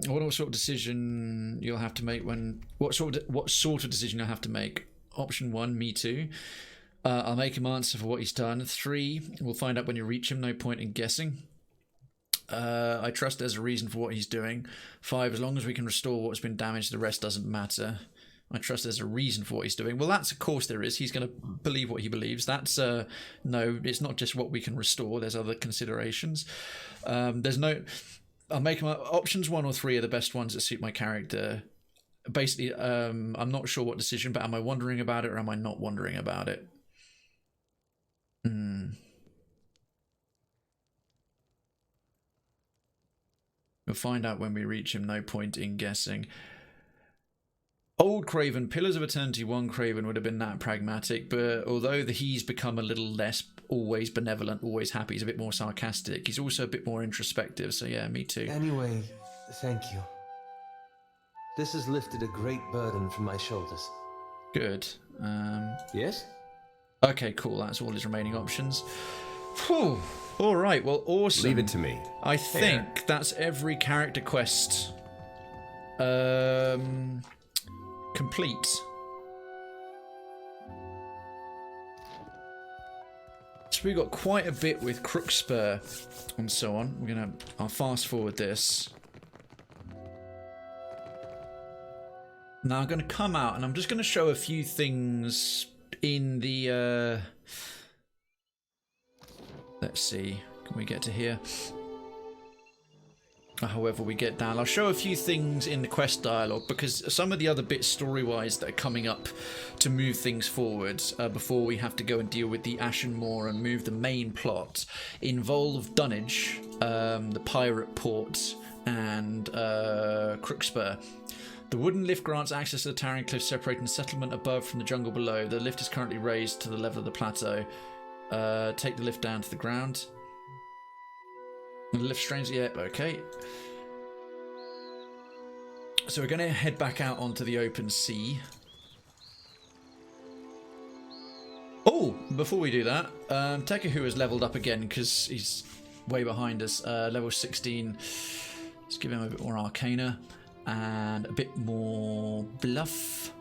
What sort of decision you'll have to make what sort of decision you'll have to make? Option 1, me too. I'll make him answer for what he's done. 3, we'll find out when you reach him, no point in guessing. I trust there's a reason for what he's doing. 5, as long as we can restore what's been damaged, the rest doesn't matter. I trust there's a reason for what he's doing. Well, that's of course there is. He's going to believe what he believes. That's no, it's not just what we can restore. There's other considerations. There's no. I'll make them options 1 or 3 are the best ones that suit my character. Basically, I'm not sure what decision, but am I wondering about it or am I not wondering about it? We'll find out when we reach him. No point in guessing. Old Krayven, Pillars of Eternity 1 Krayven would have been that pragmatic, but although he's become a little less always benevolent, always happy, he's a bit more sarcastic. He's also a bit more introspective, so yeah, me too. Anyway, thank you. This has lifted a great burden from my shoulders. Good. Yes? Okay, cool. That's all his remaining options. Whew. All right, well, awesome. Leave it to me. I think that's every character quest complete. So we got quite a bit with Crookspur and so on. I'll fast forward this. Now I'm going to come out and I'm just going to show a few things in the let's see, can we get to here? However we get down, I'll show a few things in the quest dialogue because some of the other bits story-wise that are coming up to move things forward before we have to go and deal with the Ashen Moor and move the main plot involve Dunnage, the pirate port, and Crookspur. The wooden lift grants access to the towering cliff separating the settlement above from the jungle below. The lift is currently raised to the level of the plateau. Take the lift down to the ground. The lift strains, yeah, okay. So we're going to head back out onto the open sea. Oh, before we do that, Tekehu has leveled up again because he's way behind us. Level 16. Let's give him a bit more Arcana and a bit more Bluff.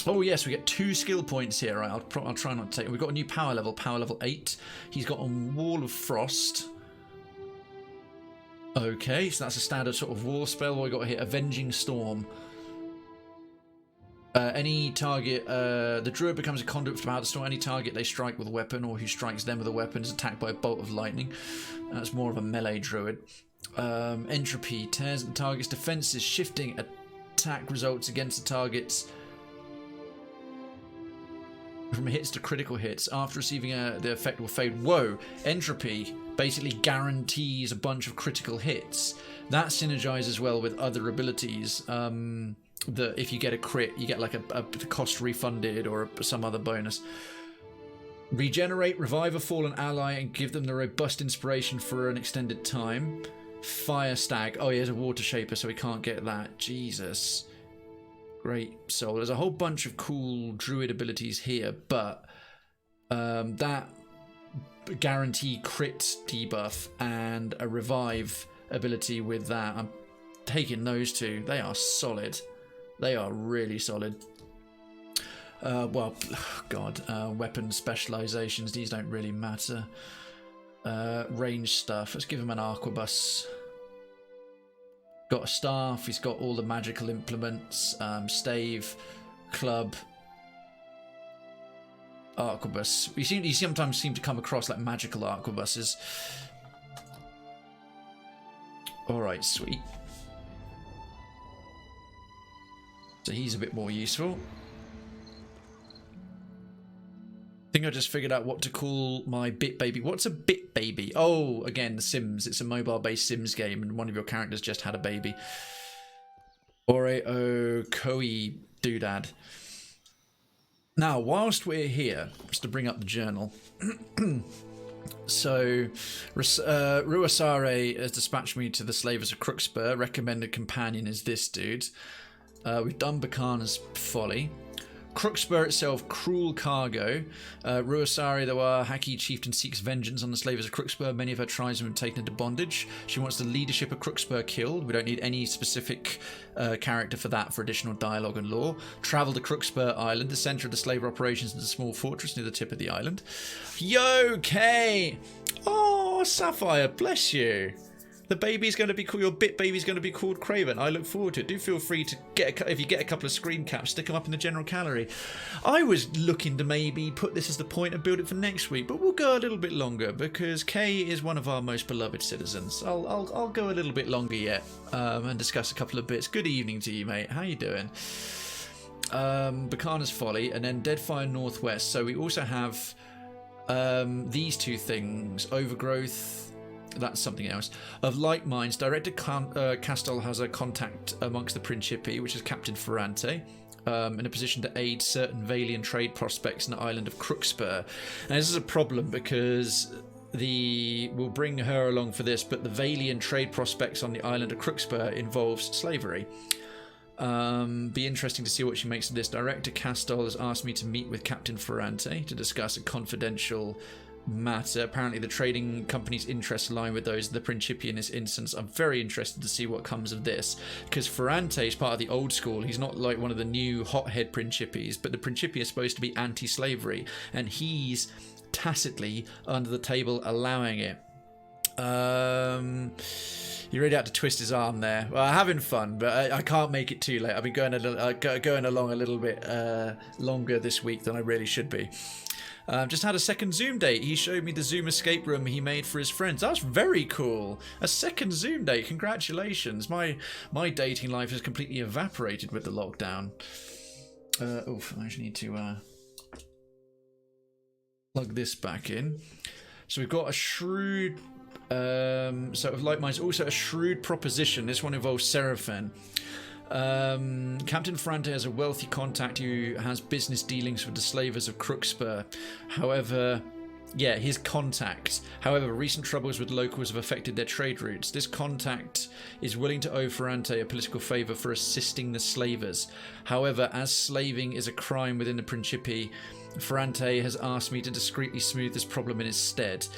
Oh yes, we get 2 skill points here. Right, I'll try not to take. We've got a new power level 8. He's got a Wall of Frost. Okay, so that's a standard sort of wall spell. What we got here? Avenging Storm. Any target, the druid becomes a conduit for the power of the storm. Any target they strike with a weapon or who strikes them with a weapon is attacked by a bolt of lightning. That's more of a melee druid. Entropy tears the target's defenses, shifting attack results against the target's from hits to critical hits. After receiving the effect will fade. Whoa! Entropy basically guarantees a bunch of critical hits. That synergizes well with other abilities. That if you get a crit, you get like a cost refunded or some other bonus. Regenerate, revive a fallen ally and give them the robust inspiration for an extended time. Fire Stag. Oh, he has a water shaper, so he can't get that. Jesus. Great soul. There's a whole bunch of cool druid abilities here, but that guarantee crit debuff and a revive ability with that, I'm taking those two. They are solid. They are really solid. Well, God, weapon specializations, these don't really matter. Range stuff, let's give him an arquebus. Got a staff, he's got all the magical implements, stave, club, arquebus. You sometimes seem to come across like magical arquebuses. Alright, sweet. So he's a bit more useful. think I just figured out what to call my bit baby. What's a bit baby? Oh, again, The Sims. It's a mobile-based Sims game, and one of your characters just had a baby. Oreo Koi doodad. Now, whilst we're here, just to bring up the journal. So, Ruasare has dispatched me to the Slavers of Crooksburg. Recommended companion is this dude. We've done Berkana's Folly. Crooksburg itself, cruel cargo. Ruasari, the Haki chieftain, seeks vengeance on the slavers of Crooksburg. Many of her tribesmen have been taken into bondage. She wants the leadership of Crooksburg killed. We don't need any specific character for that for additional dialogue and lore. Travel to Crooksburg Island, the centre of the slaver operations, in a small fortress near the tip of the island. Yo, Kay! Oh, Sapphire, bless you. The baby's going to be called, your bit baby's going to be called Krayven. I look forward to it. Do feel free to if you get a couple of screen caps, stick them up in the general gallery. I was looking to maybe put this as the point and build it for next week, but we'll go a little bit longer because Kay is one of our most beloved citizens. I'll go a little bit longer yet and discuss a couple of bits. Good evening to you, mate. How you doing? Berkana's Folly, and then Deadfire Northwest. So we also have these two things: Overgrowth. That's something else. Of like minds, Director Castel has a contact amongst the Principi, which is Captain Ferrante, in a position to aid certain Valian trade prospects in the island of Crooksburg. And this is a problem because we'll bring her along for this, but the Valian trade prospects on the island of Crooksburg involves slavery. Be interesting to see what she makes of this. Director Castel has asked me to meet with Captain Ferrante to discuss a confidential matter. Apparently the trading company's interests align with those of the Principi in this instance. I'm very interested to see what comes of this, because Ferrante is part of the old school. He's not like one of the new hothead Principis, but the Principi are supposed to be anti-slavery, and he's tacitly under the table allowing it. You really had to twist his arm there. Well, having fun, but I can't make it too late. I've been going along a little bit longer this week than I really should be. Just had a second Zoom date. He showed me the Zoom escape room he made for his friends. That's very cool. A second Zoom date. Congratulations. My dating life has completely evaporated with the lockdown. I just need to plug this back in. So we've got a shrewd... so of like minds, also a shrewd proposition. This one involves Seraphin. Captain Ferrante has a wealthy contact who has business dealings with the slavers of Crooksburg. However, his contact. However, recent troubles with locals have affected their trade routes. This contact is willing to owe Ferrante a political favour for assisting the slavers. However, as slaving is a crime within the Principi, Ferrante has asked me to discreetly smooth this problem in his stead.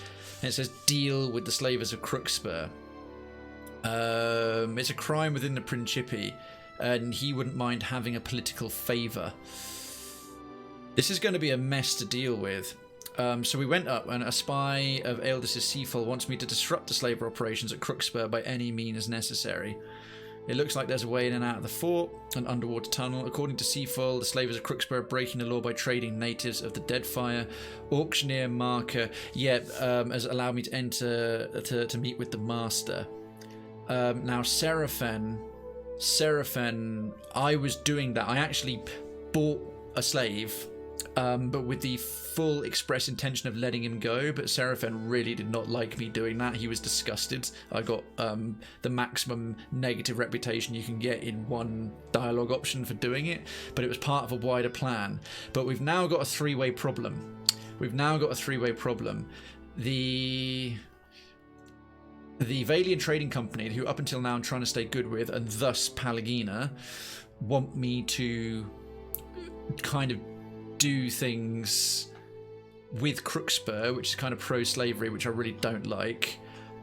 And it says, deal with the slavers of Crooksburg. It's a crime within the Principi, and he wouldn't mind having a political favour. This is going to be a mess to deal with. So we went up, and a spy of Aeldis' Seafall wants me to disrupt the slaver operations at Crooksburg by any means necessary. It looks like there's a way in and out of the fort, an underwater tunnel. According to Seafall, the slavers of Crooksburg are breaking the law by trading natives of the Deadfire. Auctioneer Marker, has allowed me to enter to meet with the master. Now Seraphin, I was doing that. I actually bought a slave, but with the full express intention of letting him go. But Seraphin really did not like me doing that. He was disgusted. I got the maximum negative reputation you can get in one dialogue option for doing it, but it was part of a wider plan. But we've now got a three-way problem. The Valian Trading Company, who up until now I'm trying to stay good with, and thus Palagina, want me to kind of do things with Crooksburg, which is kind of pro-slavery, which I really don't like.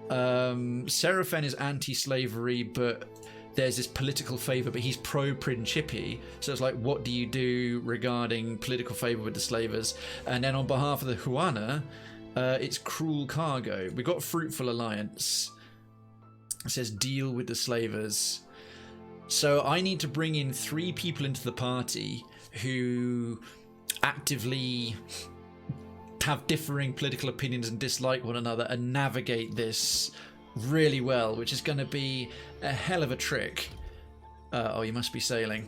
Seraphin is anti-slavery, but there's this political favour, but he's pro-Principi. So it's like, what do you do regarding political favour with the slavers? And then on behalf of the Huana, it's cruel cargo. We got Fruitful Alliance. It says deal with the slavers. So I need to bring in 3 people into the party who actively have differing political opinions and dislike one another and navigate this really well, which is going to be a hell of a trick. You must be sailing.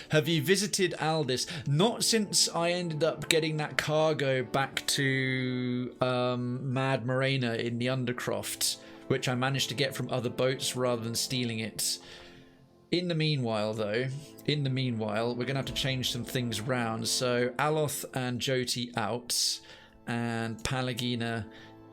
Have you visited Aldis? Not since I ended up getting that cargo back to Mad Marina in the Undercroft, which I managed to get from other boats rather than stealing it. In the meanwhile, though, we're going to have to change some things around. So Aloth and Jyoti out, and Palagina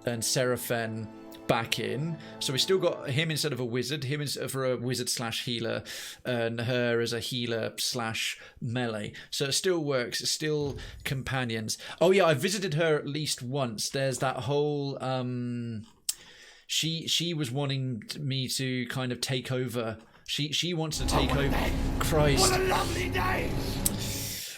and Seraphen back in. So we still got him instead of a wizard, him for a wizard slash healer, and her as a healer slash melee. So it still works. It's still companions. Oh yeah, I visited her at least once. There's that whole she was wanting me to kind of take over. She wants to take over. Christ. What a lovely day!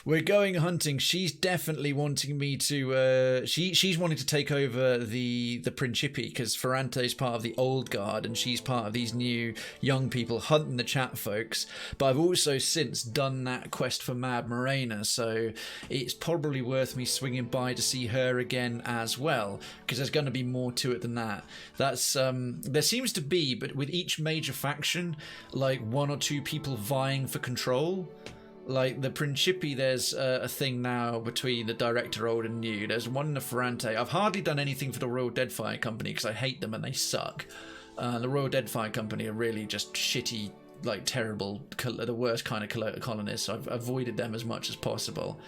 We're going hunting. She's definitely wanting me to. She's wanting to take over the Principi, because Ferrante's part of the old guard and she's part of these new young people hunting the chat folks. But I've also since done that quest for Mad Marina, so it's probably worth me swinging by to see her again as well, because there's going to be more to it than that. That's there seems to be, but with each major faction, like 1 or 2 people vying for control. Like the Principi, there's a thing now between the director old and new. There's one in the Ferrante. I've hardly done anything for the Royal Deadfire Company because I hate them and they suck. The Royal Deadfire Company are really just shitty, like terrible, the worst kind of colonists. So I've avoided them as much as possible.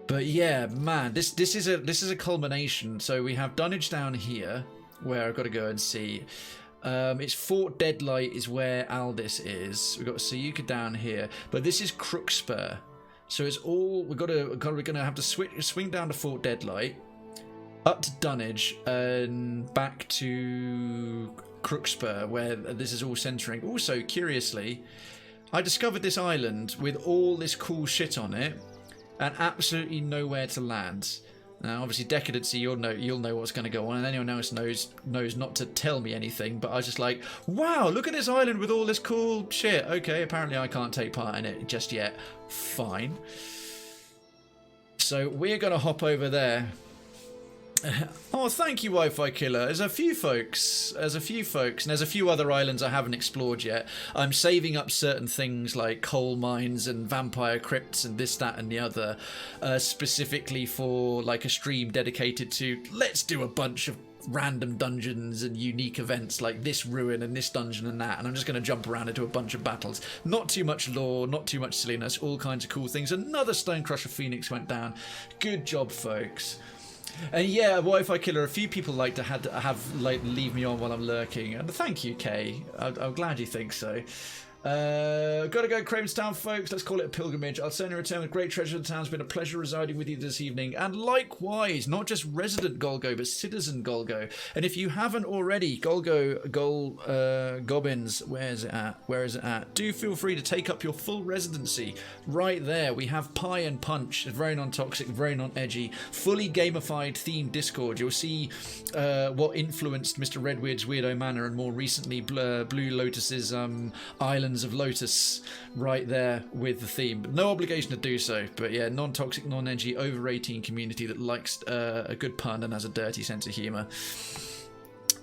But yeah, man, this is a culmination. So we have Dunnage down here, where I've got to go and see. It's Fort Deadlight is where Aldis is. We've got Sayuka down here, but this is Crookspur. So it's all we're gonna have to swing down to Fort Deadlight, up to Dunnage, and back to Crookspur, where this is all centering. Also, curiously, I discovered this island with all this cool shit on it, and absolutely nowhere to land. Now, obviously, Decadency, you'll know what's going to go on, and anyone else knows not to tell me anything. But I was just like, wow, look at this island with all this cool shit. Okay, apparently I can't take part in it just yet. Fine. So we're going to hop over there. Oh, thank you, Wi-Fi Killer. There's a few folks, and there's a few other islands I haven't explored yet. I'm saving up certain things like coal mines and vampire crypts and this, that, and the other, specifically for like a stream dedicated to let's do a bunch of random dungeons and unique events like this ruin and this dungeon and that, and I'm just going to jump around into a bunch of battles. Not too much lore, not too much silliness, all kinds of cool things. Another Stonecrusher Phoenix went down. Good job, folks. And yeah, Wi-Fi Killer, a few people like to have leave me on while I'm lurking, and thank you, Kay. I'm glad you think so. Gotta go Krayven's Town, folks. Let's call it a pilgrimage. I'll certainly return with great treasure of the town. It's been a pleasure residing with you this evening. And likewise, not just resident Golgo, but citizen Golgo. And if you haven't already, Gobbins, where is it at? Do feel free to take up your full residency. Right there, we have Pie and Punch. It's very non-toxic, very non-edgy, fully gamified themed Discord. You'll see what influenced Mr. Redwood's Weirdo Manor and more recently Blue Lotus's Islands of Lotus right there with the theme, but no obligation to do so. But yeah, non-toxic, non-edgy, over 18 community that likes a good pun and has a dirty sense of humour.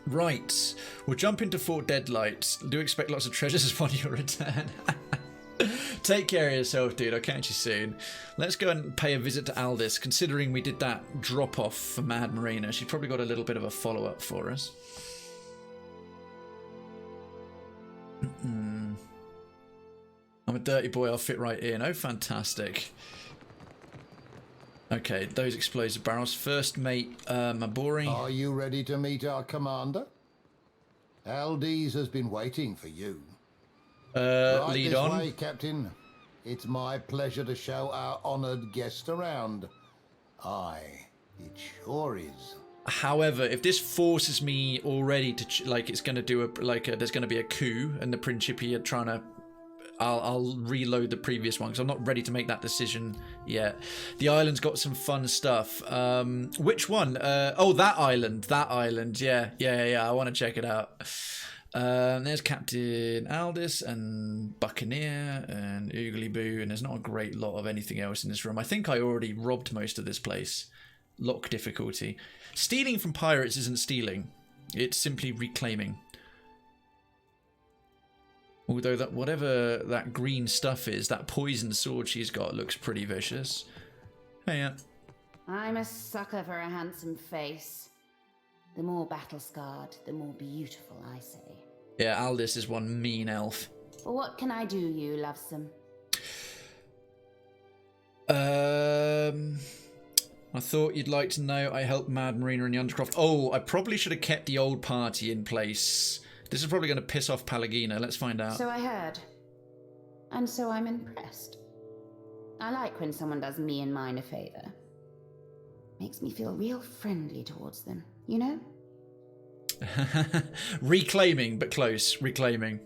Right, we'll jump into Fort Deadlight. Do expect lots of treasures upon your return. Take care of yourself, dude. I'll catch you soon. Let's go and pay a visit to Aldis. Considering we did that drop-off for Mad Marina, she's probably got a little bit of a follow-up for us. I'm a dirty boy, I'll fit right in. Oh, fantastic. Okay, those explosive barrels. First mate, Mabori. Are you ready to meet our commander? Aldis has been waiting for you. Right lead this on. way, Captain. It's my pleasure to show our honoured guest around. Aye, it sure is. However, if this forces me already to like, it's going to do there's going to be a coup, and the Principi are trying to. I'll reload the previous one because I'm not ready to make that decision yet. The island's got some fun stuff. Which one? Oh, that island. Yeah. I want to check it out. There's Captain Aldis and Buccaneer and Oogly Boo, and there's not a great lot of anything else in this room. I think I already robbed most of this place. Lock difficulty. Stealing from pirates isn't stealing. It's simply reclaiming. Although that whatever that green stuff is, that poison sword she's got looks pretty vicious. Hey, yeah. I'm a sucker for a handsome face. The more battle-scarred, the more beautiful, I say. Yeah, Aldous is one mean elf. But what can I do, you lovesome? I thought you'd like to know I helped Mad Marina and the Undercroft. Oh, I probably should have kept the old party in place. This is probably going to piss off Pallegina. Let's find out. So I heard. And so I'm impressed. I like when someone does me and mine a favor. Makes me feel real friendly towards them, you know? Reclaiming, but close. Reclaiming.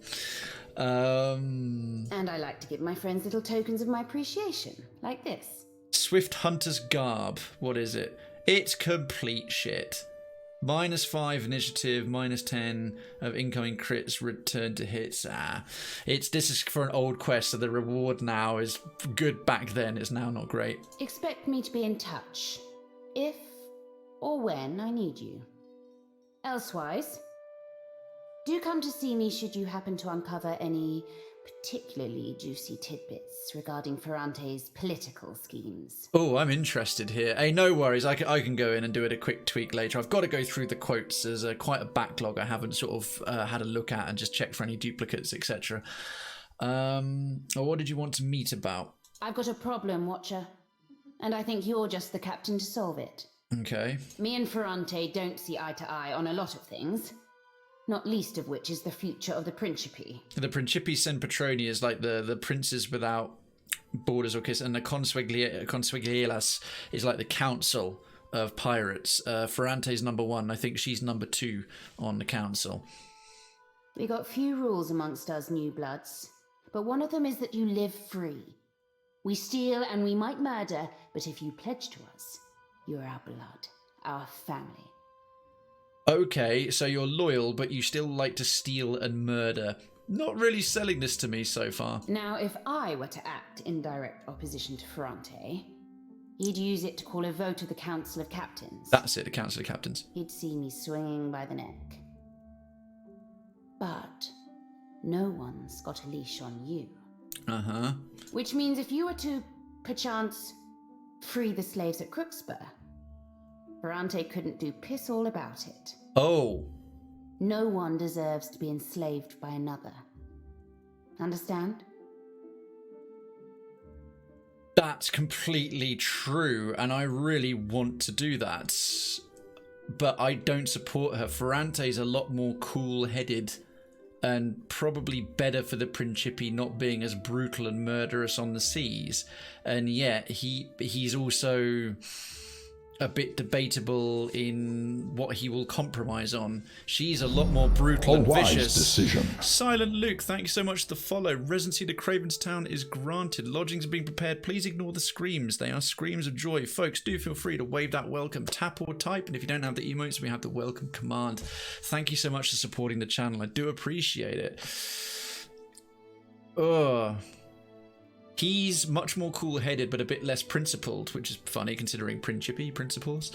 And I like to give my friends little tokens of my appreciation, like this. Swift Hunter's Garb. What is it? It's complete shit. -5 initiative, -10 of incoming crits return to hits. This is for an old quest, so the reward now is good back then. It's now not great. Expect me to be in touch, if or when I need you. Elsewise, do come to see me should you happen to uncover any particularly juicy tidbits regarding Ferrante's political schemes. Oh, I'm interested here. Hey, no worries. I can go in and do it a quick tweak later. I've got to go through the quotes. There's quite a backlog I haven't sort of had a look at and just check for any duplicates, etc. What did you want to meet about? I've got a problem, Watcher, and I think you're just the captain to solve it. Okay. Me and Ferrante don't see eye to eye on a lot of things. Not least of which is the future of the Principe. The Principe Sen Petroni is like the princes without borders or kiss, and the Consueglielas is like the council of pirates. Ferrante's number 1. I think she's number 2 on the council. We got few rules amongst us new bloods, but one of them is that you live free. We steal and we might murder, but if you pledge to us, you're our blood, our family. Okay, so you're loyal, but you still like to steal and murder. Not really selling this to me so far. Now, if I were to act in direct opposition to Ferrante, he'd use it to call a vote of the Council of Captains. That's it, the Council of Captains. He'd see me swinging by the neck. But no one's got a leash on you. Uh-huh. Which means if you were to, perchance, free the slaves at Crookspur, Ferrante couldn't do piss all about it. Oh. No one deserves to be enslaved by another. Understand? That's completely true, and I really want to do that. But I don't support her. Ferrante's a lot more cool-headed and probably better for the Principe not being as brutal and murderous on the seas. And yet, he's also a bit debatable in what he will compromise on. She's a lot more brutal and vicious. Decision. Silent Luke, thank you so much for the follow. Residency to Krayven's Town is granted. Lodgings are being prepared. Please ignore the screams. They are screams of joy. Folks, do feel free to wave that welcome. Tap or type, and if you don't have the emotes, we have the welcome command. Thank you so much for supporting the channel. I do appreciate it. He's much more cool-headed, but a bit less principled, which is funny considering Principe principles.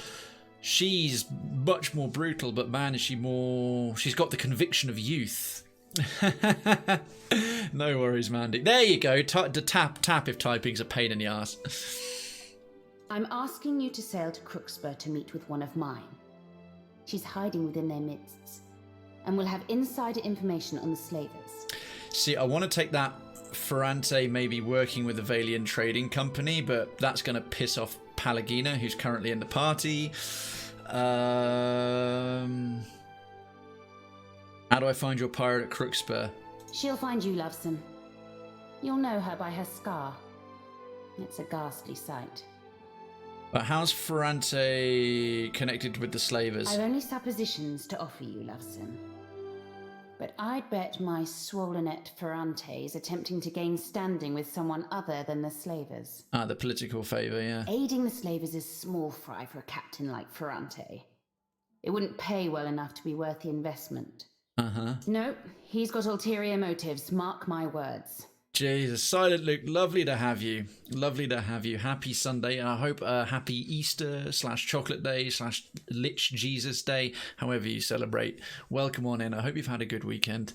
She's much more brutal, but man, is she more... She's got the conviction of youth. No worries, Mandy. There you go. Tap if typing's a pain in the ass. I'm asking you to sail to Crookspur to meet with one of mine. She's hiding within their midst, and will have insider information on the slavers. See, I want to take that Ferrante may be working with the Valian Trading Company, but that's going to piss off Pallegina, who's currently in the party. How do I find your pirate at Crookspur? She'll find you, lovesome. You'll know her by her scar. It's a ghastly sight. But how's Ferrante connected with the slavers? I've only suppositions to offer you, lovesome. But I'd bet my swollenette Ferrante is attempting to gain standing with someone other than the slavers. Ah, the political favour, yeah. Aiding the slavers is small fry for a captain like Ferrante. It wouldn't pay well enough to be worth the investment. Uh-huh. No, he's got ulterior motives, mark my words. Jesus, Silent Luke, lovely to have you. Lovely to have you. Happy Sunday, and I hope a happy Easter / Chocolate Day / Lich Jesus Day, however you celebrate. Welcome on in. I hope you've had a good weekend.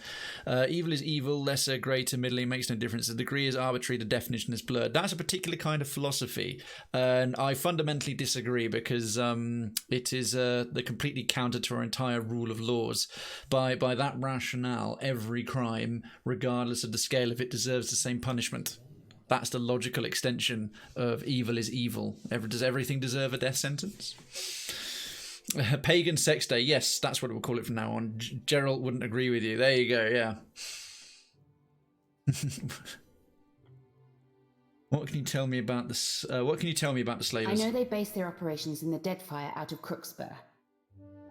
Evil is evil, lesser, greater, middling, makes no difference. The degree is arbitrary, the definition is blurred. That's a particular kind of philosophy, and I fundamentally disagree because it is the completely counter to our entire rule of laws. By that rationale, every crime, regardless of the scale of it, deserves the same punishment. That's the logical extension of evil is evil. Does everything deserve a death sentence? Pagan Sex Day. Yes, that's what we'll call it from now on. Gerald wouldn't agree with you. There you go, yeah. What can you tell me about this? What can you tell me about the slavers? I know they base their operations in the Deadfire out of Crookspur.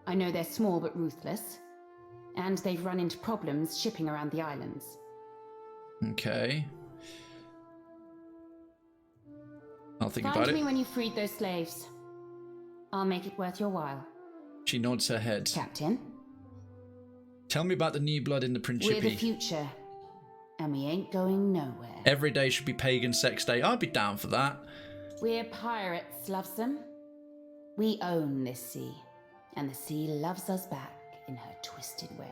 I know they're small but ruthless. And they've run into problems shipping around the islands. Okay. I'll think about it. Find me when you freed those slaves. I'll make it worth your while. She nods her head. Captain? Tell me about the new blood in the Principi. We're the future. And we ain't going nowhere. Every day should be Pagan Sex Day. I'd be down for that. We're pirates, Lovesome. We own this sea. And the sea loves us back in her twisted way.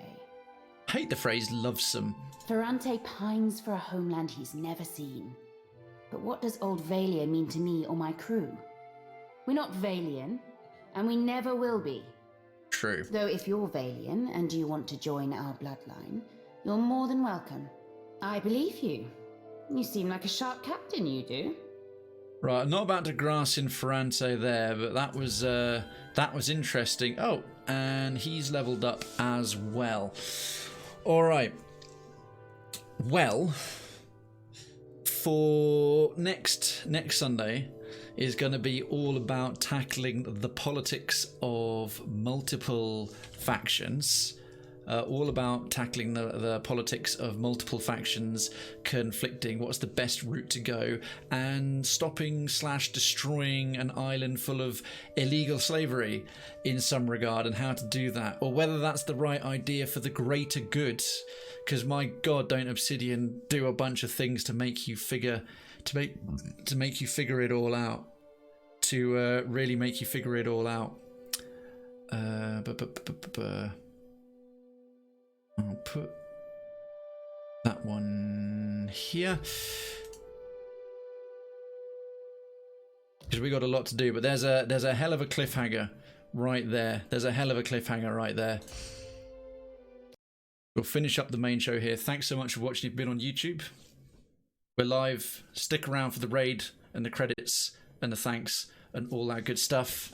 I hate the phrase lovesome. Ferrante pines for a homeland he's never seen. But what does old Valia mean to me or my crew? We're not Valian, and we never will be. True. Though if you're Valian and you want to join our bloodline, you're more than welcome. I believe you. You seem like a sharp captain, you do. Right, I'm not about to grass in Ferrante there, but that was interesting. Oh, and he's leveled up as well. All right. Well, for next Sunday is going to be all about tackling the politics of multiple factions. All about tackling the politics of multiple factions conflicting, what's the best route to go, and stopping / destroying an island full of illegal slavery in some regard, and how to do that, or whether that's the right idea for the greater good. Because my God, don't Obsidian do a bunch of things to make you figure it all out, to really make you figure it all out. I'll put that one here because we got a lot to do. But there's a hell of a cliffhanger right there. We'll finish up the main show here. Thanks so much for watching. If you've been on YouTube, we're live. Stick around for the raid and the credits and the thanks and all that good stuff.